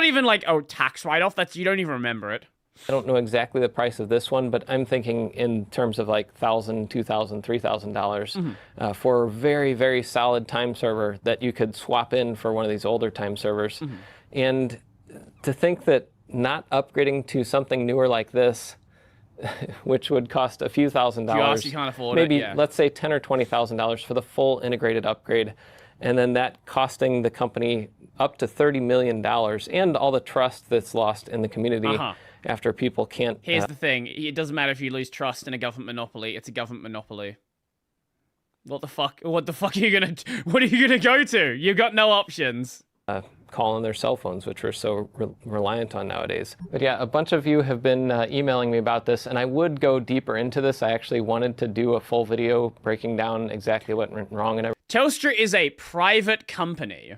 even like, oh, tax write-off. You don't even remember it. I don't know exactly the price of this one, but I'm thinking in terms of like $1,000, $2,000, $3,000 for a very, very solid time server that you could swap in for one of these older time servers. And to think that not upgrading to something newer like this, which would cost a few $1,000s, you can't afford maybe it, yeah. let's say $10,000 or $20,000 for the full integrated upgrade, and then that costing the company up to $30 million and all the trust that's lost in the community after people can't. Here's the thing: it doesn't matter if you lose trust in a government monopoly; it's a government monopoly. What the fuck? What the fuck are you gonna? What are you gonna go to? You've got no options. Call on their cell phones, which we're so reliant on nowadays. But yeah, a bunch of you have been emailing me about this, and I would go deeper into this. I actually wanted to do a full video breaking down exactly what went wrong and everything. Telstra is a private company.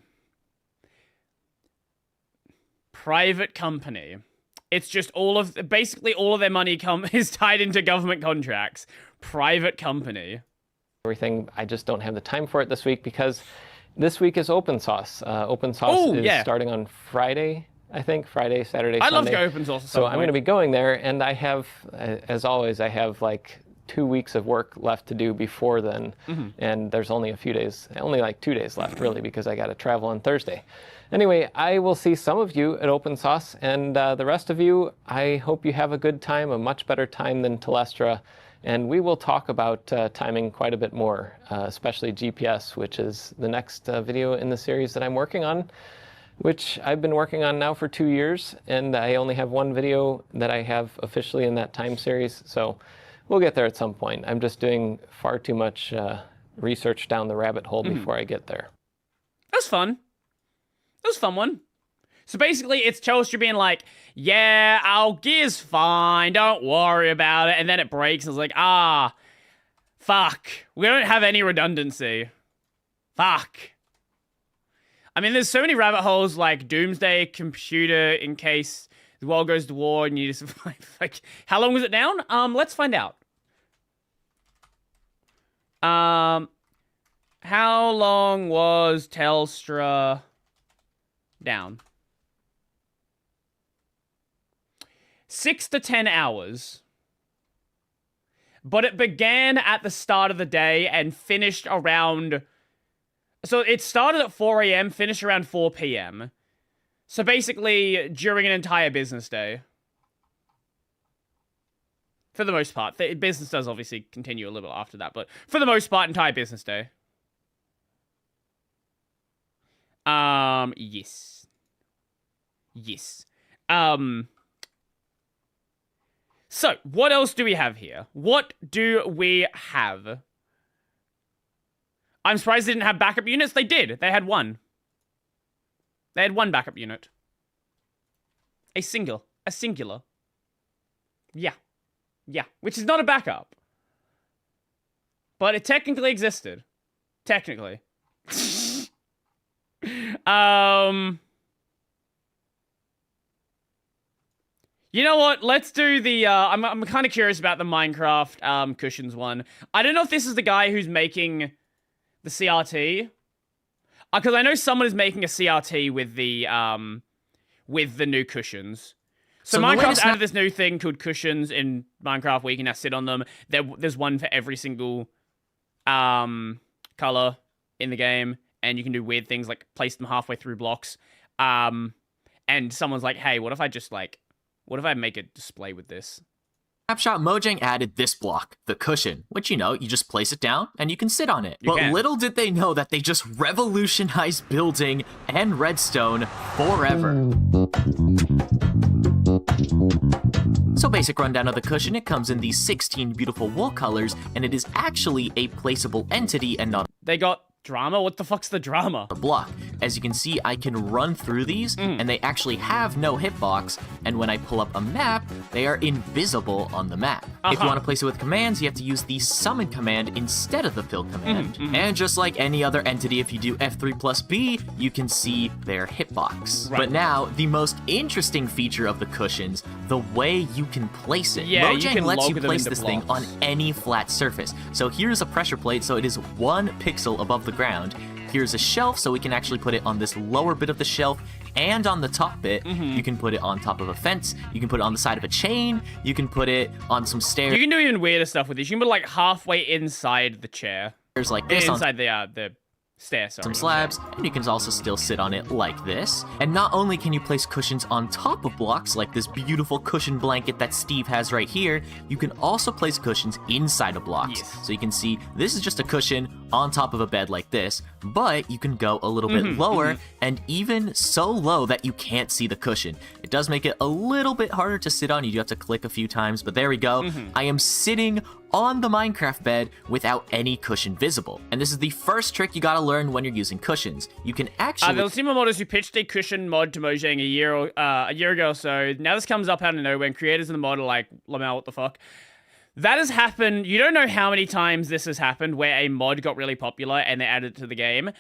Private company. It's just basically all of their money is tied into government contracts. Private company. Everything, I just don't have the time for it this week because this week is open source. Open source is starting on Friday, I think. Friday, Saturday, Sunday. I'd love to go open source. So I'm going to be going there, and I have, as always, I have like 2 weeks of work left to do before then. And there's only a few days, only like 2 days left, really, because I got to travel on Thursday. Anyway, I will see some of you at Open Sauce, and the rest of you, I hope you have a good time, a much better time than Telestra. And we will talk about timing quite a bit more, especially GPS, which is the next video in the series that I'm working on, which I've been working on now for 2 years, and I only have one video that I have officially in that time series, so we'll get there at some point. I'm just doing far too much research down the rabbit hole before I get there. That's fun. That was a fun one. So basically, it's Telstra being like, yeah, our gear's fine, don't worry about it. And then it breaks, and it's like, fuck. We don't have any redundancy. Fuck. I mean, there's so many rabbit holes, like Doomsday Computer in case the world goes to war and you just, like, how long was it down? Let's find out. How long was Telstra down? 6 to 10 hours. But it began at the start of the day and finished around... So it started at 4 a.m., finished around 4 p.m. So basically, during an entire business day. For the most part. The business does obviously continue a little after that, but for the most part, entire business day. Yes. Yes. So, what else do we have here? What do we have? I'm surprised they didn't have backup units. They did. They had one. They had one backup unit. A singular. Yeah. Yeah. Which is not a backup. But it technically existed. Technically. You know what? Let's do the, I'm kind of curious about the Minecraft cushions one. I don't know if this is the guy who's making the CRT. Because I know someone is making a CRT with the new cushions. So Minecraft's added this new thing called cushions in Minecraft where you can now sit on them. There's one for every single color in the game. And you can do weird things like place them halfway through blocks. And someone's like, hey, what if I make a display with this? Snapshot Mojang added this block, the cushion, which, you just place it down and you can sit on it. But little did they know that they just revolutionized building and redstone forever. So basic rundown of the cushion, it comes in these 16 beautiful wool colors, and it is actually a placeable entity and not... They got drama? What the fuck's the drama? A block. As you can see, I can run through these, and they actually have no hitbox, and when I pull up a map, they are invisible on the map. If you want to place it with commands, you have to use the summon command instead of the fill command. And just like any other entity, if you do F3 plus B, you can see their hitbox. Right. But now, the most interesting feature of the cushions, the way you can place it. Yeah, Mojang lets you place this thing on any flat surface. So here's a pressure plate, so it is 1 pixel above the ground. Here's a shelf, so we can actually put it on this lower bit of the shelf and on the top bit. You can put it on top of a fence. You can put it on the side of a chain. You can put it on some stairs. You can do even weirder stuff with this. You can put it like halfway inside the chair. There's like this inside the stairs. Some slabs, and you can also still sit on it like this. And not only can you place cushions on top of blocks, like this beautiful cushion blanket that Steve has right here, you can also place cushions inside of blocks. Yes. So you can see this is just a cushion on top of a bed like this, but you can go a little bit lower, and even so low that you can't see the cushion. It does make it a little bit harder to sit on. You do have to click a few times, but there we go. I am sitting on the Minecraft bed without any cushion visible. And this is the first trick you gotta learn when you're using cushions. You can actually... the Steamer modders who pitched a cushion mod to Mojang a year ago or so, now this comes up out of nowhere, and creators in the mod are like, Lamau, what the fuck? That has happened, you don't know how many times this has happened, where a mod got really popular and they added it to the game.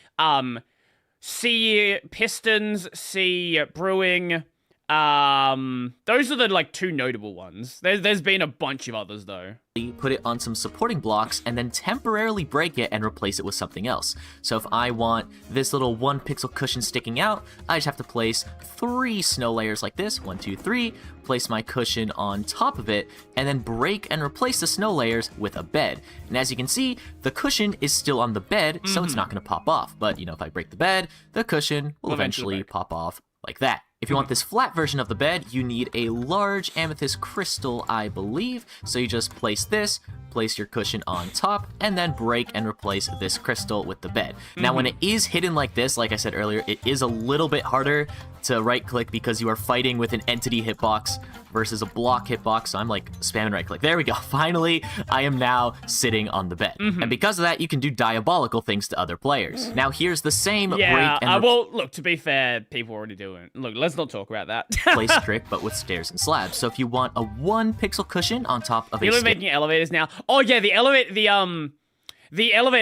See Pistons, see Brewing... those are the like 2 notable ones. There's been a bunch of others though. Put it on some supporting blocks and then temporarily break it and replace it with something else. So if I want this little 1 pixel cushion sticking out, I just have to place 3 snow layers like this. 1, 2, 3. Place my cushion on top of it and then break and replace the snow layers with a bed. And as you can see, the cushion is still on the bed, so it's not going to pop off. But if I break the bed, the cushion will eventually pop off like that. If you want this flat version of the bed, you need a large amethyst crystal, I believe. So you just place this, place your cushion on top, and then break and replace this crystal with the bed. Now, when it is hidden like this, like I said earlier, it is a little bit harder to right-click because you are fighting with an entity hitbox versus a block hitbox. So I'm like spamming right-click. There we go. Finally, I am now sitting on the bed. And because of that, you can do diabolical things to other players. Now, here's the same break and well, look, to be fair, people already do it. Look, let's not talk about that. place trick, but with stairs and slabs. So if you want a 1 pixel cushion on top of People are making elevators now. Oh yeah, the elevator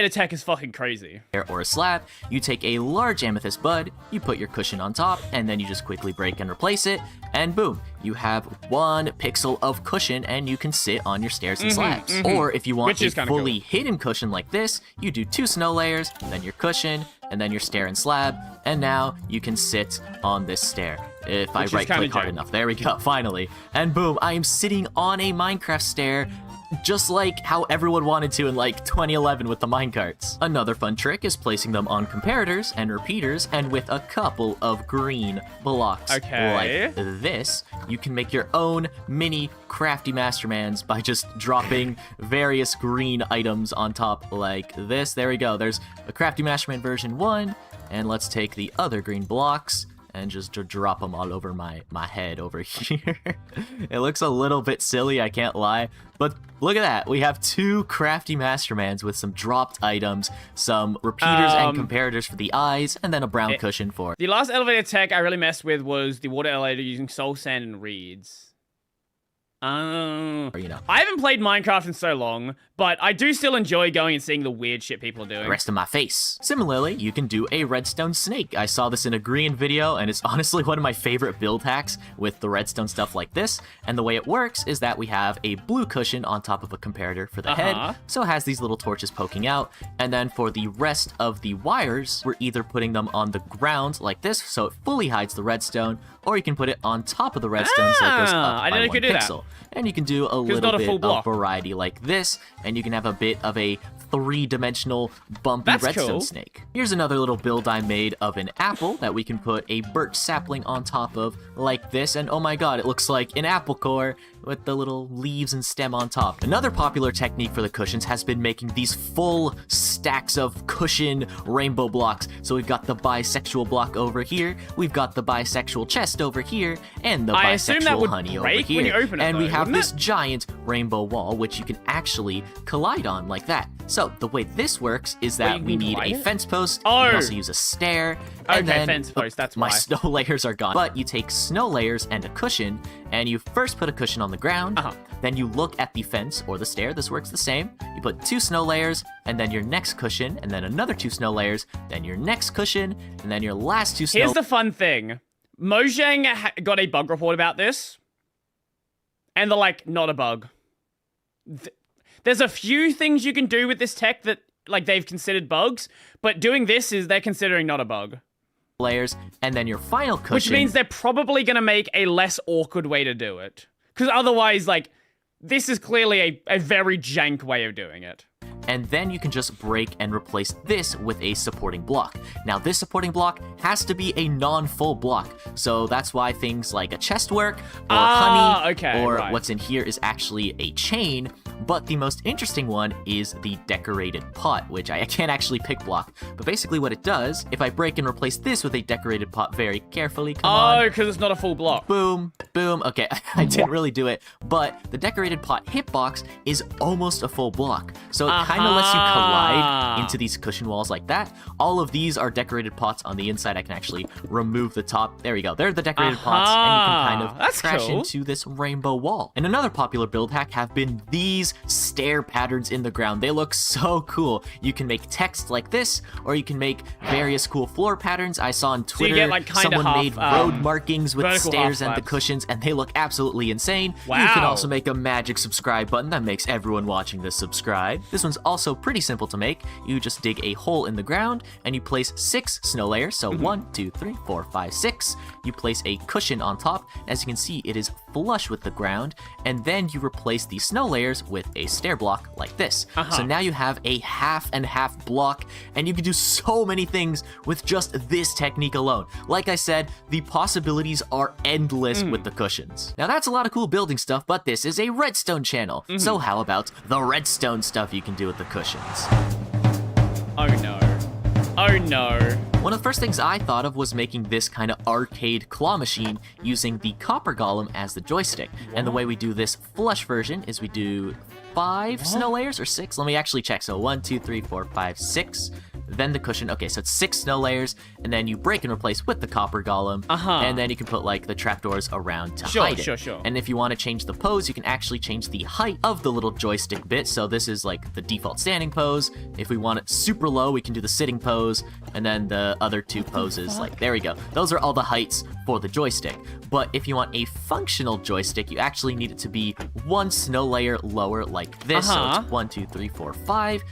tech is fucking crazy. Or a slab, you take a large amethyst bud, you put your cushion on top, and then you just quickly break and replace it, and boom, you have 1 pixel of cushion, and you can sit on your stairs and slabs. Or if you want a fully hidden cushion like this, you do 2 snow layers, then your cushion, and then your stair and slab, and now you can sit on this stair. If I right-click hard enough. There we go, finally. And boom, I am sitting on a Minecraft stair, just like how everyone wanted to in like 2011 with the minecarts. Another fun trick is placing them on comparators and repeaters, and with a couple of green blocks like this, you can make your own mini crafty mastermans by just dropping various green items on top like this. There we go. There's a crafty masterman version 1, and let's take the other green blocks and just drop them all over my head over here. It looks a little bit silly, I can't lie. But look at that. We have 2 crafty mastermans with some dropped items, some repeaters and comparators for the eyes, and then a brown cushion for... The last elevator tech I really messed with was the water elevator using soul sand and reeds. Or, you know. I haven't played Minecraft in so long, but I do still enjoy going and seeing the weird shit people are doing. The rest of my face. Similarly, you can do a redstone snake. I saw this in a green video, and it's honestly one of my favorite build hacks with the redstone stuff like this. And the way it works is that we have a blue cushion on top of a comparator for the head, so it has these little torches poking out. And then for the rest of the wires, we're either putting them on the ground like this, so it fully hides the redstone, or you can put it on top of the redstone so it goes up by 1 pixel. And you can do a little bit of variety like this, and you can have a bit of a three-dimensional bumpy redstone snake. Here's another little build I made of an apple that we can put a birch sapling on top of like this, and oh my god, it looks like an apple core with the little leaves and stem on top. Another popular technique for the cushions has been making these full stacks of cushion rainbow blocks. So we've got the bisexual block over here, we've got the bisexual chest over here, and the bisexual honey over here. And we have this giant rainbow wall, which you can actually collide on like that. So the way this works is that we need a fence post, you can also use a stair, and then fence post, that's my why. snow layers are gone. But you take snow layers and a cushion, and you first put a cushion on the ground, then you look at the fence or the stair, this works the same. You put 2 snow layers, and then your next cushion, and then another 2 snow layers, then your next cushion, and then your last 2 snow. Here's the fun thing. Mojang got a bug report about this, and they're like, not a bug. There's a few things you can do with this tech that, like, they've considered bugs, but doing this is they're considering not a bug. Layers, and then your final cushion. Which means they're probably going to make a less awkward way to do it. Because otherwise, like, this is clearly a very jank way of doing it. And then you can just break and replace this with a supporting block. Now, this supporting block has to be a non-full block, so that's why things like a chest work, or honey, or what's in here is actually a chain. But the most interesting one is the decorated pot, which I can't actually pick block. But basically what it does, if I break and replace this with a decorated pot very carefully, come on. Oh, because it's not a full block. Boom, boom. Okay, I didn't really do it. But the decorated pot hitbox is almost a full block. So it kind of lets you collide into these cushion walls like that. All of these are decorated pots on the inside. I can actually remove the top. There we go. They're the decorated pots, and you can kind of crash into this rainbow wall. And another popular build hack have been these stair patterns in the ground. They look so cool. You can make text like this, or you can make various cool floor patterns. I saw on Twitter, so like someone made road markings with stairs and the cushions, and they look absolutely insane. Wow. You can also make a magic subscribe button that makes everyone watching this subscribe. This one's also pretty simple to make. You just dig a hole in the ground, and you place 6 snow layers. So 1, 2, 3, 4, 5, 6. You place a cushion on top. As you can see, it is flush with the ground, and then you replace the snow layers with a stair block like this. So now you have a half and half block, and you can do so many things with just this technique alone. Like I said, the possibilities are endless with the cushions. Now that's a lot of cool building stuff, but this is a redstone channel. So how about the redstone stuff you can do with the cushions? Oh no. Oh no. One of the first things I thought of was making this kind of arcade claw machine using the copper golem as the joystick. And the way we do this flush version is we do 5 snow layers or 6. Let me actually check. So 1, 2, 3, 4, 5, 6. Then the cushion. Okay, so it's 6 snow layers, and then you break and replace with the copper golem, and then you can put like the trapdoors around to hide it. Sure. And if you want to change the pose, you can actually change the height of the little joystick bit. So this is like the default standing pose. If we want it super low, we can do the sitting pose, and then the other 2 poses. Like there we go. Those are all the heights for the joystick. But if you want a functional joystick, you actually need it to be 1 snow layer lower like this. So it's 1, 2, 3, 4, 5.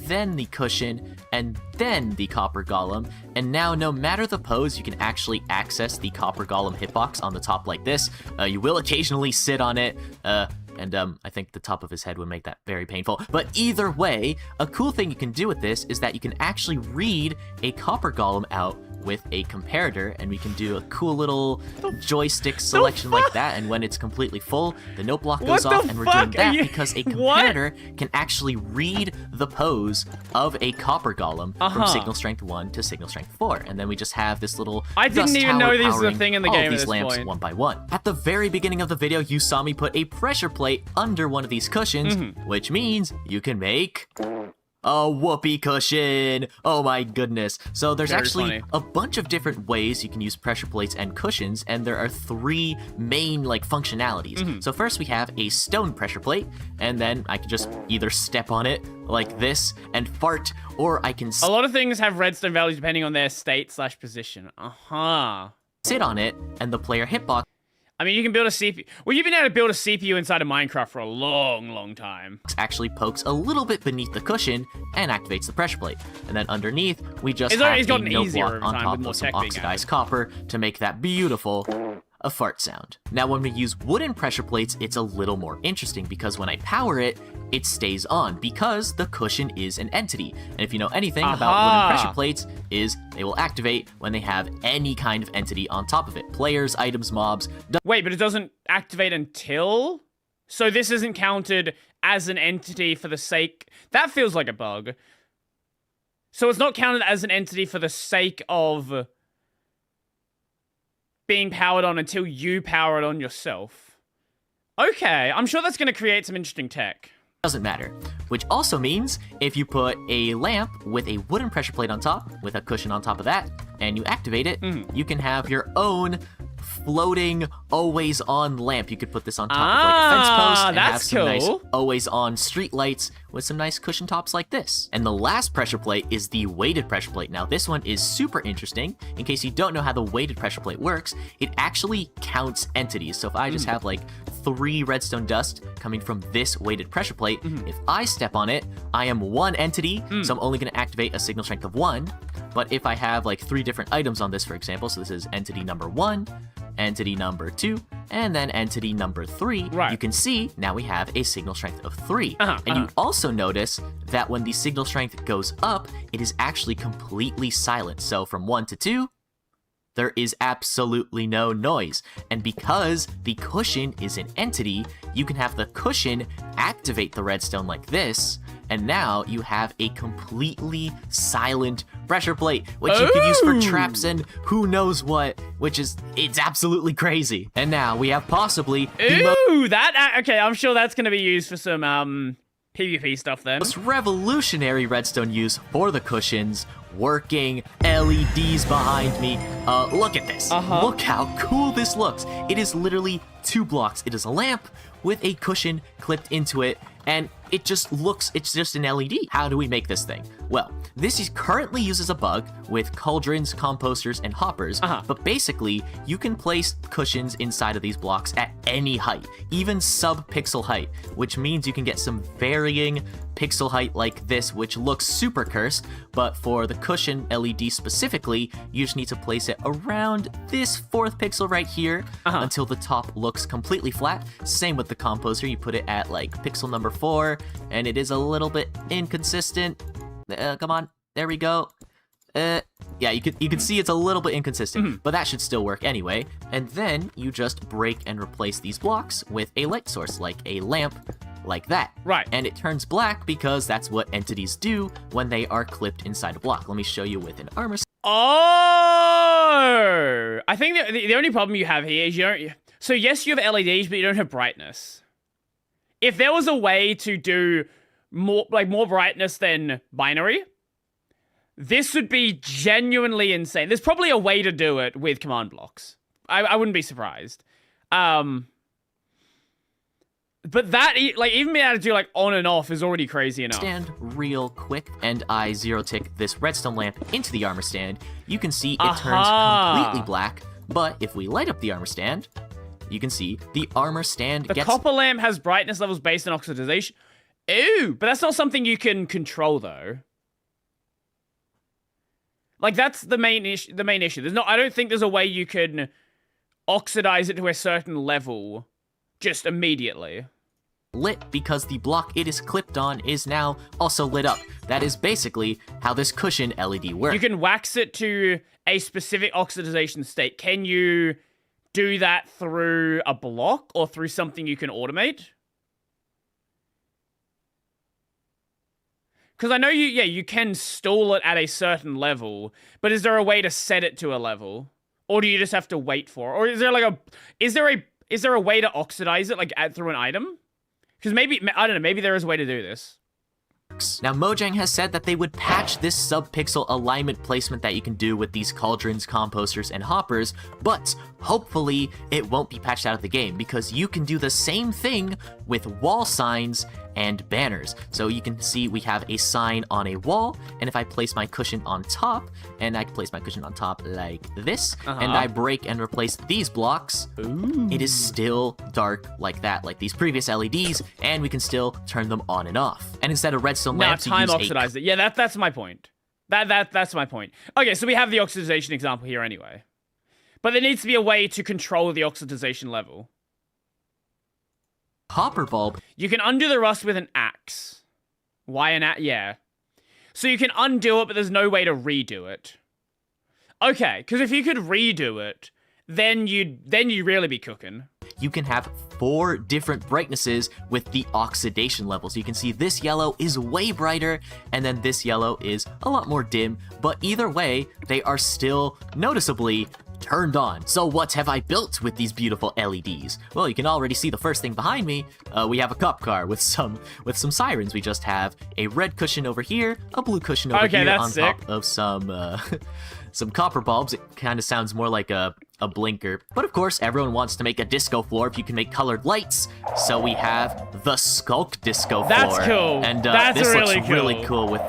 Then the cushion, and then the copper golem. And now, no matter the pose, you can actually access the copper golem hitbox on the top like this. You will occasionally sit on it, and I think the top of his head would make that very painful. But either way, a cool thing you can do with this is that you can actually read a copper golem out with a comparator, and we can do a cool little joystick selection like that, and when it's completely full, the note block goes off, and we're doing that because a comparator can actually read the pose of a copper golem from signal strength 1 to signal strength 4, and then we just have this little I didn't even know these were a thing in the game at this lamps point. One by one. At the very beginning of the video, you saw me put a pressure plate under one of these cushions, which means you can make A whoopee cushion! Oh my goodness. So there's Very actually funny. a bunch of different ways you can use pressure plates and cushions, and there are 3 main functionalities. So first we have a stone pressure plate, and then I can just either step on it like this and fart, or I can A lot of things have redstone values depending on their state/position. sit on it, and the player hitbox I mean, you can build a CPU. Well, you've been able to build a CPU inside of Minecraft for a long, long time. actually pokes a little bit beneath the cushion and activates the pressure plate. And then underneath, we just It's have a gotten note easier block over on time top with more of some tech being oxidized copper to make that beautiful a fart sound. Now, when we use wooden pressure plates, it's a little more interesting because when I power it, it stays on because the cushion is an entity. And if you know anything about wooden pressure plates, is they will activate when they have any kind of entity on top of it. Players, items, mobs. Wait, but it doesn't activate until? So this isn't counted as an entity for the sake... That feels like a bug. So it's not counted as an entity for the sake of being powered on until you power it on yourself. Okay, I'm sure that's going to create some interesting tech. Doesn't matter. Which also means if you put a lamp with a wooden pressure plate on top, with a cushion on top of that, and you activate it, you can have your own floating, always-on lamp. You could put this on top of like a fence post and have some nice always-on street lights with some nice cushion tops like this. And the last pressure plate is the weighted pressure plate. Now, this one is super interesting. In case you don't know how the weighted pressure plate works, it actually counts entities. So if I just have like 3 redstone dust coming from this weighted pressure plate, if I step on it, I am 1 entity, so I'm only going to activate a signal strength of 1. But if I have like 3 different items on this, for example, so this is entity number 1, entity number 2, and then entity number 3, you can see now we have a signal strength of 3. And you also notice that when the signal strength goes up, it is actually completely silent. So from 1 to 2, there is absolutely no noise. And because the cushion is an entity, you can have the cushion activate the redstone like this, and now you have a completely silent pressure plate, which you can use for traps and who knows what, which is, it's absolutely crazy. And now we have possibly okay, I'm sure that's going to be used for some PvP stuff then. most revolutionary redstone use for the cushions, working LEDs behind me. Look at this. Look how cool this looks. It is literally 2 blocks. It is a lamp with a cushion clipped into it, and it just looks, it's just an LED. How do we make this thing? Well, this is currently uses a bug with cauldrons, composters, and hoppers, but basically, you can place cushions inside of these blocks at any height, even sub-pixel height, which means you can get some varying pixel height like this, which looks super cursed, but for the cushion LED specifically, you just need to place it around this 4th pixel right here until the top looks completely flat. Same with the composter, you put it at like pixel number 4, and it is a little bit inconsistent. Come on, there we go. Yeah, you can see it's a little bit inconsistent, but that should still work anyway. And then you just break and replace these blocks with a light source, like a lamp, like that. Right. And it turns black because that's what entities do when they are clipped inside a block. Let me show you with an armor. Oh! I think the only problem you have here is you don't... So yes, you have LEDs, but you don't have brightness. If there was a way to do more brightness than binary, this would be genuinely insane. There's probably a way to do it with command blocks. I wouldn't be surprised. But that, like, even being able to do, like, on and off is already crazy enough. Stand real quick, and I zero-tick this redstone lamp into the armor stand. You can see it turns completely black, but if we light up the armor stand, you can see the armor stand gets... The copper lamp has brightness levels based on oxidization. Ew, but that's not something you can control, though. Like, that's the main issue. There's I don't think there's a way you can oxidize it to a certain level just immediately. Lit because the block it is clipped on is now also lit up. That is basically how this cushion LED works. You can wax it to a specific oxidization state. Can you do that through a block or through something you can automate? Because I know you can stall it at a certain level, but is there a way to set it to a level? Or do you just have to wait for it? Or is there like is there a way to oxidize it, like through an item? Because maybe, I don't know, maybe there is a way to do this. blocks. Now, Mojang has said that they would patch this sub-pixel alignment placement that you can do with these cauldrons, composters, and hoppers, but hopefully it won't be patched out of the game because you can do the same thing with wall signs and banners. So you can see we have a sign on a wall, and if I place my cushion on top, and I can place my cushion on top like this, and I break and replace these blocks, it is still dark like that, like these previous LEDs, and we can still turn them on and off. And instead of redstone lamps, time oxidize it. Yeah, that's my point. That's my point. Okay, so we have the oxidization example here anyway. But there needs to be a way to control the oxidization level. Hopper bulb. You can undo the rust with an axe. Why an axe? Yeah. So you can undo it, but there's no way to redo it. Okay, because if you could redo it, then you'd really be cooking. You can have 4 different brightnesses with the oxidation levels. You can see this yellow is way brighter, and then this yellow is a lot more dim, but either way, they are still noticeably turned on. So what have I built with these beautiful LEDs? Well, you can already see the first thing behind me. We have a cop car with some sirens. We just have a red cushion over here, a blue cushion over here on top of some copper bulbs. It kind of sounds more like a blinker. But of course, everyone wants to make a disco floor if you can make colored lights. So we have the Skulk disco floor. That's cool. And That's this really looks cool. really cool with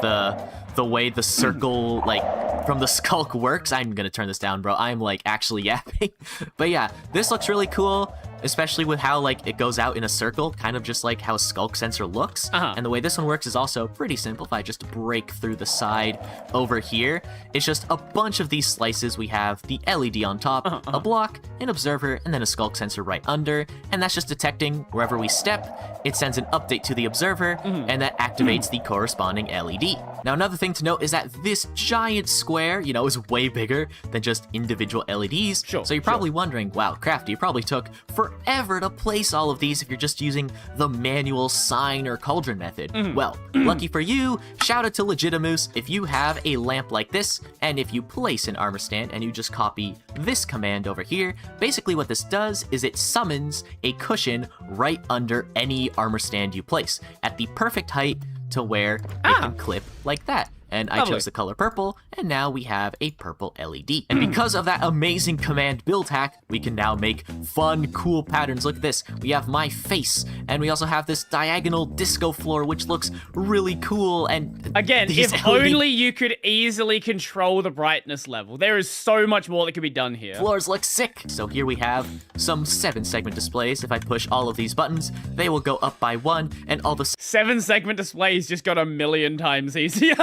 the way the circle, like, from the Skulk works. I'm gonna turn this down, bro. I'm, like, actually yapping. But yeah, this looks really cool, especially with how, like, it goes out in a circle, kind of just like how a Skulk sensor looks. And the way this one works is also pretty simple. If I just break through the side over here, it's just a bunch of these slices. We have the LED on top, a block, an observer, and then a Skulk sensor right under, and that's just detecting wherever we step. It sends an update to the observer, and that activates the corresponding LED. Now, another thing to note is that this giant square, you know, is way bigger than just individual LEDs. So you're probably wondering, wow, Crafty, it probably took forever to place all of these if you're just using the manual sign or cauldron method. Well, lucky for you, shout out to Legitimus. If you have a lamp like this, and if you place an armor stand and you just copy this command over here, basically what this does is it summons a cushion right under any armor stand you place at the perfect height to where it can clip like that. And I chose the color purple, and now we have a purple LED. And because of that amazing command build hack, we can now make fun, cool patterns. Look at this. We have my face, and we also have this diagonal disco floor, which looks really cool. And again, if only you could easily control the brightness level. There is so much more that could be done here. Floors look sick. So here we have some 7-segment displays. If I push all of these buttons, they will go up by 1, and all the 7-segment displays just got 1,000,000 times easier.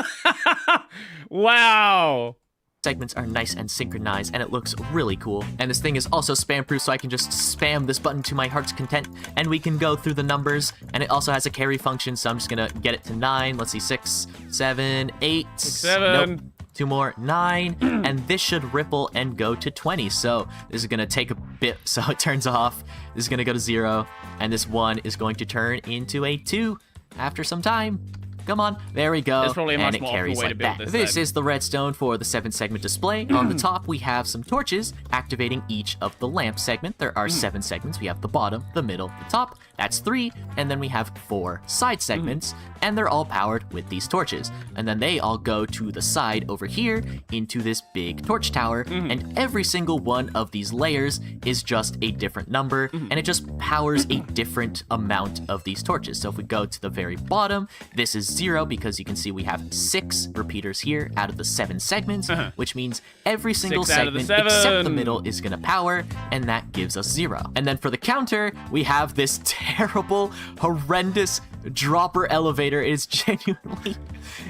Wow. Segments are nice and synchronized, and it looks really cool. And this thing is also spam proof, so I can just spam this button to my heart's content, and we can go through the numbers. And it also has a carry function, so I'm just gonna get it to 9. Let's see, 6, 7, 8. 6, 7. Nope. 2 more, 9, and this should ripple and go to 20. So this is gonna take a bit, so it turns off. This is gonna go to 0, and this 1 is going to turn into a 2 after some time. Come on, there we go. There's probably a much and it more carries way like to build that. this. This is the redstone for the 7-segment display. On the top, we have some torches activating each of the lamp segment. There are 7 segments. We have the bottom, the middle, the top. That's 3. And then we have 4 side segments, and they're all powered with these torches. And then they all go to the side over here into this big torch tower. And every single one of these layers is just a different number, and it just powers a different amount of these torches. So if we go to the very bottom, this is 0 because you can see we have 6 repeaters here out of the 7 segments, which means every single 6 out of the segment 7. except the middle is gonna power, and that gives us 0. And then for the counter, we have this terrible, horrendous dropper elevator. It is genuinely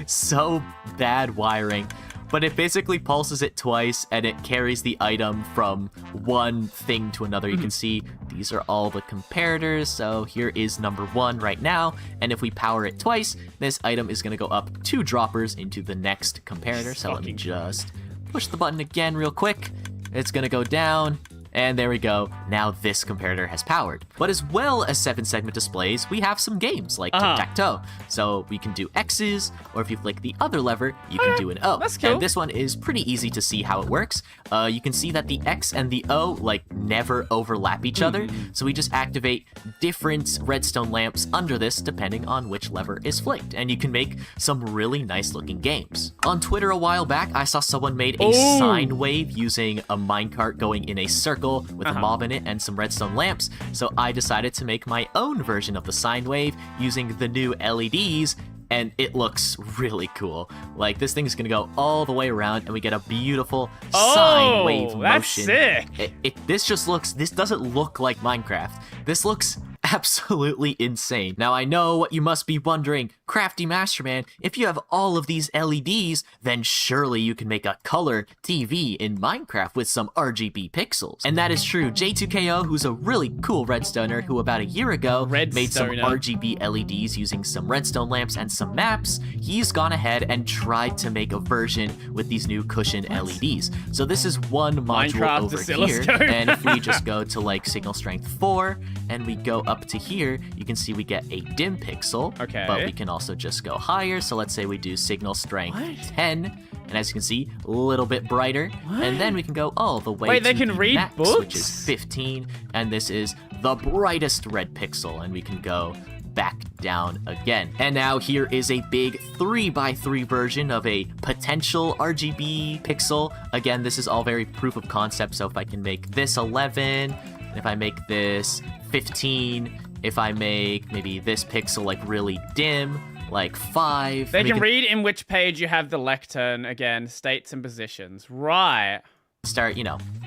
so bad wiring. But it basically pulses it twice, and it carries the item from one thing to another. You can see these are all the comparators. So here is number 1 right now. And if we power it twice, this item is going to go up 2 droppers into the next comparator. So let me just push the button again real quick. It's going to go down. And there we go, now this comparator has powered. But as well as 7-segment displays, we have some games like tic-tac-toe. So we can do X's, or if you flick the other lever, you can do an O. That's cool. And this one is pretty easy to see how it works. You can see that the X and the O like never overlap each other. So we just activate different redstone lamps under this depending on which lever is flicked. And you can make some really nice looking games. On Twitter a while back, I saw someone made a sine wave using a minecart going in a circle with a mob in it and some redstone lamps, so I decided to make my own version of the sine wave using the new LEDs, and it looks really cool. Like, this thing is gonna go all the way around and we get a beautiful sine wave motion. That's sick. This doesn't look like Minecraft. This looks absolutely insane. Now, I know what you must be wondering, Crafty Masterman, if you have all of these LEDs, then surely you can make a color TV in Minecraft with some RGB pixels. And that is true. J2KO, who's a really cool redstoner who about a year ago made some RGB LEDs using some redstone lamps and some maps, he's gone ahead and tried to make a version with these new cushion LEDs. So this is one module Minecraft over here, and if we just go to like signal strength 4 and we go up to here, you can see we get a dim pixel. Okay. But we can also just go higher. So let's say we do signal strength 10. And as you can see, a little bit brighter. And then we can go all the way to they can the read max, books? which is 15. And this is the brightest red pixel. And we can go back down again. And now here is a big 3x3 version of a potential RGB pixel. Again, this is all very proof of concept. So if I can make this 11, if I make this 15, if I make maybe this pixel like really dim, like 5. They can read in which page you have the lectern again, states and positions. Right. Start,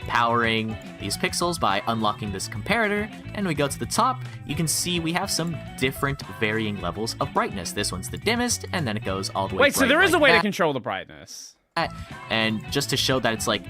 powering these pixels by unlocking this comparator, and we go to the top, you can see we have some different varying levels of brightness. This one's the dimmest, and then it goes all the way Wait, so there is like a way that. to control the brightness. And just to show that it's like,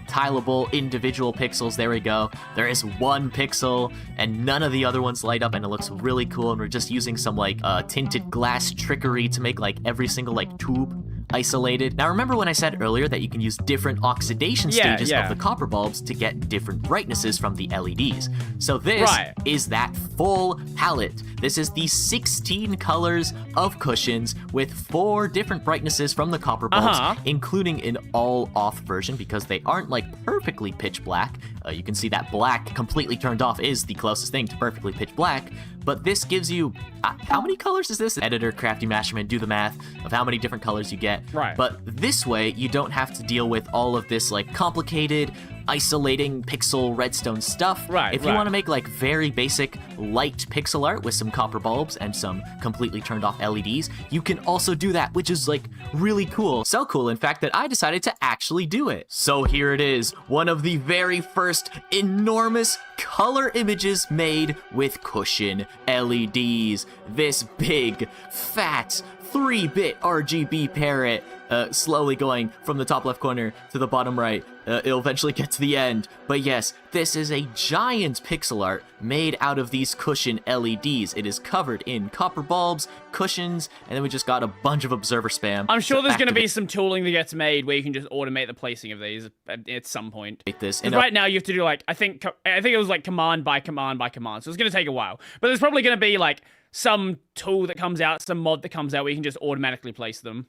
tileable individual pixels, there we go. There is one pixel and none of the other ones light up, and it looks really cool. And we're just using some like tinted glass trickery to make like every single like tube isolated. Now remember when I said earlier that you can use different oxidation stages of the copper bulbs to get different brightnesses from the LEDs. So this is that full palette. This is the 16 colors of cushions with 4 different brightnesses from the copper bulbs, including an all off version because they aren't like perfectly pitch black. You can see that black completely turned off is the closest thing to perfectly pitch black. But this gives you, how many colors is this? Editor, Crafty Masterman, do the math of how many different colors you get. Right. But this way, you don't have to deal with all of this like complicated, isolating pixel redstone stuff. Right, If you want to make like very basic light pixel art with some copper bulbs and some completely turned off LEDs, you can also do that, which is like really cool. So cool, in fact, that I decided to actually do it. So here it is, one of the very first enormous color images made with cushion LEDs. This big, fat, 3-bit RGB parrot, slowly going from the top left corner to the bottom right. It'll eventually get to the end. But yes, this is a giant pixel art made out of these cushion LEDs. It is covered in copper bulbs, cushions, and then we just got a bunch of observer spam. I'm sure there's going to be some tooling that gets made where you can just automate the placing of these at some point. This. Right now you have to do like, I think it was like command by command by command. So it's going to take a while. But there's probably going to be like some tool that comes out, some mod that comes out where you can just automatically place them.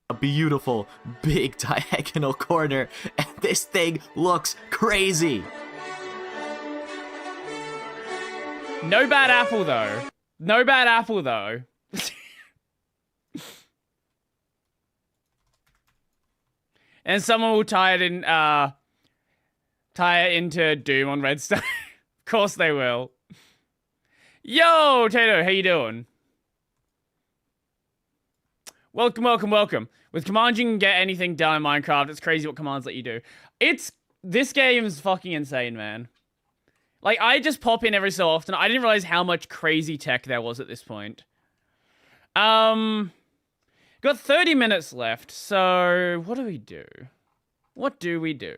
A beautiful, big diagonal corner, and this thing looks crazy. No bad apple, though. No bad apple, though. And someone will tie it into Doom on Redstone. Of course they will. Yo, Tato, how you doing? Welcome, welcome, welcome. With commands, you can get anything done in Minecraft. It's crazy what commands let you do. This game is fucking insane, man. Like, I just pop in every so often. I didn't realize how much crazy tech there was at this point. Got 30 minutes left, so what do we do? What do we do?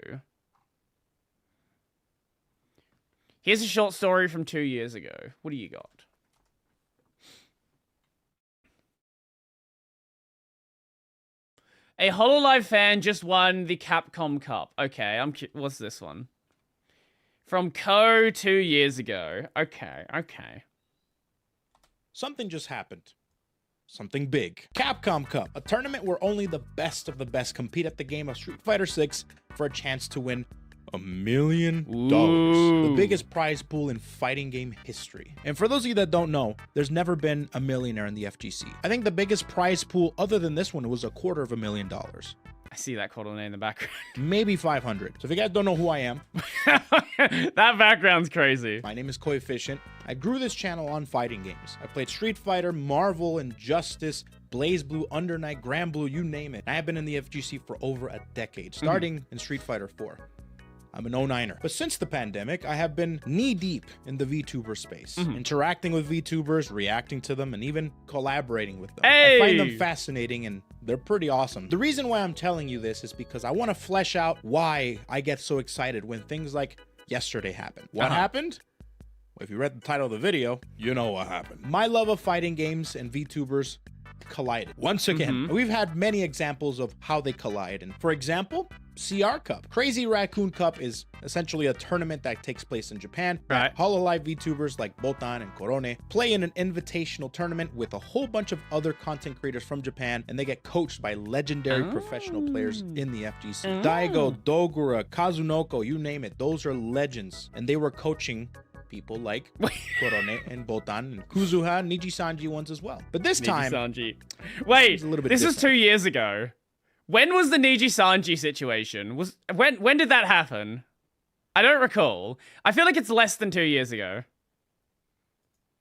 Here's a short story from 2 years ago. What do you got? A HoloLive fan just won the Capcom Cup. Okay, what's this one? From Co 2 years ago. Okay, okay. Something just happened. Something big. Capcom Cup, a tournament where only the best of the best compete at the game of Street Fighter 6 for a chance to win $1 million. The biggest prize pool in fighting game history. And for those of you that don't know, there's never been a millionaire in the FGC. I think the biggest prize pool other than this one was $250,000. I see that coordinate in the background. Maybe 500. So if you guys don't know who I am, that background's crazy. My name is Coefficient. I grew this channel on fighting games. I played Street Fighter, Marvel, Injustice, Blaze Blue, Under Night, Grand Blue, you name it. I have been in the FGC for over a decade, starting in Street Fighter 4. I'm an 09er. But since the pandemic, I have been knee-deep in the VTuber space, interacting with VTubers, reacting to them, and even collaborating with them. I find them fascinating, and they're pretty awesome. The reason why I'm telling you this is because I want to flesh out why I get so excited when things like yesterday happen. What happened? Well, if you read the title of the video, you know what happened. My love of fighting games and VTubers collided. Once again, we've had many examples of how they collide. And for example, CR Cup. Crazy Raccoon Cup is essentially a tournament that takes place in Japan. Right. Hololive VTubers like Botan and Korone play in an invitational tournament with a whole bunch of other content creators from Japan, and they get coached by legendary professional players in the FGC. Daigo, Dogura, Kazunoko, you name it. Those are legends. And they were coaching people like Korone and Botan and Kuzuha, Niji Sanji ones as well. But this time, Sanji. Wait, this was 2 years ago. When was the Niji Sanji situation? When did that happen? I don't recall. I feel like it's less than 2 years ago.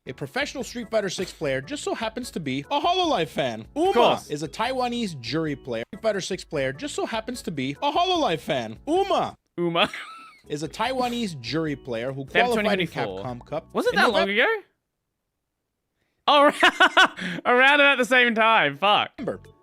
A professional Street Fighter 6 player just so happens to be a Hololive fan. Uma is a Taiwanese jury player. Street Fighter 6 player just so happens to be a Hololive fan. Uma is a Taiwanese jury player who qualified in Capcom Cup. Was it that long ago? Oh, around about the same time. Fuck.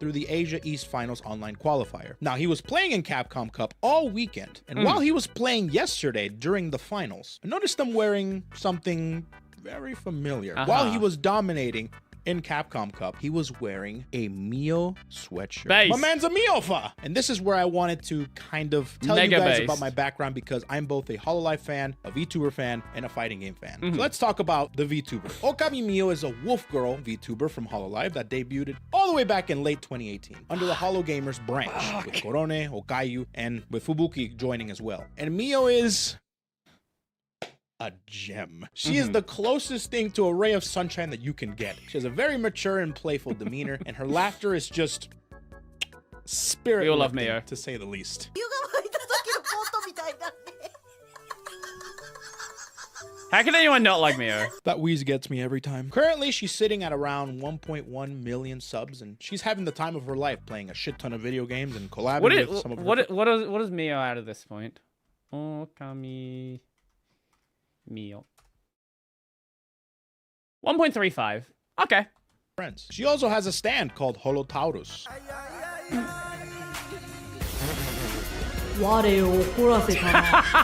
Through the Asia East Finals online qualifier. Now, he was playing in Capcom Cup all weekend, and while he was playing yesterday during the finals, I noticed him wearing something very familiar. While he was dominating in Capcom Cup, he was wearing a Mio sweatshirt. My man's a Mio-fa! And this is where I wanted to kind of tell you guys about my background, because I'm both a Hololive fan, a VTuber fan, and a fighting game fan. So let's talk about the VTuber. Okami Mio is a wolf girl VTuber from Hololive that debuted all the way back in late 2018 under the Holo Gamers branch with Korone, Okayu, and with Fubuki joining as well. And Mio is a gem. She is the closest thing to a ray of sunshine that you can get. She has a very mature and playful demeanor, and her laughter is just spirit. We all love Mio, to say the least. How can anyone not like Mio? That wheeze gets me every time. Currently, she's sitting at around 1.1 million subs, and she's having the time of her life playing a shit ton of video games and collabing with some of her what is Mio at this point? Okami Mio. 1.35. Okay. Friends. She also has a stand called Holotaurus.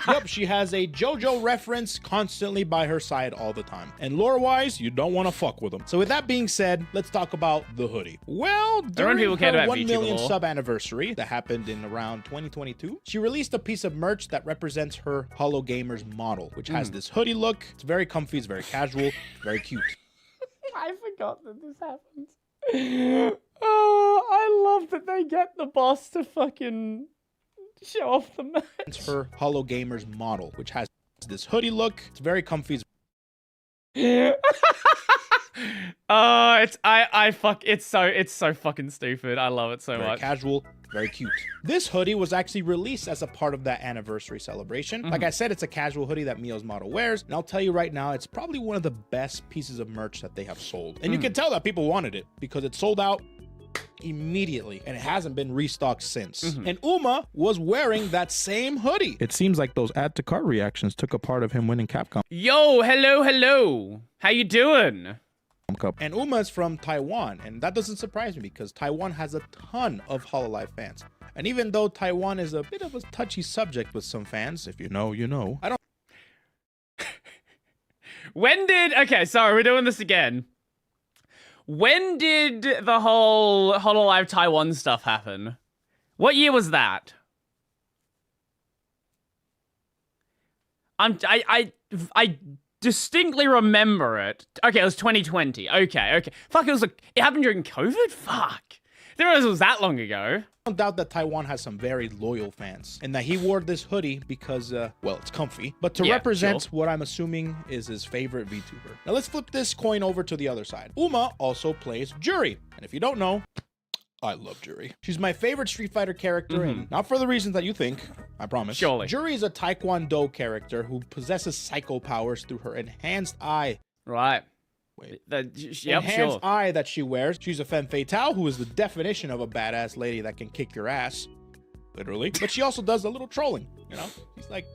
Yep, she has a JoJo reference constantly by her side all the time. And lore-wise, you don't want to fuck with them. So with that being said, let's talk about the hoodie. Well, during her 1 million sub anniversary that happened in around 2022, she released a piece of merch that represents her Holo Gamers model, which has this hoodie look. It's very comfy, it's very casual, very cute. I forgot that this happens. Oh, I love that they get the boss to fucking show off the merch. It's her Holo Gamers model, which has this hoodie look. It's very comfy. It's so fucking stupid. I love it so much. Casual, very cute. This hoodie was actually released as a part of that anniversary celebration. Like I said, it's a casual hoodie that Mio's model wears, and I'll tell you right now, it's probably one of the best pieces of merch that they have sold. And you can tell that people wanted it because it sold out immediately, and it hasn't been restocked since. And Uma was wearing that same hoodie. It seems like those add to cart reactions took a part of him winning Capcom. Yo, hello. How you doing? And Uma is from Taiwan, and that doesn't surprise me because Taiwan has a ton of Hololive fans. And even though Taiwan is a bit of a touchy subject with some fans, if you know, you know, I don't... Okay, sorry, we're doing this again. When did the whole Hololive Taiwan stuff happen? What year was that? I distinctly remember it. Okay, it was 2020. Okay. Fuck, it happened during COVID? Fuck. I didn't realize it was that long ago. I don't doubt that Taiwan has some very loyal fans, and that he wore this hoodie because, well, it's comfy, but to represent what I'm assuming is his favorite VTuber. Now let's flip this coin over to the other side. Uma also plays Juri, and if you don't know, I love Juri. She's my favorite Street Fighter character, and not for the reasons that you think, I promise. Surely. Juri is a Taekwondo character who possesses psycho powers through her enhanced eye. Right. Wait. Enhanced eye that she wears. She's a femme fatale who is the definition of a badass lady that can kick your ass. Literally. But she also does a little trolling, you know? She's like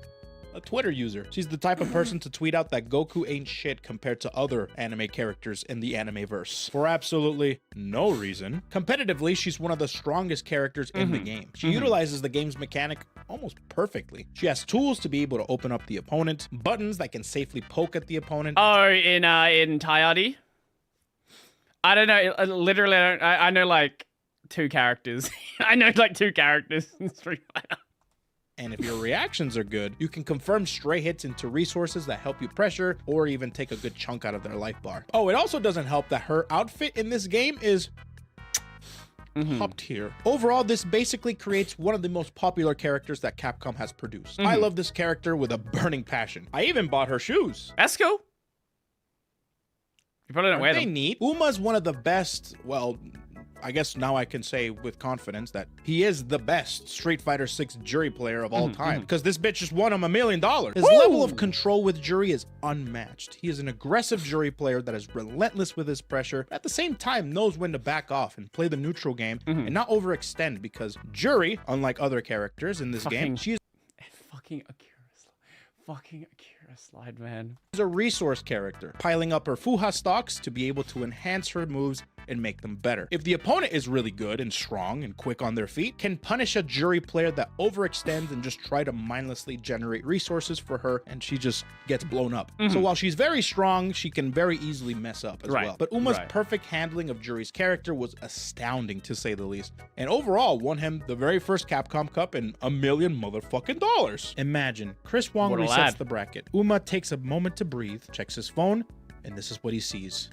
a Twitter user. She's the type of person to tweet out that Goku ain't shit compared to other anime characters in the anime-verse. For absolutely no reason. Competitively, she's one of the strongest characters in the game. She utilizes the game's mechanic almost perfectly. She has tools to be able to open up the opponent, buttons that can safely poke at the opponent. Oh, in Tayari? I don't know. Literally, I know like 2 characters. I know like 2 characters in Street Fighter. And if your reactions are good, you can confirm stray hits into resources that help you pressure or even take a good chunk out of their life bar. Oh, it also doesn't help that her outfit in this game is top tier. Overall, this basically creates one of the most popular characters that Capcom has produced. I love this character with a burning passion. I even bought her shoes. That's cool. You probably don't wear them. Aren't they neat? Uma's one of the best, well, I guess now I can say with confidence that he is the best Street Fighter 6 Juri player of all time, because this bitch just won him $1 million. His level of control with Juri is unmatched. He is an aggressive Juri player that is relentless with his pressure, at the same time knows when to back off and play the neutral game and not overextend, because Juri, unlike other characters in this game, she's fucking Akira slide, man. She's a resource character, piling up her Fuha stocks to be able to enhance her moves and make them better. If the opponent is really good and strong and quick on their feet, can punish a Juri player that overextends and just try to mindlessly generate resources for her, and she just gets blown up. So while she's very strong, she can very easily mess up as well. But Uma's perfect handling of Juri's character was astounding, to say the least, and overall won him the very first Capcom Cup and $1 million motherfucking dollars. Imagine Chris Wong resets the bracket. Uma takes a moment to breathe, checks his phone, and this is what he sees.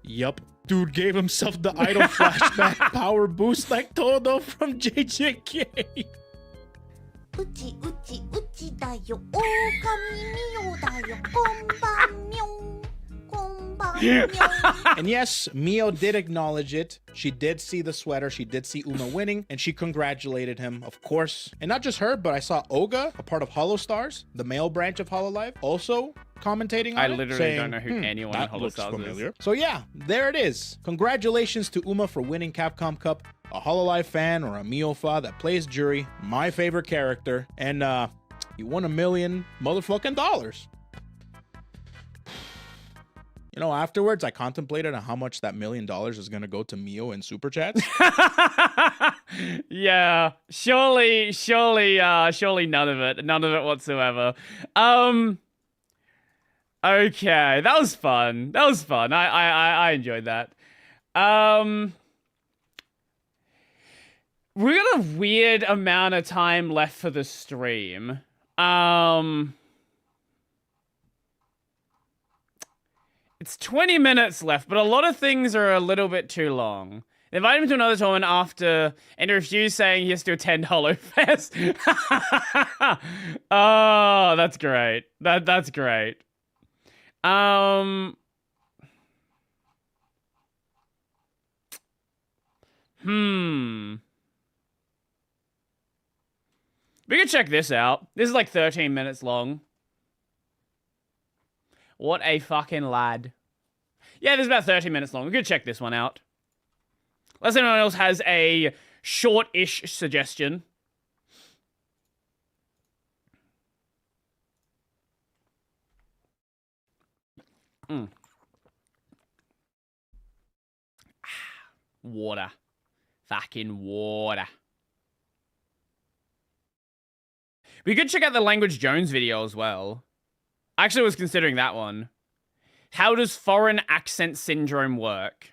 Yup. Dude gave himself the idol flashback power boost like Todo from JJK. Uchi uchi uchi da yo, okami mio da yo, konbanmyo, konbanmyo. And yes, Mio did acknowledge it. She did see the sweater, she did see Uma winning, and she congratulated him, of course. And not just her, but I saw Oga, a part of Holostars, the male branch of Hololive, also commentating on it. I literally saying, don't know who anyone in Holostars is. So yeah, there it is. Congratulations to Uma for winning Capcom Cup. A Hololive fan or a Miofa that plays Juri, my favorite character, and he won $1 million motherfucking dollars. You know, afterwards, I contemplated on how much that $1 million is going to go to Mio in Super Chats. Yeah, surely none of it whatsoever. Okay, that was fun. I enjoyed that. We got a weird amount of time left for the stream. It's 20 minutes left, but a lot of things are a little bit too long. They invited him to another tournament after, and he refused, saying he has to attend HoloFest. Oh, that's great. That's great. We can check this out. This is like 13 minutes long. What a fucking lad. Yeah, this is about 30 minutes long. We could check this one out. Unless anyone else has a short-ish suggestion. Water. Fucking water. We could check out the Language Jones video as well. I actually was considering that one. How does foreign accent syndrome work?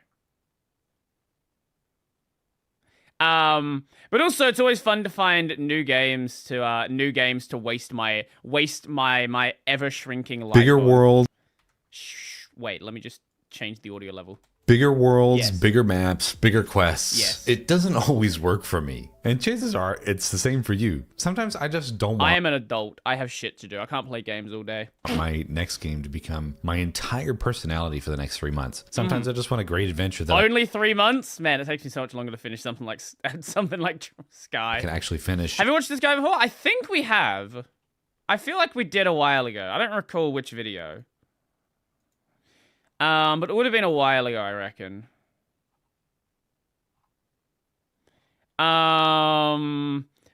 But also, it's always fun to find new games to waste my ever shrinking life. Bigger world. Wait, let me just change the audio level. Bigger worlds, Yes. bigger maps, bigger quests. Yes. It doesn't always work for me. And chances are it's the same for you. Sometimes I just don't want I am an adult. I have shit to do. I can't play games all day. my next game to become my entire personality for the next 3 months. Sometimes I just want a great adventure that Only 3 months? Man, it takes me so much longer to finish something like Sky. I can actually finish. Have you watched this guy before? I think we have. I feel like we did a while ago. I don't recall which video. But it would have been a while ago, I reckon.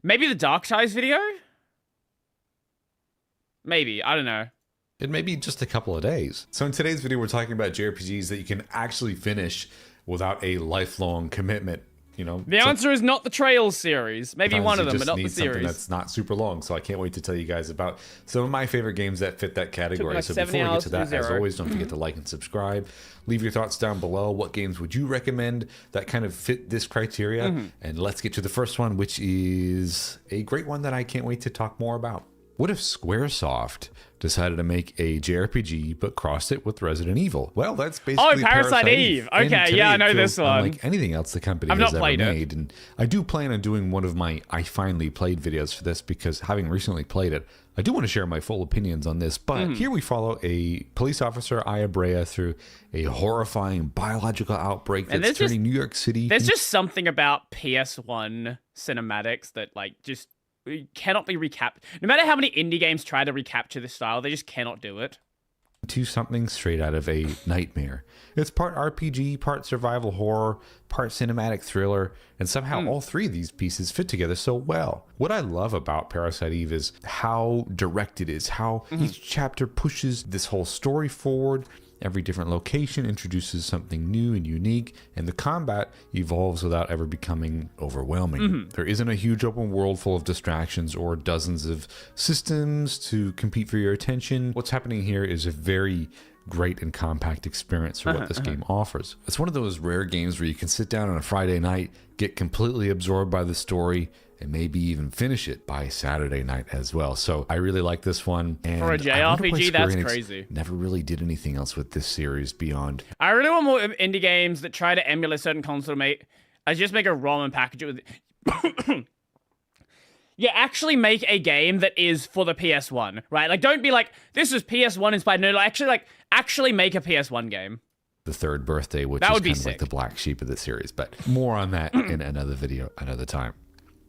Maybe the Dark Ties video? Maybe, I don't know. It may be just a couple of days. So in today's video, we're talking about JRPGs that you can actually finish without a lifelong commitment. You know, The answer is not the Trails series. Maybe sometimes one you of them, but just not the need something series. that's not super long. So I can't wait to tell you guys about some of my favorite games that fit that category. like So 70 before we get hours to to that, as zero. always, don't forget to like and subscribe. Leave your thoughts down below. What games would you recommend that kind of fit this criteria? Mhm. And let's get to the first one, which is a great one that I can't wait to talk more about. What if Squaresoft decided to make a JRPG but crossed it with Resident Evil? Well, that's basically Parasite Eve. And Okay, today yeah, I it know feels this one. unlike anything else the company I've has not ever played it. made. And I do plan on doing one of my I finally played videos for this because having recently played it, I do want to share my full opinions on this. But Mhm. here we follow a police officer, Aya Brea, through a horrifying biological outbreak And that's there's turning New York City. There's just something about PS1 cinematics that, like, just cannot be recapped. No matter how many indie games try to recapture this style, they just cannot do it. To something straight out of a nightmare. It's part RPG, part survival horror, part cinematic thriller, and somehow all three of these pieces fit together so well. What I love about Parasite Eve is how direct it is, how each chapter pushes this whole story forward. Every different location introduces something new and unique, and the combat evolves without ever becoming overwhelming. There isn't a huge open world full of distractions or dozens of systems to compete for your attention. What's happening here is a very great and compact experience for what this game offers. It's one of those rare games where you can sit down on a Friday night, get completely absorbed by the story, and maybe even finish it by Saturday night as well. So I really like this one. And For a I wonder why JRPG, Square that's Enix crazy. Never really did anything else with this series beyond. I really want more indie games that try to emulate certain console just make a ROM and package it with Yeah, actually make a game that is for the PS1, right? Like, don't be like, this is PS1 inspired. No, actually make a PS1 game. The third birthday, which That is would be kind of like sick. the black sheep of the series, but more on that in another video, another time.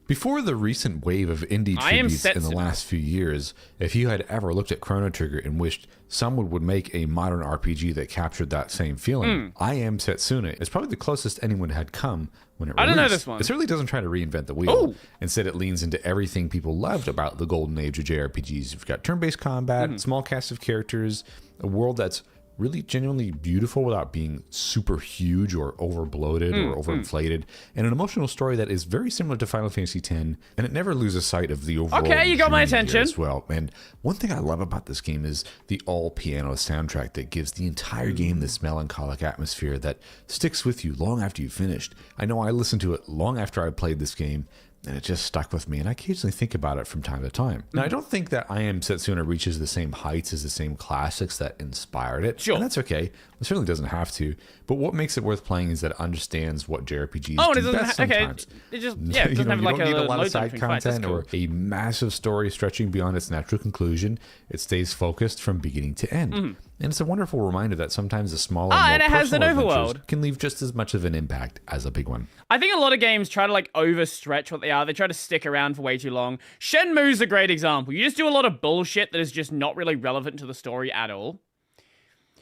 Before the recent wave of indie I am tributes in the sensitive. last few years, if you had ever looked at Chrono Trigger and wished someone would make a modern RPG that captured that same feeling, I Am Setsuna is probably the closest anyone had come when it I released. don't know this one. It certainly doesn't try to reinvent the wheel. Ooh. Instead, it leans into everything people loved about the golden age of JRPGs. You've got turn-based combat, small cast of characters, a world that's really genuinely beautiful without being super huge or over-bloated or overinflated, and an emotional story that is very similar to Final Fantasy X, and it never loses sight of the overall Okay, you got my journey here attention. as well. And one thing I love about this game is the all-piano soundtrack that gives the entire game this melancholic atmosphere that sticks with you long after you've finished. I know I listened to it long after I played this game, and it just stuck with me, and I occasionally think about it from time to time. Now, I don't think that I Am Setsuna reaches the same heights as the same classics that inspired it, and that's okay. It certainly doesn't have to, but what makes it worth playing is that it understands what JRPGs Oh, and do it doesn't best okay. sometimes. It just it doesn't you have like don't need a lot of load side between fights. That's content or cool. a massive story stretching beyond its natural conclusion. It stays focused from beginning to end. And it's a wonderful reminder that sometimes a smaller, more and it has an personal adventures overworld. can leave just as much of an impact as a big one. I think a lot of games try to like overstretch what they are. They try to stick around for way too long. Shenmue's a great example. You just do a lot of bullshit that is just not really relevant to the story at all.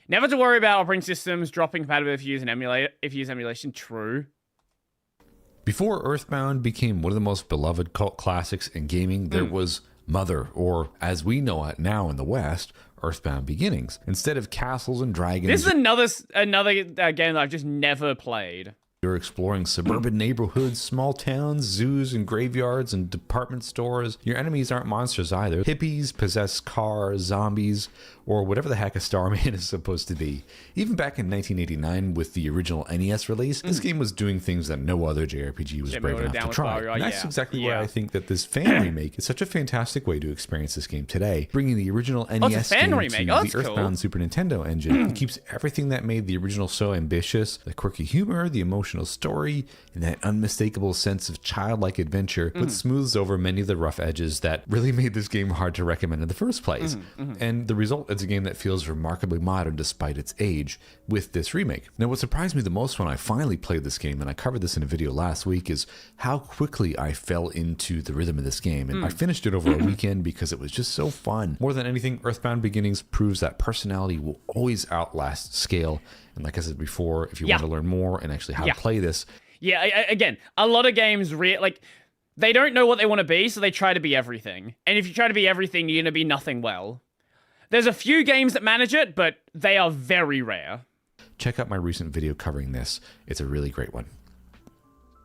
Never to worry about operating systems dropping compatibility if you use emulation. True. Before Earthbound became one of the most beloved cult classics in gaming, there was Mother, or as we know it now in the West, Earthbound Beginnings. Instead of castles and dragons, This is another game that I've just never played. you're exploring suburban neighborhoods, small towns, zoos and graveyards and department stores. Your enemies aren't monsters either. Hippies, possessed cars, zombies, or whatever the heck a Starman is supposed to be. Even back in 1989 with the original NES release, this game was doing things that no other JRPG was brave enough to try. And that's exactly why I think that this fan remake is such a fantastic way to experience this game today, bringing the original NES game to the Earthbound Super Nintendo engine. It keeps everything that made the original so ambitious, the quirky humor, the emotional story, and that unmistakable sense of childlike adventure, but smooths over many of the rough edges that really made this game hard to recommend in the first place. And the result is a game that feels remarkably modern despite its age with this remake. Now, what surprised me the most when I finally played this game, and I covered this in a video last week, is how quickly I fell into the rhythm of this game. And I finished it over a weekend because it was just so fun. More than anything, Earthbound Beginnings proves that personality will always outlast scale. And like I said before, if you want to learn more and actually how to play this. Yeah, again, a lot of games, they don't know what they want to be, so they try to be everything. And if you try to be everything, you're going to be nothing well. There's a few games that manage it, but they are very rare. Check out my recent video covering this. It's a really great one.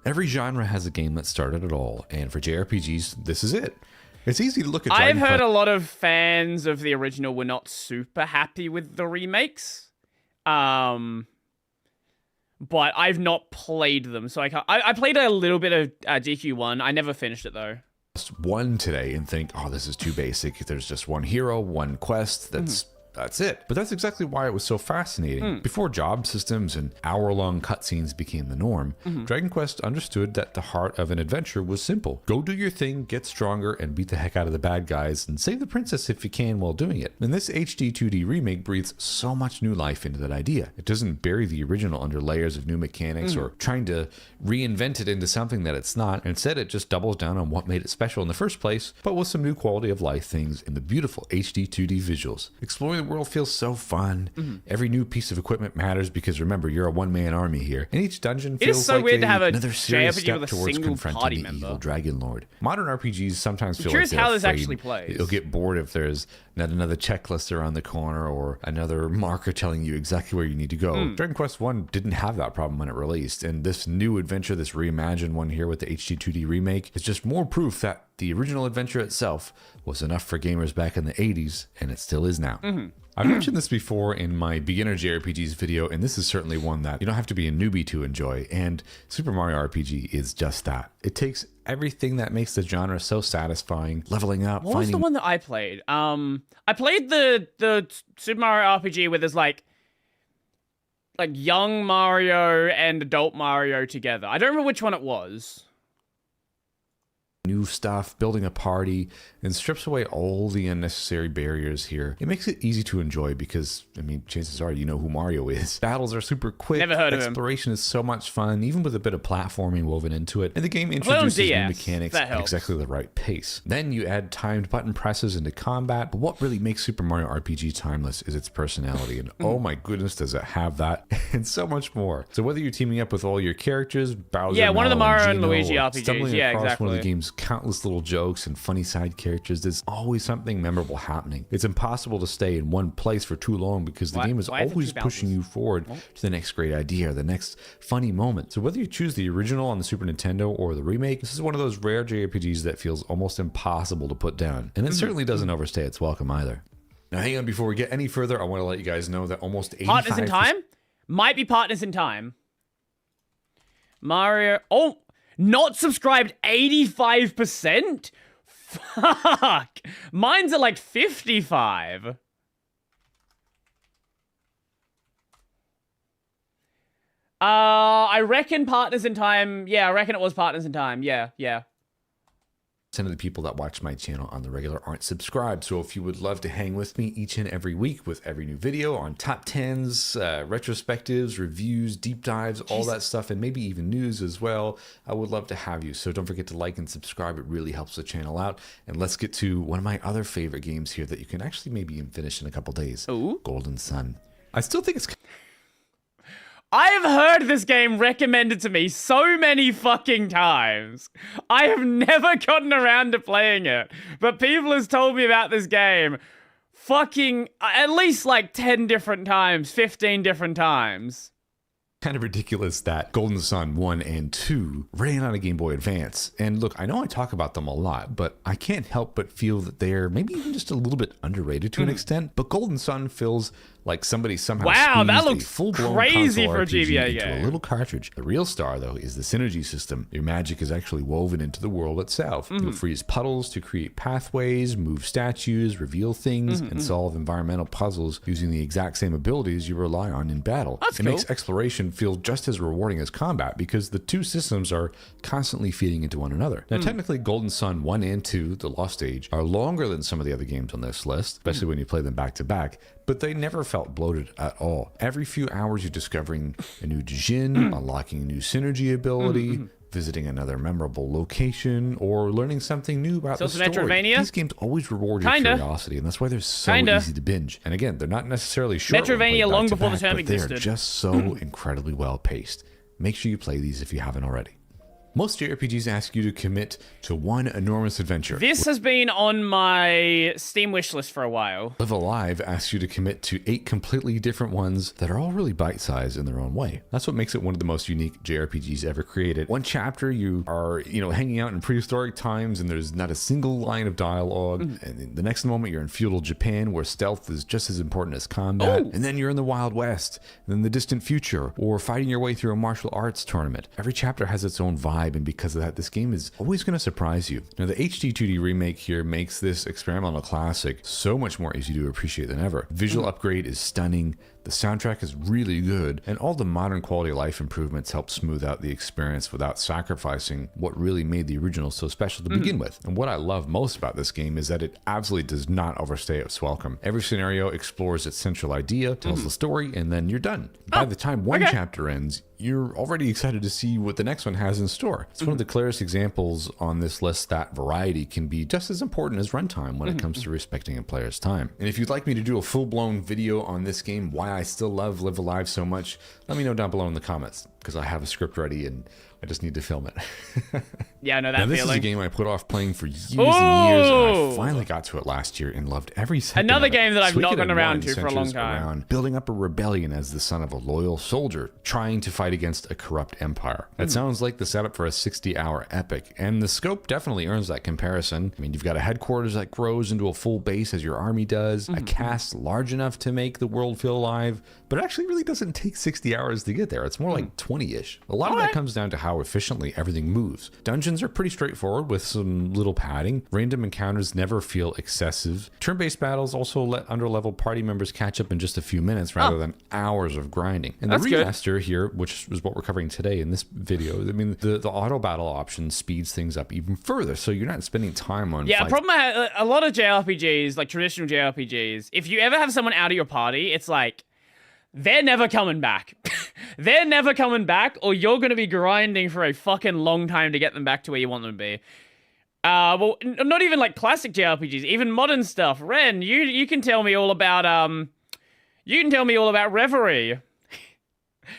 Every genre has a game that started it all, and for JRPGs, this is it. It's easy to look at I've heard a lot of fans of the original were not super happy with the remakes. But I've not played them, so I can't. I played a little bit of DQ1. I never finished it, though. One today and think, oh, this is too basic. There's just one hero, one quest. That's it. But that's exactly why it was so fascinating. Before job systems and hour-long cutscenes became the norm, Dragon Quest understood that the heart of an adventure was simple. Go do your thing, get stronger, and beat the heck out of the bad guys, and save the princess if you can while doing it. And this HD 2D remake breathes so much new life into that idea. It doesn't bury the original under layers of new mechanics or trying to reinvent it into something that it's not. Instead, it just doubles down on what made it special in the first place, but with some new quality of life things in the beautiful HD 2D visuals. Exploring the world feels so fun. Every new piece of equipment matters because remember, you're a one-man army here, and each dungeon feels so like weird to have another serious JRPG step with a towards single confronting party the member. evil Dragon Lord. Modern RPGs sometimes feel like curious they're how this afraid actually plays. you'll get bored if there's not another checklist around the corner or another marker telling you exactly where you need to go. Dragon Quest 1 didn't have that problem when it released, and this new adventure, this reimagined one here with the HD 2D remake, is just more proof that the original adventure itself was enough for gamers back in the 80s, and it still is now. I've mentioned this before in my beginner JRPGs video, and this is certainly one that you don't have to be a newbie to enjoy, and Super Mario RPG is just that. It takes everything that makes the genre so satisfying, leveling up, What was the one that I played? I played the Super Mario RPG where there's like young Mario and adult Mario together. I don't remember which one it was. New stuff, building a party, and strips away all the unnecessary barriers here. It makes it easy to enjoy because, I mean, chances are you know who Mario is. Battles are super quick. Never heard of him. Exploration is so much fun, even with a bit of platforming woven into it. And the game introduces new mechanics at exactly the right pace. Then you add timed button presses into combat. But what really makes Super Mario RPG timeless is its personality. And oh my goodness, does it have that and so much more. So whether you're teaming up with all your characters, Bowser, one of the Mario and Gino, Luigi RPGs. stumbling Yeah, across exactly. one of the game's countless little jokes and funny side characters, there's always something memorable happening. It's impossible to stay in one place for too long because the game is always pushing you forward to the next great idea or the next funny moment. So whether you choose the original on the Super Nintendo or the remake, this is one of those rare JRPGs that feels almost impossible to put down. And it certainly doesn't overstay its welcome either. Now hang on, before we get any further, I want to let you guys know that almost 85%... Partners in Time? Might be Partners in Time. Mario... Oh! Not subscribed 85%? Fuck! Mine's at like 55. I reckon Partners in Time. Yeah, I reckon it was Partners in Time. Yeah. Some of the people that watch my channel on the regular aren't subscribed, so if you would love to hang with me each and every week with every new video on top 10s, retrospectives, reviews, deep dives, all that stuff, and maybe even news as well, I would love to have you. So don't forget to like and subscribe. It really helps the channel out. And let's get to one of my other favorite games here that you can actually maybe even finish in a couple days. Golden Sun. I still think it's... I've heard this game recommended to me so many fucking times. I have never gotten around to playing it. But people have told me about this game fucking at least like 10 different times, 15 different times. Kind of ridiculous that Golden Sun 1 and 2 ran on a Game Boy Advance. And look, I know I talk about them a lot, but I can't help but feel that they're maybe even just a little bit underrated to an extent. But Golden Sun feels like somebody somehow that squeezed looks a full-blown crazy console for a RPG GBA into game. a little cartridge. The real star, though, is the synergy system. Your magic is actually woven into the world itself. You'll freeze puddles to create pathways, move statues, reveal things, and solve environmental puzzles using the exact same abilities you rely on in battle. It makes exploration feel just as rewarding as combat because the two systems are constantly feeding into one another. Now, technically, Golden Sun 1 and 2, The Lost Age, are longer than some of the other games on this list, especially when you play them back to back, but they never felt bloated at all. Every few hours, you're discovering a new Jin, unlocking a new synergy ability, visiting another memorable location, or learning something new about the story. Metroidvania? These games always reward your curiosity, and that's why they're so easy to binge. And again, they're not necessarily short. Metroidvania long before the term but they're existed. just so incredibly well paced. Make sure you play these if you haven't already. Most JRPGs ask you to commit to one enormous adventure. This has been on my Steam wishlist for a while. Live Alive asks you to commit to 8 completely different ones that are all really bite-sized in their own way. That's what makes it one of the most unique JRPGs ever created. One chapter, you are, hanging out in prehistoric times and there's not a single line of dialogue. And the next moment, you're in feudal Japan where stealth is just as important as combat. And then you're in the Wild West, and then the distant future, or fighting your way through a martial arts tournament. Every chapter has its own vibe, and because of that, this game is always going to surprise you. Now, the HD 2D remake here makes this experimental classic so much more easy to appreciate than ever. Visual upgrade is stunning, the soundtrack is really good, and all the modern quality of life improvements help smooth out the experience without sacrificing what really made the original so special to begin with. And what I love most about this game is that it absolutely does not overstay its welcome. Every scenario explores its central idea, tells the story, and then you're done. By the time one chapter ends, you're already excited to see what the next one has in store. It's one of the clearest examples on this list that variety can be just as important as runtime when it comes to respecting a player's time. And if you'd like me to do a full-blown video on this game, why I still love Live Alive so much, let me know down below in the comments, because I have a script ready and I just need to film it. Yeah, I know that now, this feeling. is a game I put off playing for years and years, and I finally got to it last year and loved every second Another of it. game that I've not Suikoden gone around 1 to for a long centers time. around building up a rebellion as the son of a loyal soldier, trying to fight against a corrupt empire. That sounds like the setup for a 60-hour epic, and the scope definitely earns that comparison. I mean, you've got a headquarters that grows into a full base as your army does, a cast large enough to make the world feel alive, but it actually really doesn't take 60 hours to get there. It's more like 20-ish. A lot of that comes down to how efficiently everything moves. Dungeons are pretty straightforward with some little padding. Random encounters never feel excessive. Turn-based battles also let underleveled party members catch up in just a few minutes rather than hours of grinding. And That's the good. remaster here, which is what we're covering today in this video, I mean, the auto battle option speeds things up even further, so you're not spending time on Yeah, fights. problem I have, a lot of JRPGs, like traditional JRPGs, if you ever have someone out of your party, it's like, they're never coming back. They're never coming back, or you're going to be grinding for a fucking long time to get them back to where you want them to be. Well, not even like classic JRPGs, even modern stuff. Ren, you can tell me all about Reverie.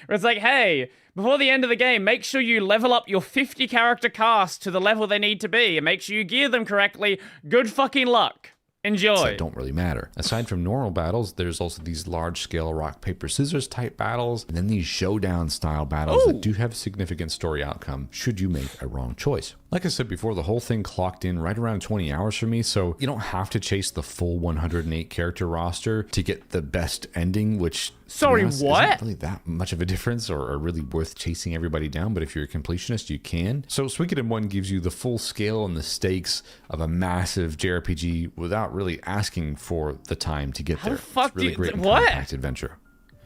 Where it's like, hey, before the end of the game, make sure you level up your 50 character cast to the level they need to be, and make sure you gear them correctly. Good fucking luck. Enjoy. That don't really matter. Aside from normal battles, there's also these large-scale rock, paper, scissors type battles, and then these showdown-style battles that do have significant story outcome should you make a wrong choice. Like I said before, the whole thing clocked in right around 20 hours for me, so you don't have to chase the full 108 character roster to get the best ending, which Sorry, honest, what? isn't really that much of a difference or really worth chasing everybody down, but if you're a completionist, you can. So Suikoden 1 gives you the full scale and the stakes of a massive JRPG without really asking for the time to get there. It's really great and compact adventure.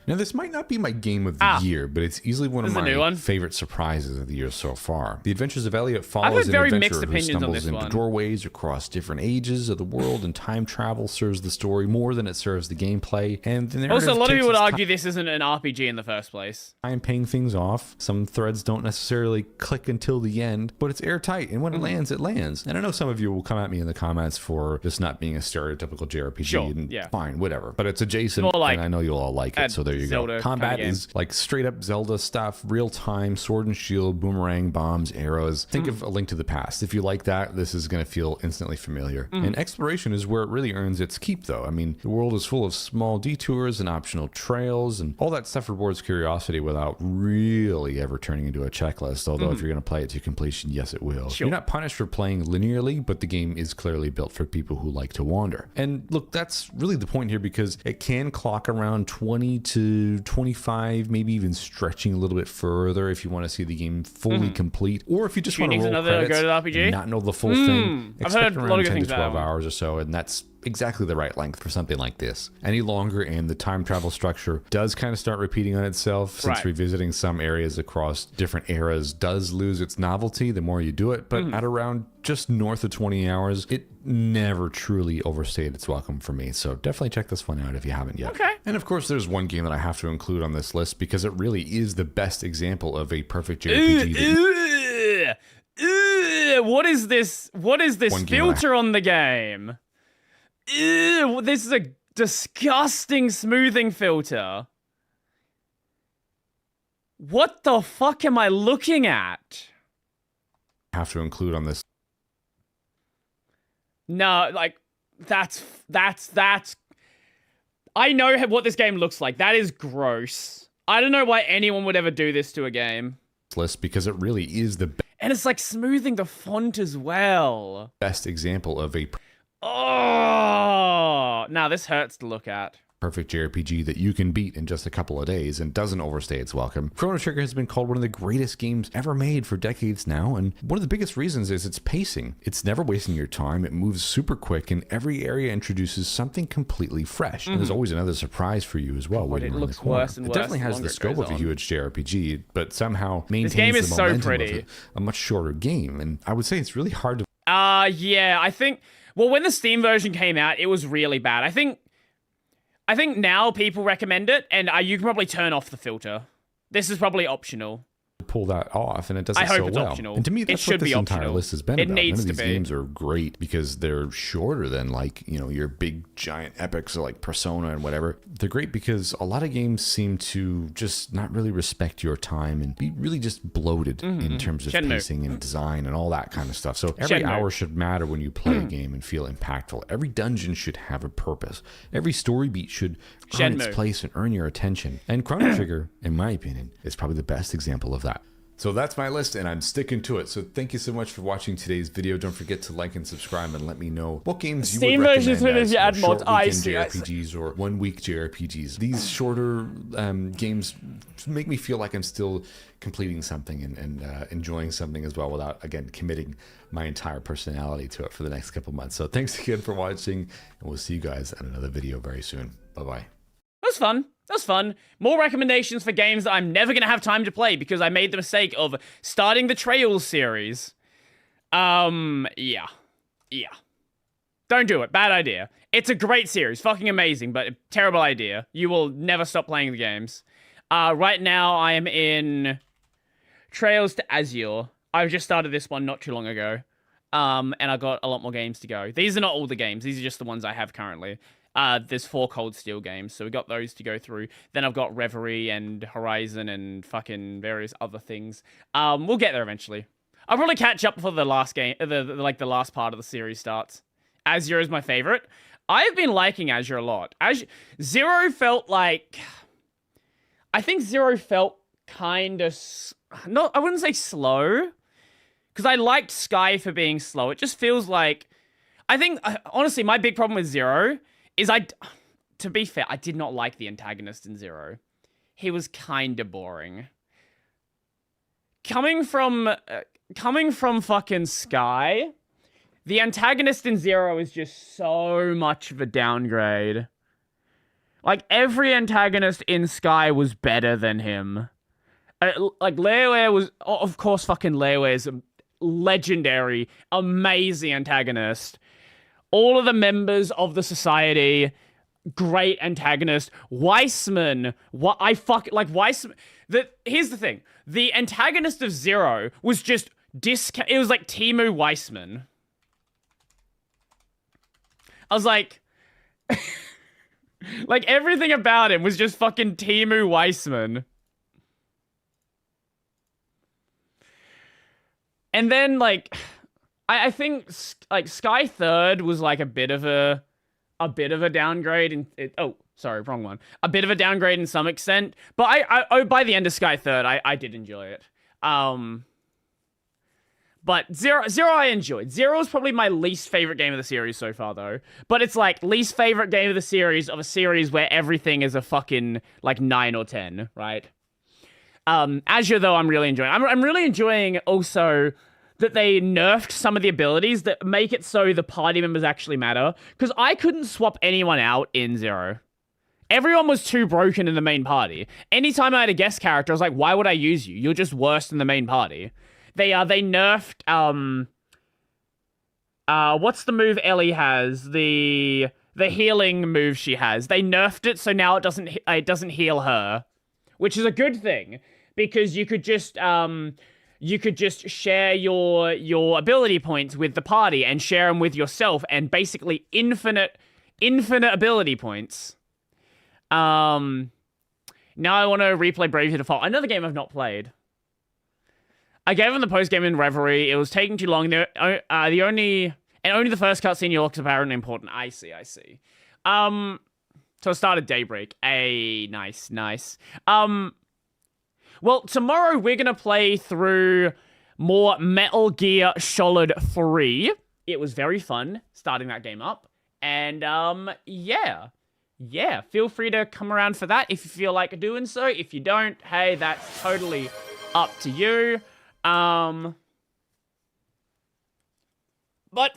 Now, this might not be my game of the year, but it's easily one of my favorite surprises of the year so far. The Adventures of Elliot follows an adventurer who stumbles into doorways across different ages of the world, and time travel serves the story more than it serves the gameplay. And the also, a lot of people would argue this isn't an RPG in the first place. I'm paying things off. Some threads don't necessarily click until the end, but it's airtight, and when it lands, it lands. And I know some of you will come at me in the comments for this not being a stereotypical JRPG, and fine, whatever. But it's adjacent, and I know you'll all like it, so there there you Zelda go. Combat kinda game. is like straight up Zelda stuff, real time, sword and shield, boomerang, bombs, arrows. Think of A Link to the Past. If you like that, this is going to feel instantly familiar. And exploration is where it really earns its keep, though. I mean, the world is full of small detours and optional trails, and all that stuff rewards curiosity without really ever turning into a checklist. Although if you're going to play it to completion, yes, it will. Sure. You're not punished for playing linearly, but the game is clearly built for people who like to wander. And look, that's really the point here, because it can clock around 20 to 25, maybe even stretching a little bit further if you want to see the game fully complete, or if you just want to roll another credits RPG? and not know the full thing. I've heard Expect a lot around of good 10 to things about 12 that one. hours or so, and that's exactly the right length for something like this. Any longer, and the time travel structure does kind of start repeating on itself, since Right. revisiting some areas across different eras does lose its novelty the more you do it, but at around just north of 20 hours, it never truly overstayed its welcome for me. So definitely check this one out if you haven't yet. Okay. And of course, there's one game that I have to include on this list because it really is the best example of a perfect JRPG. What is this? What is this One game filter on the game? Ew, this is a disgusting smoothing filter. What the fuck am I looking at? Have to include on this. No, like, that's... I know what this game looks like. That is gross. I don't know why anyone would ever do this to a game. List because it really is the And it's like smoothing the font as well. best example of a Oh, now this hurts to look at. perfect JRPG that you can beat in just a couple of days and doesn't overstay its welcome. Chrono Trigger has been called one of the greatest games ever made for decades now, and one of the biggest reasons is its pacing. It's never wasting your time, it moves super quick, and every area introduces something completely fresh. And there's always another surprise for you as well. waiting it around the looks corner. worse and It worse definitely the has longer the it scope goes of a on. huge JRPG, but somehow maintains game is the so momentum pretty. of a much shorter game, and I would say it's really hard to Yeah, I think... Well, when the Steam version came out, it was really bad. I think now people recommend it, and you can probably turn off the filter. This is probably optional. pull that off, and it does it I hope so it's well. optional. And to me, It that's should what this be entire optional. list has been It about. needs None of to these be. games are great because they're shorter than, like, you know, your big giant epics like Persona and whatever. They're great because a lot of games seem to just not really respect your time and be really just bloated in terms of Shenmue. pacing and design and all that kind of stuff. So every Shenmue. hour should matter when you play a game and feel impactful. Every dungeon should have a purpose. Every story beat should earn its Shenmue. place and earn your attention. And Chrono Trigger, in my opinion, is probably the best example of that. So that's my list, and I'm sticking to it. So thank you so much for watching today's video. Don't forget to like and subscribe, and let me know what games you Steam would version recommend is as if you add short mods. I weekend see, I see. JRPGs or 1 week JRPGs. These shorter games make me feel like I'm still completing something and enjoying something as well without, again, committing my entire personality to it for the next couple months. So thanks again for watching, and we'll see you guys at another video very soon. Bye-bye. That was fun. That was fun. More recommendations for games that I'm never going to have time to play because I made the mistake of starting the Trails series. Yeah. Don't do it. Bad idea. It's a great series. Fucking amazing, but a terrible idea. You will never stop playing the games. Right now, I am in Trails to Azure. I've just started this one not too long ago. And I got a lot more games to go. These are not all the games. These are just the ones I have currently. There's 4 Cold Steel games, so we got those to go through. Then I've got Reverie and Horizon and fucking various other things. We'll get there eventually. I'll probably catch up before the last game, the last part of the series starts. Azure is my favorite. I've been liking Azure a lot. Zero felt like... I think Zero felt kind of... I wouldn't say slow, because I liked Sky for being slow. It just feels like... I think, honestly, my big problem with Zero is to be fair, I did not like the antagonist in Zero. He was kind of boring. Coming from fucking Sky, the antagonist in Zero is just so much of a downgrade. Like, every antagonist in Sky was better than him. Like, Leeway was, of course, fucking Leeway is a legendary, amazing antagonist. All of the members of the society, great antagonist. Weissman, Weissman. Here's the thing. The antagonist of Zero was just it was like Timu Weissman. I was like... Like, everything about him was just fucking Timo Weissman. And then, like, I think, like, Sky Third was, like, a bit of a downgrade. Oh, sorry, wrong one. A bit of a downgrade in some extent. But by the end of Sky Third, I did enjoy it. But Zero I enjoyed. Zero is probably my least favorite game of the series so far, though. But it's like least favorite game of the series of a series where everything is a fucking like 9 or 10, right? Azure, though, I'm really enjoying. I'm really enjoying also that they nerfed some of the abilities that make it so the party members actually matter. Because I couldn't swap anyone out in Zero. Everyone was too broken in the main party. Anytime I had a guest character, I was like, why would I use you? You're just worse than the main party. They nerfed what's the move Ellie has? The healing move she has. They nerfed it so now it doesn't heal her, which is a good thing because you could just share your ability points with the party and share them with yourself and basically infinite ability points. Now I want to replay Bravely Default, another game I've not played. I gave him the post-game in Reverie. It was taking too long. Only the first cutscene you look's apparently important. I see. So I started Daybreak. Nice. Well, tomorrow we're gonna play through more Metal Gear Solid 3. It was very fun starting that game up. And, yeah. Feel free to come around for that if you feel like doing so. If you don't, hey, that's totally up to you. But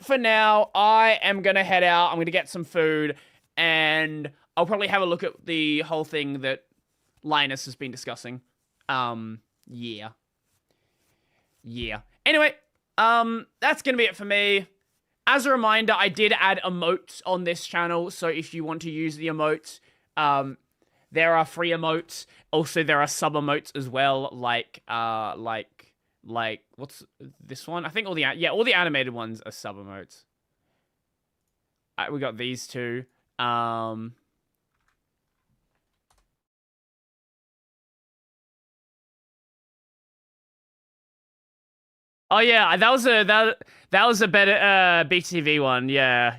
for now, I am going to head out. I'm going to get some food, and I'll probably have a look at the whole thing that Linus has been discussing. Yeah. Anyway, that's going to be it for me. As a reminder, I did add emotes on this channel, so if you want to use the emotes, there are free emotes. Also, there are sub-emotes as well, like what's this one? I think all the animated ones are sub emotes. We got these two. Oh yeah, that was a better BTV one. Yeah.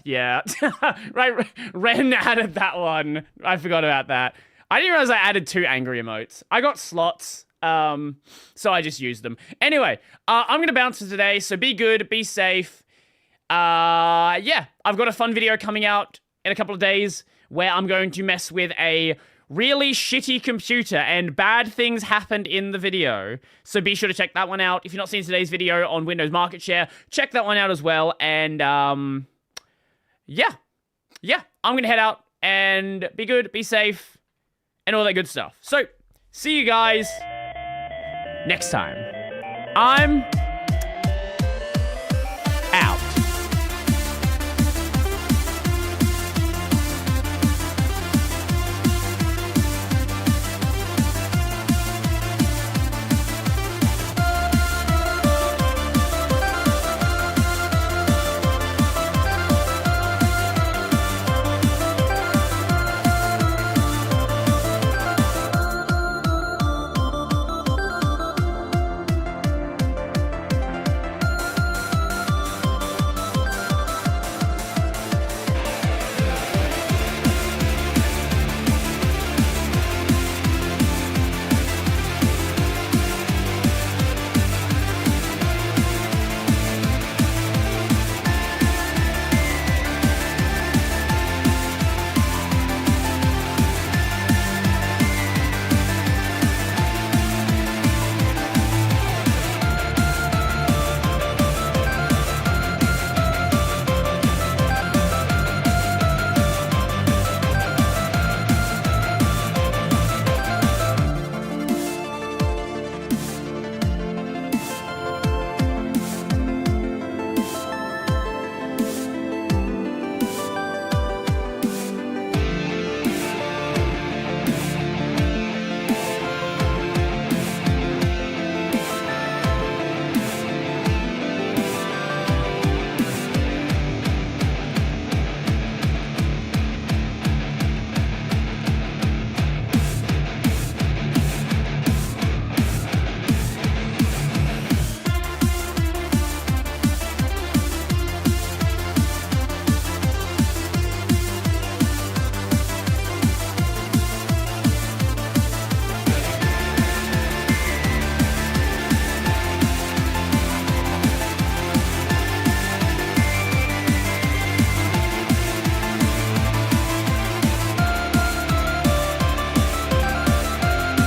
Right, Ren added that one. I forgot about that. I didn't realize I added 2 angry emotes. I got slots. So I just used them. Anyway, I'm gonna bounce for today, so be good, be safe. Yeah, I've got a fun video coming out in a couple of days where I'm going to mess with a really shitty computer and bad things happened in the video. So be sure to check that one out. If you've not seen today's video on Windows Market Share, check that one out as well. And, yeah, I'm gonna head out and be good, be safe, and all that good stuff. So, see you guys next time. I'm